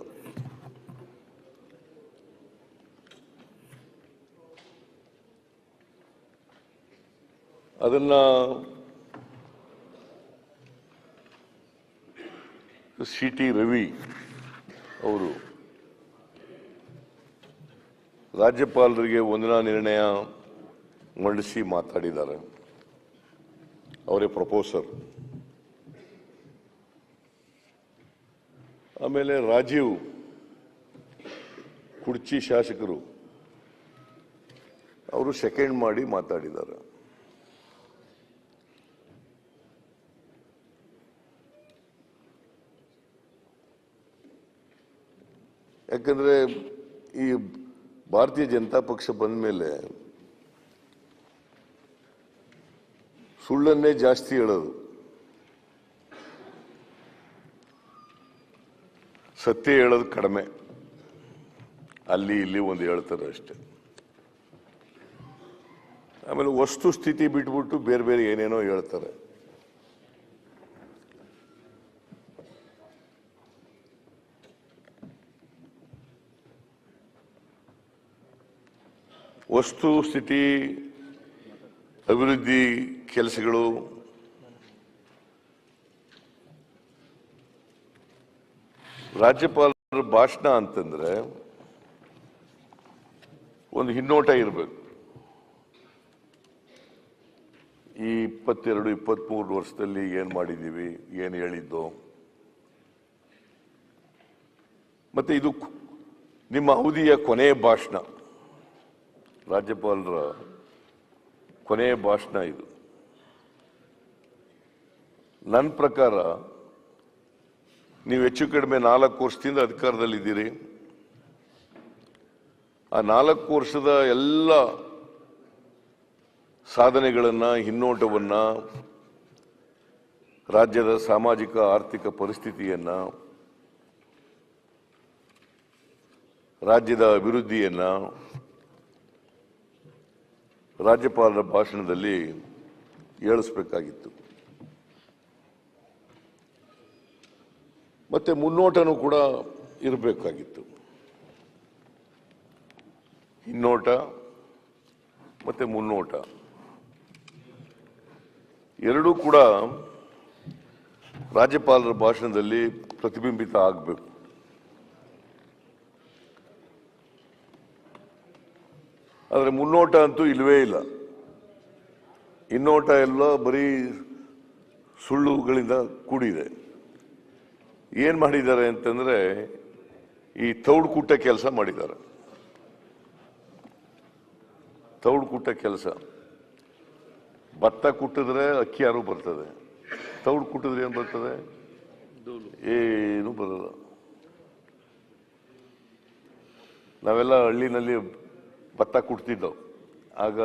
ಅದನ್ನ CT ರವಿ ಅವರು ರಾಜ್ಯಪಾಲರಿಗೆ ವಂದನಾ ನಿರ್ಣಯ ಮಂಡಿಸಿ ಮಾತಾಡಿದ್ದಾರೆ. ಅವರೇ ಪ್ರಪೋಸರ್. ಆಮೇಲೆ ರಾಜೀವ್ ಕುರ್ಚಿ ಶಾಸಕರು ಅವರು ಸೆಕೆಂಡ್ ಮಾಡಿ ಮಾತಾಡಿದ್ದಾರೆ. ಯಾಕಂದ್ರೆ ಈ ಭಾರತೀಯ ಜನತಾ ಪಕ್ಷ ಬಂದ ಮೇಲೆ ಸುಳ್ಳನ್ನೇ ಜಾಸ್ತಿ ಹೇಳೋದು, ಸತ್ಯ ಹೇಳೋದು ಕಡಿಮೆ. ಅಲ್ಲಿ ಇಲ್ಲಿ ಒಂದು ಹೇಳ್ತಾರೆ ಅಷ್ಟೇ. ಆಮೇಲೆ ವಸ್ತು ಸ್ಥಿತಿ ಬಿಟ್ಬಿಟ್ಟು ಬೇರೆ ಬೇರೆ ಏನೇನೋ ಹೇಳ್ತಾರೆ. ವಸ್ತು ಸ್ಥಿತಿ, ಅಭಿವೃದ್ಧಿ ಕೆಲಸಗಳು, ರಾಜ್ಯಪಾಲರ ಭಾಷಣ ಅಂತಂದ್ರೆ ಒಂದು ಹಿನ್ನೋಟ ಇರಬೇಕು. ಈ 22-23 ವರ್ಷದಲ್ಲಿ ಏನ್ ಮಾಡಿದ್ದೀವಿ, ಏನ್ ಹೇಳಿದ್ದು, ಮತ್ತೆ ಇದು ನಿಮ್ಮ ಅವಧಿಯ ಕೊನೆಯ ಭಾಷಣ, ರಾಜ್ಯಪಾಲರ ಕೊನೆಯ ಭಾಷಣ ಇದು. ನನ್ನ ಪ್ರಕಾರ ನೀವು ಹೆಚ್ಚು ಕಡಿಮೆ 4 ವರ್ಷದಿಂದ ಅಧಿಕಾರದಲ್ಲಿದ್ದೀರಿ. ಆ 4 ವರ್ಷದ ಎಲ್ಲ ಸಾಧನೆಗಳನ್ನ, ಹಿನ್ನೋಟವನ್ನ, ರಾಜ್ಯದ ಸಾಮಾಜಿಕ ಆರ್ಥಿಕ ಪರಿಸ್ಥಿತಿಯನ್ನ, ರಾಜ್ಯದ ಅಭಿವೃದ್ಧಿಯನ್ನ ರಾಜ್ಯಪಾಲರ ಭಾಷಣದಲ್ಲಿ ಹೇಳಿಸಬೇಕಾಗಿತ್ತು. ಮತ್ತೆ ಮುನ್ನೋಟನೂ ಕೂಡ ಇರಬೇಕಾಗಿತ್ತು. ಹಿನ್ನೋಟ ಮತ್ತೆ ಮುನ್ನೋಟ ಎರಡೂ ಕೂಡ ರಾಜ್ಯಪಾಲರ ಭಾಷಣದಲ್ಲಿ ಪ್ರತಿಬಿಂಬಿತ ಆಗಬೇಕು. ಆದರೆ ಮುನ್ನೋಟ ಅಂತೂ ಇಲ್ವೇ ಇಲ್ಲ. ಹಿನ್ನೋಟ ಎಲ್ಲ ಬರೀ ಸುಳ್ಳುಗಳಿಂದ ಕೂಡಿದೆ. ಏನ್ ಮಾಡಿದ್ದಾರೆ ಅಂತಂದ್ರೆ ಈ ತೌಡು ಕುಟ್ಟ ಕೆಲಸ ಮಾಡಿದ್ದಾರೆ. ತೌಡು ಕುಟ್ಟ ಕೆಲಸ. ಭತ್ತ ಕುಟ್ಟಿದ್ರೆ ಅಕ್ಕಿ ಯಾರು ಬರ್ತದೆ, ತೌಡು ಕುಟ್ಟಿದ್ರೆ ಏನ್ ಬರ್ತದೆ? ಏನು ಬರಲ್ಲ. ನಾವೆಲ್ಲ ಹಳ್ಳಿನಲ್ಲಿ ಭತ್ತ ಕುಟ್ತಿದ್ದವು. ಆಗ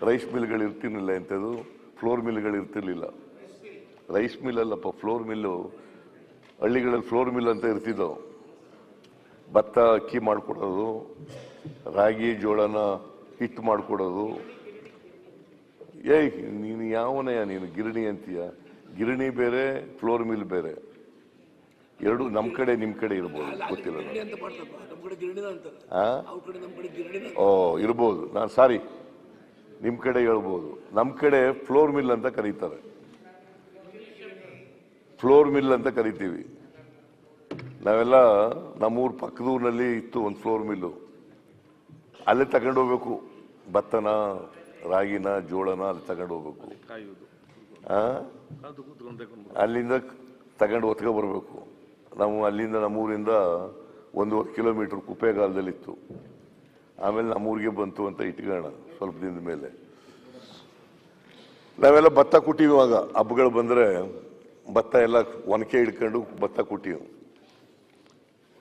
ರೈಸ್ ಮಿಲ್ಗಳು ಇರ್ತಿರ್ಲಿಲ್ಲ, ಎಂಥದ್ದು ಫ್ಲೋರ್ ಮಿಲ್ಗಳು ಇರ್ತಿರ್ಲಿಲ್ಲ. ರೈಸ್ ಮಿಲ್ ಅಲ್ಲಪ್ಪ, ಫ್ಲೋರ್ ಮಿಲ್ಲು. ಹಳ್ಳಿಗಳಲ್ಲಿ ಫ್ಲೋರ್ ಮಿಲ್ ಅಂತ ಇರ್ತಿದ್ದವು. ಭತ್ತ ಅಕ್ಕಿ ಮಾಡಿಕೊಡೋದು, ರಾಗಿ ಜೋಳನ ಹಿಟ್ಟು ಮಾಡಿಕೊಡೋದು. ನೀನು ಯಾವನಯ್ಯ ನೀನು ಗಿರಣಿ ಅಂತೀಯ? ಗಿರಣಿ ಬೇರೆ, ಫ್ಲೋರ್ ಮಿಲ್ ಬೇರೆ. ಎರಡು ನಮ್ಮ ಕಡೆ ನಿಮ್ಮ ಕಡೆ ಇರ್ಬೋದು, ಗೊತ್ತಿಲ್ಲ. ಇರ್ಬೋದು, ನಾನು ಸಾರಿ, ನಿಮ್ಮ ಕಡೆ ಹೇಳ್ಬೋದು. ನಮ್ಮ ಕಡೆ ಫ್ಲೋರ್ ಮಿಲ್ ಅಂತ ಕರೀತಾರೆ. ಫ್ಲೋರ್ ಮಿಲ್ ಅಂತ ಕರಿತೀವಿ ನಾವೆಲ್ಲ. ನಮ್ಮೂರು ಪಕ್ಕದೂರಿನಲ್ಲಿ ಇತ್ತು ಒಂದು ಫ್ಲೋರ್ ಮಿಲ್ಲು. ಅಲ್ಲೇ ತಗೊಂಡು ಹೋಗ್ಬೇಕು ಭತ್ತನ, ರಾಗಿನ ಜೋಳನ ಅಲ್ಲಿ ತಗೊಂಡು ಹೋಗ್ಬೇಕು, ಅಲ್ಲಿಂದ ತಗೊಂಡು ಹೊತ್ಕೊ ಬರ್ಬೇಕು. ನಾವು ಅಲ್ಲಿಂದ ನಮ್ಮೂರಿಂದ 1.5 ಕಿಲೋಮೀಟರ್ ಕುಪ್ಪೆಗಾಲದಲ್ಲಿತ್ತು. ಆಮೇಲೆ ನಮ್ಮೂರಿಗೆ ಬಂತು ಅಂತ ಇಟ್ಕೊಳ್ಳೋಣ. ಸ್ವಲ್ಪ ದಿನದ ಮೇಲೆ ನಾವೆಲ್ಲ ಭತ್ತ ಕುಟ್ಟಿವಿ. ಇವಾಗ ಹಬ್ಬಗಳು ಬಂದರೆ ಭತ್ತ ಎಲ್ಲ ಒನಕೆ ಹಿಡ್ಕೊಂಡು ಭತ್ತ ಕುಟ್ಟಿವಿ.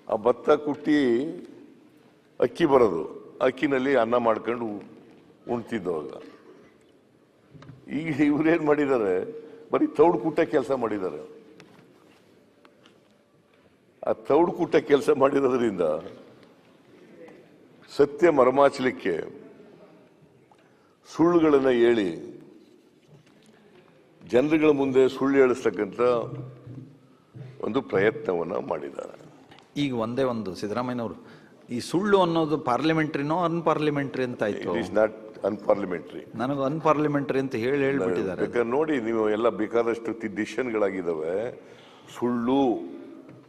ಆ ಭತ್ತ ಕುಟ್ಟಿ ಅಕ್ಕಿ ಬರೋದು, ಅಕ್ಕಿನಲ್ಲಿ ಅನ್ನ ಮಾಡ್ಕೊಂಡು ಉಣ್ತಿದ್ದವಾಗ. ಈಗ ಇವ್ರೇನ್ ಮಾಡಿದ್ದಾರೆ, ಬರೀ ತೌಡು ಕುಟ್ಟ ಕೆಲಸ ಮಾಡಿದ್ದಾರೆ. ಆ ತೌಡು ಕುಟ್ಟ ಕೆಲಸ ಮಾಡಿರೋದ್ರಿಂದ ಸತ್ಯ ಮರಮಾಚಲಿಕ್ಕೆ ಸುಳ್ಳುಗಳನ್ನು ಹೇಳಿ ಜನರುಗಳ ಮುಂದೆ ಸುಳ್ಳು ಹೇಳಿಸ್ತಕ್ಕಂಥ ಒಂದು ಪ್ರಯತ್ನವನ್ನ ಮಾಡಿದ್ದಾರೆ. ಈಗ ಒಂದೇ ಒಂದು ಸಿದ್ದರಾಮಯ್ಯನವರು, ಈ ಸುಳ್ಳು ಅನ್ನೋದು ಪಾರ್ಲಿಮೆಂಟ್ರಿನೋ ಅನ್ಪಾರ್ಲಿಮೆಂಟ್ರಿ ಅಂತ ಆಯ್ತು? It is not unparliamentary. ನನಗೆ ಅನ್ಪಾರ್ಲಿಮೆಂಟ್ರಿ ಅಂತ ಹೇಳ್ಬಿಟ್ಟಿದ್ದಾರೆ. ಬೇಕಾದ್ರೆ ನೋಡಿ, ನೀವು ಎಲ್ಲ ಬೇಕಾದಷ್ಟು ಡಿಸಿಷನ್ಗಳಾಗಿದ್ದಾವೆ. ಸುಳ್ಳು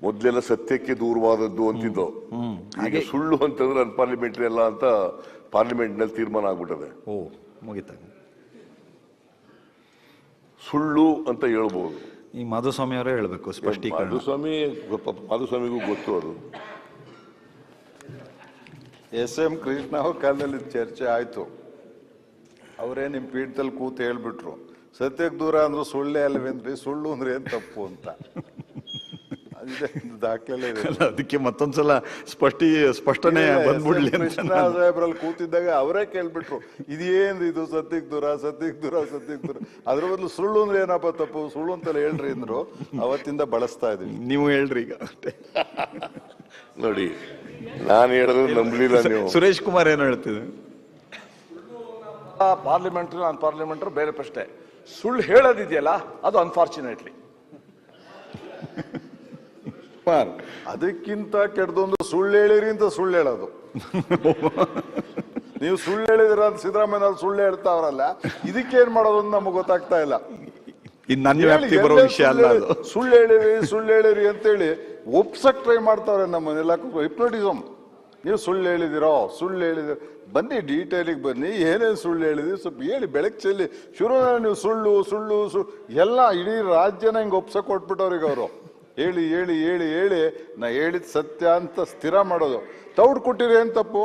ಮೊದಲೆಲ್ಲ ಸತ್ಯಕ್ಕೆ ದೂರವಾದದ್ದು ಅಂತಿದ್ದು, ಈಗ ಸುಳ್ಳು ಅಂತಂದ್ರೆ ಅನ್ಪಾರ್ಲಿಮೆಂಟ್ರಿ ಅಲ್ಲ ಅಂತ ಪಾರ್ಲಿಮೆಂಟ್ ನಲ್ಲಿ ತೀರ್ಮಾನ ಆಗ್ಬಿಟ್ಟದೆ. ಓ, ಮುಗಿತ. ಸುಳ್ಳು ಅಂತ ಹೇಳ್ಬಹುದು. ಈ ಮಾಧುಸ್ವಾಮಿ ಅವರೇ ಹೇಳ್ಬೇಕು ಸ್ಪಷ್ಟೀಕರಣ. ಮಾಧುಸ್ವಾಮಿಗೂ ಗೊತ್ತು ಅದು. SM ಕೃಷ್ಣ ಅವ್ರ ಕಾಲದಲ್ಲಿ ಚರ್ಚೆ ಆಯ್ತು. ಅವರೇ ನಿಮ್ ಪೀಠದಲ್ಲಿ ಕೂತು ಹೇಳ್ಬಿಟ್ರು, ಸತ್ಯಕ್ಕೆ ದೂರ ಅಂದ್ರೆ ಸುಳ್ಳೇ ಅಲ್ವೇನ್ರಿ, ಸುಳ್ಳು ಅಂದ್ರೆ ಏನ್ ತಪ್ಪು ಅಂತ. ದಾಖಲೆ ಇದೆ. ಅದಕ್ಕೆ ಮತ್ತೊಂದ್ಸಲ ಸ್ಪಷ್ಟನೆ ಬಂದ್ಬಿಡ್ಲಿ. ಕೃಷ್ಣ ಸಾಹೇಬ್ರಲ್ಲಿ ಕೂತಿದ್ದಾಗ ಅವರೇ ಕೇಳ್ಬಿಟ್ರು, ಇದೇನ್ರಿ ಇದು ಸತ್ಯಕ್ಕೆ ದೂರ, ಸತ್ಯಕ್ಕೆ ದೂರ, ಸತ್ಯಕ್ಕೆ ದೂರ. ಅದ್ರ ಬದಲು ಸುಳ್ಳು ಅಂದ್ರೆ ಏನಪ್ಪ ತಪ್ಪು, ಸುಳ್ಳು ಅಂತಲೇ ಹೇಳ್ರಿ ಅಂದ್ರು. ಅವತ್ತಿಂದ ಬಳಸ್ತಾ ಇದೀವಿ. ನೀವು ಹೇಳ್ರಿ ಈಗ ನೋಡಿ, ನಾನು ಹೇಳಿದ್ರೆ ನಂಬಲಿಲ್ಲ ನೀವು. ಸುರೇಶ್ ಕುಮಾರ್ ಏನು ಹೇಳ್ತಿದ್ರು? ಪಾರ್ಲಿಮೆಂಟ್ರಿ ಅನ್ಪಾರ್ಲಿಮೆಂಟ್ರಿ ಬೇರೆ ಪ್ರಶ್ನೆ. ಸುಳ್ಳು ಹೇಳೋದಿದೆಯಲ್ಲ ಅದು ಅನ್ಫಾರ್ಚುನೇಟ್ಲಿ. ಅದಕ್ಕಿಂತ ಕೆಟ್ಟದೊಂದು ಸುಳ್ಳು ಹೇಳಿರಿ ಅಂತ ಸುಳ್ಳು ಹೇಳೋದು. ನೀವು ಸುಳ್ಳು ಹೇಳಿದಿರ ಅಂತ ಸಿದ್ದರಾಮಯ್ಯ ಸುಳ್ಳು ಹೇಳ್ತಾವ್ರಲ್ಲ, ಇದಕ್ಕೇನ್ ಮಾಡೋದು ಅಂತ ನಮಗೆ ಗೊತ್ತಾಗ್ತಾ ಇಲ್ಲ. ಸುಳ್ಳು ಹೇಳಿರಿ ಅಂತೇಳಿ ಒಪ್ಸಕ್ ಟ್ರೈ ಮಾಡ್ತಾವ್ರೆ ನಮ್ಮನ್ನೆಲ್ಲ. ಹಿಪ್ನೋಟಿಸಮ್. ನೀವು ಸುಳ್ಳು ಹೇಳಿದಿರೋ, ಸುಳ್ಳು ಹೇಳಿದಿರೋ, ಬನ್ನಿ ಡೀಟೇಲಿಗೆ ಬನ್ನಿ, ಏನೇನು ಸುಳ್ಳು ಹೇಳಿದ್ರಿ ಸ್ವಲ್ಪ ಹೇಳಿ, ಬೆಳಕು ಚೆಲ್ಲಿ. ಶುರು ನೀವು ಸುಳ್ಳು ಸುಳ್ಳು ಸುಳ್ಳು ಎಲ್ಲ ಇಡೀ ರಾಜ್ಯನ ಹಿಂಗೆ ಒಪ್ಸಕ್ ಕೊಟ್ಬಿಟ್ಟವ್ರಿಗೆ ಅವರು. ಹೇಳಿ ಹೇಳಿ ಹೇಳಿ ಹೇಳಿ ನಾ ಹೇಳಿದ ಸತ್ಯ ಅಂತ ಸ್ಥಿರ ಮಾಡೋದು. ತೌಡು ಕೊಟ್ಟಿರಿ ಏನ್ ತಪ್ಪು?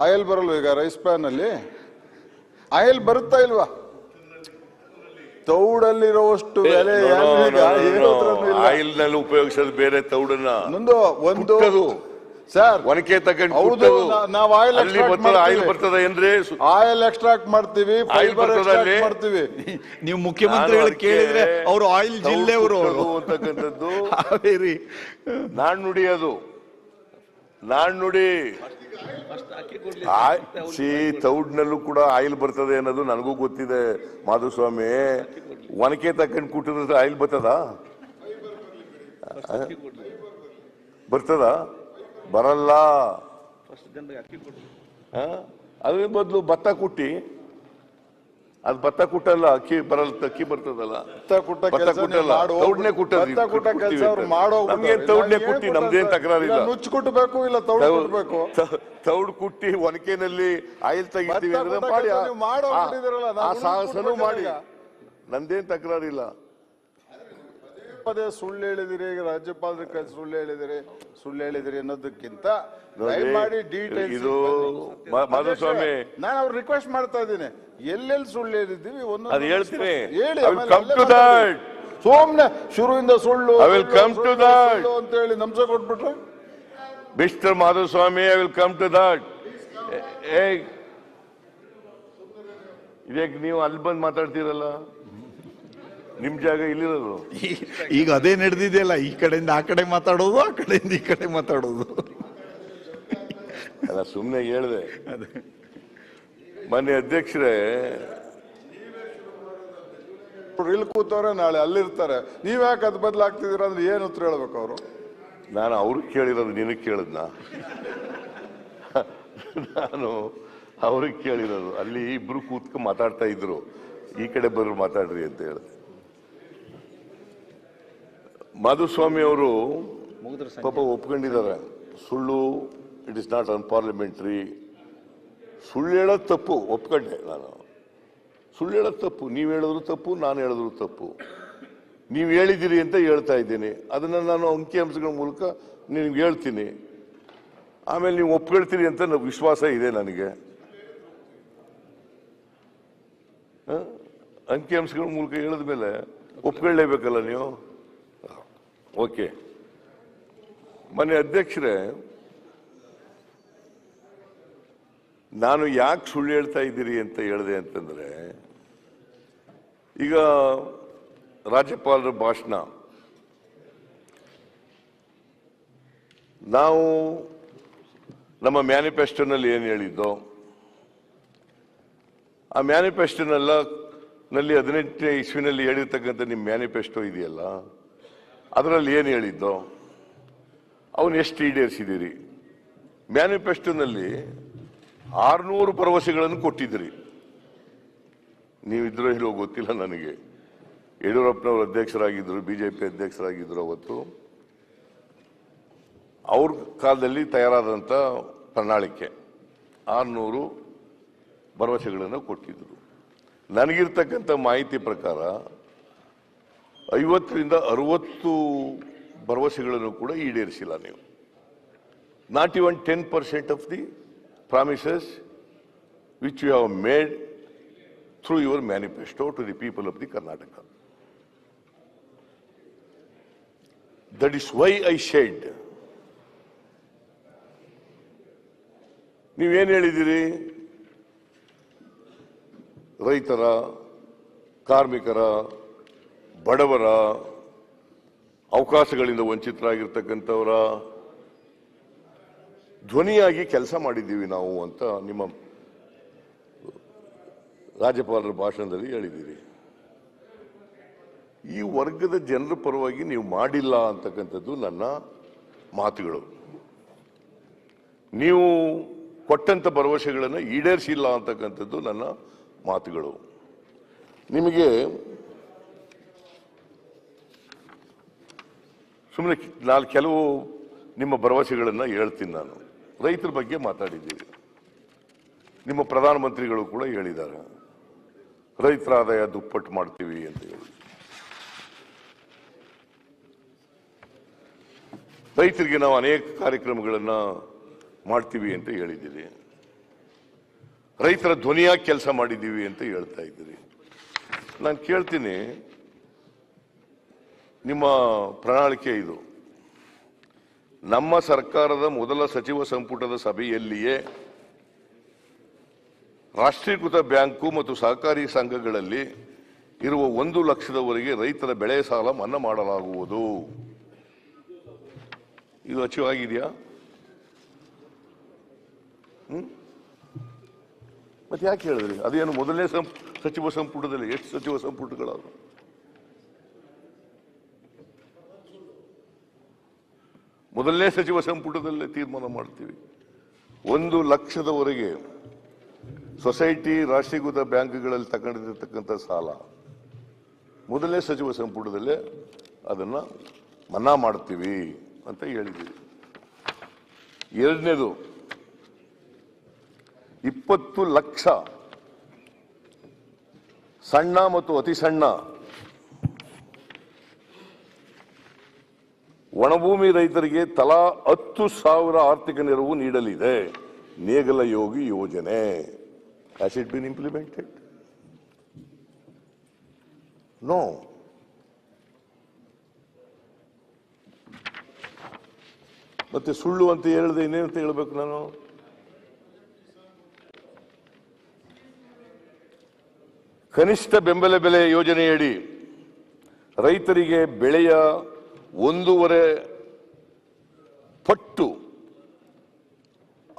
ಆಯಿಲ್ ಬರಲ್ವ ಈಗ ರೈಸ್ ಪ್ಯಾನ್ ಅಲ್ಲಿ? ಆಯಿಲ್ ಬರುತ್ತಾ ಇಲ್ವಾ? ತೌಡಲ್ಲಿರೋಷ್ಟು ಬೆಲೆ ಆಯಿಲ್ ನಲ್ಲಿ ಉಪಯೋಗಿಸೋದು ಬೇರೆ, ತೌಡನ್ನ ಒಂದು ಸರ್ ಒನಕೆ ತಗೊಂಡು ನಾವು ಆಯಿಲ್ ಬರ್ತದೆ ಏನ್ರಿ? ಆಯಿಲ್ ಎಕ್ಸ್ಟ್ರಾಕ್ಟ್ ಮಾಡ್ತೀವಿ, ಫೈಬರ್ ಎಕ್ಸ್ಟ್ರಾಕ್ಟ್ ಮಾಡ್ತೀವಿ. ನೀವು ಮುಖ್ಯಮಂತ್ರಿಗಳು ಕೇಳಿದ್ರೆ ಅವರು ಆಯಿಲ್ ಜಿಲ್ಲೆಯವರು ಅಂತಕ್ಕಂಥದ್ದು ನಾಣ್ಣುಡಿ. ಅದು ನಾಣ್ಣುಡಿ. ತೌಡ್ನಲ್ಲೂ ಕೂಡ ಆಯಿಲ್ ಬರ್ತದೆ ಅನ್ನೋದು ನನಗೂ ಗೊತ್ತಿದೆ ಮಾಧುಸ್ವಾಮಿ. ಒನಕೆ ತಕೊಂಡು ಕುಟ್ಟಿದ್ರೆ ಆಯಿಲ್ ಬರ್ತದ? ಬರಲ್ಲ. ಅದ್ರ ಬದಲು ಭತ್ತ ಕುಟ್ಟಿ, ಅದು ಭತ್ತ ಕುಟ್ಟಲ್ಲ, ಅಕ್ಕಿ ಬರಲ್ಲ, ಅಕ್ಕಿ ಬರ್ತದಲ್ಲ. ತೌಡ್ನೆ ಕುಟ್ಟೋದು, ತೌಡ್ನೆ ಕುಟ್ಟಿ ನಮ್ದೇನ್ ತಕರಾರಿಲ್ಲ. ನುಚ್ಚು ಕುಟ್ಟಬೇಕು ಇಲ್ಲ ತೌಡು ಕುಟ್ಟಬೇಕು. ತೌಡು ಕುಟ್ಟಿ ಒನಕೆನಲ್ಲಿ ಆಯಿಲ್ ತೆಗಿತೀವಿ ಅಂದ್ರೆ ಮಾಡಿ, ಆ ಸಾಹಸನೂ ಮಾಡಿ, ನಂದೇನ್ ತಕರಾರಿಲ್ಲ. ಪದೇ ಸುಳ್ಳು ಹೇಳಿದಿರಿ, ರಾಜ್ಯಪಾಲರ ಕೈ ಸುಳ್ಳು ಹೇಳಿದಿರಿ ಅನ್ನೋದಕ್ಕಿಂತ ಮಾಡಿ ಡೀಟೇಲ್ಸ್. ಇದು ಮಾಧುಸ್ವಾಮಿ, ನಾನು ಅವ್ರು ರಿಕ್ವೆಸ್ಟ್ ಮಾಡ್ತಾ ಇದ್ದೀನಿ, ಎಲ್ಲೆಲ್ಲಿ ಸುಳ್ಳು ಹೇಳಿದ್ದೀವಿ ಅದು ಹೇಳ್ತೀನಿ, ಹೇಳಿ. ಸೋಮ್ನೆ ಶುರುವಿಂದ ಸುಳ್ಳು ಅಂತ ಹೇಳಿ ನಮ್ಸ ಕೊಟ್ಬಿಟ್ರೆ mister Madhuswamy, I will come to that. ಇದಕ್ಕೆ ನೀವು ಅಲ್ಲಿ ಬಂದು ಮಾತಾಡ್ತೀರಲ್ಲ, ನಿಮ್ ಜಾಗ ಇಲ್ಲಿರೋದು. ಈಗ ಅದೇ ನಡೆದಿದೆಯಲ್ಲ, ಈ ಕಡೆಯಿಂದ ಆ ಕಡೆ ಮಾತಾಡೋದು, ಆ ಕಡೆಯಿಂದ ಈ ಕಡೆ ಮಾತಾಡೋದು. ಅಲ್ಲ, ಸುಮ್ಮನೆ ಹೇಳಿದೆ. ಮೊನ್ನೆ ಅಧ್ಯಕ್ಷರೇ ಇಲ್ಲಿ ಕೂತವ್ರೆ, ನಾಳೆ ಅಲ್ಲಿರ್ತಾರೆ. ನೀವ್ಯಾಕೆ ಅದು ಬದಲಾಗ್ತಿದ್ದೀರ ಅಂದ್ರೆ ಏನು ಉತ್ತರ ಹೇಳ್ಬೇಕು ಅವರು? ನಾನು ಅವ್ರಿಗೆ ಕೇಳಿರೋದು, ನಿನಗೆ ಕೇಳಿದ್ನ? ನಾನು ಅವ್ರಿಗೆ ಕೇಳಿರೋದು. ಅಲ್ಲಿ ಇಬ್ರು ಕೂತ್ಕೊಂಡು ಮಾತಾಡ್ತಾ ಇದ್ರು, ಈ ಕಡೆ ಬರ್ರು ಮಾತಾಡ್ರಿ ಅಂತ ಹೇಳಿದೆ. ಮಾಧುಸ್ವಾಮಿ ಅವರು ಪಾಪ ಒಪ್ಕೊಂಡಿದ್ದಾರೆ, ಸುಳ್ಳು ಇಟ್ ಇಸ್ ನಾಟ್ ಅನ್ಪಾರ್ಲಿಮೆಂಟ್ರಿ. ಸುಳ್ಳು ಹೇಳೋದು ತಪ್ಪು, ಒಪ್ಕೊಂಡೆ ನಾನು. ಸುಳ್ಳು ಹೇಳೋದು ತಪ್ಪು. ನೀವು ಹೇಳಿದ್ರು ತಪ್ಪು, ನಾನು ಹೇಳಿದ್ರು ತಪ್ಪು. ನೀವು ಹೇಳಿದ್ದೀರಿ ಅಂತ ಹೇಳ್ತಾ ಇದ್ದೀನಿ. ಅದನ್ನು ನಾನು ಅಂಕಿಅಂಶಗಳ ಮೂಲಕ ನಿಮ್ಗೆ ಹೇಳ್ತೀನಿ. ಆಮೇಲೆ ನೀವು ಒಪ್ಕೊಳ್ತೀರಿ ಅಂತ ವಿಶ್ವಾಸ ಇದೆ ನನಗೆ. ಅಂಕಿಅಂಶಗಳ ಮೂಲಕ ಹೇಳಿದ ಮೇಲೆ ಒಪ್ಕೊಳ್ಳೇಬೇಕಲ್ಲ ನೀವು. ಓಕೆ. ಮನೆ ಅಧ್ಯಕ್ಷರೇ, ನಾನು ಯಾಕೆ ಸುಳ್ಳು ಹೇಳ್ತಾ ಇದ್ದೀರಿ ಅಂತ ಹೇಳಿದೆ ಅಂತಂದ್ರೆ, ಈಗ ರಾಜ್ಯಪಾಲರ ಭಾಷಣ ನಾವು ನಮ್ಮ ಮ್ಯಾನಿಫೆಸ್ಟೋನಲ್ಲಿ ಏನು ಹೇಳಿದ್ದೋ, ಆ ಮ್ಯಾನಿಫೆಸ್ಟೋನಲ್ಲಿ 18ನೇ ಇಸ್ವಿನಲ್ಲಿ ಹೇಳಿರ್ತಕ್ಕಂಥ ನಿಮ್ಮ ಮ್ಯಾನಿಫೆಸ್ಟೋ ಇದೆಯಲ್ಲ, ಅದರಲ್ಲಿ ಏನು ಹೇಳಿದ್ದೋ ಅವನು ಎಷ್ಟು ಈಡೇರಿಸಿದ್ದೀರಿ? ಮ್ಯಾನಿಫೆಸ್ಟೋನಲ್ಲಿ 600 ಭರವಸೆಗಳನ್ನು ಕೊಟ್ಟಿದ್ದೀರಿ. ನೀವಿದ್ರೋ ಇಲ್ಲೋ ಗೊತ್ತಿಲ್ಲ ನನಗೆ. ಯಡಿಯೂರಪ್ಪನವರು ಅಧ್ಯಕ್ಷರಾಗಿದ್ದರು, ಬಿಜೆಪಿ ಅಧ್ಯಕ್ಷರಾಗಿದ್ದರು. ಅವತ್ತು ಅವ್ರ ಕಾಲದಲ್ಲಿ ತಯಾರಾದಂಥ ಪ್ರಣಾಳಿಕೆ 600 ಭರವಸೆಗಳನ್ನು ಕೊಟ್ಟಿದ್ದರು. ನನಗಿರ್ತಕ್ಕಂಥ ಮಾಹಿತಿ ಪ್ರಕಾರ 50ರಿಂದ 60 ಭರವಸೆಗಳನ್ನು ಕೂಡ ಈಡೇರಿಸಿಲ್ಲ ನೀವು. Not even 10% of the promises which you have made through your manifesto to the people of the Karnataka. That is why I said, ನೀವೇನು ಹೇಳಿದ್ದೀರಿ? ರೈತರ, ಕಾರ್ಮಿಕರ, ಬಡವರ, ಅವಕಾಶಗಳಿಂದ ವಂಚಿತರಾಗಿರ್ತಕ್ಕಂಥವರ ಧ್ವನಿಯಾಗಿ ಕೆಲಸ ಮಾಡಿದ್ದೀವಿ ನಾವು ಅಂತ ನಿಮ್ಮ ರಾಜ್ಯಪಾಲರ ಭಾಷಣದಲ್ಲಿ ಹೇಳಿದ್ದೀರಿ. ಈ ವರ್ಗದ ಜನರ ಪರವಾಗಿ ನೀವು ಮಾಡಿಲ್ಲ ಅಂತಕ್ಕಂಥದ್ದು ನನ್ನ ಮಾತುಗಳು. ನೀವು ಕೊಟ್ಟಂತ ಭರವಸೆಗಳನ್ನು ಈಡೇರಿಸಿಲ್ಲ ಅಂತಕ್ಕಂಥದ್ದು ನನ್ನ ಮಾತುಗಳು. ನಿಮಗೆ ಸುಮ್ಮನೆ ನಾನು ಕೆಲವು ನಿಮ್ಮ ಭರವಸೆಗಳನ್ನು ಹೇಳ್ತೀನಿ. ನಾನು ರೈತರ ಬಗ್ಗೆ ಮಾತಾಡಿದ್ದೀವಿ. ನಿಮ್ಮ ಪ್ರಧಾನಮಂತ್ರಿಗಳು ಕೂಡ ಹೇಳಿದ್ದಾರೆ, ರೈತರ ಆದಾಯ ದುಪ್ಪಟ್ಟು ಮಾಡ್ತೀವಿ ಅಂತ ಹೇಳಿ. ರೈತರಿಗೆ ನಾವು ಅನೇಕ ಕಾರ್ಯಕ್ರಮಗಳನ್ನು ಮಾಡ್ತೀವಿ ಅಂತ ಹೇಳಿದ್ದೀರಿ. ರೈತರ ಧ್ವನಿಯಾಗಿ ಕೆಲಸ ಮಾಡಿದ್ದೀವಿ ಅಂತ ಹೇಳ್ತಾ ಇದ್ದೀರಿ. ನಾನು ಕೇಳ್ತೀನಿ, ನಿಮ್ಮ ಪ್ರಣಾಳಿಕೆ ಇದು. ನಮ್ಮ ಸರ್ಕಾರದ ಮೊದಲ ಸಚಿವ ಸಂಪುಟದ ಸಭೆಯಲ್ಲಿಯೇ ರಾಷ್ಟ್ರೀಕೃತ ಬ್ಯಾಂಕು ಮತ್ತು ಸಹಕಾರಿ ಸಂಘಗಳಲ್ಲಿ ಇರುವ 1 ಲಕ್ಷದವರೆಗೆ ರೈತರ ಬೆಳೆ ಸಾಲ ಮನ್ನಾ ಮಾಡಲಾಗುವುದು. ಇದು ಅಚೀವ್ ಆಗಿದೆಯಾ? ಮತ್ತೆ ಯಾಕೆ ಹೇಳಿದ್ರಿ? ಅದೇನು ಮೊದಲನೇ ಸಚಿವ ಸಂಪುಟದಲ್ಲಿ? ಎಷ್ಟು ಸಚಿವ ಸಂಪುಟಗಳಾದ್ರು? ಮೊದಲನೇ ಸಚಿವ ಸಂಪುಟದಲ್ಲೇ ತೀರ್ಮಾನ ಮಾಡ್ತೀವಿ. 1 ಲಕ್ಷದವರೆಗೆ ಸೊಸೈಟಿ, ರಾಷ್ಟ್ರೀಕೃತ ಬ್ಯಾಂಕ್ಗಳಲ್ಲಿ ತಗೊಂಡಿರ್ತಕ್ಕಂಥ ಸಾಲ ಮೊದಲನೇ ಸಚಿವ ಸಂಪುಟದಲ್ಲೇ ಅದನ್ನ ಮನ್ನಾ ಮಾಡ್ತೀವಿ ಅಂತ ಹೇಳಿದ್ದೀವಿ. ಎರಡನೇದು, 20 ಲಕ್ಷ ಸಣ್ಣ ಮತ್ತು ಅತಿ ಸಣ್ಣ ಒಣಭೂಮಿ ರೈತರಿಗೆ ತಲಾ 10,000 ಆರ್ಥಿಕ ನೆರವು ನೀಡಲಿದೆ. ನೇಗಲ ಯೋಗಿ ಯೋಜನೆ. Has it been implemented? No. ಮತ್ತೆ ಸುಳ್ಳು ಅಂತ ಹೇಳಿದೆ, ಇನ್ನೇನಂತ ಹೇಳ್ಬೇಕು ನಾನು? ಕನಿಷ್ಠ ಬೆಂಬಲ ಬೆಲೆ ಯೋಜನೆಯಡಿ ರೈತರಿಗೆ ಬೆಳೆಯ 1.5 ಪಟ್ಟು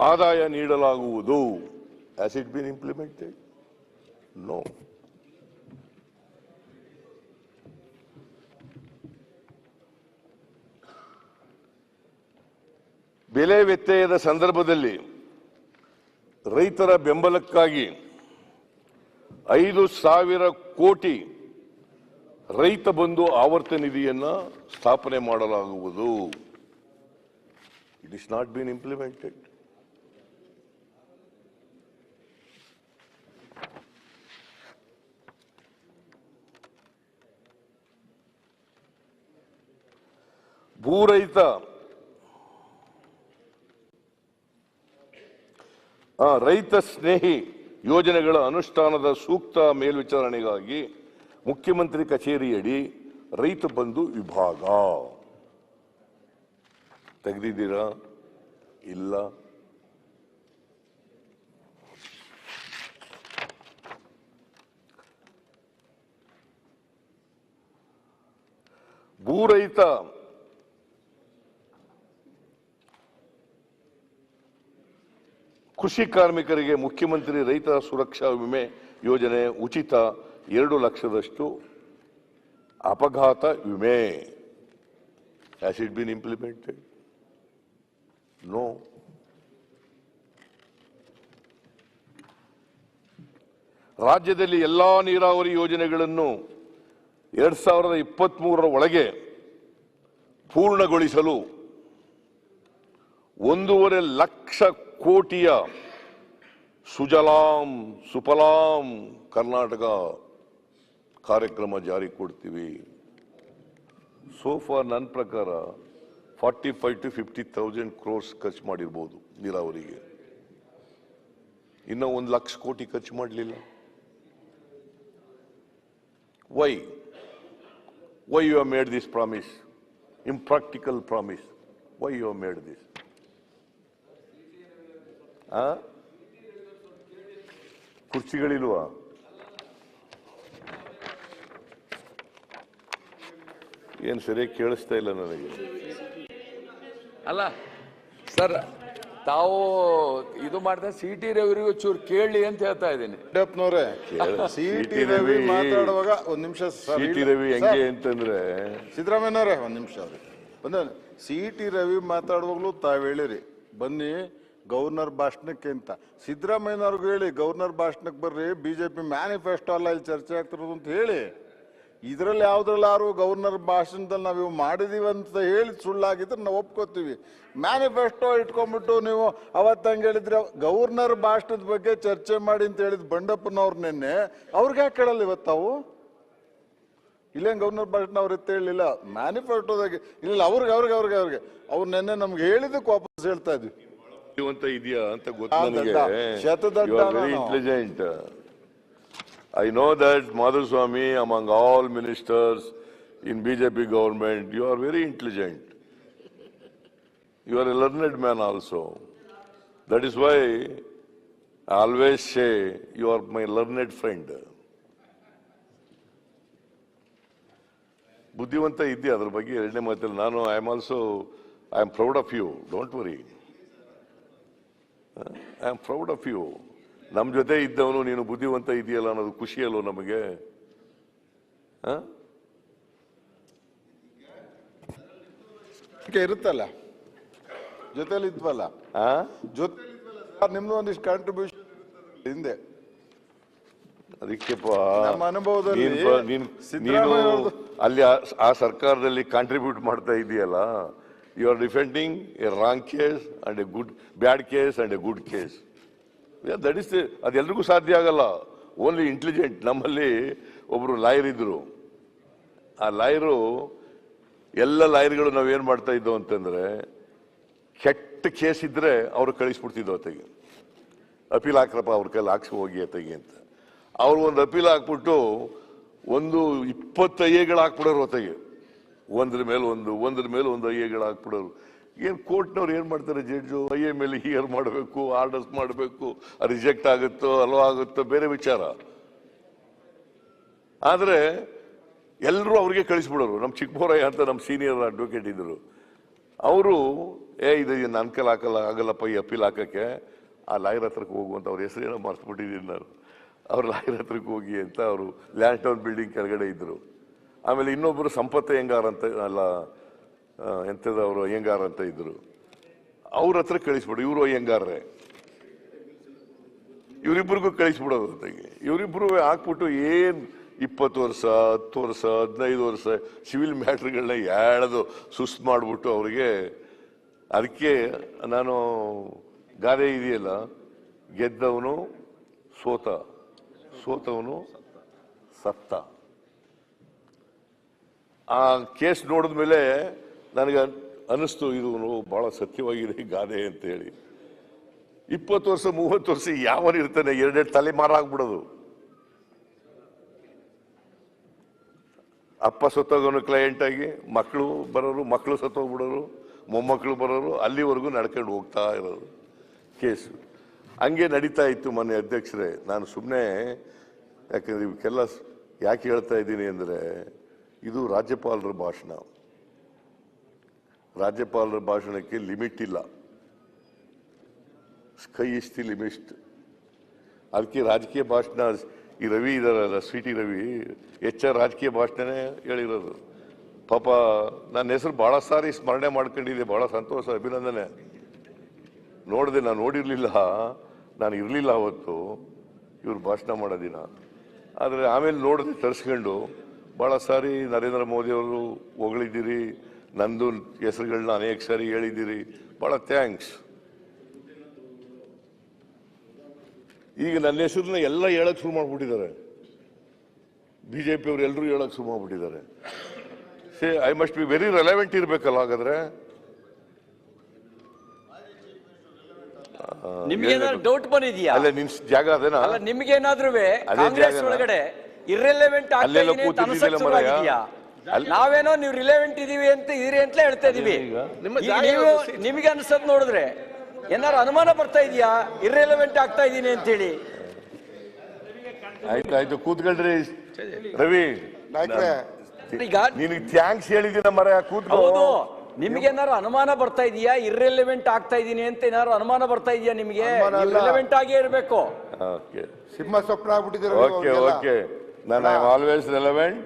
ಆದಾಯ ನೀಡಲಾಗುವುದು. Has it been implemented? No. ಬೆಲೆ ವ್ಯತ್ಯಯದ ಸಂದರ್ಭದಲ್ಲಿ ರೈತರ ಬೆಂಬಲಕ್ಕಾಗಿ 5,000 ಕೋಟಿ ರೈತ ಬಂಧು ಆವರ್ತ ನಿಧಿಯನ್ನು ಸ್ಥಾಪನೆ ಮಾಡಲಾಗುವುದು. It is not been implemented. ಭೂರಹಿತ ರೈತ ಸ್ನೇಹಿ ಯೋಜನೆಗಳ ಅನುಷ್ಠಾನದ ಸೂಕ್ತ ಮೇಲ್ವಿಚಾರಣೆಗಾಗಿ ಮುಖ್ಯಮಂತ್ರಿ ಕಚೇರಿಯಡಿ ರೈತ ಬಂಧು ವಿಭಾಗ ತೆಗೆದಿದ್ದೀರಾ? ಇಲ್ಲ. ಭೂರಹಿತ ಕೃಷಿ ಕಾರ್ಮಿಕರಿಗೆ ಮುಖ್ಯಮಂತ್ರಿ ರೈತ ಸುರಕ್ಷಾ ವಿಮೆ ಯೋಜನೆ ಉಚಿತ 2 ಲಕ್ಷದಷ್ಟು ಅಪಘಾತ ವಿಮೆ. Has it been implemented? No. ರಾಜ್ಯದಲ್ಲಿ ಎಲ್ಲಾ ನೀರಾವರಿ ಯೋಜನೆಗಳನ್ನು 2023 ಒಳಗೆ ಪೂರ್ಣಗೊಳಿಸಲು 1.5 ಲಕ್ಷ ಕೋಟಿಯ ಸುಜಲಾಂ ಸುಫಲಾಂ ಕರ್ನಾಟಕ ಕಾರ್ಯಕ್ರಮ ಜಾರಿ ಕೊಡ್ತೀವಿ. ಸೋಫಾರ್ ನನ್ನ ಪ್ರಕಾರ 45 to 50,000 crores ಖರ್ಚು ಮಾಡಿರ್ಬೋದು ನೀರಾವರಿಗೆ. ಇನ್ನೂ 1 ಲಕ್ಷ ಕೋಟಿ ಖರ್ಚು ಮಾಡಲಿಲ್ಲ. Why you have made this promise? Impractical promise. Why you have made this? ಕುರ್ಚಿಗಳಿಲ್ವಾ? ಏನ್ ಸರಿಯಾಗಿ ಕೇಳಿಸ್ತಾ ಇಲ್ಲ ನನಗೆ. ಅಲ್ಲ ಸರ್, ತಾವು ಇದು ಮಾಡಿದ ಸಿಟಿ ರವಿಗೂ ಚೂರು ಕೇಳಿ ಅಂತ ಹೇಳ್ತಾ ಇದ್ದೀನಿ. ಸಿಟಿ ರವಿ ಮಾತಾಡುವಾಗ ಒಂದ್ ನಿಮಿಷ. ಸಿಟಿ ರವಿ ಹೆಂಗೆ ಅಂತಂದ್ರೆ ಸಿದ್ದರಾಮಯ್ಯನವರೇ ಒಂದ್ ನಿಮಿಷ ಬಂದ. ಸಿಟಿ ರವಿ ಮಾತಾಡುವಾಗ್ಲೂ ತಾವ್ ಹೇಳಿರಿ ಬನ್ನಿ ಗವರ್ನರ್ ಭಾಷಣಕ್ಕೆ ಅಂತ. ಸಿದ್ದರಾಮಯ್ಯನವ್ರಿಗೂ ಹೇಳಿ ಗವರ್ನರ್ ಭಾಷಣಕ್ಕೆ ಬರ್ರಿ, ಬಿಜೆಪಿ ಮ್ಯಾನಿಫೆಸ್ಟೋ ಅಲ್ಲ ಇಲ್ಲಿ ಚರ್ಚೆ ಆಗ್ತಿರೋದು ಅಂತ ಹೇಳಿ. ಇದ್ರಲ್ಲಿ ಯಾವ್ದ್ರಲ್ಲಾರು ಗವರ್ನರ್ ಭಾಷಣದಲ್ಲಿ ನಾವು ಇವು ಮಾಡಿದೀವಿ ಅಂತ ಹೇಳಿ ಸುಳ್ಳಾಗಿದ್ರೆ ನಾವು ಒಪ್ಕೋತೀವಿ. ಮ್ಯಾನಿಫೆಸ್ಟೋ ಇಟ್ಕೊಂಡ್ಬಿಟ್ಟು ನೀವು ಅವತ್ತಂಗೆ ಹೇಳಿದ್ರೆ ಗವರ್ನರ್ ಭಾಷಣದ ಬಗ್ಗೆ ಚರ್ಚೆ ಮಾಡಿ ಅಂತ ಹೇಳಿದ್ ಬಂಡಪ್ಪನವ್ರು ನಿನ್ನೆ, ಅವ್ರಿಗೆ ಯಾಕೆ ಕೇಳಲ್ಲ ಇವತ್ತು ತಾವು? ಇಲ್ಲೇನು ಗವರ್ನರ್ ಭಾಷಣ ಅವ್ರು ಎತ್ತ ಹೇಳಿಲ್ಲ, ಮ್ಯಾನಿಫೆಸ್ಟೋದಾಗೆ ಇಲ್ಲ. ಅವ್ರಿಗೆ ಅವ್ರು ನಿನ್ನೆ ನಮ್ಗೆ ಹೇಳಿದಕ್ಕೆ ವಾಪಸ್ ಹೇಳ್ತಾ ಇದ್ವಿ. ಇದೆಯಾ ಅಂತ ಗೊತ್ತು. Intelligent. I know that Madhuswamy, among all ministers in BJP government, you are very intelligent. You are a learned man also. That is why I always say you are my learned friend. ಬುದ್ಧಿವಂತ ಇದ್ದೆ, ಅದ್ರ ಬಗ್ಗೆ ಎರಡನೇ ಮಾತಲ್ಲಿ ನಾನು I am proud of you. Don't worry. I am proud of you. ನಮ್ಮ ಜೊತೆ ಇದ್ದವನು ನೀನು ಬುದ್ಧಿವಂತ ಇದೆಯಲ್ಲ ಅನ್ನೋದು ಖುಷಿಯಲ್ಲೋ ನಮಗೆ. ಇರುತ್ತಲ್ಲ ಜೊತೆಲಿ ಇದ್ವಲ್ಲ, ನಿಮ್ದು ಒಂದಿಷ್ಟು ಕಾಂಟ್ರಿಬ್ಯೂಷನ್ ಹಿಂದೆ. ಅದಕ್ಕೆಪ್ಪ ನಮ್ಮ ಅನುಭವದಲ್ಲಿ ನೀನು ಅಲ್ಲಿ ಆ ಸರ್ಕಾರದಲ್ಲಿ ಕಾಂಟ್ರಿಬ್ಯೂಟ್ ಮಾಡ್ತಾ ಇದೆಯಲ್ಲ, you are defending a wrong case and a good bad case and a good case. That is ಅದೆಲ್ರಿಗೂ ಸಾಧ್ಯ ಆಗಲ್ಲ. Only intelligent. ನಮ್ಮಲ್ಲಿ ಒಬ್ರು ಲಾಯರ್ ಇದ್ರು. ಆ ಲಾಯರು ಎಲ್ಲ ಲಾಯರ್ಗಳು ನಾವೇನ್ ಮಾಡ್ತಾ ಇದ್ದೋ ಅಂತಂದ್ರೆ, ಕೆಟ್ಟ ಕೇಸ್ ಇದ್ರೆ ಅವ್ರು ಕಳಿಸ್ಬಿಡ್ತಿದ್ದೋ ಅತೆಗೆ. ಅಪೀಲ್ ಹಾಕ್ರಪ್ಪ, ಅವ್ರ ಕೈಲಿ ಹಾಕ್ಸಿ ಹೋಗಿ ಅತೆಗೆ ಅಂತ. ಅವ್ರು ಒಂದು ಅಪೀಲ್ ಹಾಕ್ಬಿಟ್ಟು ಒಂದು 20 ಐಎಗಳು ಹಾಕ್ಬಿಡೋರು ಅತೆಗೆ. ಒಂದ್ರ ಮೇಲೆ ಒಂದು ಐಎಗಳು ಹಾಕ್ಬಿಡೋರು. ಏನ್ ಕೋರ್ಟ್ನವ್ರು ಏನ್ ಮಾಡ್ತಾರೆ, ಜಡ್ಜು ಐಎ ಮೇಲೆ ಹಿಯರ್ ಮಾಡಬೇಕು, ಆರ್ಡರ್ಸ್ ಮಾಡಬೇಕು, ರಿಜೆಕ್ಟ್ ಆಗುತ್ತೋ ಅಲ್ವಾ ಆಗುತ್ತೋ ಬೇರೆ ವಿಚಾರ. ಆದ್ರೆ ಎಲ್ಲರೂ ಅವ್ರಿಗೆ ಕಳಿಸ್ಬಿಡೋರು. ನಮ್ಮ ಚಿಕ್ಕಬೋರಯ್ಯ ಅಂತ ನಮ್ಮ ಸೀನಿಯರ್ ಅಡ್ವೊಕೇಟ್ ಇದ್ರು. ಅವರು ಇದು ನನ್ನ ಕೈಲಿ ಆಗಲ್ಲಪ್ಪ ಈ ಅಪೀಲ್ ಹಾಕಕ್ಕೆ, ಆ ಲಾಯರ್ ಹತ್ರಕ್ಕೆ ಹೋಗು ಅಂತ. ಅವ್ರ ಹೆಸರೇನೋ ಮರ್ಸ್ಬಿಟ್ಟಿದ್ದೀನಿ ನಾನು. ಅವ್ರ ಲಾಯರ್ ಹತ್ರಕ್ಕೆ ಹೋಗಿ ಅಂತ. ಅವರು ಲ್ಯಾಂಡ್ ಟೌನ್ ಬಿಲ್ಡಿಂಗ್ ಕೆಳಗಡೆ ಇದ್ರು. ಆಮೇಲೆ ಇನ್ನೊಬ್ರು ಸಂಪತ್ತ ಹೆಂಗಾರ ಅಂತ ಅಲ್ಲ ಎಂಥದವರು ಅಯ್ಯಂಗಾರ ಅಂತ ಇದ್ರು. ಅವ್ರ ಹತ್ರ ಕಳಿಸ್ಬಿಡು. ಇವರು ಅಯ್ಯಂಗಾರ್ರೆ, ಇವರಿಬ್ಬರಿಗೂ ಕಳಿಸ್ಬಿಡೋದು ಜೊತೆಗೆ. ಇವರಿಬ್ರು ಹಾಕ್ಬಿಟ್ಟು ಏನ್ 20 ವರ್ಷ 10 ವರ್ಷ 15 ವರ್ಷ ಸಿವಿಲ್ ಮ್ಯಾಟ್ರ್ಗಳನ್ನ ಎಳೆದು ಸುಸ್ತು ಮಾಡ್ಬಿಟ್ಟು ಅವ್ರಿಗೆ. ಅದಕ್ಕೆ ನಾನು ಗಾದೆ ಇದೆಯಲ್ಲ, ಗೆದ್ದವನು ಸೋತವನು ಸತ್ತ. ಆ ಕೇಸ್ ನೋಡಿದ್ಮೇಲೆ ನನಗೆ ಅನ್ನಿಸ್ತು ಇದು ಬಹಳ ಸತ್ಯವಾಗಿದೆ ಗಾದೆ ಅಂತ ಹೇಳಿ. 20 ವರ್ಷ 30 ವರ್ಷ ಯಾವನು ಇರ್ತಾನೆ, ಎರಡೆರಡು ತಲೆಮಾರು ಆಗ್ಬಿಡೋದು. ಅಪ್ಪ ಸತ್ತೋಗೋನು ಕ್ಲೈಂಟ್ ಆಗಿ, ಮಕ್ಕಳು ಬರೋರು, ಮಕ್ಕಳು ಸತ್ತೋಗ್ಬಿಡೋರು, ಮೊಮ್ಮಕ್ಕಳು ಬರೋರು, ಅಲ್ಲಿವರೆಗೂ ನಡ್ಕೊಂಡು ಹೋಗ್ತಾ ಇರೋದು ಕೇಸು. ಹಂಗೆ ನಡೀತಾ ಇತ್ತು. ಮೊನ್ನೆ ಅಧ್ಯಕ್ಷರೇ, ನಾನು ಸುಮ್ಮನೆ ಯಾಕಂದ್ರೆ ಇವಕ್ಕೆಲ್ಲ ಯಾಕೆ ಹೇಳ್ತಾ ಇದ್ದೀನಿ ಅಂದರೆ, ಇದು ರಾಜ್ಯಪಾಲರ ಭಾಷಣ. ರಾಜ್ಯಪಾಲರ ಭಾಷಣಕ್ಕೆ ಲಿಮಿಟ್ ಇಲ್ಲ, ಸ್ಕೈ ಇಸ್ ದಿ ಲಿಮಿಟ್. ಅದಕ್ಕೆ ರಾಜಕೀಯ ಭಾಷಣ, ಈ ರವಿ ಇದಾರಲ್ಲ, ಸಿ ಟಿ ರವಿ, ರಾಜಕೀಯ ಭಾಷಣನೇ ಹೇಳಿರೋದು. ಪಾಪ ನನ್ನ ಹೆಸರು ಬಹಳ ಸಾರಿ ಸ್ಮರಣೆ ಮಾಡ್ಕೊಂಡಿದ್ದೆ, ಬಹಳ ಸಂತೋಷ, ಅಭಿನಂದನೆ. ನೋಡಿದೆ, ನಾನು ನೋಡಿರ್ಲಿಲ್ಲ, ನಾನು ಇರಲಿಲ್ಲ ಅವತ್ತು ಇವ್ರು ಭಾಷಣ ಮಾಡೋ ದಿನ. ಆದರೆ ಆಮೇಲೆ ನೋಡಿದೆ ತರಿಸ್ಕೊಂಡು, ಭಾಳ ಸಾರಿ ನರೇಂದ್ರ ಮೋದಿಯವರು ಹೊಗಳಿದ್ದೀರಿ, ನಂದು ಹೆಸರುಗಳನ್ನ ಅನೇಕ ಸಾರಿ ಹೇಳಿದ್ದೀರಿ, ಭಾಳ ಥ್ಯಾಂಕ್ಸ್. ಈಗ ನನ್ನ ಹೆಸರನ್ನ ಎಲ್ಲ ಹೇಳಕ್ ಶುರು ಮಾಡ್ಬಿಟ್ಟಿದ್ದಾರೆ, ಬಿಜೆಪಿ ಅವರು ಎಲ್ಲರೂ ಹೇಳಕ್ ಶುರು ಮಾಡ್ಬಿಟ್ಟಿದ್ದಾರೆ. Say I must be very relevant ಇರ್ಬೇಕಲ್ಲ ಹಾಗಾದ್ರೆ. ನಿಮ್ಗೇನಾದ್ರು ಡೌಟ್ ಬಂದಿದ್ಯಾ? ಅಲ್ಲ ನಿನ್ ಜಾಗ ಅದೇನಾ? ಅಲ್ಲ ನಿಮ್ಗೇನಾದ್ರೂ ಕಾಂಗ್ರೆಸ್ ಒಳಗಡೆ ಇರ್ರೆಲೆವೆಂಟ್ ಆಗಿದೆಯಾ? ನಾವೇನೋ ನೀವು ರಿಲೆವೆಂಟ್ ಇದೀವಿ ಅಂತ ಇದೀರಿ ಅಂತಲೇ ಹೇಳ್ತಾ ಇದೀವಿ. ನಿಮಗೆ ಅನ್ಸದ್ ನೋಡಿದ್ರೆ ಏನಾರು ಅನುಮಾನ ಬರ್ತಾ ಇದೆಯಾ ಇರ್ರೆಲೆವೆಂಟ್ ಆಗ್ತಾ ಇದೀನಿ ಅಂತ ಹೇಳಿ? ಆಯ್ತಾಯ್ತು, ಕೂತ್ಕೊಳ್ರಿ ರವಿ. ಈಗ ನಿನಗೆ ಥ್ಯಾಂಕ್ಸ್ ಹೇಳಿದಿನ ಮರ, ಕೂತ್ಕೋ. ನಿಮ್ಗೇನಾರು ಅನುಮಾನ ಬರ್ತಾ ಇದೆಯಾ ಇರ್ರೆಲೆವೆಂಟ್ ಆಗ್ತಾ ಇದೀನಿ ಅಂತ? ಏನಾರು ಅನುಮಾನ ಬರ್ತಾ ಇದೆಯಾ ನಿಮ್ಗೆ? ರಿಲೆವೆಂಟ್ ಆಗೇ ಇರಬೇಕು. ಸಿಂಹ ಸ್ವಪ್ನ ಆಗ್ಬಿಟ್ಟಿದ್ದಾರೆ. ಓಕೆ ಓಕೆ, ನಾನು ಐ ಆಮ್ ಆಲ್ವೇಸ್ ರೆಲೆವೆಂಟ್.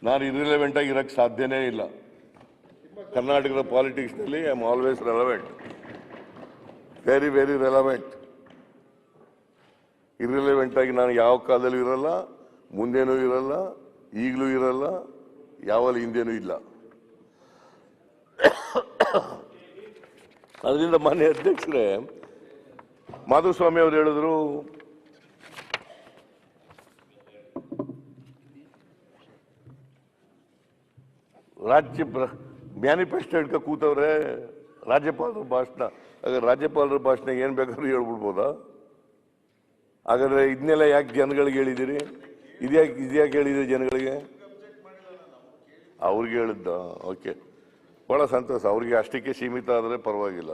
ನಾನು ಇರ್ರಿಲೆವೆಂಟ್ ಆಗಿ ಇರಕ್ಕೆ ಸಾಧ್ಯನೇ ಇಲ್ಲ. ಕರ್ನಾಟಕದ ಪಾಲಿಟಿಕ್ಸ್ ನಲ್ಲಿ I am always relevant, very very relevant. Irrelevant ಆಗಿ ನಾನು ಯಾವ ಕಾಲದಲ್ಲೂ ಇರಲ್ಲ, ಮುಂದೇನೂ ಇರಲ್ಲ, ಈಗಲೂ ಇರಲ್ಲ, ಯಾವಲ್ಲಿ ಹಿಂದೇನೂ ಇಲ್ಲ. ಅದರಿಂದ ಮಾನ್ಯ ಅಧ್ಯಕ್ಷರೇ, ಮಾಧುಸ್ವಾಮಿ ಅವರು ಹೇಳಿದ್ರು, ರಾಜ್ಯ ಮ್ಯಾನಿಫೆಸ್ಟೋ ಹಿಡ್ಕ ಕೂತವ್ರೆ, ರಾಜ್ಯಪಾಲರ ಭಾಷಣ. ಹಾಗಾದ್ರೆ ರಾಜ್ಯಪಾಲರ ಭಾಷಣ ಏನ್ ಬೇಕಾದ್ರೂ ಹೇಳ್ಬಿಡ್ಬೋದಾ? ಹಾಗಾದ್ರೆ ಇದನ್ನೆಲ್ಲ ಯಾಕೆ ಜನಗಳಿಗೆ ಹೇಳಿದಿರಿ? ಇದ್ಯಾಕೆ ಹೇಳಿದಿರಿ ಜನಗಳಿಗೆ? ಅವ್ರಿಗೆ ಹೇಳಿದ್ದ? ಓಕೆ, ಬಹಳ ಸಂತೋಷ. ಅವ್ರಿಗೆ ಅಷ್ಟಕ್ಕೆ ಸೀಮಿತ ಆದರೆ ಪರವಾಗಿಲ್ಲ.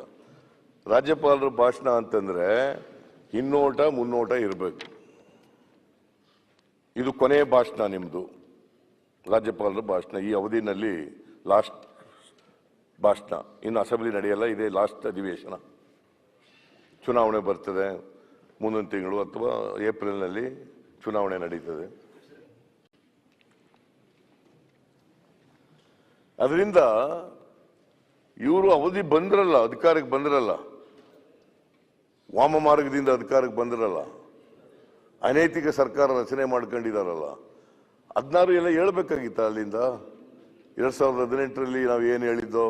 ರಾಜ್ಯಪಾಲರ ಭಾಷಣ ಅಂತಂದ್ರೆ ಹಿನ್ನೋಟ ಮುನ್ನೋಟ ಇರಬೇಕು. ಇದು ಕೊನೆಯ ಭಾಷಣ ನಿಮ್ದು, ರಾಜ್ಯಪಾಲರ ಭಾಷಣ. ಈ ಅವಧಿನಲ್ಲಿ ಲಾಸ್ಟ್ ಭಾಷಣ. ಇನ್ನು ಅಸೆಂಬ್ಲಿ ನಡೆಯಲ್ಲ, ಇದೇ ಲಾಸ್ಟ್ ಅಧಿವೇಶನ. ಚುನಾವಣೆ ಬರ್ತದೆ ಮುಂದಿನ ತಿಂಗಳು ಅಥವಾ ಏಪ್ರಿಲ್ನಲ್ಲಿ ಚುನಾವಣೆ ನಡೀತದೆ. ಅದರಿಂದ ಇವರು ಅವಧಿ ಬಂದ್ರಲ್ಲ, ಅಧಿಕಾರಕ್ಕೆ ಬಂದ್ರಲ್ಲ, ವಾಮ ಮಾರ್ಗದಿಂದ ಅಧಿಕಾರಕ್ಕೆ ಬಂದ್ರಲ್ಲ, ಅನೈತಿಕ ಸರ್ಕಾರ ರಚನೆ ಮಾಡ್ಕೊಂಡಿದಾರಲ್ಲ, 16 ಎಲ್ಲ ಹೇಳ್ಬೇಕಾಗಿತ್ತ ಅಲ್ಲಿಂದ? 2018ರಲ್ಲಿ ನಾವು ಏನು ಹೇಳಿದ್ದೋ,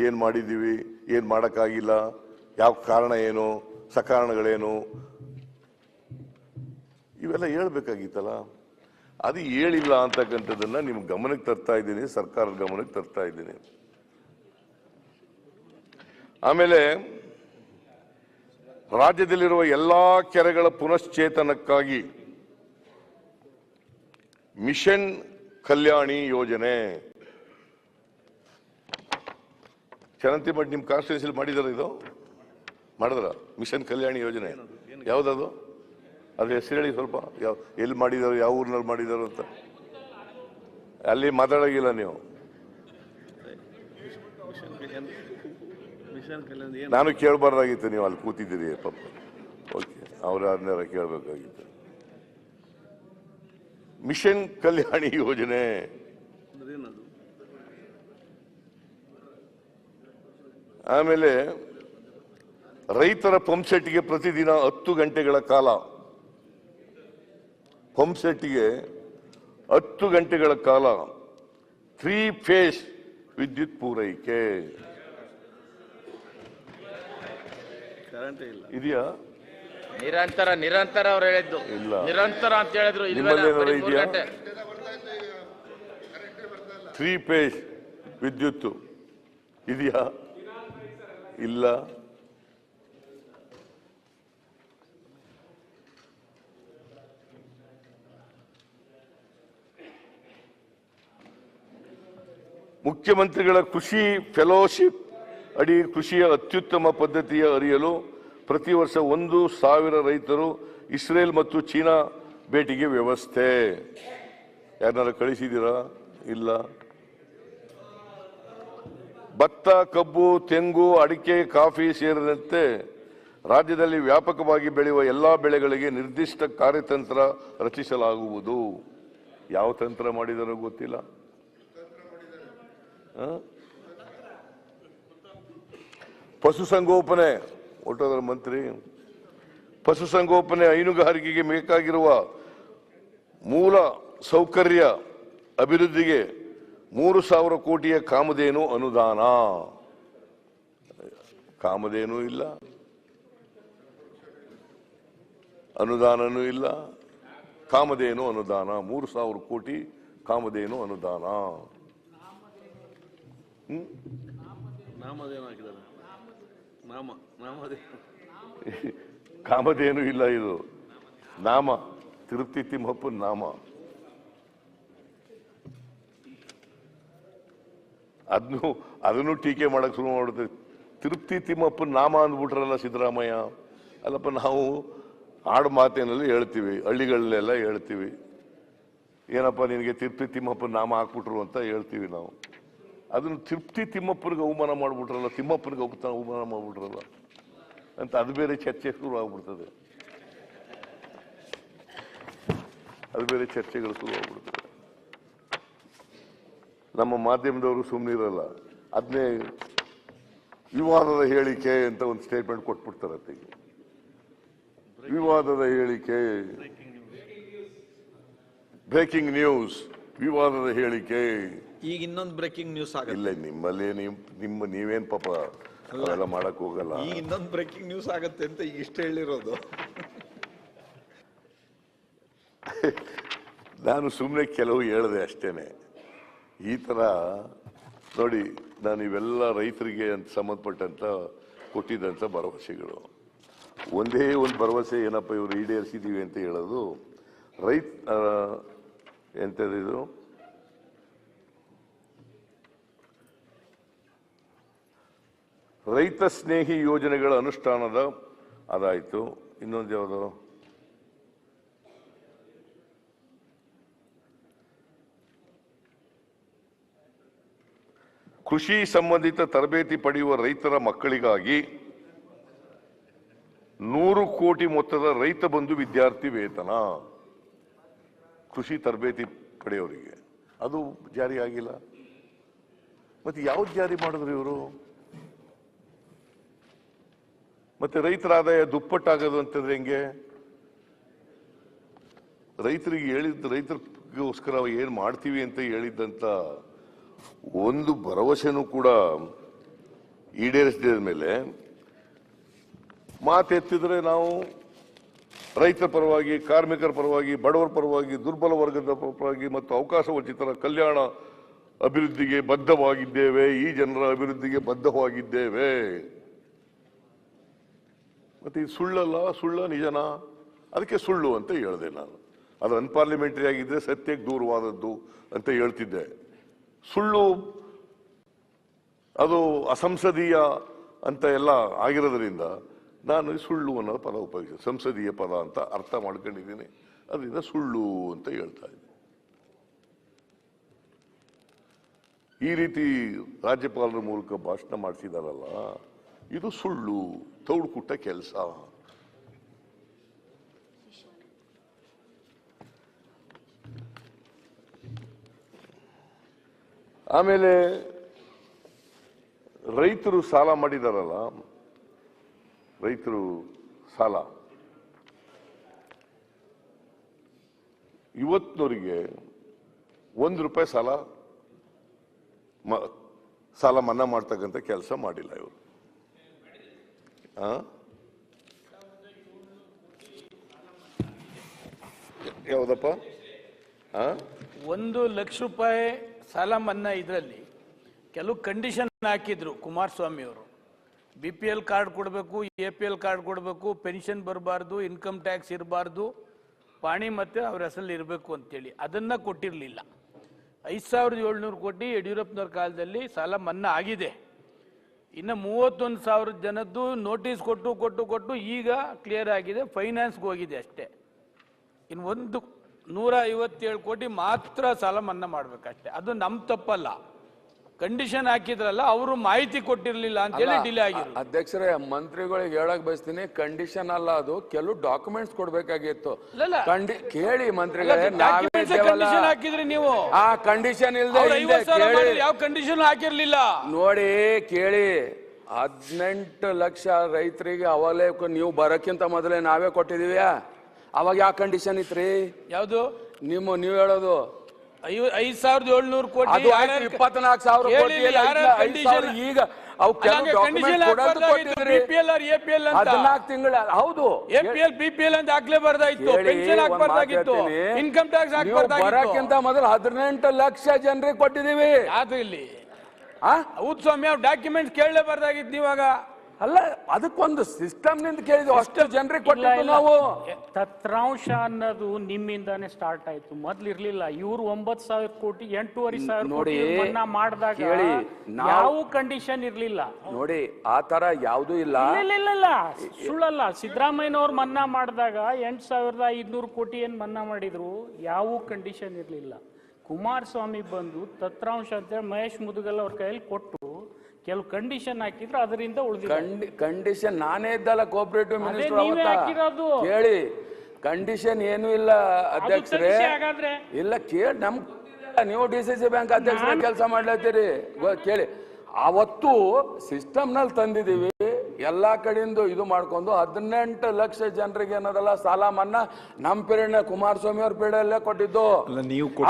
ಏನು ಮಾಡಿದ್ದೀವಿ, ಏನು ಮಾಡೋಕ್ಕಾಗಿಲ್ಲ, ಯಾವ ಕಾರಣ ಏನು, ಸಕಾರಣಗಳೇನು, ಇವೆಲ್ಲ ಹೇಳ್ಬೇಕಾಗಿತ್ತಲ್ಲ. ಅದು ಹೇಳಿಲ್ಲ ಅಂತಕ್ಕಂಥದ್ದನ್ನ ನಿಮ್ಮ ಗಮನಕ್ಕೆ ತರ್ತಾ ಇದ್ದೀನಿ, ಸರ್ಕಾರದ ಗಮನಕ್ಕೆ ತರ್ತಾ ಇದ್ದೀನಿ. ಆಮೇಲೆ ರಾಜ್ಯದಲ್ಲಿರುವ ಎಲ್ಲಾ ಕೆರೆಗಳ ಪುನಶ್ಚೇತನಕ್ಕಾಗಿ ಮಿಷನ್ ಕಲ್ಯಾಣಿ ಯೋಜನೆ ಚರಂತಿ ಮಠ ನಿಮ್ಮ ಕಾನ್ಸ್ಟಿಟ್ಯೂನ್ಸಿಲಿ ಮಾಡಿದಾರ? ಇದು ಮಾಡಿದ್ರ? ಮಿಷನ್ ಕಲ್ಯಾಣಿ ಯೋಜನೆ ಯಾವ್ದದು? ಅದು ಹೆಸರು ಹೇಳಿ ಸ್ವಲ್ಪ. ಎಲ್ಲಿ ಮಾಡಿದಾರು, ಯಾವ ಊರಿನಲ್ಲಿ ಮಾಡಿದಾರು ಅಂತ. ಅಲ್ಲಿ ಮಾತಾಡೋಗಿಲ್ಲ ನೀವು. ನಾನು ಕೇಳಬಾರ್ದಾಗಿತ್ತು, ನೀವು ಅಲ್ಲಿ ಕೂತಿದ್ದೀರಿ ಪಾಪ. ಓಕೆ, ಅವ್ರ ಅದನ್ನೆಲ್ಲ ಕೇಳಬೇಕಾಗಿತ್ತು. ಮಿಷನ್ ಕಲ್ಯಾಣಿ ಯೋಜನೆ ಆಮೇಲೆ ರೈತರ ಪಂಪ್ಸೆಟ್ಗೆ ಪ್ರತಿದಿನ 10 ಗಂಟೆಗಳ ಕಾಲ, ಪಂಪ್ಸೆಟ್ಗೆ 10 ಗಂಟೆಗಳ ಕಾಲ 3 ಫೇಸ್ ವಿದ್ಯುತ್ ಪೂರೈಕೆ ಇದೆಯಾ? ನಿರಂತರ ಅವ್ರು ಹೇಳಿದ್ದು ಇಲ್ಲ, ನಿರಂತರ ಅಂತ ಹೇಳಿದ್ರು. ಇದೆಯಾ? 3 ಫೇಸ್ ವಿದ್ಯುತ್ ಇದೆಯಾ? ಇಲ್ಲ. ಮುಖ್ಯಮಂತ್ರಿಗಳ ಕೃಷಿ ಫೆಲೋಶಿಪ್ ಅಡಿ ಕೃಷಿಯ ಅತ್ಯುತ್ತಮ ಪದ್ಧತಿಯ ಅರಿಯಲು ಪ್ರತಿ ವರ್ಷ 1,000 ರೈತರು ಇಸ್ರೇಲ್ ಮತ್ತು ಚೀನಾ ಭೇಟಿಗೆ ವ್ಯವಸ್ಥೆ. ಯಾರನ್ನಾರು ಕಳಿಸಿದ್ದೀರಾ? ಇಲ್ಲ. ಭತ್ತ, ಕಬ್ಬು, ತೆಂಗು, ಅಡಿಕೆ, ಕಾಫಿ ಸೇರಿದಂತೆ ರಾಜ್ಯದಲ್ಲಿ ವ್ಯಾಪಕವಾಗಿ ಬೆಳೆಯುವ ಎಲ್ಲಾ ಬೆಳೆಗಳಿಗೆ ನಿರ್ದಿಷ್ಟ ಕಾರ್ಯತಂತ್ರ ರಚಿಸಲಾಗುವುದು. ಯಾವ ತಂತ್ರ ಮಾಡಿದಾರೋ ಗೊತ್ತಿಲ್ಲ. ಪಶುಸಂಗೋಪನೆ ಒಟ್ಟೋದ್ರ ಮಂತ್ರಿ, ಪಶುಸಂಗೋಪನೆ ಹೈನುಗಾರಿಕೆಗೆ ಬೇಕಾಗಿರುವ ಮೂಲ ಸೌಕರ್ಯ ಅಭಿವೃದ್ಧಿಗೆ 3,000 ಕೋಟಿಯ ಕಾಮಧೇನು ಅನುದಾನ. ಕಾಮಧೇನು ಇಲ್ಲ, ಅನುದಾನನೂ ಇಲ್ಲ. ಕಾಮಧೇನು ಅನುದಾನ 3,000 ಕೋಟಿ ಕಾಮಧೇನು ಅನುದಾನ. ಕಾಮಧೇನು ಇಲ್ಲ, ಇದು ನಾಮ. ತಿರುಪತಿ ತಿಮ್ಮಪ್ಪನ ನಾಮ. ಅದನ್ನು ಟೀಕೆ ಮಾಡಕ್ ಶುರು ಮಾಡುತ್ತೆ. ತಿರುಪತಿ ತಿಮ್ಮಪ್ಪನ ನಾಮ ಅಂದ್ಬಿಟ್ರಲ್ಲ ಸಿದ್ದರಾಮಯ್ಯ. ಅಲ್ಲಪ್ಪ, ನಾವು ಆಡು ಮಾತಿನಲ್ಲಿ ಹೇಳ್ತೀವಿ, ಹಳ್ಳಿಗಳಲ್ಲೆಲ್ಲ ಹೇಳ್ತೀವಿ, ಏನಪ್ಪ ನಿನಗೆ ತಿರುಪತಿ ತಿಮ್ಮಪ್ಪನ ನಾಮ ಹಾಕ್ಬಿಟ್ರು ಅಂತ ಹೇಳ್ತೀವಿ ನಾವು. ಅದನ್ನು ತಿರುಪತಿ ತಿಮ್ಮಪ್ಪನಿಗೆ ಅವಮಾನ ಮಾಡ್ಬಿಟ್ರಲ್ಲ, ತಿಮ್ಮಪ್ಪನಿಗೆ ಅವಮಾನ ಮಾಡ್ಬಿಟ್ರಲ್ಲ ಅಂತ ಅದು ಬೇರೆ ಚರ್ಚೆ ಶುರು ಆಗ್ಬಿಡ್ತದೆ. ಅದು ಬೇರೆ ಚರ್ಚೆಗಳು ಶುರು ಆಗ್ಬಿಡ್ತದೆ. ನಮ್ಮ ಮಾಧ್ಯಮದವರು ಸುಮ್ಮನಿರಲ್ಲ. ಅದನ್ನೇ ವಿವಾದದ ಹೇಳಿಕೆ ಅಂತ ಒಂದು ಸ್ಟೇಟ್ಮೆಂಟ್ ಕೊಟ್ಬಿಡ್ತಾರತ್ತೆ. ವಿವಾದದ ಹೇಳಿಕೆ, ಬ್ರೇಕಿಂಗ್ ನ್ಯೂಸ್, ವಿವಾದದ ಹೇಳಿಕೆ. ಈಗ ಇನ್ನೊಂದು ಬ್ರೇಕಿಂಗ್ ನ್ಯೂಸ್ ಆಗುತ್ತೆ. ಇಲ್ಲ, ನಿಮ್ಮಲ್ಲಿ ನೀವೇನ್ ಪಾಪ ಅವೆಲ್ಲ ಮಾಡಕ್ ಹೋಗಲ್ಲ. ಈಗ ಇನ್ನೊಂದು ಬ್ರೇಕಿಂಗ್ ನ್ಯೂಸ್ ಆಗುತ್ತೆ ಅಂತ ಈಗ ಇಷ್ಟ ಹೇಳಿರೋದು. ನಾನು ಸುಮ್ಮನೆ ಕೆಲವು ಹೇಳಿದೆ ಅಷ್ಟೇನೆ. ಈ ತರ ನೋಡಿ, ನಾನು ಇವೆಲ್ಲ ರೈತರಿಗೆ ಅಂತ ಸಂಬಂಧಪಟ್ಟಂತ ಕೊಟ್ಟಿದ್ದಂತ ಭರವಸೆಗಳು. ಒಂದೇ ಒಂದು ಭರವಸೆ, ಏನಪ್ಪ ಇವರು ಈಡೇರಿಸಿದೀವಿ ಅಂತ ಹೇಳೋದು, ಎಂತದಿದು, ರೈತ ಸ್ನೇಹಿ ಯೋಜನೆಗಳ ಅನುಷ್ಠಾನದ ಅದಾಯ್ತು. ಇನ್ನೊಂದು ಯಾವುದು, ಕೃಷಿ ಸಂಬಂಧಿತ ತರಬೇತಿ ಪಡೆಯುವ ರೈತರ ಮಕ್ಕಳಿಗಾಗಿ 100 ಕೋಟಿ ಮೊತ್ತದ ರೈತ ಬಂಧು ವಿದ್ಯಾರ್ಥಿ ವೇತನ. ಕೃಷಿ ತರಬೇತಿ ಪಡೆಯೋರಿಗೆ ಅದು ಜಾರಿ ಆಗಿಲ್ಲ. ಮತ್ತೆ ಯಾವ್ದು ಜಾರಿ ಮಾಡಿದ್ರು ಇವರು? ಮತ್ತೆ ರೈತರ ಆದಾಯ ದುಪ್ಪಟ್ಟಾಗೋದು ಅಂತಂದ್ರೆ ಹೆಂಗೆ? ರೈತರಿಗೆ ರೈತರಿಗೋಸ್ಕರ ಏನ್ ಮಾಡ್ತೀವಿ ಅಂತ ಹೇಳಿದ್ದಂತ ಒಂದು ಭರವಸೆನೂ ಕೂಡ ಈಡೇರಿಸಿದ ಮೇಲೆ ಮಾತೆತ್ತಿದ್ರೆ ನಾವು ರೈತರ ಪರವಾಗಿ, ಕಾರ್ಮಿಕರ ಪರವಾಗಿ, ಬಡವರ ಪರವಾಗಿ, ದುರ್ಬಲ ವರ್ಗದ ಪರವಾಗಿ ಮತ್ತು ಅವಕಾಶ ವಂಚಿತರ ಕಲ್ಯಾಣ ಅಭಿವೃದ್ಧಿಗೆ ಬದ್ಧವಾಗಿದ್ದೇವೆ, ಈ ಜನರ ಅಭಿವೃದ್ಧಿಗೆ ಬದ್ಧವಾಗಿದ್ದೇವೆ. ಮತ್ತೆ ಇದು ಸುಳ್ಳ ನಿಜನಾ? ಅದಕ್ಕೆ ಸುಳ್ಳು ಅಂತ ಹೇಳಿದೆ ನಾನು. ಅದು ಅನ್ಪಾರ್ಲಿಮೆಂಟರಿ ಆಗಿದ್ರೆ ಸತ್ಯಕ್ಕೆ ದೂರವಾದದ್ದು ಅಂತ ಹೇಳ್ತಿದ್ದೆ. ಸುಳ್ಳು, ಅದು ಅಸಂಸದೀಯ ಅಂತ ಎಲ್ಲ ಆಗಿರೋದ್ರಿಂದ ನಾನು ಸುಳ್ಳು ಅನ್ನೋ ಪದ ಉಪಯೋಗಿಸಿದೆ. ಸಂಸದೀಯ ಪದ ಅಂತ ಅರ್ಥ ಮಾಡ್ಕೊಂಡಿದ್ದೀನಿ, ಅದರಿಂದ ಸುಳ್ಳು ಅಂತ ಹೇಳ್ತಾ ಇದ್ದೆ. ಈ ರೀತಿ ರಾಜ್ಯಪಾಲರ ಮೂಲಕ ಭಾಷಣ ಮಾಡಿಸಿದಾರಲ್ಲ, ಇದು ಸುಳ್ಳು, ತೌಡುಕುಟ್ಟ ಕೆಲಸ. ಆಮೇಲೆ ರೈತರು ಸಾಲ ಮಾಡಿದಾರಲ್ಲ, ರೈತರು ಸಾಲ ಇವತ್ತಿನವರಿಗೆ ₹1 ಸಾಲ ಮನ್ನಾ ಮಾಡ್ತಕ್ಕಂಥ ಕೆಲಸ ಮಾಡಿಲ್ಲ ಇವರು. ಯಾವುದಪ್ಪ? ₹1 ಲಕ್ಷ ಸಾಲ ಮನ್ನಾ ಇದರಲ್ಲಿ ಕೆಲವು ಕಂಡೀಷನ್ ಹಾಕಿದ್ರು ಕುಮಾರಸ್ವಾಮಿ ಅವರು. BPL ಕಾರ್ಡ್ ಕೊಡಬೇಕು, APL ಕಾರ್ಡ್ ಕೊಡಬೇಕು, ಪೆನ್ಷನ್ ಬರಬಾರ್ದು, ಇನ್ಕಮ್ ಟ್ಯಾಕ್ಸ್ ಇರಬಾರ್ದು, ಪಾಣಿ ಮತ್ತೆ ಅವ್ರ ಹೆಸರಲ್ಲಿ ಇರಬೇಕು ಅಂತೇಳಿ ಅದನ್ನ ಕೊಟ್ಟಿರಲಿಲ್ಲ. 5,700 ಕೋಟಿ ಯಡಿಯೂರಪ್ಪನವ್ರ ಕಾಲದಲ್ಲಿ ಸಾಲ ಮನ್ನಾ ಆಗಿದೆ. ಇನ್ನು 31,000 ಜನದ್ದು ನೋಟಿಸ್ ಕೊಟ್ಟು ಈಗ ಕ್ಲಿಯರ್ ಆಗಿದೆ, ಫೈನಾನ್ಸ್ಗೆ ಹೋಗಿದೆ ಅಷ್ಟೇ. ಇನ್ನು 157 ಕೋಟಿ ಮಾತ್ರ ಸಾಲ ಮನ್ನಾ ಮಾಡ್ಬೇಕಷ್ಟೇ. ಅದು ನಮ್ಮ ತಪ್ಪಲ್ಲ, ಕಂಡೀಷನ್ ಹಾಕಿದ್ರಲ್ಲ ಅವರು ಮಾಹಿತಿ ಕೊಟ್ಟಿರ್ಲಿಲ್ಲ ಅಂತೇಳಿ ಡಿಲೇ ಆಗಿರೋದು. ಅಧ್ಯಕ್ಷರೇ, ಮಂತ್ರಿಗಳಿಗೆ ಹೇಳಕ್ ಬಯಸ್ತೀನಿ, ಕಂಡೀಷನ್ ಅಲ್ಲ, ಅದು ಕೆಲವು ಡಾಕ್ಯುಮೆಂಟ್ಸ್ ಕೊಡ್ಬೇಕಾಗಿತ್ತು. ಕೇಳಿ ಮಂತ್ರಿಗಳೇ, ಕಂಡೀಷನ್ ಹಾಕಿದ್ರಿ ನೀವು, ಆ ಕಂಡೀಷನ್ ಇಲ್ದೆ ಯಾವ ಕಂಡೀಷನ್ ಹಾಕಿರ್ಲಿಲ್ಲ ನೋಡಿ. ಕೇಳಿ, 18 ಲಕ್ಷ ರೈತರಿಗೆ ಅವಲೇ ನೀವು ಬರಕ್ಕಿಂತ ಮೊದಲೇ ನಾವೇ ಕೊಟ್ಟಿದೀವ್ಯಾ? ಅವಾಗ ಯಾವ ಕಂಡೀಷನ್ ಇತ್ರಿ? ಯಾವ್ದು ನೀವು ಹೇಳೋದು? 5,700 ಕೋಟಿ, 24,000 ಕೋಟಿ ಈಗ 14 ತಿಂಗಳ. ಹೌದು, APL BPL ಅಂತ ಹಾಕ್ಲೇಬಾರ್ದಾಯ್ತು, ಪೆನ್ಷನ್ ಹಾಕ್ಬಾರ್ದಾಗಿತ್ತು, ಇನ್ಕಮ್ ಟ್ಯಾಕ್ಸ್ ಹಾಕ್ಬಾರ್ದಾಗಿತ್ತು. ಬರಕ್ಕಿಂತ ಮೊದಲು 18 ಲಕ್ಷ ಜನರಿಗೆ ಕೊಟ್ಟಿದೀವಿ. ಯಾವ್ದು ಇಲ್ಲಿ ಹೌದು ಸ್ವಾಮಿ, ಅವ್ರು ಡಾಕ್ಯುಮೆಂಟ್ಸ್ ಕೇಳಲೇಬಾರ್ದಾಗಿತ್ತು ನೀವಾಗ. ಅಲ್ಲ, ಅದಕ್ಕೊಂದು ಸಿಸ್ಟಮ್ ನಿಂದ ಕೇಳಿದ್ವಿ, ಅಷ್ಟು ಜನರಿಗೆ ಕೊಟ್ಟಿದ್ದು ನಾವು. ತತ್ರಾಂಶ ಅನ್ನೋದು ನಿಮ್ಮಿಂದಾನೇ ಸ್ಟಾರ್ಟ್ ಆಯ್ತು, ಮೊದ್ಲು ಇರ್ಲಿಲ್ಲ. ಇವ್ರು 9,000 ಕೋಟಿ 8,500 ಕೋಟಿ ಮನ್ನಾ ಮಾಡಿದಾಗ ಯಾವ ಕಂಡೀಷನ್ ಇರ್ಲಿಲ್ಲ ನೋಡಿ. ಆ ತರ ಯಾವ್ದು ಇಲ್ಲ, ಸುಳ್ಳಲ್ಲ. ಸಿದ್ದರಾಮಯ್ಯನವ್ರು ಮನ್ನಾ ಮಾಡಿದಾಗ 8,500 ಕೋಟಿ ಏನ್ ಮನ್ನಾ ಮಾಡಿದ್ರು, ಯಾವ ಕಂಡೀಷನ್ ಇರ್ಲಿಲ್ಲ. ಕುಮಾರಸ್ವಾಮಿ ಬಂದು ತತ್ರಾಂಶ ಅಂತೇಳಿ ಮಹೇಶ್ ಮುದುಗಲ್ ಅವ್ರ ಕೈಯಲ್ಲಿ ಕೊಟ್ಟು ಕೆಲವು ಕಂಡೀಷನ್ ಹಾಕಿದ್ರು, ಅದರಿಂದ ಉಳಿದ ಕಂಡೀಷನ್ ನಾನೇ ಇದ್ದಲ್ಲ ಕೋಆಪರೇಟಿವ್ ಮಿನಿಸ್ಟರ್. ಕೇಳಿ, ಕಂಡೀಷನ್ ಏನು ಇಲ್ಲ ಅಧ್ಯಕ್ಷರೇ. ಇಲ್ಲ ಕೇಳಿ, ನೀವು DCC ಬ್ಯಾಂಕ್ ಅಧ್ಯಕ್ಷರ ಕೆಲಸ ಮಾಡ್ಲತ್ತೀರಿ. ಕೇಳಿ, ಅವತ್ತು ಸಿಸ್ಟಮ್ ನಲ್ಲಿ ತಂದಿದೀವಿ, ಎಲ್ಲಾ ಕಡೆಯಿಂದ ಇದು ಮಾಡ್ಕೊಂಡು 18 ಲಕ್ಷ ಜನರಿಗೆ ಏನದಲ್ಲ ಸಾಲ ಮನ್ನಾ ನಮ್ಮ ಪೀರಿಯಡ್ ಕುಮಾರಸ್ವಾಮಿ ಅವ್ರ ಪೀರಿಯಡ್ ಅಲ್ಲೇ ಕೊಟ್ಟಿದ್ದು.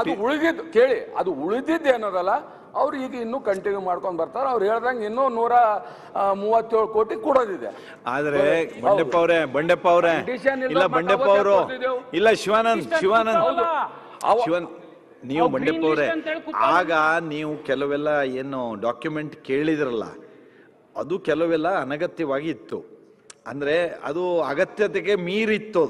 ಅದು ಉಳಿದಿದ್ದು ಕೇಳಿ, ಅದು ಉಳಿದಿದ್ದು ಏನದಲ್ಲ ಅವ್ರು ಈಗ ಇನ್ನೂ ಕಂಟಿನ್ಯೂ ಮಾಡ್ಕೊಂಡು ಬರ್ತಾರೆ. ಅವ್ರು ಹೇಳ್ದಂಗೆ ಇನ್ನೂ 137 ಕೋಟಿ ಕೊಡೋದಿದೆ. ಆದ್ರೆ ಬಂಡೆಪ್ಪ ಅವರೇ ಇಲ್ಲ, ಬಂಡೆಪ್ಪ ಅವರು ಇಲ್ಲ, ಶಿವಾನಂದ್ ನೀವು ಬಂಡೆಪ್ಪ ಅವರೇ, ಆಗ ನೀವು ಕೆಲವೆಲ್ಲ ಏನು ಡಾಕ್ಯುಮೆಂಟ್ ಕೇಳಿದ್ರಲ್ಲ, ಅದು ಕೆಲವೆಲ್ಲ ಅನಗತ್ಯವಾಗಿ ಇತ್ತು. ಅಂದ್ರೆ ಅದು ಅಗತ್ಯತೆಗೆ ಮೀರಿತ್ತು.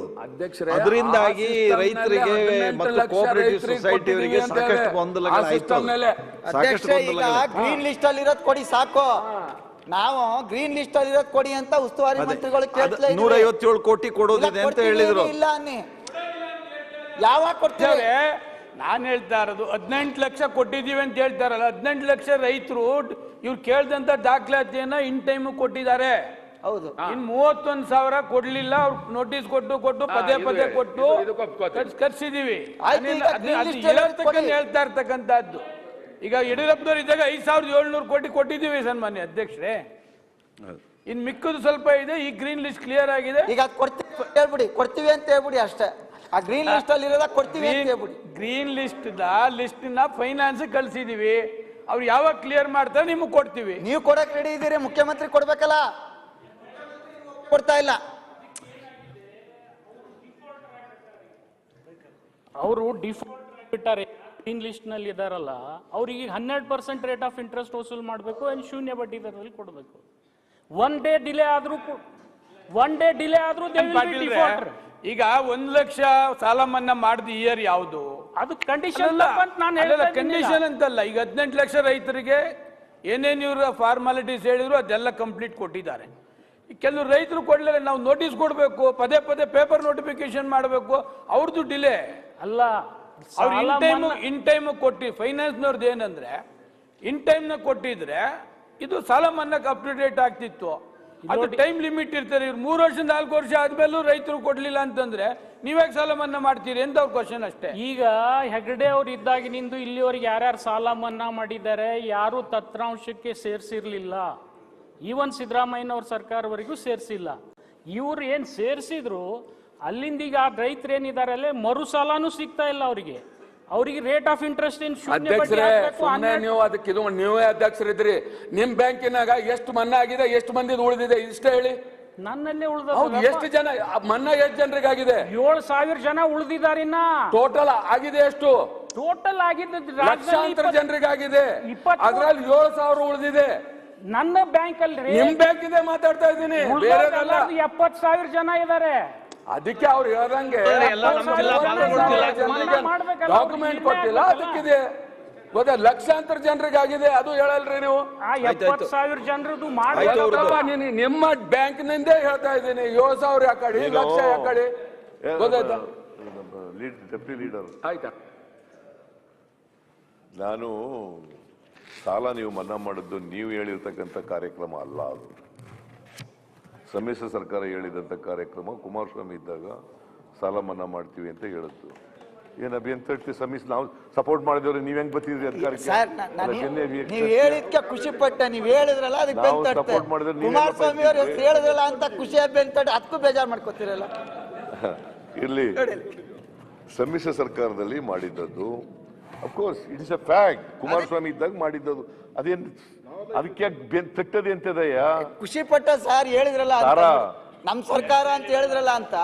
ಅದರಿಂದಾಗಿ ರೈತರಿಗೆ ಮತ್ತು ಕೋಆಪರೇಟಿವ್ ಸೊಸೈಟಿಯವರಿಗೆ ಸಾಕಷ್ಟು ಗೊಂದಲಗಳಾಯ್ತು. ಗ್ರೀನ್ ಲಿಸ್ಟ್ ಅಲ್ಲಿ ಇರೋದು ಕೊಡಿ ಸಾಕು, ನಾವು ಗ್ರೀನ್ ಲಿಸ್ಟ್ ಅಲ್ಲಿ ಇರೋದು ಕೊಡಿ ಅಂತ ಉಸ್ತುವಾರಿ ಮಂತ್ರಿಗಳು ಕೇಳ್ತಾ 157 ಕೋಟಿ ಕೊಡೋದಿದೆ ಅಂತ ಹೇಳಿದ್ರು. ಇಲ್ಲ ಅನ್ನಿ, ಯಾವಾಗ ಕೊಡ್ತೇವೆ? ನಾನು ಹೇಳ್ತಾ ಇರೋದು 18 ಲಕ್ಷ ಕೊಟ್ಟಿದ್ದೀವಿ ಅಂತ ಹೇಳ್ತಾರಲ್ಲ, 18 ಲಕ್ಷ ರೈತರು ಇವ್ರು ಕೇಳ್ದಂತ ದಾಖಲಾತಿಯನ್ನ ಇನ್ ಟೈಮ್ ಕೊಟ್ಟಿದ್ದಾರೆ. ಹೌದು, ಇನ್ 31,000 ಕೊಡ್ಲಿಲ್ಲ, ಅವ್ರು ನೋಟಿಸ್ ಕೊಟ್ಟು ಪದೇ ಕೊಟ್ಟು ಕರ್ಸಿದೀವಿ. ಹೇಳ್ತಾ ಇರ್ತಕ್ಕಂಥದ್ದು ಈಗ ಯಡಿಯೂರಪ್ಪನವ್ರು ಇದ್ದಾಗ 5,700 ಕೋಟಿ ಕೊಟ್ಟಿದ್ದೀವಿ ಸನ್ಮಾನ್ಯ ಅಧ್ಯಕ್ಷರೇ. ಇನ್ ಮಿಕ್ಕದು ಸ್ವಲ್ಪ ಇದೆ. ಈ ಗ್ರೀನ್ ಲಿಸ್ಟ್ ಕ್ಲಿಯರ್ ಆಗಿದೆ. ಈಗ ಕೊಡ್ತೀವಿ ಅಂತ ಹೇಳ್ಬಿಡಿ ಅಷ್ಟೇ. ಆ ಗ್ರೀನ್ ಲಿಸ್ಟ್ ಅಲ್ಲಿ ಇರೋದ ಕೊಡ್ತೀವಿ ಅಂತ ಹೇಳ್ಬಿಡಿ. ಗ್ರೀನ್ ಲಿಸ್ಟ್ ಫೈನಾನ್ಸ್ ಕಳ್ಸಿದೀವಿ, ಅವ್ರು ಯಾವಾಗ ಕ್ಲಿಯರ್ ಮಾಡ್ತಾರೆ ನಿಮ್ಗೆ ಕೊಡ್ತೀವಿ. ನೀವು ಕೊಡಕ್ ರೆಡಿ ಇದ್ದೀರಿ, ಮುಖ್ಯಮಂತ್ರಿ ಕೊಡ್ಬೇಕಲ್ಲ, ಕೊಡ್ತಾ ಇಲ್ಲ. ಅವರು ಡಿಫಾಲ್ಟ್ ಬಿಟ್ಟಾರೆ, ಗ್ರೀನ್ ಲಿಸ್ಟ್ ನಲ್ಲಿ ಇದಾರಲ್ಲ, ಅವ್ರಿಗೆ 100% ರೇಟ್ ಆಫ್ ಇಂಟ್ರೆಸ್ಟ್ ವಸೂಲ್ ಮಾಡಬೇಕು, ಶೂನ್ಯ ಬಡ್ಡಿ ದರದಲ್ಲಿ ಕೊಡಬೇಕು. ಒನ್ ಡೇ ಡಿಲೇ ಆದ್ರೂ ಈಗ 1 ಲಕ್ಷ ಸಾಲ ಮನ್ನಾ ಮಾಡಿದ ಇಯರ್ ಯಾವುದು? ಅದು ಕಂಡೀಷನ್ ಕಂಡೀಷನ್ ಅಂತಲ್ಲ. ಈಗ 18 ಲಕ್ಷ ರೈತರಿಗೆ ಏನೇನು ಇವ್ರ ಫಾರ್ಮಾಲಿಟೀಸ್ ಹೇಳಿದ್ರು ಅದೆಲ್ಲ ಕಂಪ್ಲೀಟ್ ಕೊಟ್ಟಿದ್ದಾರೆ. ಕೆಲವು ರೈತರು ಕೊಡ್ಲಿಲ್ಲ, ನಾವು ನೋಟಿಸ್ ಕೊಡ್ಬೇಕು, ಪದೇ ಪೇಪರ್ ನೋಟಿಫಿಕೇಶನ್ ಮಾಡಬೇಕು, ಅವ್ರದ್ದು ಡಿಲೇ ಅಲ್ಲ. ಅವ್ರು ಇನ್ ಟೈಮ್ ಕೊಟ್ಟಿ ಫೈನಾನ್ಸ್ನವ್ರದ್ದು ಏನಂದ್ರೆ ಇನ್ ಟೈಮ್ ನ ಕೊಟ್ಟಿದ್ರೆ ಇದು ಸಾಲ ಮನ್ನಾಕ್ ಅಪ್ ಟು ಡೇಟ್ ಆಗ್ತಿತ್ತು. ಅದು ಟೈಮ್ ಲಿಮಿಟ್ ಇರ್ತಾರೆ. ಇವ್ರು 3 ವರ್ಷ 4 ವರ್ಷ ಆದ್ಮೇಲೂ ರೈತರು ಕೊಡ್ಲಿಲ್ಲ ಅಂತಂದ್ರೆ ನೀವ್ಯಾಗ ಸಾಲ ಮನ್ನಾ ಮಾಡ್ತೀರಿ ಅಂತ ಅವ್ರ ಕ್ವಶನ್ ಅಷ್ಟೇ. ಈಗ ಹೆಗಡೆ ಅವ್ರು ಇದ್ದಾಗಿನಿಂದ ಇಲ್ಲಿವರೆಗೆ ಯಾರ್ಯಾರು ಸಾಲ ಮನ್ನಾ ಮಾಡಿದ್ದಾರೆ, ಯಾರು ತತ್ರಾಂಶಕ್ಕೆ ಸೇರಿಸಿರ್ಲಿಲ್ಲ. ಈವನ್ ಸಿದ್ದರಾಮಯ್ಯನವ್ರ ಸರ್ಕಾರವರೆಗೂ ಸೇರಿಸಿಲ್ಲ. ಇವ್ರು ಏನ್ ಸೇರಿಸಿದ್ರು ಅಲ್ಲಿಂದ ಈಗ ರೈತರು ಏನಿದ್ದಾರೆ ಅಲ್ಲೇ ಮರು ಸಾಲನೂ ಸಿಗ್ತಾ ಇಲ್ಲ ಅವ್ರಿಗೆ ರೇಟ್ ಆಫ್ ಇಂಟ್ರೆಸ್ಟ್ ನೀವು ಅದಕ್ಕೆ ನೀವೇ ಅಧ್ಯಕ್ಷರಿದ್ರಿ. ನಿಮ್ ಬ್ಯಾಂಕಿನಾಗ ಎಷ್ಟು ಮನ್ನಾ ಆಗಿದೆ, ಎಷ್ಟು ಮಂದಿ ಉಳಿದಿದೆ ಇಷ್ಟೇ ಹೇಳಿ. ನನ್ನಲ್ಲೇ ಎಷ್ಟು ಜನ ಮನ್ನಾ, ಎಷ್ಟು ಜನರಿಗೆ ಆಗಿದೆ? 7,000 ಜನ ಉಳಿದಿದ್ದಾರೆ. ಟೋಟಲ್ ಆಗಿದೆ ಎಷ್ಟು? ಟೋಟಲ್ ಆಗಿದ್ದು ಲಕ್ಷಾಂತರ ಜನರಿಗಾಗಿದೆ, ಅದ್ರಲ್ಲಿ 7,000 ಉಳಿದಿದೆ. ನನ್ನ ಬ್ಯಾಂಕ್ ಅಲ್ಲಿ ನಿಮ್ ಬ್ಯಾಂಕ್ ಇದೆ ಮಾತಾಡ್ತಾ ಇದ್ದೀನಿ, ಬೇರೆದಲ್ಲ. 70,000 ಜನ ಇದ್ದಾರೆ. ಅದಕ್ಕೆ ಅವ್ರು ಹೇಳ್ದಂಗೆ ಡಾಕ್ಯುಮೆಂಟ್ ಕೊಟ್ಟಿಲ್ಲ, ಅದಕ್ಕಿದೆ ಗೊತ್ತಾ. ಲಕ್ಷಾಂತರ ಜನರಿಗಾಗಿದೆ, ಅದು ಹೇಳಲ್ರಿ ನೀವು. 70,000 ಜನರದು ನಿಮ್ಮ ಬ್ಯಾಂಕ್ ನಿಂದೇ ಹೇಳ್ತಾ ಇದ್ದೀನಿ. 7,000 ಯಾಕಡಿ, ಲಕ್ಷ ಯಾಕಡಿ, ಗೊತ್ತಾಯ್ತಾ? ಲೀಡರ್ ಆಯ್ತಾ? ನಾನು ಸಾಲ ನೀವು ಮನ್ನಾ ಮಾಡಿದ್ದು ನೀವು ಹೇಳಿರ್ತಕ್ಕಂಥ ಕಾರ್ಯಕ್ರಮ ಅಲ್ಲ, ಅದು ಸಮ್ಮಿಶ್ರ ಸರ್ಕಾರ ಹೇಳಿದಂಥ ಕಾರ್ಯಕ್ರಮ. ಕುಮಾರಸ್ವಾಮಿ ಇದ್ದಾಗ ಸಾಲ ಮನ್ನಾ ಮಾಡ್ತೀವಿ ಅಂತ ಹೇಳಿದ್ದು. ಏನ್ ಅಭಿಯಂತ ಸಮ್ಮಿಶ್ರ ನಾವು ಸಪೋರ್ಟ್ ಮಾಡಿದವ್ರೆ, ನೀವ್ ಹೆಂಗ್ ಬರ್ತಿದ್ರಿ ಅಧಿಕಾರಕ್ಕೆ? ನೀವು ಹೇಳಿದ್ಕೆ ಖುಷಿ ಪಟ್ಟೆ, ನೀವು ಹೇಳಿದ್ರಲ್ಲ ಅದಕ್ಕೆ ಸಪೋರ್ಟ್ ಮಾಡಿದ್ರೆ ಕುಮಾರಸ್ವಾಮಿ ಅವರು ಹೇಳಿದ್ರಲ್ಲ ಅಂತ ಖುಷಿ ಬೆಂತಟ್ಟು ಅದಕ್ಕೂ ಬೇಜಾರು ಮಾಡ್ಕೋತಿರಲ್ಲ. ಇರ್ಲಿ, ಸಮ್ಮಿಶ್ರ ಸರ್ಕಾರದಲ್ಲಿ ಮಾಡಿದ್ದದ್ದು of course it is a fact. Kumaraswamy ಇದ್ದಾಗ ಮಾಡಿದ್ದದು, ಅದೇನ್ ಅದಕ್ಕೆ ತಟ್ಟದೆ ಅಂತದಯ್ಯ. ಖುಷಿ ಪಟ್ಟ ಸರ್ ಹೇಳಿದ್ರಲ್ಲ ನಮ್ ಸರ್ಕಾರ ಅಂತ ಹೇಳಿದ್ರಲ್ಲ ಅಂತ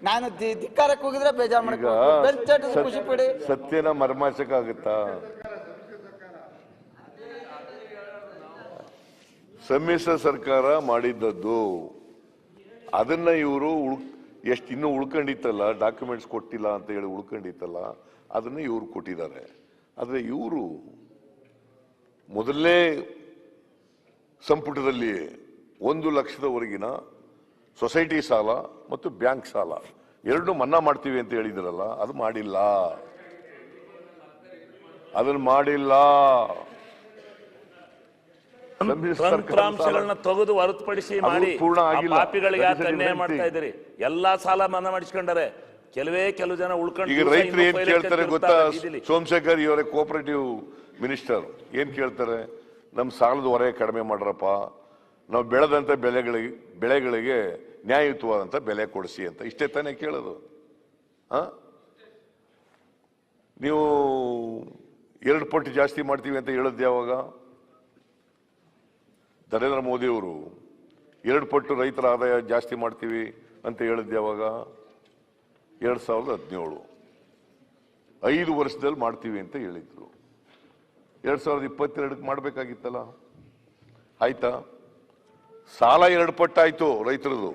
ನಾನು ಧಿಕ್ಕಾರಕ್ಕೆ ಹೋಗಿದ್ರೆ ಬೇಜಾರು ಮಾಡ್ಕೊ ಖುಷಿ ಪಡಿ. ಸತ್ಯನ ಮರ್ಮಾಚಕ್ಕಾಗುತ್ತಾ? ಸಮ್ಮಿಶ್ರ ಸರ್ಕಾರ ಮಾಡಿದ್ದದ್ದು ಅದನ್ನ ಇವರು ಎಷ್ಟು ಇನ್ನೂ ಉಳ್ಕೊಂಡಿತ್ತಲ್ಲ, ಡಾಕ್ಯುಮೆಂಟ್ಸ್ ಕೊಟ್ಟಿಲ್ಲ ಅಂತ ಹೇಳಿ ಉಳ್ಕೊಂಡಿತ್ತಲ್ಲ, ಅದನ್ನ ಇವರು ಕೊಟ್ಟಿದ್ದಾರೆ. ಆದ್ರೆ ಇವರು ಮೊದಲನೇ ಸಂಪುಟದಲ್ಲಿ 1 ಲಕ್ಷದವರೆಗಿನ ಸೊಸೈಟಿ ಸಾಲ ಮತ್ತು ಬ್ಯಾಂಕ್ ಸಾಲ ಎರಡು ಮನ್ನಾ ಮಾಡ್ತೀವಿ ಅಂತ ಹೇಳಿದ್ರಲ್ಲ, ಅದು ಮಾಡಿಲ್ಲ. ಅದನ್ನ ಮಾಡಿಲ್ಲ. ತಂತ್ರಾಂಶಗಳನ್ನ ತೆಗೆದು ಹೊರತುಪಡಿಸಿ ಮಾಡಿ ಪಾಪಿಗಳಿಗೆ ಅನ್ಯಾಯ ಮಾಡ್ತಾ ಇದ್ದೀರಿ. ಎಲ್ಲಾ ಸಾಲ ಮನ್ನಾ ಮಾಡಿಸ್ಕೊಂಡಾರೆ, ಕೆಲವು ಜನ ಉಳ್ಕೊಂಡು. ಈಗ ರೈತರು ಏನ್ ಕೇಳ್ತಾರೆ ಗೊತ್ತಾ ಸೋಮಶೇಖರ್, ಇವರೇ ಕೋಆಪರೇಟಿವ್ ಮಿನಿಸ್ಟರ್, ಏನ್ ಕೇಳ್ತಾರೆ? ನಮ್ ಸಾಲದ ಹೊರೆ ಕಡಿಮೆ ಮಾಡ್ರಪ್ಪ, ನಾವು ಬೆಳೆದಂತ ಬೆಳೆಗಳಿಗೆ ನ್ಯಾಯಯುತವಾದಂತ ಬೆಲೆ ಕೊಡಿಸಿ ಅಂತ. ಇಷ್ಟೇ ತಾನೇ ಕೇಳೋದು. ನೀವು 2 ಪಟ್ಟು ಜಾಸ್ತಿ ಮಾಡ್ತೀವಿ ಅಂತ ಹೇಳದ್ ಯಾವಾಗ? ನರೇಂದ್ರ ಮೋದಿ ಅವರು 2 ಪಟ್ಟು ರೈತರ ಆದಾಯ ಜಾಸ್ತಿ ಮಾಡ್ತೀವಿ ಅಂತ ಹೇಳಿದ್ ಯಾವಾಗ? 2017. 5 ವರ್ಷದಲ್ಲಿ ಮಾಡ್ತೀವಿ ಅಂತ ಹೇಳಿದ್ರು. 2022 ಮಾಡ್ಬೇಕಾಗಿತ್ತಲ್ಲ, ಆಯ್ತಾ? ಸಾಲ 2 ಪಟ್ಟು ಆಯ್ತು ರೈತರದು,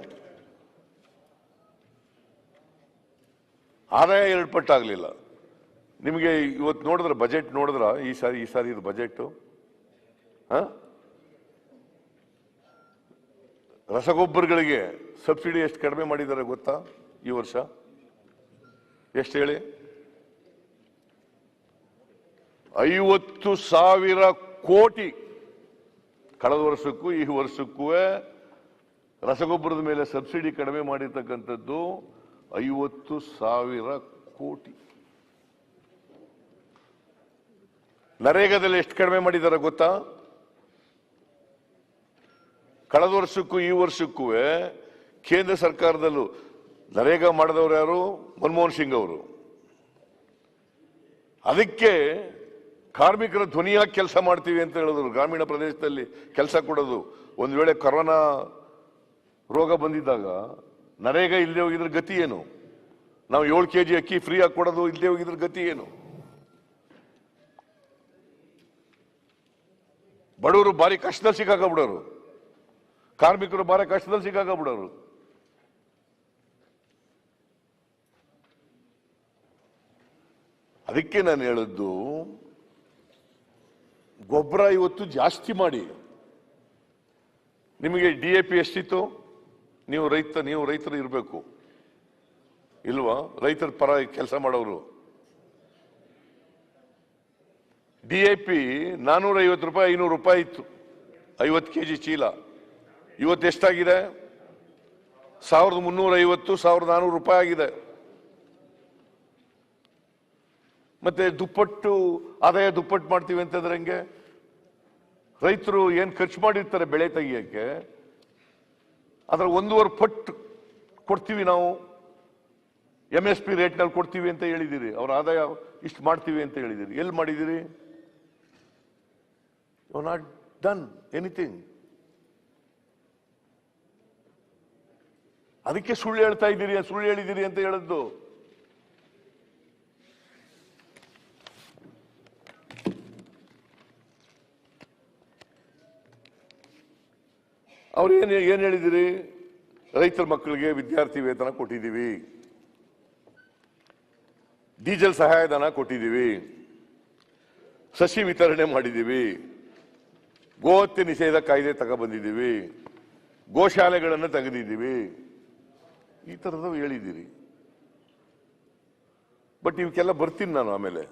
ಆದಾಯ 2 ಪಟ್ಟು ಆಗ್ಲಿಲ್ಲ. ನಿಮಗೆ ಇವತ್ತು ನೋಡಿದ್ರ ಬಜೆಟ್ ನೋಡಿದ್ರ ಈ ಸಾರಿ ಇದು ಬಜೆಟ್ ರಸಗೊಬ್ಬರಗಳಿಗೆ ಸಬ್ಸಿಡಿ ಎಷ್ಟು ಕಡಿಮೆ ಮಾಡಿದ್ದಾರೆ ಗೊತ್ತಾ? ಈ ವರ್ಷ ಎಷ್ಟು ಹೇಳಿ? 50,000 ಕೋಟಿ. ಕಳೆದ ವರ್ಷಕ್ಕೂ ಈ ವರ್ಷಕ್ಕೂ ರಸಗೊಬ್ಬರದ ಮೇಲೆ ಸಬ್ಸಿಡಿ ಕಡಿಮೆ ಮಾಡಿರ್ತಕ್ಕಂಥದ್ದು 50,000 ಕೋಟಿ. ನರೇಗಾದಲ್ಲಿ ಎಷ್ಟು ಕಡಿಮೆ ಮಾಡಿದ್ದಾರೆ ಗೊತ್ತಾ? ಕಳೆದ ವರ್ಷಕ್ಕೂ ಈ ವರ್ಷಕ್ಕೂ ಕೇಂದ್ರ ಸರ್ಕಾರದಲ್ಲೂ ನರೇಗಾ ಮಾಡಿದವರು ಯಾರು? ಮನಮೋಹನ್ ಸಿಂಗ್ ಅವರು. ಅದಕ್ಕೆ ಕಾರ್ಮಿಕರ ಧ್ವನಿಯಾಗಿ ಕೆಲಸ ಮಾಡ್ತೀವಿ ಅಂತ ಹೇಳಿದ್ರು. ಗ್ರಾಮೀಣ ಪ್ರದೇಶದಲ್ಲಿ ಕೆಲಸ ಕೊಡೋದು. ಒಂದು ವೇಳೆ ಕೊರೋನಾ ರೋಗ ಬಂದಿದ್ದಾಗ ನರೇಗಾ ಇಲ್ಲದೆ ಹೋಗಿದ್ರ ಗತಿ ಏನು? ನಾವು 7 kg ಅಕ್ಕಿ ಫ್ರೀ ಆಗಿ ಕೊಡೋದು ಇಲ್ಲದೆ ಹೋಗಿದ್ರ ಗತಿ ಏನು? ಬಡವರು ಭಾರಿ ಕಷ್ಟದಲ್ಲಿ ಸಿಕ್ಕಾಕಬಿಡೋರು, ಕಾರ್ಮಿಕರು ಭಾರಿ ಕಷ್ಟದಲ್ಲಿ ಸಿಕ್ಕಾಕಬಿಡೋರು. ಅದಕ್ಕೆ ನಾನು ಹೇಳಿದ್ದು, ಗೊಬ್ಬರ ಇವತ್ತು ಜಾಸ್ತಿ ಮಾಡಿ. ನಿಮಗೆ DAP ಎಷ್ಟಿತ್ತು? ನೀವು ರೈತರು ಇರಬೇಕು ಇಲ್ವಾ? ರೈತರ ಪರ ಕೆಲಸ ಮಾಡೋರು. DAP 450 ರೂಪಾಯಿ 500 ರೂಪಾಯಿ ಇತ್ತು, 50 kg ಚೀಲ. ಇವತ್ತು ಎಷ್ಟಾಗಿದೆ? 1350 1400 ರೂಪಾಯಿ ಆಗಿದೆ. ಮತ್ತೆ ದುಪ್ಪಟ್ಟು ಆದಾಯ ದುಪ್ಪಟ್ಟು ಮಾಡ್ತೀವಿ ಅಂತಂದ್ರೆ ಹೆಂಗೆ? ರೈತರು ಏನ್ ಖರ್ಚು ಮಾಡಿರ್ತಾರೆ ಬೆಳೆ ತೆಗಿಯಕ್ಕೆ, ಅದರ 1.5 ಪಟ್ಟು ಕೊಡ್ತೀವಿ ನಾವು. MSP ರೇಟ್ನಲ್ಲಿ ಕೊಡ್ತೀವಿ ಅಂತ ಹೇಳಿದಿರಿ. ಅವ್ರ ಆದಾಯ ಇಷ್ಟು ಮಾಡ್ತೀವಿ ಅಂತ ಹೇಳಿದಿರಿ. ಎಲ್ಲಿ ಮಾಡಿದಿರಿ? You not done anything. ಅದಕ್ಕೆ ಸುಳ್ಳು ಹೇಳ್ತಾ ಇದ್ದೀರಿ, ಸುಳ್ಳು ಹೇಳಿದಿರಿ ಅಂತ ಹೇಳಿದ್ದು. ಅವ್ರು ಏನ್ ಹೇಳಿದಿರಿ? ರೈತರ ಮಕ್ಕಳಿಗೆ ವಿದ್ಯಾರ್ಥಿ ವೇತನ ಕೊಟ್ಟಿದ್ದೀವಿ, ಡೀಸೆಲ್ ಸಹಾಯಧನ ಕೊಟ್ಟಿದ್ದೀವಿ, ಸಸಿ ವಿತರಣೆ ಮಾಡಿದ್ದೀವಿ, ಗೋಹತ್ಯೆ ನಿಷೇಧ ಕಾಯ್ದೆ ತಗೊಬಂದಿದ್ದೀವಿ, ಗೋಶಾಲೆಗಳನ್ನು ತೆಗೆದಿದ್ದೀವಿ, ಈ ತರದವು ಹೇಳಿದ್ದೀರಿ. ಬಟ್ ಇವಕ್ಕೆಲ್ಲ ಬರ್ತೀನಿ ನಾನು, ಆಮೇಲೆ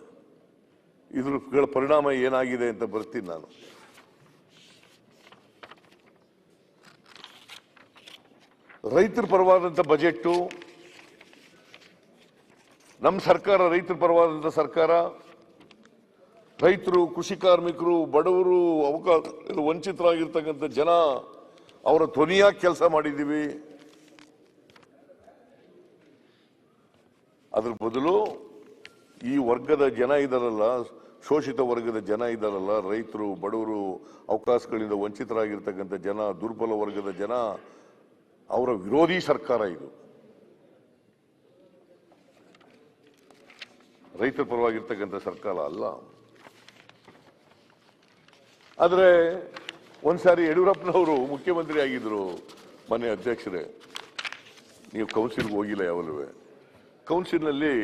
ಇದ್ರ ಪರಿಣಾಮ ಏನಾಗಿದೆ ಅಂತ ಬರ್ತೀನಿ ನಾನು. ರೈತರ ಪರವಾದಂಥ ಬಜೆಟ್ಟು, ನಮ್ಮ ಸರ್ಕಾರ ರೈತರ ಪರವಾದಂಥ ಸರ್ಕಾರ. ರೈತರು, ಕೃಷಿ ಕಾರ್ಮಿಕರು, ಬಡವರು, ವಂಚಿತರಾಗಿರ್ತಕ್ಕಂಥ ಜನ, ಅವರ ಧ್ವನಿಯಾಗಿ ಕೆಲಸ ಮಾಡಿದ್ದೀವಿ. ಅದ್ರ ಬದಲು ಈ ವರ್ಗದ ಜನ ಇದಾರಲ್ಲ, ಶೋಷಿತ ವರ್ಗದ ಜನ ಇದಾರಲ್ಲ, ರೈತರು, ಬಡವರು, ಅವಕಾಶಗಳಿಂದ ವಂಚಿತರಾಗಿರ್ತಕ್ಕಂಥ ಜನ, ದುರ್ಬಲ ವರ್ಗದ ಜನ, ಅವರ ವಿರೋಧಿ ಸರ್ಕಾರ ಇದು. ರೈತರ ಪರವಾಗಿರ್ತಕ್ಕಂಥ ಸರ್ಕಾರ ಅಲ್ಲ. ಆದರೆ ಒಂದ್ಸಾರಿ ಯಡಿಯೂರಪ್ಪನವರು ಮುಖ್ಯಮಂತ್ರಿ ಆಗಿದ್ರು, ಮನೆ ಅಧ್ಯಕ್ಷರೇ, ನೀವು ಕೌನ್ಸಿಲ್ಗೆ ಹೋಗಿಲ್ಲ ಯಾವಲೂ. ಕೌನ್ಸಿಲ್ನಲ್ಲಿ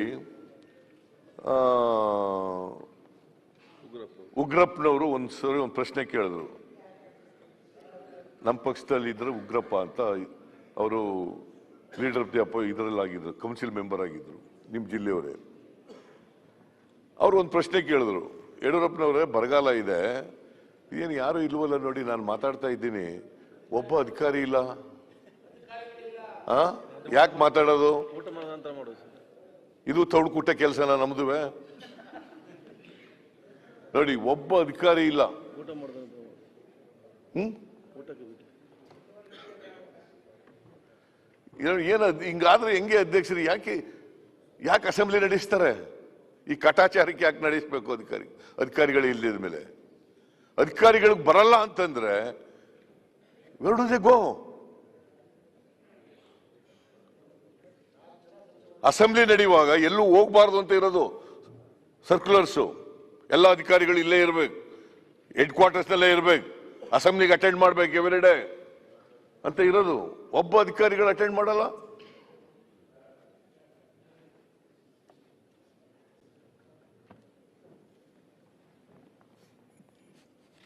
ಉಗ್ರಪ್ಪನವರು ಒಂದ್ಸರಿ ಒಂದು ಪ್ರಶ್ನೆ ಕೇಳಿದ್ರು. ನಮ್ಮ ಪಕ್ಷದಲ್ಲಿ ಇದ್ರೆ ಉಗ್ರಪ್ಪ ಅಂತ, ಅವರು ಲೀಡರ್ ಆಫ್ ದಿ ಇದರಲ್ಲಾಗಿದ್ರು, ಕೌನ್ಸಿಲ್ ಮೆಂಬರ್ ಆಗಿದ್ರು, ನಿಮ್ಮ ಜಿಲ್ಲೆಯವರೇ. ಅವರು ಒಂದು ಪ್ರಶ್ನೆ ಕೇಳಿದ್ರು, ಯಡಿಯೂರಪ್ಪನವರೇ ಬರಗಾಲ ಇದೆ, ಏನು ಯಾರು ಇಲ್ವಲ್ಲ ನೋಡಿ, ನಾನು ಮಾತಾಡ್ತಾ ಇದ್ದೀನಿ, ಒಬ್ಬ ಅಧಿಕಾರಿ ಇಲ್ಲ, ಯಾಕೆ ಮಾತಾಡೋದು? ಇದು ತೌಡುಕೂಟ ಕೆಲಸನ ನಮ್ದುವೆ? ನೋಡಿ, ಒಬ್ಬ ಅಧಿಕಾರಿ ಇಲ್ಲ. ಏನ ಹಿಂಗಾದ್ರೆ ಹೆಂಗೆ ಅಧ್ಯಕ್ಷರು? ಯಾಕೆ ಅಸೆಂಬ್ಲಿ ನಡೆಸ್ತಾರೆ? ಈ ಕಟಾಚಾರಕ್ಕೆ ಯಾಕೆ ನಡೆಸಬೇಕು ಅಧಿಕಾರಿಗಳು ಇಲ್ಲದ ಮೇಲೆ? ಅಧಿಕಾರಿಗಳಿಗೆ ಬರಲ್ಲ ಅಂತಂದ್ರೆ ವೇರ್ ಗೋ? ಅಸೆಂಬ್ಲಿ ನಡೆಯುವಾಗ ಎಲ್ಲೂ ಹೋಗ್ಬಾರ್ದು ಅಂತ ಇರೋದು ಸರ್ಕ್ಯುಲರ್ಸು. ಎಲ್ಲ ಅಧಿಕಾರಿಗಳು ಇಲ್ಲೇ ಇರ್ಬೇಕು, ಹೆಡ್ ಕ್ವಾರ್ಟರ್ಸ್ ನಲ್ಲೇ ಇರ್ಬೇಕು, ಅಸೆಂಬ್ಲಿಗೆ ಅಟೆಂಡ್ ಮಾಡ್ಬೇಕು ಎವ್ರಿ ಡೇ ಅಂತ ಇರೋದು. ಒಬ್ಬ ಅಧಿಕಾರಿಗಳು ಅಟೆಂಡ್ ಮಾಡಲ್ಲ.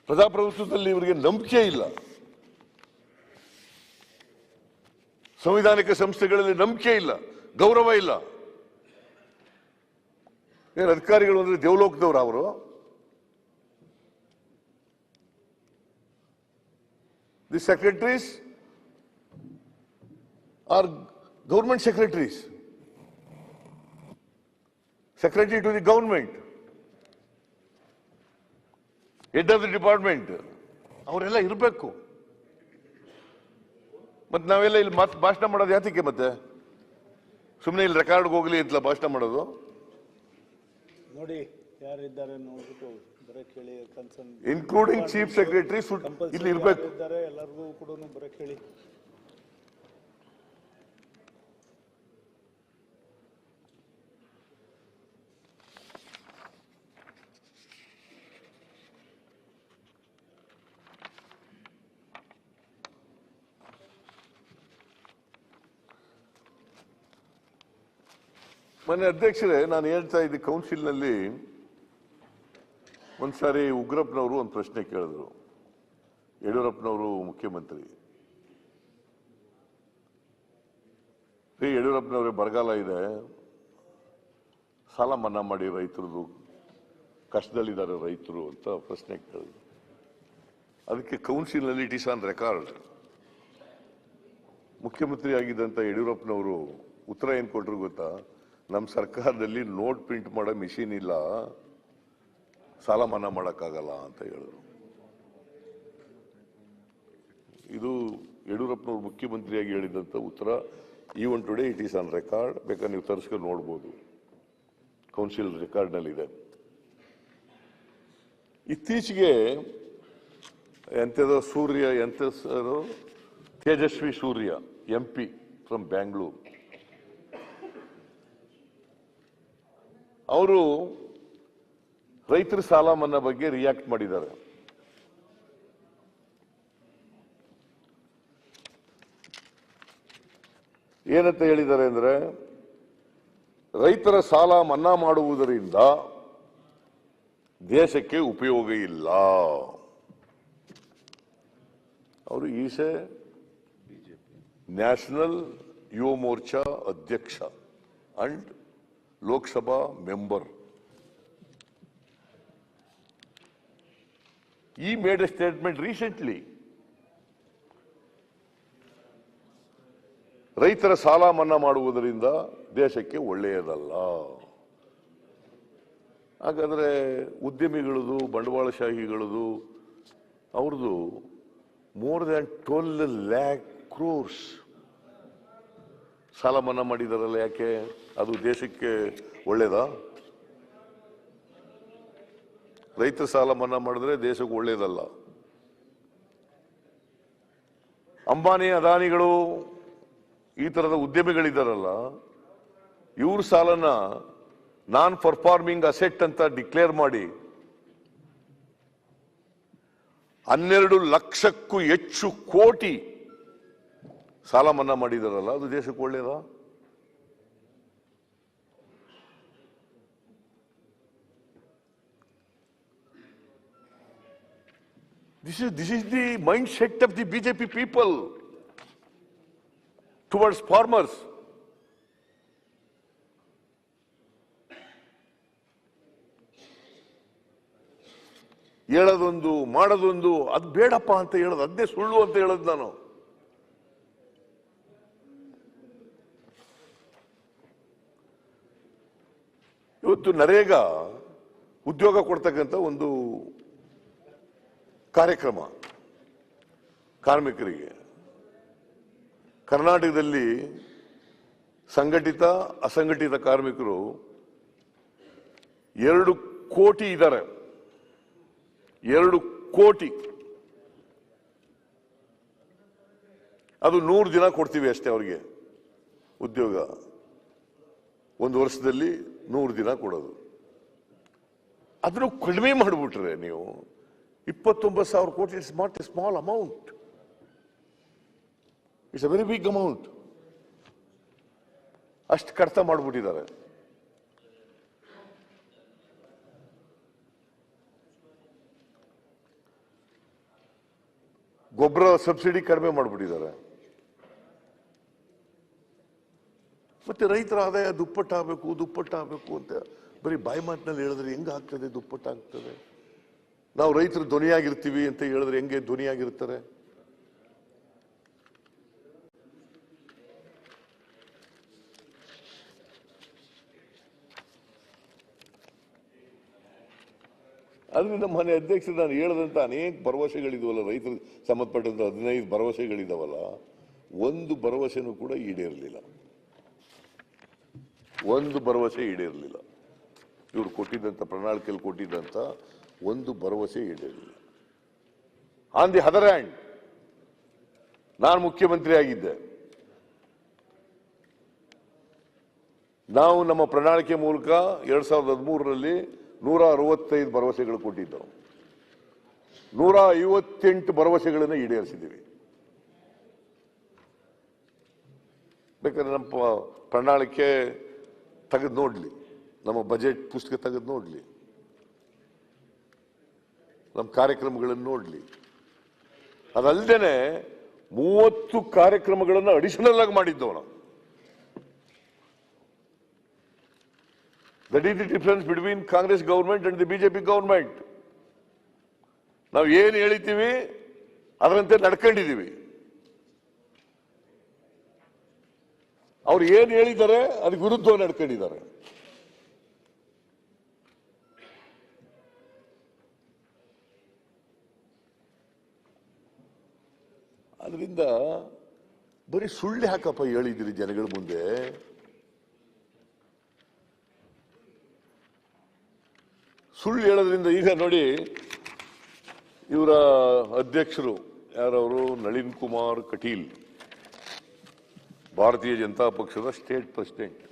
ಪ್ರಜಾಪ್ರಭುತ್ವದಲ್ಲಿ ಇವರಿಗೆ ನಂಬಿಕೆ ಇಲ್ಲ, ಸಂವಿಧಾನಿಕ ಸಂಸ್ಥೆಗಳಲ್ಲಿ ನಂಬಿಕೆ ಇಲ್ಲ, ಗೌರವ ಇಲ್ಲ. ಏನು ಅಧಿಕಾರಿಗಳು ಅಂದ್ರೆ ದೇವಲೋಕದವ್ರು ಅವರು? The secretaries are government secretaries, secretary to the government, head of the department, ಅವರೆಲ್ಲ ಇರಬೇಕು. ಮತ್ತೆ ನಾವೆಲ್ಲ ಇಲ್ಲಿ ಭಾಷಣ ಮಾಡೋದು ಯಾತಕ್ಕೆ? ಮತ್ತೆ ಸುಮ್ಮನೆ ಇಲ್ಲಿ ರೆಕಾರ್ಡ್ಗೆ ಹೋಗ್ಲಿ ಅಂತ ಭಾಷಣ ಮಾಡೋದು? ನೋಡಿ ಯಾರಿದ್ದಾರೆ ನೋಡ್ಬಿಟ್ಟು ಬರಕ್ಕೆ ಹೇಳಿ, ಕನ್ಸರ್ನ್ ಇನ್ಕ್ಲೂಡಿಂಗ್ ಚೀಫ್ ಸೆಕ್ರೆಟರಿ ಇಲ್ಲಿ ಇರಬೇಕು. ಎಲ್ಲರಿಗೂ ಕೂಡ ಬರಕ್ಕೆ ಹೇಳಿ. ಮನೆ ಅಧ್ಯಕ್ಷರೇ, ನಾನು ಹೇಳ್ತಾ ಇದ್ದೆ, ಕೌನ್ಸಿಲ್ನಲ್ಲಿ ಒಂದ್ಸಾರಿ ಉಗ್ರಪ್ಪನವರು ಒಂದು ಪ್ರಶ್ನೆ ಕೇಳಿದ್ರು. ಯಡಿಯೂರಪ್ಪನವರು ಮುಖ್ಯಮಂತ್ರಿ. ಯಡಿಯೂರಪ್ಪನವ್ರೆ ಬರಗಾಲ ಇದೆ, ಸಾಲ ಮನ್ನಾ ಮಾಡಿ ರೈತರದು, ಕಷ್ಟದಲ್ಲಿದ್ದಾರೆ ರೈತರು ಅಂತ ಪ್ರಶ್ನೆ ಕೇಳಿದ್ರು. ಅದಕ್ಕೆ ಕೌನ್ಸಿಲ್ನಲ್ಲಿ ಇಟ್ ಈಸ್ ಆನ್ ರೆಕಾರ್ಡ್. ಮುಖ್ಯಮಂತ್ರಿ ಆಗಿದ್ದಂತ ಯಡಿಯೂರಪ್ಪನವರು ಉತ್ತರ ಏನ್ ಕೊಟ್ರು ಗೊತ್ತಾ? ನಮ್ಮ ಸರ್ಕಾರದಲ್ಲಿ ನೋಟ್ ಪ್ರಿಂಟ್ ಮಾಡೋ ಮಿಷಿನ್ ಇಲ್ಲ, ಸಾಲ ಮನ್ನಾ ಮಾಡೋಕ್ಕಾಗಲ್ಲ ಅಂತ ಹೇಳಿದ್ರು. ಇದು ಯಡಿಯೂರಪ್ಪನವರು ಮುಖ್ಯಮಂತ್ರಿಯಾಗಿ ಹೇಳಿದಂಥ ಉತ್ತರ. Even today it is on record. ಬೇಕಾದ್ರೆ ನೀವು ತರಿಸ್ಕೊಂಡು ನೋಡ್ಬೋದು, ಕೌನ್ಸಿಲ್ ರೆಕಾರ್ಡ್ನಲ್ಲಿದೆ. ಇತ್ತೀಚೆಗೆ ಎಂಥದೋ ಸೂರ್ಯ, ತೇಜಸ್ವಿ ಸೂರ್ಯ MP ಫ್ರಮ್ ಬ್ಯಾಂಗ್ಳೂರ್, ಅವರು ರೈತರ ಸಾಲ ಮನ್ನಾ ಬಗ್ಗೆ ರಿಯಾಕ್ಟ್ ಮಾಡಿದ್ದಾರೆ. ಏನಂತ ಹೇಳಿದ್ದಾರೆ ಅಂದ್ರೆ, ರೈತರ ಸಾಲ ಮನ್ನಾ ಮಾಡುವುದರಿಂದ ದೇಶಕ್ಕೆ ಉಪಯೋಗ ಇಲ್ಲ. ಅವರು ಈಸೆ ನ್ಯಾಷನಲ್ ಯುವ ಮೋರ್ಚಾ ಅಧ್ಯಕ್ಷ and Lok Sabha member. He made a statement recently. ರೈತರ ಸಾಲ ಮನ್ನಾ ಮಾಡುವುದರಿಂದ ದೇಶಕ್ಕೆ ಒಳ್ಳೆಯದಲ್ಲ. ಹಾಗಾದ್ರೆ ಉದ್ಯಮಿಗಳದು, ಬಂಡವಾಳಶಾಹಿಗಳದು, ಅವ್ರದ್ದು more than 12 lakh crores ಸಾಲ ಮನ್ನಾ ಮಾಡಿದಾರಲ್ಲ, ಯಾಕೆ? ಅದು ದೇಶಕ್ಕೆ ಒಳ್ಳೇದಾ? ರೈತರ ಸಾಲ ಮನ್ನಾ ಮಾಡಿದ್ರೆ ದೇಶಕ್ಕೆ ಒಳ್ಳೇದಲ್ಲ. ಅಂಬಾನಿ, ಅದಾನಿಗಳು, ಈ ತರದ ಉದ್ಯಮಿಗಳಿದ್ದಾರಲ್ಲ, ಇವ್ರ ಸಾಲನ ನಾನ್ ಪರ್ಫಾರ್ಮಿಂಗ್ ಅಸೆಟ್ ಅಂತ ಡಿಕ್ಲೇರ್ ಮಾಡಿ 12 ಲಕ್ಷಕ್ಕೂ ಹೆಚ್ಚು ಕೋಟಿ ಸಾಲ ಮನ್ನಾ ಮಾಡಿದಾರಲ್ಲ, ಅದು ದೇಶಕ್ಕೆ ಒಳ್ಳೇದಾ? This is the mindset of the BJP people towards farmers. ಹೇಳೋದೊಂದು ಮಾಡೋದೊಂದು, ಅದು ಬೇಡಪ್ಪ ಅಂತ ಹೇಳೋದು, ಅದೇ ಸುಳ್ಳು ಅಂತ ಹೇಳೋದು ನಾನು. ಇವತ್ತು ನರೇಗಾ ಉದ್ಯೋಗ ಕೊಡ್ತಕ್ಕಂಥ ಒಂದು ಕಾರ್ಯಕ್ರಮ ಕಾರ್ಮಿಕರಿಗೆ ಕರ್ನಾಟಕದಲ್ಲಿ ಸಂಘಟಿತ ಅಸಂಘಟಿತ ಕಾರ್ಮಿಕರು 2 ಕೋಟಿ ಇದ್ದಾರೆ. 2 ಕೋಟಿ. ಅದು 100 ದಿನ ಕೊಡ್ತೀವಿ ಅಷ್ಟೇ ಅವರಿಗೆ ಉದ್ಯೋಗ. 1 ವರ್ಷದಲ್ಲಿ 100 ದಿನ ಕೊಡೋದು. ಅದನ್ನು ಕಡಿಮೆ ಮಾಡಿಬಿಟ್ರೆ ನೀವು 29,000 ಕೋಟಿ. It's not a small amount, it's a very big amount. ಅಷ್ಟು ಕಡಿತ ಮಾಡಿಬಿಟ್ಟಿದ್ದಾರೆ. ಗೊಬ್ಬರ ಸಬ್ಸಿಡಿ ಕಡಿಮೆ ಮಾಡಿಬಿಟ್ಟಿದ್ದಾರೆ. ಮತ್ತೆ ರೈತರ ಆದಾಯ ದುಪ್ಪಟ್ಟಾಗಬೇಕು ಅಂತ ಬರೀ ಬಾಯಿ ಮಾತಿನಲ್ಲಿ ಹೇಳಿದ್ರೆ ಹೆಂಗ ಆಗ್ತದೆ? ದುಪ್ಪಟ್ಟಾಗ್ತದೆ. ನಾವು ರೈತರು ಧ್ವನಿಯಾಗಿರ್ತೀವಿ ಅಂತ ಹೇಳಿದ್ರೆ ಹೆಂಗೆ ಧ್ವನಿಯಾಗಿರ್ತಾರೆ? ಅದರಿಂದ ಮನೆ ಅಧ್ಯಕ್ಷರು ನಾನು ಹೇಳದಂತ ಅನೇಕ ಭರವಸೆಗಳಿದವಲ್ಲ, ರೈತರಿಗೆ ಸಂಬಂಧಪಟ್ಟಂತ 15 ಭರವಸೆಗಳಿದಾವಲ್ಲ, ಒಂದು ಭರವಸೆನೂ ಕೂಡ ಈಡೇರಲಿಲ್ಲ. ಒಂದು ಭರವಸೆ ಈಡೇರಲಿಲ್ಲ. ಇವರು ಕೊಟ್ಟಿದ್ದಂತ ಪ್ರಣಾಳಿಕೆಯಲ್ಲಿ ಕೊಟ್ಟಿದ್ದಂತ ಒಂದು ಭರವಸೆ ಈಡೇರಲಿಲ್ಲ. ಆನ್ ದಿ ಅದರ್ ಹ್ಯಾಂಡ್, ನಾನು ಮುಖ್ಯಮಂತ್ರಿ ಆಗಿದ್ದೆ. ನಾವು ನಮ್ಮ ಪ್ರಣಾಳಿಕೆ ಮೂಲಕ 2013ರಲ್ಲಿ 165 ಭರವಸೆಗಳು ಕೊಟ್ಟಿದ್ದವು. 158 ಭರವಸೆಗಳನ್ನು ಈಡೇರಿಸಿದ್ದೀವಿ. ಬೇಕಾದ್ರೆ ನಮ್ಮ ಪ್ರಣಾಳಿಕೆ ತೆಗೆದು ನೋಡ್ಲಿ, ನಮ್ಮ ಬಜೆಟ್ ಪುಸ್ತಕ ತೆಗೆದು ನೋಡ್ಲಿ, ನಮ್ಮ ಕಾರ್ಯಕ್ರಮಗಳನ್ನು ನೋಡ್ಲಿ. ಅದಲ್ಲದೆ 30 ಕಾರ್ಯಕ್ರಮಗಳನ್ನು ಅಡಿಷನಲ್ ಆಗಿ ಮಾಡಿದ್ದವು ನಾವು. That is the difference between Congress government and the BJP government. ನಾವು ಏನು ಹೇಳಿತೀವಿ ಅದರಂತೆ ನಡ್ಕೊಂಡಿದ್ದೀವಿ. ಅವ್ರು ಏನು ಹೇಳಿದ್ದಾರೆ ಅದಕ್ಕೆ ವಿರುದ್ಧವಾಗಿ ನಡ್ಕೊಂಡಿದ್ದಾರೆ. ಅದರಿಂದ ಬರೀ ಸುಳ್ಳು ಹಾಕಪ್ಪ ಹೇಳಿದ್ದೀರಿ ಜನಗಳ ಮುಂದೆ. ಸುಳ್ಳು ಹೇಳೋದ್ರಿಂದ ಈಗ ನೋಡಿ, ಇವರ ಅಧ್ಯಕ್ಷರು ಯಾರವರು, ನಳಿನ್ ಕುಮಾರ್ ಕಟೀಲ್, ಭಾರತೀಯ ಜನತಾ ಪಕ್ಷದ ಸ್ಟೇಟ್ ಪ್ರೆಸಿಡೆಂಟ್,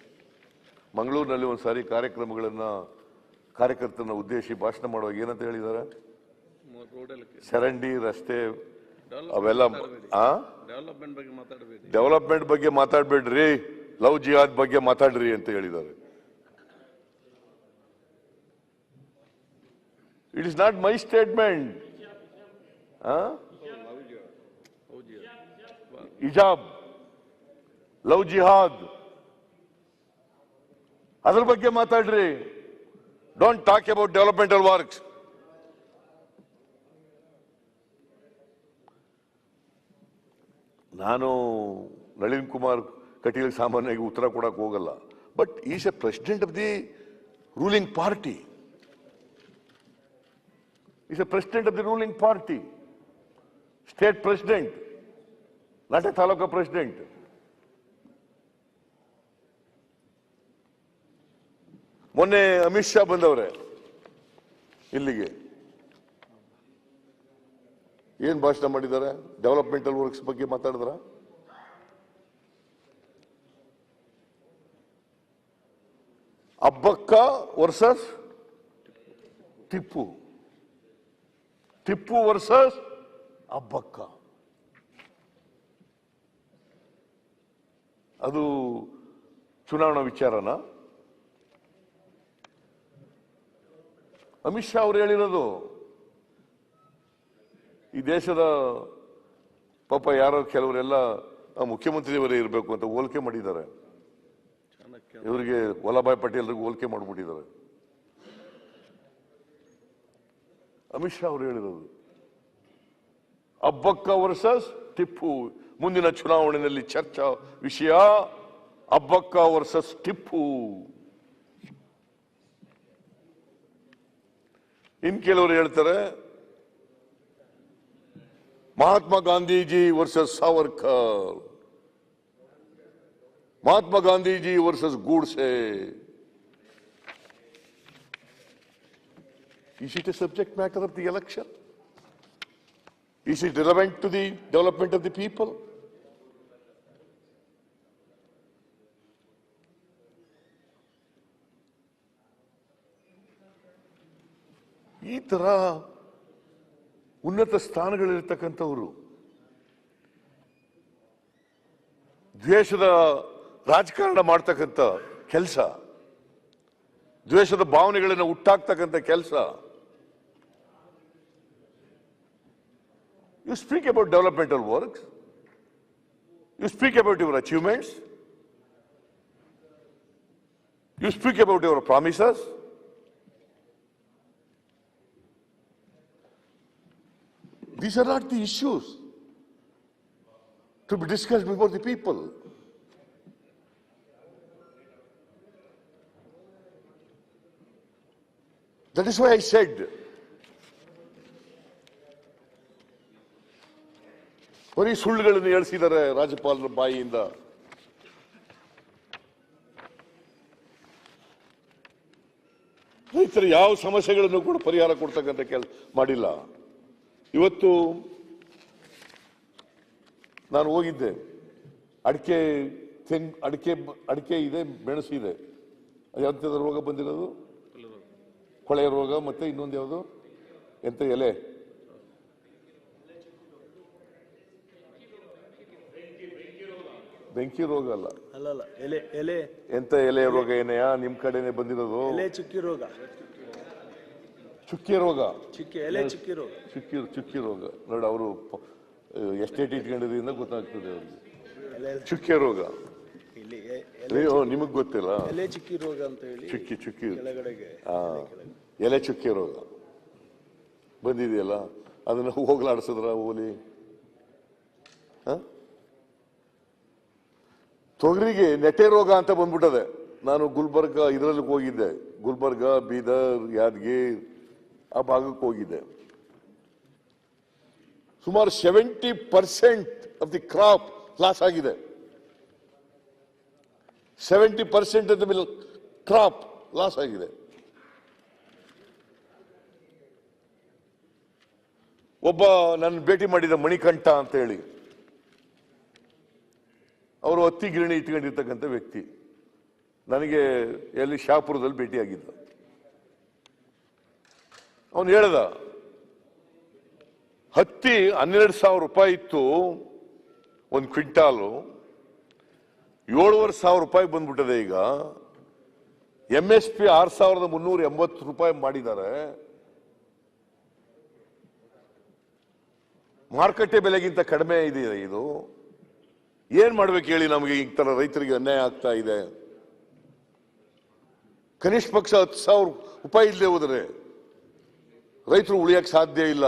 ಮಂಗಳೂರಿನಲ್ಲಿ ಒಂದ್ಸಾರಿ ಕಾರ್ಯಕರ್ತರನ್ನ ಉದ್ದೇಶಿಸಿ ಭಾಷಣ ಮಾಡುವಾಗ ಏನಂತ ಹೇಳಿದ್ದಾರೆ? ಚರಂಡಿ, ರಸ್ತೆ ಅವೆಲ್ಲ ಡೆವಲಪ್ಮೆಂಟ್ ಬಗ್ಗೆ ಮಾತಾಡಬೇಡ್ರಿ, ಲವ್ ಜಿಹಾದ್ ಬಗ್ಗೆ ಮಾತಾಡ್ರಿ ಅಂತ ಹೇಳಿದ್ದಾರೆ. It is not my statement. ಹಿಜಾಬ್, ಲವ್ ಜಿಹಾದ್, ಅದ್ರ ಬಗ್ಗೆ ಮಾತಾಡ್ರಿ. Don't talk about developmental works. ನಾನು ನಳಿನ್ ಕುಮಾರ್ ಕಟೀಲ್ ಸಾಮಾನ್ಯವಾಗಿ ಉತ್ತರ ಕೊಡಕ್ಕೆ ಹೋಗಲ್ಲ. But is A president of the ruling party. Is A president of the ruling party, state president, not A taluka president. ಮೊನ್ನೆ ಅಮಿತ್ ಶಾ ಬಂದವ್ರೆ ಇಲ್ಲಿಗೆ, ಏನ್ ಭಾಷಣ ಮಾಡಿದ್ದಾರೆ? ಡೆವಲಪ್ಮೆಂಟಲ್ ವರ್ಕ್ಸ್ ಬಗ್ಗೆ ಮಾತಾಡಿದ್ರ? Abbakka versus Tippu, Tippu versus Abbakka. ಅದು ಚುನಾವಣಾ ವಿಚಾರನ? ಅಮಿತ್ ಶಾ ಅವರು ಹೇಳಿರೋದು. ಈ ದೇಶದ ಪಾಪ ಯಾರೋ ಕೆಲವರೆಲ್ಲ ಮುಖ್ಯಮಂತ್ರಿಯವರೇ ಇರಬೇಕು ಅಂತ ಹೋಲಿಕೆ ಮಾಡಿದ್ದಾರೆ. ಇವರಿಗೆ ವಲ್ಲಭಾಯ್ ಪಟೇಲ್ರಿಗೆ ಹೋಲಿಕೆ ಮಾಡಿಬಿಟ್ಟಿದ್ದಾರೆ. ಅಮಿತ್ ಶಾ ಅವರು ಹೇಳಿರೋದು ಅಬ್ಬಕ್ಕ ವರ್ಸಸ್ ಟಿಪ್ಪು. ಮುಂದಿನ ಚುನಾವಣೆಯಲ್ಲಿ ಚರ್ಚಾ ವಿಷಯ ಅಬ್ಬಕ್ಕ ವರ್ಸಸ್ ಟಿಪ್ಪು. ಇನ್ ಕೆಲವರು ಹೇಳ್ತಾರೆ Mahatma Gandhiji versus Savarkar, Mahatma Gandhiji versus Godse. Is it a subject matter of the election? Is it relevant to the development of the people? ಈ ತರ ಉನ್ನತ ಸ್ಥಾನಗಳಿರ್ತಕ್ಕಂಥವರು ದ್ವೇಷದ ರಾಜಕಾರಣ ಮಾಡ್ತಕ್ಕಂಥ ಕೆಲಸ, ದ್ವೇಷದ ಭಾವನೆಗಳನ್ನು ಹುಟ್ಟಾಕ್ತಕ್ಕಂಥ ಕೆಲಸ. You speak about developmental works, you speak about your achievements, you speak about your promises. These are not the issues to be discussed before the people. That is why I said, ಬರೀ ಸುಳ್ಳುಗಳನ್ನು ಹೇಳಿಸಿದ್ದಾರೆ ರಾಜ್ಯಪಾಲರ ಬಾಯಿಯಿಂದ. ರೈತರ ಯಾವ ಸಮಸ್ಯೆಗಳನ್ನು ಕೂಡ ಪರಿಹಾರ ಕೊಡ್ತಕ್ಕಂಥ ಕೆಲಸ ಮಾಡಿಲ್ಲ. ಇವತ್ತು ನಾನು ಹೋಗಿದ್ದೆ, ಅಡಿಕೆ ಇದೆ, ಮೆಣಸು ಇದೆ. ಎಂಥದ ರೋಗ ಬಂದಿರೋದು? ಕೊಳೆ ರೋಗ, ಮತ್ತೆ ಇನ್ನೊಂದು ಯಾವುದು, ಎಂತ ಎಲೆ, ಬೆಂಕಿ ರೋಗ ಅಲ್ಲ, ಎಂತ ಎಲೆ ರೋಗ ಏನೆಯ ನಿಮ್ ಕಡೆನೆ ಬಂದಿರೋದು? ಚುಕ್ಕಿ ರೋಗ, ಚುಕ್ಕಿ ರೋಗ, ಚುಕ್ಕಿ ರೋಗ ನೋಡಿ. ಅವರು ಎಸ್ಟೇಟ್ ಇಟ್ಕೊಂಡಿದ್ರಿಂದ ಗೊತ್ತಾಗ್ತದೆ ಅವ್ರಿಗೆ ಚುಕ್ಕಿ ರೋಗ. ನಿಮಗ್ ಗೊತ್ತಿಲ್ಲ? ಚುಕ್ಕಿ ರೋಗ ಅಂತ ಹೇಳಿ ಚುಕ್ಕಿ ಎಲೆ ಚುಕ್ಕಿ ರೋಗ ಬಂದಿದೆಯಲ್ಲ, ಅದನ್ನ ಹೋಗ್ಲಾಡ್ಸಿದ್ರ ಓಲಿ? ತೊಗರಿಗೆ ನೆಟೆ ರೋಗ ಅಂತ ಬಂದ್ಬಿಟ್ಟದೆ. ನಾನು ಗುಲ್ಬರ್ಗ ಇದರಲ್ಲಿ ಹೋಗಿದ್ದೆ, ಗುಲ್ಬರ್ಗ, ಬೀದರ್, ಯಾದಗಿರ್ ಆ ಭಾಗಕ್ಕೆ ಹೋಗಿದ್ದೆ. ಸುಮಾರು 70% ಆಫ್ ದಿ ಕ್ರಾಪ್ ಲಾಸ್ ಆಗಿದೆ. 70% ಆಫ್ ದಿ ಕ್ರಾಪ್ ಲಾಸ್ ಆಗಿದೆ. ಒಬ್ಬ ನನ್ನ ಭೇಟಿ ಮಾಡಿದ ಮಣಿಕಂಠ ಅಂತ ಹೇಳಿ, ಅವರು ಹತ್ತಿ ಗಿರಣಿ ಇಟ್ಕೊಂಡಿರ್ತಕ್ಕಂಥ ವ್ಯಕ್ತಿ, ನನಗೆ ಎಲ್ಲಿ ಶಾಪುರದಲ್ಲಿ ಭೇಟಿಯಾಗಿದ್ದ. ಅವನು ಹೇಳ್ದ ಹತ್ತಿ 12,000 ರೂಪಾಯಿ ಇತ್ತು ಒಂದು ಕ್ವಿಂಟಾಲು, 7,500 ರೂಪಾಯಿ ಬಂದ್ಬಿಟ್ಟದೆ. ಈಗ MSP 6,380 ರೂಪಾಯಿ ಮಾಡಿದ್ದಾರೆ. ಮಾರುಕಟ್ಟೆ ಬೆಲೆಗಿಂತ ಕಡಿಮೆ ಇದೆ. ಇದು ಏನ್ ಮಾಡ್ಬೇಕು ಹೇಳಿ? ನಮಗೆ ಈ ತರ ರೈತರಿಗೆ ಅನ್ಯಾಯ ಆಗ್ತಾ ಇದೆ. ಕನಿಷ್ಠ ಪಕ್ಷ 10,000 ರೂಪಾಯಿ ಇಲ್ಲದೆ ಹೋದರೆ ರೈತರು ಉಳಿಯಕ್ಕೆ ಸಾಧ್ಯ ಇಲ್ಲ,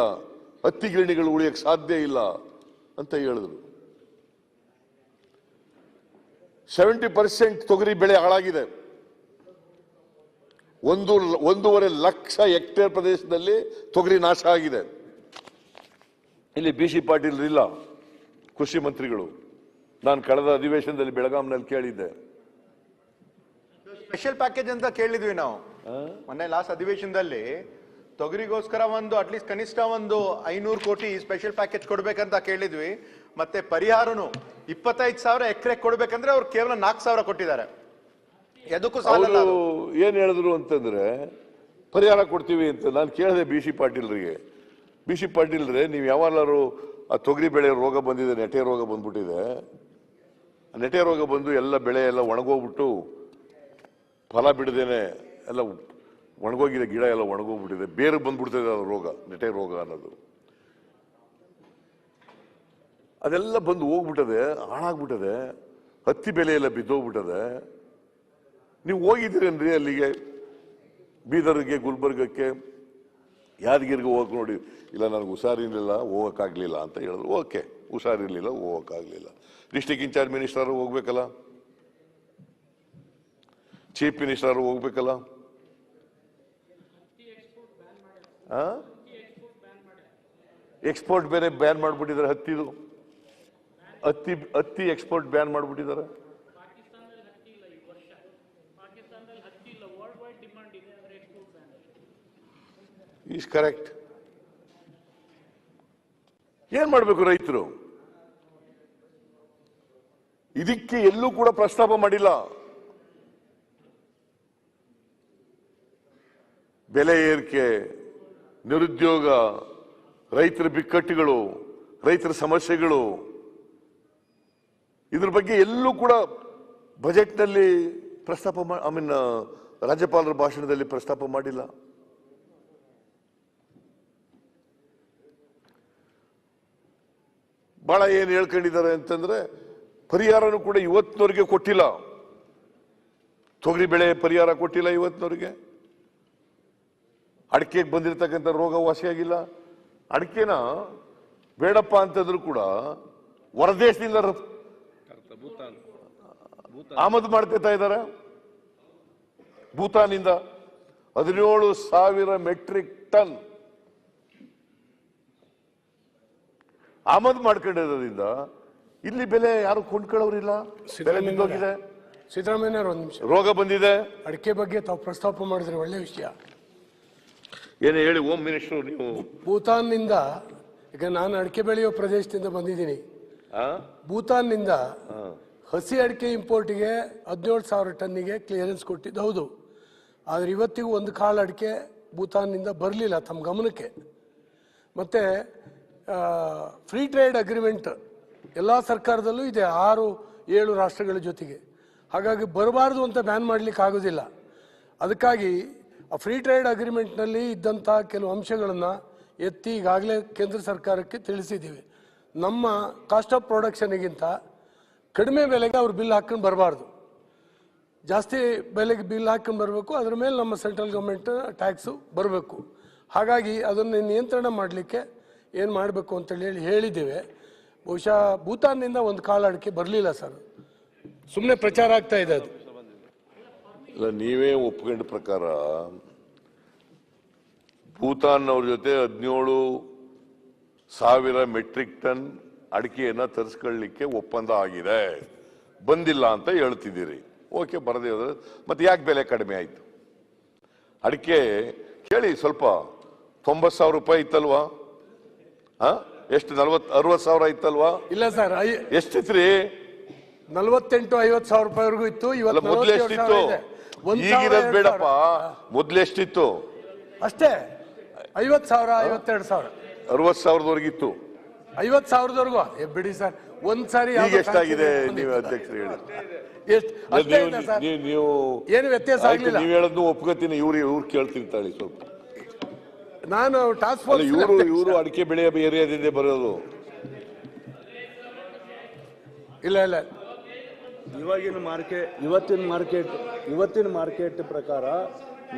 ಹತ್ತಿ ಗಿರಣಿಗಳು ಉಳಿಯಕ್ಕೆ ಸಾಧ್ಯ ಇಲ್ಲ ಅಂತ ಹೇಳಿದ್ರು. 70% ತೊಗರಿ ಬೆಳೆ ಹಾಳಾಗಿದೆ. 1.5 ಲಕ್ಷ ಹೆಕ್ಟೇರ್ ಪ್ರದೇಶದಲ್ಲಿ ತೊಗರಿ ನಾಶ ಆಗಿದೆ. ಇಲ್ಲಿ BC ಪಾಟೀಲ್ ಇಲ್ಲ, ಕೃಷಿ ಮಂತ್ರಿಗಳು. ನಾನು ಕಳೆದ ಅಧಿವೇಶನದಲ್ಲಿ ಬೆಳಗಾಂನಲ್ಲಿ ಕೇಳಿದ್ದೆ. ಸ್ಪೆಷಲ್ ಪ್ಯಾಕೇಜ್ ಅಂತ ಕೇಳಿದ್ವಿ ನಾವು ಮೊನ್ನೆ ಲಾಸ್ಟ್ ಅಧಿವೇಶನದಲ್ಲಿ. ತೊಗರಿಗೋಸ್ಕರ ಅಟ್ಲೀಸ್ಟ್ ಕನಿಷ್ಠ 500 ಕೋಟಿ ಸ್ಪೆಷಲ್ ಪ್ಯಾಕೇಜ್ ಕೊಡ್ಬೇಕಂತ ಕೇಳಿದ್ವಿ. ಮತ್ತೆ ಪರಿಹಾರನು 25,000 ಎಕರೆ ಕೊಡ್ಬೇಕಂದ್ರೆ ಅವ್ರು ಕೇವಲ 4,000 ಕೊಟ್ಟಿದ್ದಾರೆ. ಎದಕ್ಕೂ ಸಾಲಲ್ಲ. ಏನ್ ಹೇಳಿದ್ರು ಅಂತಂದ್ರೆ ಪರಿಹಾರ ಕೊಡ್ತೀವಿ ಅಂತ ನಾನು ಕೇಳಿದೆ BC ಪಾಟೀಲ್ರಿಗೆ. BC ಪಾಟೀಲ್ರೆ, ನೀವು ಯಾವಾಗಲಾರು ಆ ತೊಗರಿ ಬೆಳೆ ರೋಗ ಬಂದಿದೆ, ನೆಟೆ ರೋಗ ಬಂದ್ಬಿಟ್ಟಿದೆ. ನೆಟೆ ರೋಗ ಬಂದು ಎಲ್ಲ ಬೆಳೆ ಎಲ್ಲ ಒಣಗೋಗ್ಬಿಟ್ಟು ಫಲ ಬಿಡದೇನೆ ಎಲ್ಲ ಒಣಗೋಗಿದೆ, ಗಿಡ ಎಲ್ಲ ಒಣಗೋಗ್ಬಿಟ್ಟಿದೆ, ಬೇರೆ ಬಂದ್ಬಿಡ್ತಿದೆ ಅದು ರೋಗ, ನೆಟೆ ರೋಗ ಅನ್ನೋದು. ಅದೆಲ್ಲ ಬಂದು ಹೋಗ್ಬಿಟ್ಟದೆ, ಹಾಳಾಗ್ಬಿಟ್ಟದೆ. ಹತ್ತಿ ಬೆಲೆ ಎಲ್ಲ ಬಿದ್ದೋಗ್ಬಿಟ್ಟದೆ. ನೀವು ಹೋಗಿದ್ದೀರೇನ್ರಿ ಅಲ್ಲಿಗೆ? ಬೀದರ್ಗೆ, ಗುಲ್ಬರ್ಗಕ್ಕೆ, ಯಾದಗಿರಿಗೆ ಹೋಗಕ್ ನೋಡಿ. ಇಲ್ಲ, ನನಗೆ ಹುಷಾರಿರ್ಲಿಲ್ಲ, ಹೋಗಕ್ಕಾಗ್ಲಿಲ್ಲ ಅಂತ ಹೇಳಿದ್ರು. ಓಕೆ, ಹುಷಾರಿರ್ಲಿಲ್ಲ, ಹೋಗಕ್ಕಾಗ್ಲಿಲ್ಲ. ಡಿಸ್ಟ್ರಿಕ್ಟ್ ಇನ್ಚಾರ್ಜ್ ಮಿನಿಸ್ಟರ್ ಹೋಗ್ಬೇಕಲ್ಲ, ಚೀಫ್ ಮಿನಿಸ್ಟರ್ ಹೋಗ್ಬೇಕಲ್ಲ. ಎಕ್ಸ್ಪೋರ್ಟ್ ಬೇರೆ ಬ್ಯಾನ್ ಮಾಡ್ಬಿಟ್ಟಿದ್ದಾರೆ. ಹತ್ತಿ ಎಕ್ಸ್ಪೋರ್ಟ್ ಬ್ಯಾನ್ ಮಾಡ್ಬಿಟ್ಟಿದ್ದಾರೆ. Is correct. ಏನ್ ಮಾಡ್ಬೇಕು ರೈತರು? ಇದಕ್ಕೆ ಎಲ್ಲೂ ಕೂಡ ಪ್ರಸ್ತಾಪ ಮಾಡಿಲ್ಲ. ಬೆಲೆ ಏರಿಕೆ, ನಿರುದ್ಯೋಗ, ರೈತರ ಬಿಕ್ಕಟ್ಟುಗಳು, ರೈತರ ಸಮಸ್ಯೆಗಳು, ಇದ್ರ ಬಗ್ಗೆ ಎಲ್ಲೂ ಕೂಡ ಬಜೆಟ್ನಲ್ಲಿ ಪ್ರಸ್ತಾಪ ರಾಜ್ಯಪಾಲರ ಭಾಷಣದಲ್ಲಿ ಪ್ರಸ್ತಾಪ ಮಾಡಿಲ್ಲ. ಬಹಳ ಏನ್ ಹೇಳ್ಕೊಂಡಿದ್ದಾರೆ ಅಂತಂದ್ರೆ ಪರಿಹಾರನೂ ಕೂಡ ಇವತ್ತಿನವರೆಗೆ ಕೊಟ್ಟಿಲ್ಲ. ತೊಗರಿ ಬೆಳೆ ಪರಿಹಾರ ಕೊಟ್ಟಿಲ್ಲ ಇವತ್ತಿನವರೆಗೆ. ಅಡಿಕೆಗೆ ಬಂದಿರತಕ್ಕಂಥ ರೋಗ ವಾಸಿಯಾಗಿಲ್ಲ. ಅಡಿಕೆನ ಬೇಡಪ್ಪ ಅಂತಂದ್ರು ಕೂಡ ಹೊರದೇಶದಿಂದ ಆಮದು ಮಾಡ್ತಾ ಇದ್ದಾರೆ. ಭೂತಾನಿಂದ 17,000 ಮೆಟ್ರಿಕ್ ಟನ್ ಆಮದು ಮಾಡ್ಕೊಂಡಿರೋದ್ರಿಂದ ಇಲ್ಲಿ ಬೆಲೆ ಯಾರು ಕೊಂಡ್ಕೊಳ್ಳೋರಿಲ್ಲ. ಬೆಲೆ ಬಿದ್ದೋಗಿದೆ. ಸಿದ್ದರಾಮಯ್ಯ ಒಂದು ನಿಮಿಷ, ರೋಗ ಬಂದಿದೆ. ಅಡಿಕೆ ಬಗ್ಗೆ ತಾವು ಪ್ರಸ್ತಾಪ ಮಾಡಿದ್ರೆ ಒಳ್ಳೆ ವಿಷಯ. ಏನು ಹೇಳಿ ಹೋಮ್ ಮಿನಿಸ್ಟರ್ ನೀವು? ಭೂತಾನ್ನಿಂದ, ಈಗ ನಾನು ಅಡಿಕೆ ಬೆಳೆಯೋ ಪ್ರದೇಶದಿಂದ ಬಂದಿದ್ದೀನಿ. ಭೂತಾನ್ನಿಂದ ಹಸಿ ಅಡಿಕೆ ಇಂಪೋರ್ಟ್ಗೆ 17,000 ಟನ್ನಿಗೆ ಕ್ಲಿಯರೆನ್ಸ್ ಕೊಟ್ಟಿದ್ದು ಹೌದು. ಆದರೆ ಇವತ್ತಿಗೂ ಒಂದು ಕಾಳು ಅಡಿಕೆ ಭೂತಾನ್ನಿಂದ ಬರಲಿಲ್ಲ ತಮ್ಮ ಗಮನಕ್ಕೆ. ಮತ್ತು ಫ್ರೀ ಟ್ರೇಡ್ ಅಗ್ರಿಮೆಂಟ್ ಎಲ್ಲ ಸರ್ಕಾರದಲ್ಲೂ ಇದೆ 6-7 ರಾಷ್ಟ್ರಗಳ ಜೊತೆಗೆ. ಹಾಗಾಗಿ ಬರಬಾರ್ದು ಅಂತ ಬ್ಯಾನ್ ಮಾಡಲಿಕ್ಕೆ ಆಗೋದಿಲ್ಲ. ಅದಕ್ಕಾಗಿ ಆ ಫ್ರೀ ಟ್ರೇಡ್ ಅಗ್ರಿಮೆಂಟ್ನಲ್ಲಿ ಇದ್ದಂಥ ಕೆಲವು ಅಂಶಗಳನ್ನು ಎತ್ತಿ ಈಗಾಗಲೇ ಕೇಂದ್ರ ಸರ್ಕಾರಕ್ಕೆ ತಿಳಿಸಿದ್ದೀವಿ. ನಮ್ಮ ಕಾಸ್ಟ್ ಆಫ್ ಪ್ರೊಡಕ್ಷನ್ಗಿಂತ ಕಡಿಮೆ ಬೆಲೆಗೆ ಅವ್ರು ಬಿಲ್ ಹಾಕೊಂಡು ಬರಬಾರ್ದು, ಜಾಸ್ತಿ ಬೆಲೆಗೆ ಬಿಲ್ ಹಾಕೊಂಡು ಬರಬೇಕು. ಅದ್ರ ಮೇಲೆ ನಮ್ಮ ಸೆಂಟ್ರಲ್ ಗೌರ್ಮೆಂಟ್ ಟ್ಯಾಕ್ಸು ಬರಬೇಕು. ಹಾಗಾಗಿ ಅದನ್ನು ನಿಯಂತ್ರಣ ಮಾಡಲಿಕ್ಕೆ ಏನು ಮಾಡಬೇಕು ಅಂತೇಳಿ ಹೇಳಿದ್ದೇವೆ. ಬಹುಶಃ ಭೂತಾನ್ನಿಂದ ಒಂದು ಕಾಳು ಅಡಿಕೆ ಬರಲಿಲ್ಲ ಸರ್, ಸುಮ್ಮನೆ ಪ್ರಚಾರ ಆಗ್ತಾ ಇದೆ ಅದು. ಇಲ್ಲ, ನೀವೇ ಒಪ್ಕೊಂಡ ಪ್ರಕಾರ ಭೂತಾನ್ ಅವ್ರ ಜೊತೆ 17,000 ಮೆಟ್ರಿಕ್ ಟನ್ ಅಡಿಕೆಯನ್ನ ತರಿಸ್ಕೊಳ್ಳಿಕ್ಕೆ ಒಪ್ಪಂದ ಆಗಿದೆ, ಬಂದಿಲ್ಲ ಅಂತ ಹೇಳ್ತಿದ್ದೀರಿ. ಓಕೆ, ಬರದೇ ಹೋದ್ರೆ ಮತ್ತೆ ಯಾಕೆ ಬೆಲೆ ಕಡಿಮೆ ಆಯ್ತು? ಅಡಿಕೆ ಕೇಳಿ ಸ್ವಲ್ಪ 90,000 ರೂಪಾಯಿ ಇತ್ತಲ್ವಾ? ಎಷ್ಟು 40-60,000 ಇತ್ತಲ್ವಾ? ಇಲ್ಲ ಸರ್, ಎಷ್ಟಿತ್ರಿ? 48-50 ಸಾವಿರ ರೂಪಾಯಿವರೆಗೂ ಇತ್ತು. ಇವತ್ತು ಮೊದ್ಲು ಎಷ್ಟಿತ್ತು? ಈಗಿರೋದು ಬೇಡಪ್ಪ, ಮೊದ್ಲು ಎಷ್ಟಿತ್ತು? ಅಷ್ಟೇ 50,000 52,000. 60,000ವರೆಗಿತ್ತು. 50,000ವರೆಗೂ ಬಿಡಿ ಸರ್. ಒಂದ್ಸಾರಿ ಈಗ ಎಷ್ಟಾಗಿದೆ ನೀವು ಅಧ್ಯಕ್ಷರು ಹೇಳಿ? ನೀವು ಏನು ವ್ಯತ್ಯಾಸ ಆಗಲಿಲ್ಲ. ನೀವು ಹೇಳೋದು ಒಪ್ಕೋತೀನಿ. ಇವ್ರು ಕೇಳ್ತಿರ್ತಾಳೆ ಸ್ವಲ್ಪ. ನಾನು ಟಾಸ್ಕ್ ಫೋರ್ಸ್ ಇವರು ಅಡಿಕೆ ಬೆಳೆಯ ಏರಿಯಾದಿಂದ ಬರೋದು. ಇಲ್ಲ ಇವತ್ತಿನ ಮಾರ್ಕೆಟ್ ಪ್ರಕಾರ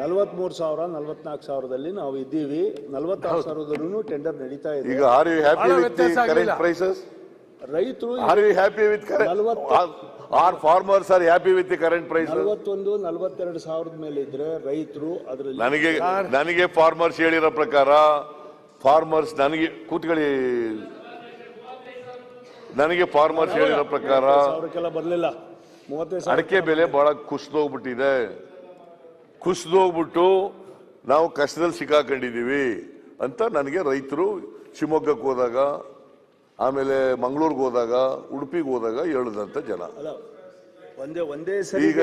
43,000 44,000ದಲ್ಲಿ ನಾವು ಇದ್ದೀವಿ. 46,000 ಟೆಂಡರ್ ನಡೀತಾ ಇದೆ. ಈಗ are you happy with the current prices? ರೈತರು are you happy with are farmers are happy with the current price? 41-42,000 ಮೇಲೆ ಇದ್ರೆ ರೈತರು ಅದರಲ್ಲಿ. ನನಗೆ ಫಾರ್ಮರ್ಸ್ ಹೇಳಿರೋ ಪ್ರಕಾರ ಫಾರ್ಮರ್ಸ್ ನನಗೆ ಫಾರ್ಮರ್ಸ್ ಹೇಳಿರೋ ಪ್ರಕಾರ ಬರಲಿಲ್ಲ. ಅಡಿಕೆ ಬೆಲೆ ಬಹಳ ಕುಸಿದೋಗ್ಬಿಟ್ಟಿದೆ. ಕುಸಿದೋಗ್ಬಿಟ್ಟು ನಾವು ಕಷ್ಟದಲ್ಲಿ ಸಿಕ್ಕಾಕೊಂಡಿದ್ದೀವಿ ಅಂತ ನನಗೆ ರೈತರು ಶಿವಮೊಗ್ಗಕ್ಕೆ ಹೋದಾಗ, ಆಮೇಲೆ ಮಂಗಳೂರಿಗೆ ಹೋದಾಗ, ಉಡುಪಿಗೆ ಹೋದಾಗ ಹೇಳದಂತ ಜನ. ಈಗ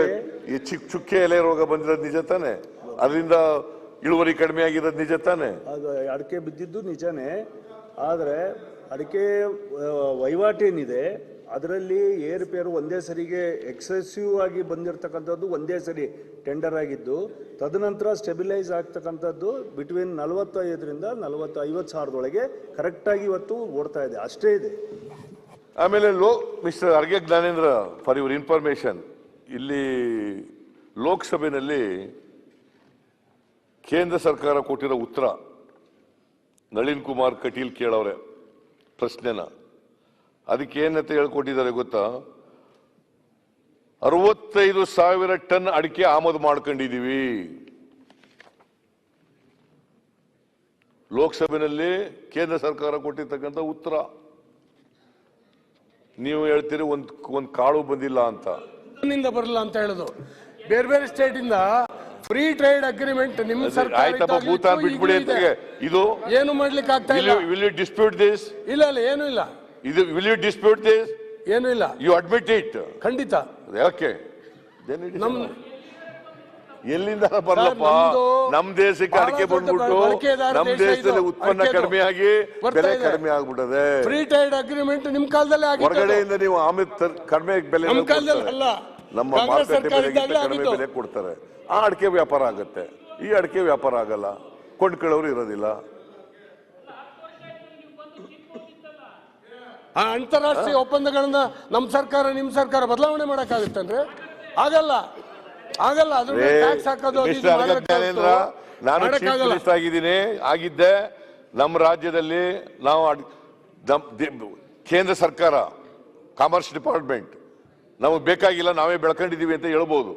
ಈ ಚುಕ್ಕೆ ಎಲೆ ರೋಗ ಬಂದಿರೋದು ನಿಜ ತಾನೆ? ಅದರಿಂದ ಇಳುವರಿ ಕಡಿಮೆ ಆಗಿರೋದು ನಿಜ ತಾನೆ? ಅದು ಅಡಿಕೆ ಬಿದ್ದಿದ್ದು ನಿಜಾನೇ. ಆದರೆ ಅಡಿಕೆ ವಹಿವಾಟೇನಿದೆ ಅದರಲ್ಲಿ ಏರುಪೇರು ಒಂದೇ ಸರಿಗೆ ಎಕ್ಸೆಸಿವ್ ಆಗಿ ಬಂದಿರತಕ್ಕಂಥದ್ದು ಒಂದೇ ಸರಿ ಟೆಂಡರ್ ಆಗಿದ್ದು, ತದನಂತರ ಸ್ಟೆಬಿಲೈಸ್ ಆಗ್ತಕ್ಕಂಥದ್ದು ಬಿಟ್ವೀನ್ 45ರಿಂದ 50,000 ಕರೆಕ್ಟಾಗಿ ಇವತ್ತು ಓಡ್ತಾ ಇದೆ, ಅಷ್ಟೇ ಇದೆ. ಆಮೇಲೆ mister Araga Jnanendra, for your information, ಇಲ್ಲಿ ಲೋಕಸಭೆಯಲ್ಲಿ ಕೇಂದ್ರ ಸರ್ಕಾರ ಕೊಟ್ಟಿರೋ ಉತ್ತರ ನಳಿನ್ ಕುಮಾರ್ ಕಟೀಲ್ ಕೇಳವ್ರೆ ಪ್ರಶ್ನೆನ. ಅದಕ್ಕೆ ಏನಂತ ಹೇಳ್ಕೊಟ್ಟಿದ್ದಾರೆ ಗೊತ್ತಾ? 65,000 ಟನ್ ಅಡಿಕೆ ಆಮದು ಮಾಡ್ಕೊಂಡಿದೀವಿ. ಲೋಕಸಭೆಯಲ್ಲಿ ಕೇಂದ್ರ ಸರ್ಕಾರ ಕೊಟ್ಟಿರ್ತಕ್ಕಂಥ ಉತ್ತರ. ನೀವು ಹೇಳ್ತೀರಿ ಒಂದ್ ಕಾಳು ಬಂದಿಲ್ಲ ಅಂತ. ಬರಲ್ಲ ಅಂತ ಹೇಳುದು. ಬೇರೆ ಬೇರೆ ಸ್ಟೇಟ್ ಇಂದ ಫ್ರೀ ಟ್ರೇಡ್ ಅಗ್ರಿಮೆಂಟ್ ನಿಮ್ಮ ಸರ್ಕಾರ ಆಯ್ತಪ್ಪ, ಭೂತಾನ್ ಬಿಟ್ಬಿಡಿ ಅಂತ. ಇದು ಏನು ಮಾಡ್ಲಿಕ್ಕೆ ಆಗ್ತಾ ಇಲ್ಲ. Will you dispute this? ಇಲ್ಲ ಏನು ಇಲ್ಲ. ಇದು ವಿಲ್ ಯು ಡಿಸ್ಪ್ಯೂಟ್ ದಿಸ್? ಏನು ಇಲ್ಲ. You admit it? ಖಂಡಿತ. ಯಾಕೆ? ಎಲ್ಲಿಂದ ಬರಲಪ್ಪ? ನಮ್ ದೇಶಕ್ಕೆ ಅಡಿಕೆ ಬಂದ್ಬಿಟ್ಟು ನಮ್ ದೇಶದಲ್ಲಿ ಉತ್ಪನ್ನ ಕಡಿಮೆ ಆಗಿ ಬೆಲೆ ಕಡಿಮೆ ಆಗ್ಬಿಟ್ಟದೆ. ಫ್ರೀ ಟ್ರೇಡ್ ಅಗ್ರಿಮೆಂಟ್ ನಿಮ್ ಕಾಲದಲ್ಲೇ ಆಗಿದೆ. ಹೊರಗಡೆಯಿಂದ ನೀವು ಆಮೇಲೆ ಕಡಿಮೆ ಬೆಲೆ, ನಮ್ಮ ಮಾರುಕಟ್ಟೆ ಬೆಲೆಗಿಂತ ಕಡಿಮೆ ಬೆಲೆ ಕೊಡ್ತಾರೆ. ಆ ಅಡಿಕೆ ವ್ಯಾಪಾರ ಆಗುತ್ತೆ. ಈ ಅಡಿಕೆ ವ್ಯಾಪಾರ ಆಗಲ್ಲ, ಕೊಂಡ್ಕೊಳ್ಳೋರು ಇರೋದಿಲ್ಲ. ಆ ಅಂತಾರಾಷ್ಟ್ರೀಯ ಒಪ್ಪಂದಗಳನ್ನ ನಮ್ಮ ಸರ್ಕಾರ ನಿಮ್ ಸರ್ಕಾರ ಬದಲಾವಣೆ ಮಾಡಕ್ಕಾಗುತ್ತಂದ್ರೆ ಆಗಲ್ಲ. ಅದ್ರ ಮೇಲೆ ಟ್ಯಾಕ್ಸ್ ಹಾಕೋದು ನಾನು ಚೀಫ್ ಮಿನಿಸ್ಟರ್ ಆಗಿದ್ದೆ. ನಮ್ಮ ರಾಜ್ಯದಲ್ಲಿ ನಾವು ಕೇಂದ್ರ ಸರ್ಕಾರ ಕಾಮರ್ಸ್ ಡಿಪಾರ್ಟ್ಮೆಂಟ್ ನಮಗೆ ಬೇಕಾಗಿಲ್ಲ, ನಾವೇ ಬೆಳ್ಕೊಂಡಿದೀವಿ ಅಂತ ಹೇಳ್ಬೋದು.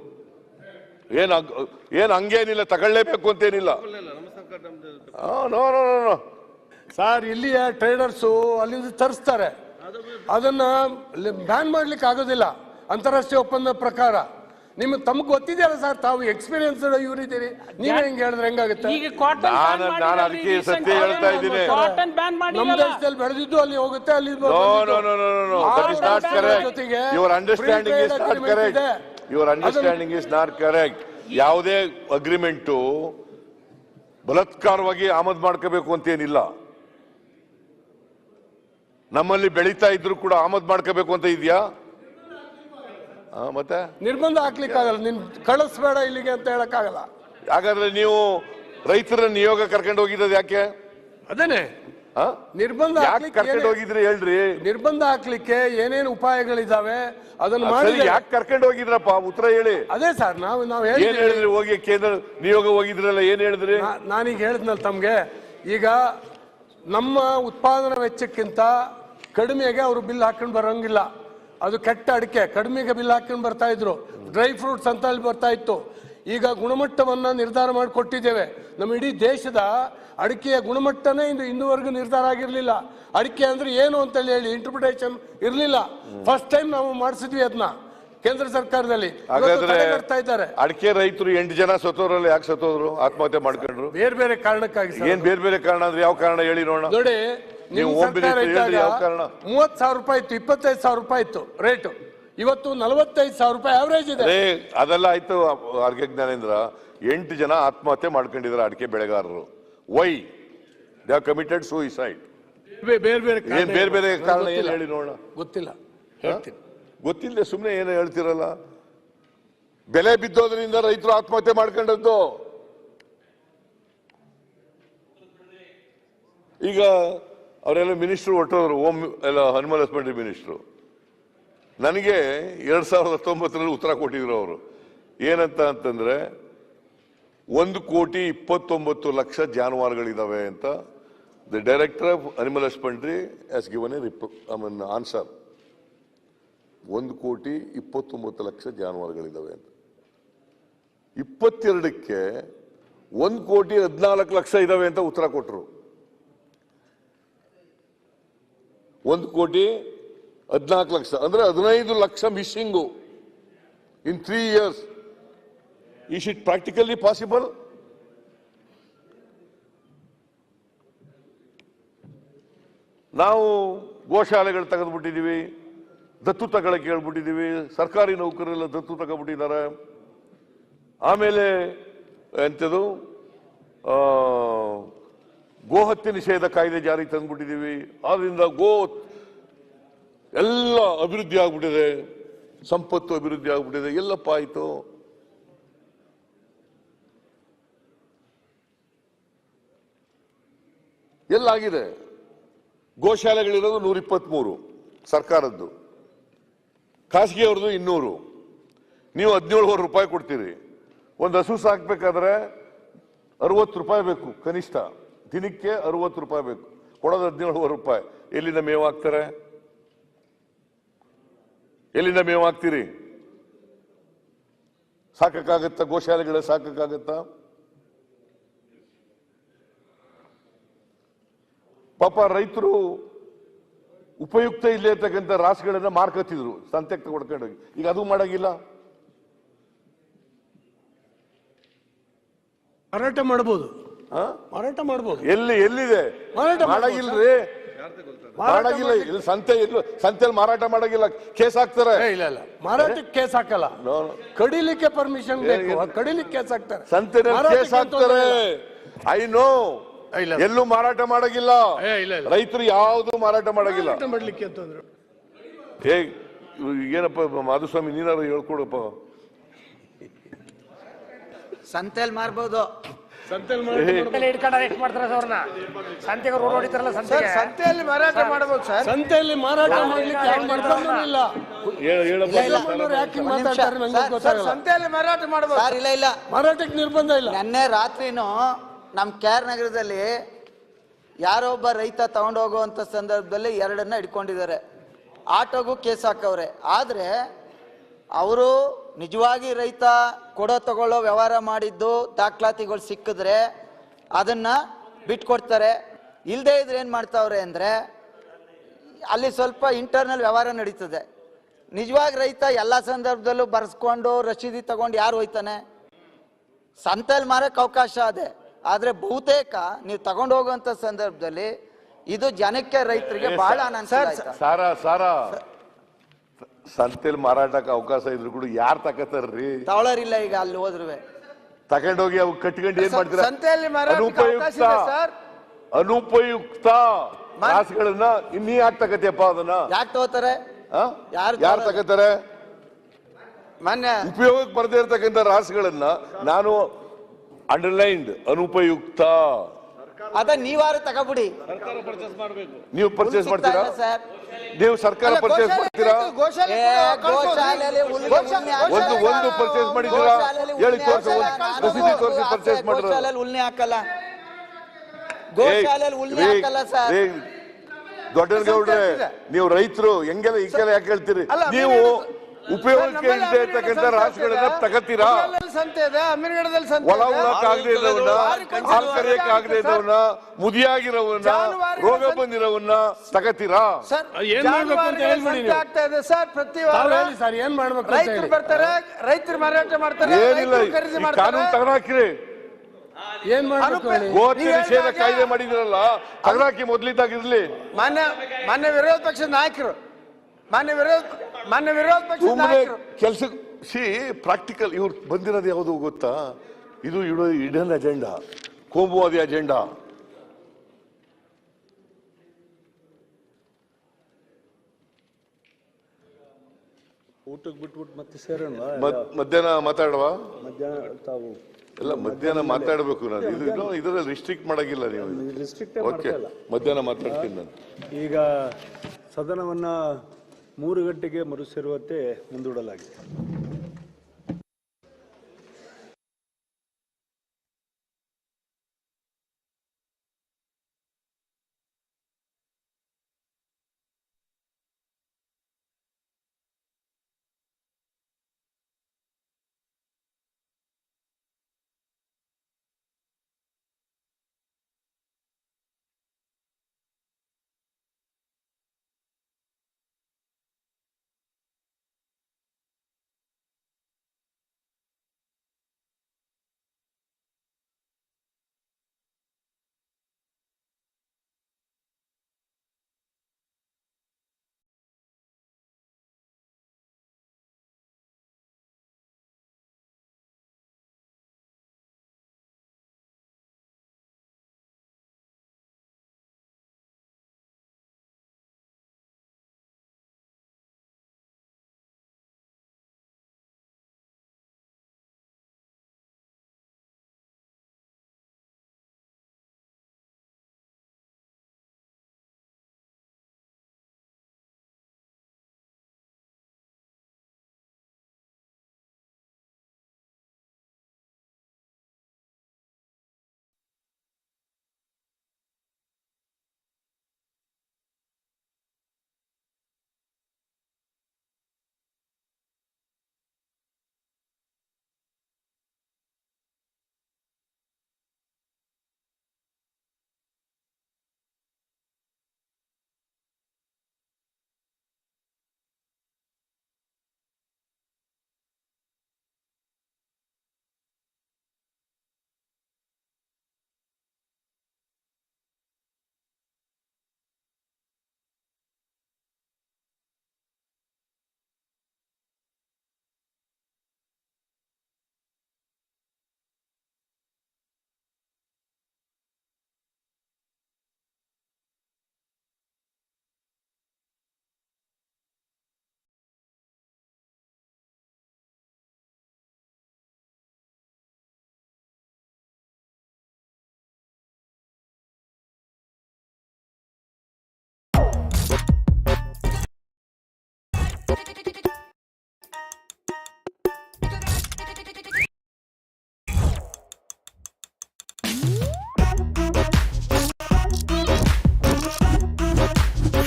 ಏನ್ ಹಂಗೇನಿಲ್ಲ, ತಗೊಳ್ಳೇಬೇಕು ಅಂತೇನಿಲ್ಲ. ಸರ್, ಇಲ್ಲಿಯ ಟ್ರೇಡರ್ಸು ಅಲ್ಲಿಂದ ತರಿಸ್ತಾರೆ, ಅದನ್ನ ಬ್ಯಾನ್ ಮಾಡ್ಲಿಕ್ಕೆ ಆಗೋದಿಲ್ಲ ಅಂತಾರಾಷ್ಟ್ರೀಯ ಒಪ್ಪಂದ ಪ್ರಕಾರ. ತಮ್ಗೆ ಗೊತ್ತಿದೆಯಲ್ಲ ಸರ್, ತಾವು ಎಕ್ಸ್ಪೀರಿಯನ್ಸ್ ಇವರಿದ್ದೀರಿ, ನೀವೇ ಹೆಂಗೆ ಹೇಳಿದ್ರೆ ಹೆಂಗಾಗುತ್ತೆ? ನಾನು ಅದಕ್ಕೆ ಸತ್ಯ ಹೇಳ್ತಾ ಇದ್ದೀನಿ. ನಮ್ಮ ದೇಶದಲ್ಲಿ ಬೆಳೆದಿದ್ದು ಅಲ್ಲಿ ಹೋಗುತ್ತೆ, ಅಲ್ಲಿ your understanding is not correct. ಯಾವುದೇ ಅಗ್ರಿಮೆಂಟು ಬಲಾತ್ಕಾರವಾಗಿ ಆಮದು ಮಾಡ್ಕೋಬೇಕು ಅಂತೇನಿಲ್ಲ. ನಮ್ಮಲ್ಲಿ ಬೆಳೀತಾ ಇದ್ರು ಕೂಡ ಆಮದು ಮಾಡ್ಕೋಬೇಕು ಅಂತ ಇದೆಯಾ? ಮತ್ತೆ ನಿರ್ಬಂಧ ಹಾಕ್ಲಿಕ್ಕೆ ಆಗಲ್ಲ, ನೀನ್ ಕಳಿಸ್ಬೇಡ ಇಲ್ಲಿಗೆ ಅಂತ ಹೇಳಕ್ಕಾಗಲ್ಲ. ಹಾಗಾದ್ರೆ ನೀವು ರೈತರ ನಿಯೋಗ ಕರ್ಕೊಂಡು ಹೋಗಿರೋದು ಯಾಕೆ? ಅದೇನೆ ನಿರ್ಬಂಧ ಕರ್ಕೊಂಡು ಹೋಗಿದ್ರಿ ಹೇಳ್ರಿ. ನಿರ್ಬಂಧ ಹಾಕ್ಲಿಕ್ಕೆ ಏನೇನು ಉಪಾಯಗಳಿದಾವೆ ಅದನ್ನ ಮಾಡಿ ಯಾಕೆ ಕರ್ಕೊಂಡು ಹೋಗಿದ್ರಪ್ಪ? ಉತ್ತರ ಹೇಳಿ. ಅದೇ ಸರ್, ನಾವು ಹೇಳಿದ್ರಿ ಹೋಗಿ ಕೇಂದ್ರ ನಿಯೋಗ ಹೋಗಿದ್ರಲ್ಲ, ಏನ್ ಹೇಳಿದ್ರಿ? ನಾನೀಗ ಹೇಳಿದ್ನಲ್ಲ ತಮ್ಗೆ, ಈಗ ನಮ್ಮ ಉತ್ಪಾದನಾ ವೆಚ್ಚಕ್ಕಿಂತ ಕಡಿಮೆಗೆ ಅವರು ಬಿಲ್ ಹಾಕೊಂಡು ಬರೋಂಗಿಲ್ಲ. ಅದು ಕೆಟ್ಟ ಅಡಿಕೆ, ಕಡಿಮೆಗೆ ಬಿಲ್ ಹಾಕೊಂಡು ಬರ್ತಾ ಇದ್ರು. ಡ್ರೈ ಫ್ರೂಟ್ಸ್ ಅಂತ ಅಲ್ಲಿ ಬರ್ತಾ ಇತ್ತು. ಈಗ ಗುಣಮಟ್ಟವನ್ನ ನಿರ್ಧಾರ ಮಾಡಿ ಕೊಟ್ಟಿದ್ದೇವೆ. ನಮ್ಮ ಇಡೀ ದೇಶದ ಅಡಿಕೆಯ ಗುಣಮಟ್ಟನೇ ಇನ್ನೂವರೆಗೂ ನಿರ್ಧಾರ ಆಗಿರ್ಲಿಲ್ಲ. ಅಡಿಕೆ ಅಂದ್ರೆ ಏನು ಅಂತ ಹೇಳಿ ಇಂಟರ್ಪ್ರಿಟೇಷನ್ ಇರ್ಲಿಲ್ಲ. ಫಸ್ಟ್ ಟೈಮ್ ನಾವು ಮಾಡಿಸಿದ್ವಿ ಅದನ್ನ ಕೇಂದ್ರ ಸರ್ಕಾರದಲ್ಲಿ. ಬರ್ತಾ ಇದ್ದಾರೆ ಅಡಿಕೆ ರೈತರು 8 ಜನ ಸತ್ತೋದ್ರಲ್ಲ, ಯಾಕೆ ಸತ್ತೋದ್ರು? ಆತ್ಮಹತ್ಯೆ ಮಾಡ್ಕೊಂಡ್ರು. ಬೇರೆ ಬೇರೆ ಕಾರಣಕ್ಕಾಗಿ. ಏನ್ ಬೇರೆ ಬೇರೆ ಕಾರಣ ಅಂದ್ರೆ ಯಾವ ಕಾರಣ ಹೇಳಿ ನೋಡೋಣ. ನೋಡಿ, ನೀವು 30,000 ರೂಪಾಯಿ ಇತ್ತು, 25,000 ರೂಪಾಯಿ ಇತ್ತು ರೇಟು. ಇವತ್ತು 45,000 ರೂಪಾಯಿ ಆವರೇಜ್ ಇದೆ. ಅದೆಲ್ಲ ಆಯ್ತು ಅರ್ಗೆ ಜ್ಞಾನೇಂದ್ರ. 8 ಜನ ಆತ್ಮಹತ್ಯೆ ಮಾಡ್ಕೊಂಡಿದ್ದಾರೆ ಅಡಿಕೆ ಬೆಳೆಗಾರರು. Why? They are committed suicide. ಬೇರೆ ಬೇರೆ ಏನ್ ಬೇರೆ ಬೇರೆ ಕಾರಣ ಏನು ಹೇಳಿ ನೋಡೋಣ. ಗೊತ್ತಿಲ್ಲ, ಹೇಳ್ತೀನಿ. ಗೊತ್ತಿಲ್ಲ, ಸುಮ್ಮನೆ ಏನೋ ಹೇಳ್ತಿರಲ್ಲ. ಬೆಲೆ ಬಿದ್ದೋದ್ರಿಂದ ರೈತರು ಆತ್ಮಹತ್ಯೆ ಮಾಡ್ಕೊಂಡದ್ದು. ಈಗ ಅವರೆಲ್ಲ ಮಿನಿಸ್ಟ್ರು ಹೊರಟೋದ್ರು, ಹೋಮ್ ಎಲ್ಲ ಅನಿಮಲ್ ಹಸ್ಬೆಂಡ್ರಿ ಮಿನಿಸ್ಟ್ರು. ನನಗೆ 2019 ಉತ್ತರ ಕೊಟ್ಟಿದ್ರು ಅವರು. ಏನಂತ ಅಂತಂದ್ರೆ 1,29,00,000 ಜಾನುವಾರುಗಳಿದಾವೆ ಅಂತ. The director of animal husbandry has given A answer. 1,29,00,000 ಜಾನುವಾರುಗಳಿದಾವೆ ಅಂತ. 22ಕ್ಕೆ 1,14,00,000 ಇದಾವೆ ಅಂತ ಉತ್ತರ ಕೊಟ್ಟರು. 1,14,00,000 ಅಂದ್ರೆ 15 lakh missing in 3 years. Is it practically possible? ನಾವು ಗೋಶಾಲೆಗಳು ತೆಗೆದುಬಿಟ್ಟಿದ್ದೀವಿ, ದತ್ತು ತಗೊಳ್ಳಕ್ಕೆ ಹೇಳ್ಬಿಟ್ಟಿದ್ದೀವಿ, ಸರ್ಕಾರಿ ನೌಕರರೆಲ್ಲ ದತ್ತು ತಗೊಬಿಟ್ಟಿದ್ದಾರೆ. ಆಮೇಲೆ ಎಂಥದ್ದು ಗೋಹತ್ಯೆ ನಿಷೇಧ ಕಾಯ್ದೆ ಜಾರಿ ತಂದ್ಬಿಟ್ಟಿದ್ದೀವಿ. ಆದ್ರಿಂದ ಎಲ್ಲ ಅಭಿವೃದ್ಧಿ ಆಗ್ಬಿಟ್ಟಿದೆ, ಸಂಪತ್ತು ಅಭಿವೃದ್ಧಿ ಆಗ್ಬಿಟ್ಟಿದೆ. ಎಲ್ಲಪ್ಪ ಆಯ್ತು? ಎಲ್ಲಾಗಿದೆ? ಗೋಶಾಲೆಗಳಿರೋದು 123 ಸರ್ಕಾರದ್ದು, ಖಾಸಗಿಯವ್ರದ್ದು 200. ನೀವು 17,000 ರೂಪಾಯಿ ಕೊಡ್ತೀರಿ. ಒಂದು ಹಸು ಸಾಕ್ಬೇಕಾದ್ರೆ 60 ರೂಪಾಯಿ ಬೇಕು ಕನಿಷ್ಠ, ದಿನಕ್ಕೆ 60 ರೂಪಾಯಿ ಬೇಕು. ಕೊಡೋದು 17,000 ರೂಪಾಯಿ. ಎಲ್ಲಿಂದ ಮೇವು ಹಾಕ್ತಾರೆ? ಎಲ್ಲಿಂದ ಮೇವು ಹಾಕ್ತೀರಿ? ಸಾಕಕ್ಕಾಗತ್ತಾ? ಗೋಶಾಲೆಗಳ ಸಾಕಕ್ಕಾಗತ್ತಾ? ಪಾಪ ರೈತರು ಉಪಯುಕ್ತ ಇಲ್ಲೇ ಇರ್ತಕ್ಕಂಥ ರಾಸುಗಳನ್ನ ಮಾರ್ಕತ್ತಿದ್ರು, ಸಂತೆಗೆ ತಗೊಂಡ್ಕೊಂಡೋಗಿ. ಈಗ ಅದು ಮಾಡಾಗಿಲ್ಲ. ಮಾರಾಟ ಮಾಡಬಹುದು, ಮಾರಾಟ ಮಾಡಬಹುದು. ಎಲ್ಲಿದೆ? ಮಾಡಾಗಿಲ್ರಿ, ಮಾಡಾಗಿಲ್ಲ. ಇಲ್ಲಿ ಸಂತೆಯಲ್ಲಿ ಮಾರಾಟ ಮಾಡಾಗಿಲ್ಲ, ಕೇಸ್ ಹಾಕ್ತಾರೆ. ಇಲ್ಲ ಇಲ್ಲ, ಮಾರಾಟಕ್ಕೆ ಕೇಸ್ ಹಾಕಲ್ಲ, ಕಡಿಲಿಕ್ಕೆ ಪರ್ಮಿಷನ್ ಬೇಕು, ಕಡಿಲಿಕ್ಕೆ ಕೇಸ್ ಹಾಕ್ತಾರೆ. ಸಂತೆಯಲ್ಲಿ ಕೇಸ್ ಹಾಕ್ತಾರೆ. I know. ಎಲ್ಲೂ ಮಾರಾಟ ಮಾಡಾಗಿಲ್ಲ, ರೈತರು ಯಾವುದು ಮಾರಾಟ ಮಾಡಾಗಿಲ್ಲ. ಮಾಡ್ಲಿಕ್ಕೆ ಅಂತಂದ್ರು ಏನಪ್ಪ ಮಾಧುಸ್ವಾಮಿ, ನೀನಾರು ಹೇಳ್ಕೊಡಪ್ಪ. ಸಂತೆಯಲ್ಲಿ ಮಾರ್ಬೋದು, ಸಂತೆಯಲ್ಲಿ ಮಾರಾಟ ಮಾಡಬಹುದು ಸರ್. ಸಂತೆಯಲ್ಲಿ ಮಾರಾಟ ಮಾಡ್ಲಿಕ್ಕೆ ಸಂತೆಯಲ್ಲಿ ಮಾರಾಟ ಮಾಡಬಹುದು. ಇಲ್ಲ ಇಲ್ಲ, ಮಾರಾಟಕ್ಕೆ ನಿರ್ಬಂಧ ಇಲ್ಲ. ನೆನ್ನೆ ರಾತ್ರಿನೂ ನಮ್ಮ KR ನಗರದಲ್ಲಿ ಯಾರೋ ಒಬ್ಬ ರೈತ ತಗೊಂಡೋಗುವಂತ ಸಂದರ್ಭದಲ್ಲಿ 2 ಹಿಡ್ಕೊಂಡಿದ್ದಾರೆ. ಆಟೋಗೂ ಕೇಸ್ ಹಾಕವ್ರೆ. ಆದ್ರೆ ಅವರು ನಿಜವಾಗಿ ರೈತ ಕೊಡೋ ತಗೊಳ್ಳೋ ವ್ಯವಹಾರ ಮಾಡಿದ್ದು ದಾಖಲಾತಿಗಳು ಸಿಕ್ಕಿದ್ರೆ ಅದನ್ನ ಬಿಟ್ಕೊಡ್ತಾರೆ. ಇಲ್ಲದೆ ಇದ್ರೆ ಏನ್ ಮಾಡ್ತಾವ್ರೆ ಅಂದ್ರೆ ಅಲ್ಲಿ ಸ್ವಲ್ಪ ಇಂಟರ್ನಲ್ ವ್ಯವಹಾರ ನಡೀತದೆ. ನಿಜವಾಗಿ ರೈತ ಎಲ್ಲ ಸಂದರ್ಭದಲ್ಲೂ ಬರ್ಸ್ಕೊಂಡು ರಸೀದಿ ತಗೊಂಡು ಯಾರು ಹೋಯ್ತಾನೆ? ಸಂತೆಯಲ್ಲಿ ಮಾರಕ್ಕೆ ಅವಕಾಶ ಇದೆ, ಆದ್ರೆ ಬಹುತೇಕ ನೀವು ತಗೊಂಡು ಹೋಗುವಂತ ಸಂದರ್ಭದಲ್ಲಿ ಇದು ಜನಕ್ಕೆ ರೈತರಿಗೆ ಬಹಳ ಅನಾನುಕೂಲ. ಸಾರಾ ಸಂತೆಯಲ್ಲಿ ಮಾರಾಟಕ್ಕೆ ಅವಕಾಶ ಇದ್ರು ಕೂಡ ಯಾರು ತಕತಾರ್ರಿ? ತಗೊಳ್ಳೋರಿಲ್ಲ. ಈಗ ಅಲ್ಲಿ ಹೋದ್ರು ತಗೊಂಡೋಗಿ ಅವು ಕಟ್ಕೊಂಡು ಏನ್ ಮಾಡ್ತೀರಾ? ಸಂತೆಯಲ್ಲಿ ಅನುಪಯುಕ್ತ ರಾಸುಗಳನ್ನ ಇನ್ನೀ ಯಾಕೆ ತಗತಿಯಪ್ಪ? ಅದನ್ನ ಯಾಕೆ ತಗೋತಾರೆ? ಯಾರು ತಗತಾರೆ? ಮೊನ್ನೆ ಉಪಯೋಗಕ್ಕೆ ಬರದೇ ಇರತಕ್ಕಂಥ ರಾಸುಗಳನ್ನ ನಾನು ಅಂಡರ್ಲೈನ್ಡ್ ಅನುಪಯುಕ್ತ. ಅದ ನೀವಾರು ತಗೋಬಿಡಿ. ನೀವು ಪರ್ಚೇಸ್ ಮಾಡ್ತೀರಾ? ನೀವು ಸರ್ಕಾರ ಪರ್ಚೇಸ್ ಮಾಡ್ತೀರಾ? ಒಂದು ಪರ್ಚೇಸ್ ಮಾಡಿದ್ದೀರಾ? ಹೇಳಿ, ರಸೀದಿ ತೋರಿಸಿ ಪರ್ಚೇಸ್ ಮಾಡಿದ್ರೆ ಉಲ್ನೆ ಹಾಕಲ್ಲ. ಗೋಶಾಲೆಯಲ್ಲಿ ಉಲ್ನೆ ಹಾಕಲ್ಲ ಸರ್. ದೊಡ್ಡಗೌಡ್ರೆ, ನೀವು ರೈತರು ಹೆಂಗೆಲ್ಲ ಈಗೆಲ್ಲ ಯಾಕೆ ಹೇಳ್ತೀರಿ? ನೀವು ಉಪಯೋಗಕ್ಕೆ ಇಲ್ಲದೆ ಇರ್ತಕ್ಕಂಥ ರಾಸುಗಳನ್ನ ತಗತ್ತೀರಾ? ಒಳ ಉಳಕ್ಕಾಗದೆ ಇದ್ದವನ್ನ, ಹಾಲು ಕರೆಯಕ್ಕಾಗದೆ ಇದ್ದವನ್ನ, ಮುದಿಯಾಗಿರೋವನ್ನ, ರೋಗ ಬಂದಿರೋವನ್ನ ತಗತ್ತೀರಾ? ಏನ್ ಮಾಡ್ಬೇಕು ಅಂತ ಹೇಳ್ಬಿಡಿ ನೀವು. ಆಗ್ತಾ ಇದೆ ಸರ್. ಪ್ರತಿ ವಾರ ಸರ್ ಏನ್ ಮಾಡ್ಬೇಕು? ರೈತರು ಬರ್ತಾರೆ, ರೈತರು ಮಾರಾಟ ಮಾಡ್ತಾರೆ. ಏನಿಲ್ಲ, ಕಾನೂನು ತಗದಾಕಿರಿ. ಏನ್ ಮಾಡ್ಬೇಕು? ಗೋಹತ್ಯೆ ನಿಷೇಧ ಕಾಯ್ದೆ ಮಾಡಿದಿರಲ್ಲ, ತಗದಾಕಿ ಮೊದ್ಲಿದ್ದಾಗಿರ್ಲಿ. ಮಾನ್ಯ ವಿರೋಧ ಪಕ್ಷದ ನಾಯಕರು, ಮಾನ್ಯ ವಿರೋಧ ಪಕ್ಷದ ನಾಯಕರು ಕೆಲಸ ಪ್ರಾಕ್ಟಿಕಲ್ ಇವ್ರು ಬಂದಿರೋದು ಯಾವುದು ಗೊತ್ತಾ? ಇದು ಇಡನ್ ಅಜೆಂಡಾ, ಕೋಮುವಾದಿ ಅಜೆಂಡಾ. ಊಟಕ್ಕೆ ಬಿಟ್ಬಿಟ್ಟು ಮತ್ತೆ ಸೇರೋಣ. ಮಧ್ಯಾಹ್ನ ಮಾತಾಡುವ. ಮಧ್ಯಾಹ್ನ ತಾವು ಎಲ್ಲ ಮಧ್ಯಾಹ್ನ ಮಾತಾಡಬೇಕು. ನಾನು ಇದರಲ್ಲಿ ರಿಸ್ಟ್ರಿಕ್ಟ್ ಮಾಡಂಗಿಲ್ಲ. ನೀವು ಓಕೆ, ಮಧ್ಯಾಹ್ನ ಮಾತಾಡ್ತೀನಿ ನಾನು. ಈಗ ಸದನವನ್ನ 3 ಗಂಟೆಗೆ ಮರುಸೇರುವಂತೆ ಮುಂದೂಡಲಾಗಿದೆ.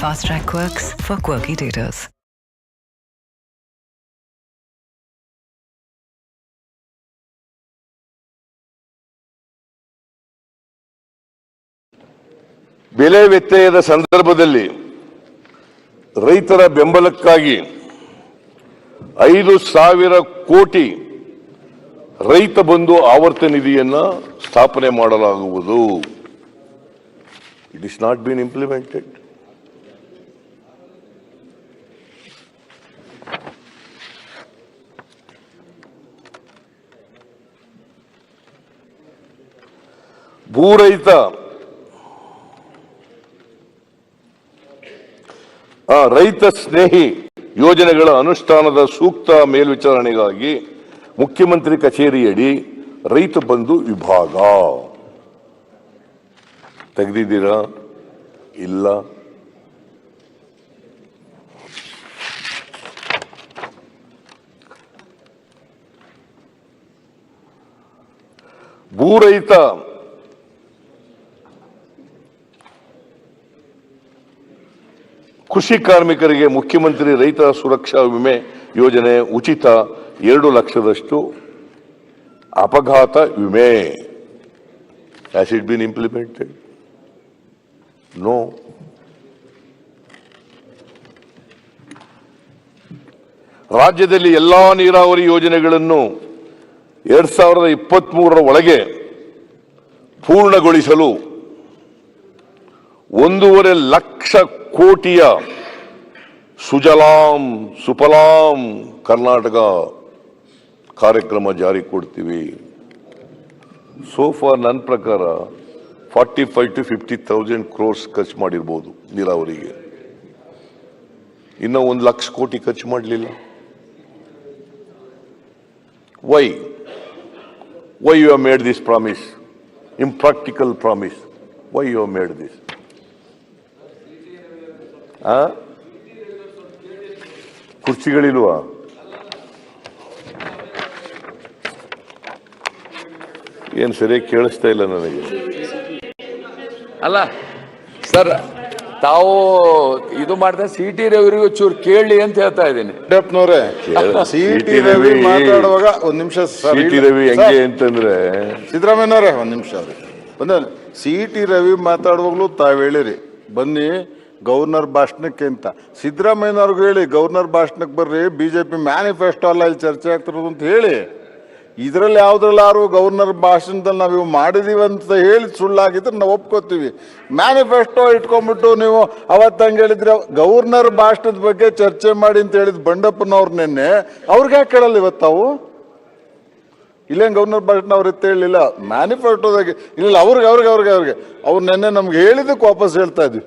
Fast Track Quirks for quirky daters. ಬೆಲೆ ವ್ಯತ್ಯಯದ ಸಂದರ್ಭದಲ್ಲಿ ರೈತರ ಬೆಂಬಲಕ್ಕಾಗಿ 5,000 ಕೋಟಿ ರೈತ ಬಂಧು ಆವರ್ತ ನಿಧಿಯನ್ನ ಸ್ಥಾಪನೆ ಮಾಡಲಾಗುವುದು. It is not been implemented. ರೈತ ಸ್ನೇಹಿ ಯೋಜನೆಗಳ ಅನುಷ್ಠಾನದ ಸೂಕ್ತ ಮೇಲ್ವಿಚಾರಣೆಗಾಗಿ ಮುಖ್ಯಮಂತ್ರಿ ಕಚೇರಿಯಡಿ ರೈತ ಬಂಧು ವಿಭಾಗ ತೆಗೆದಿದ್ದೀರಾ? ಇಲ್ಲ. ಭೂರಹಿತ ಕೃಷಿ ಕಾರ್ಮಿಕರಿಗೆ ಮುಖ್ಯಮಂತ್ರಿ ರೈತ ಸುರಕ್ಷಾ ವಿಮೆ ಯೋಜನೆ ಉಚಿತ 2 ಲಕ್ಷದಷ್ಟು ಅಪಘಾತ ವಿಮೆ. Has it been implemented? No. ರಾಜ್ಯದಲ್ಲಿ ಎಲ್ಲಾ ನೀರಾವರಿ ಯೋಜನೆಗಳನ್ನು 2023 ಒಳಗೆ ಪೂರ್ಣಗೊಳಿಸಲು 1.5 ಲಕ್ಷ ಕೋಟಿಯ ಸುಜಲಾಂ ಸುಫಲಾಂ ಕರ್ನಾಟಕ ಕಾರ್ಯಕ್ರಮ ಜಾರಿ ಕೊಡ್ತೀವಿ. ಸೋ ಫಾರ್ ನನ್ನ ಪ್ರಕಾರ 45,000 to 50,000 crores ಖರ್ಚು ಮಾಡಿರ್ಬೋದು ನೀರಾವರಿಗೆ. ಇನ್ನೂ 1 ಲಕ್ಷ ಕೋಟಿ ಖರ್ಚು ಮಾಡಲಿಲ್ಲ. Why? Why you have made this promise? Impractical promise. Why you have made this? ಕುರ್ಚಿಗಳಿಲ್ವಾ? ಏನ್ ಸರಿಯಾಗಿ ಕೇಳಿಸ್ತಾ ಇಲ್ಲ ನನಗೆ. ಅಲ್ಲ ಸರ್, ತಾವು ಇದು ಮಾಡಿದ್ರೆ ಸಿಟಿ ರವಿಗೂ ಚೂರು ಕೇಳಿ ಅಂತ ಹೇಳ್ತಾ ಇದ್ದೀನಿ. ಸಿಟಿ ರವಿ ಮಾತಾಡುವಾಗ ಒಂದ್ ನಿಮಿಷ. ಸಿಟಿ ರವಿ ಹೆಂಗೆ ಅಂತಂದ್ರೆ ಸಿದ್ದರಾಮಯ್ಯನವರೇ ಒಂದ್ ನಿಮಿಷ ಬಂದ. ಸಿಟಿ ರವಿ ಮಾತಾಡುವಾಗ್ಲೂ ತಾವ್ ಹೇಳಿರಿ ಬನ್ನಿ ಗವರ್ನರ್ ಭಾಷಣಕ್ಕೆ ಅಂತ. ಸಿದ್ದರಾಮಯ್ಯನವ್ರಿಗೂ ಹೇಳಿ ಗವರ್ನರ್ ಭಾಷಣಕ್ಕೆ ಬರ್ರಿ, ಬಿಜೆಪಿ ಮ್ಯಾನಿಫೆಸ್ಟೋ ಅಲ್ಲ ಇಲ್ಲಿ ಚರ್ಚೆ ಆಗ್ತಿರೋದು ಅಂತ ಹೇಳಿ. ಇದ್ರಲ್ಲಿ ಯಾವ್ದ್ರಲ್ಲಾರು ಗವರ್ನರ್ ಭಾಷಣದಲ್ಲಿ ನಾವು ಇವು ಮಾಡಿದೀವಿ ಅಂತ ಹೇಳಿ ಸುಳ್ಳಾಗಿದ್ರೆ ನಾವು ಒಪ್ಕೋತೀವಿ. ಮ್ಯಾನಿಫೆಸ್ಟೋ ಇಟ್ಕೊಂಡ್ಬಿಟ್ಟು ನೀವು ಅವತ್ತಂಗೆ ಹೇಳಿದ್ರೆ ಗವರ್ನರ್ ಭಾಷಣದ ಬಗ್ಗೆ ಚರ್ಚೆ ಮಾಡಿ ಅಂತ ಹೇಳಿದ್ ಬಂಡಪ್ಪನವ್ರು ನಿನ್ನೆ, ಅವ್ರಿಗೆ ಯಾಕೆ ಕೇಳಲ್ಲ ಇವತ್ತು ತಾವು? ಇಲ್ಲೇನು ಗವರ್ನರ್ ಭಾಷಣ ಅವ್ರು ಇತ್ತು ಹೇಳಲಿಲ್ಲ, ಮ್ಯಾನಿಫೆಸ್ಟೋದಾಗೆ ಇಲ್ಲ. ಅವ್ರಿಗೆ ಅವ್ರು ನಿನ್ನೆ ನಮ್ಗೆ ಹೇಳಿದಕ್ಕೆ ವಾಪಸ್ ಹೇಳ್ತಾ ಇದ್ವಿ.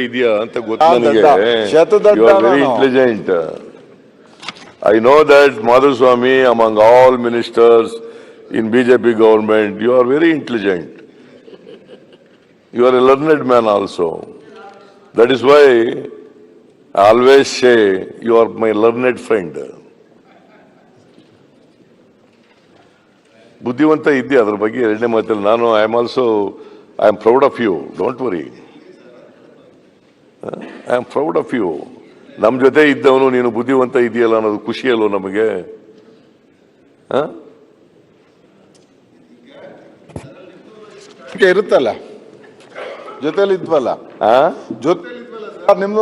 ಇದೆಯಾ ಅಂತ ಗೊತ್ತಿಲ್ಲ. Intelligent. I know that Madhuswamy, among all ministers in BJP government, you are very intelligent. You are a learned man also. That is why I always say you are my learned friend. ಬುದ್ಧಿವಂತ ಇದ್ದೆ, ಅದ್ರ ಬಗ್ಗೆ ಎರಡನೇ ಮಾತಲ್ಲಿ ನಾನು I am proud of you. Don't worry. I am proud of you. ನಮ್ಮ ಜೊತೆ ಇದ್ದವನು ನೀನು ಬುದ್ಧಿವಂತ ಇದೆಯಲ್ಲ ಅನ್ನೋದು ಖುಷಿಯಲ್ಲೋ ನಮಗೆ. ಇರುತ್ತಲ್ಲ ಜೊತೆಲಿ ಇದ್ವಲ್ಲ, ನಿಮ್ದು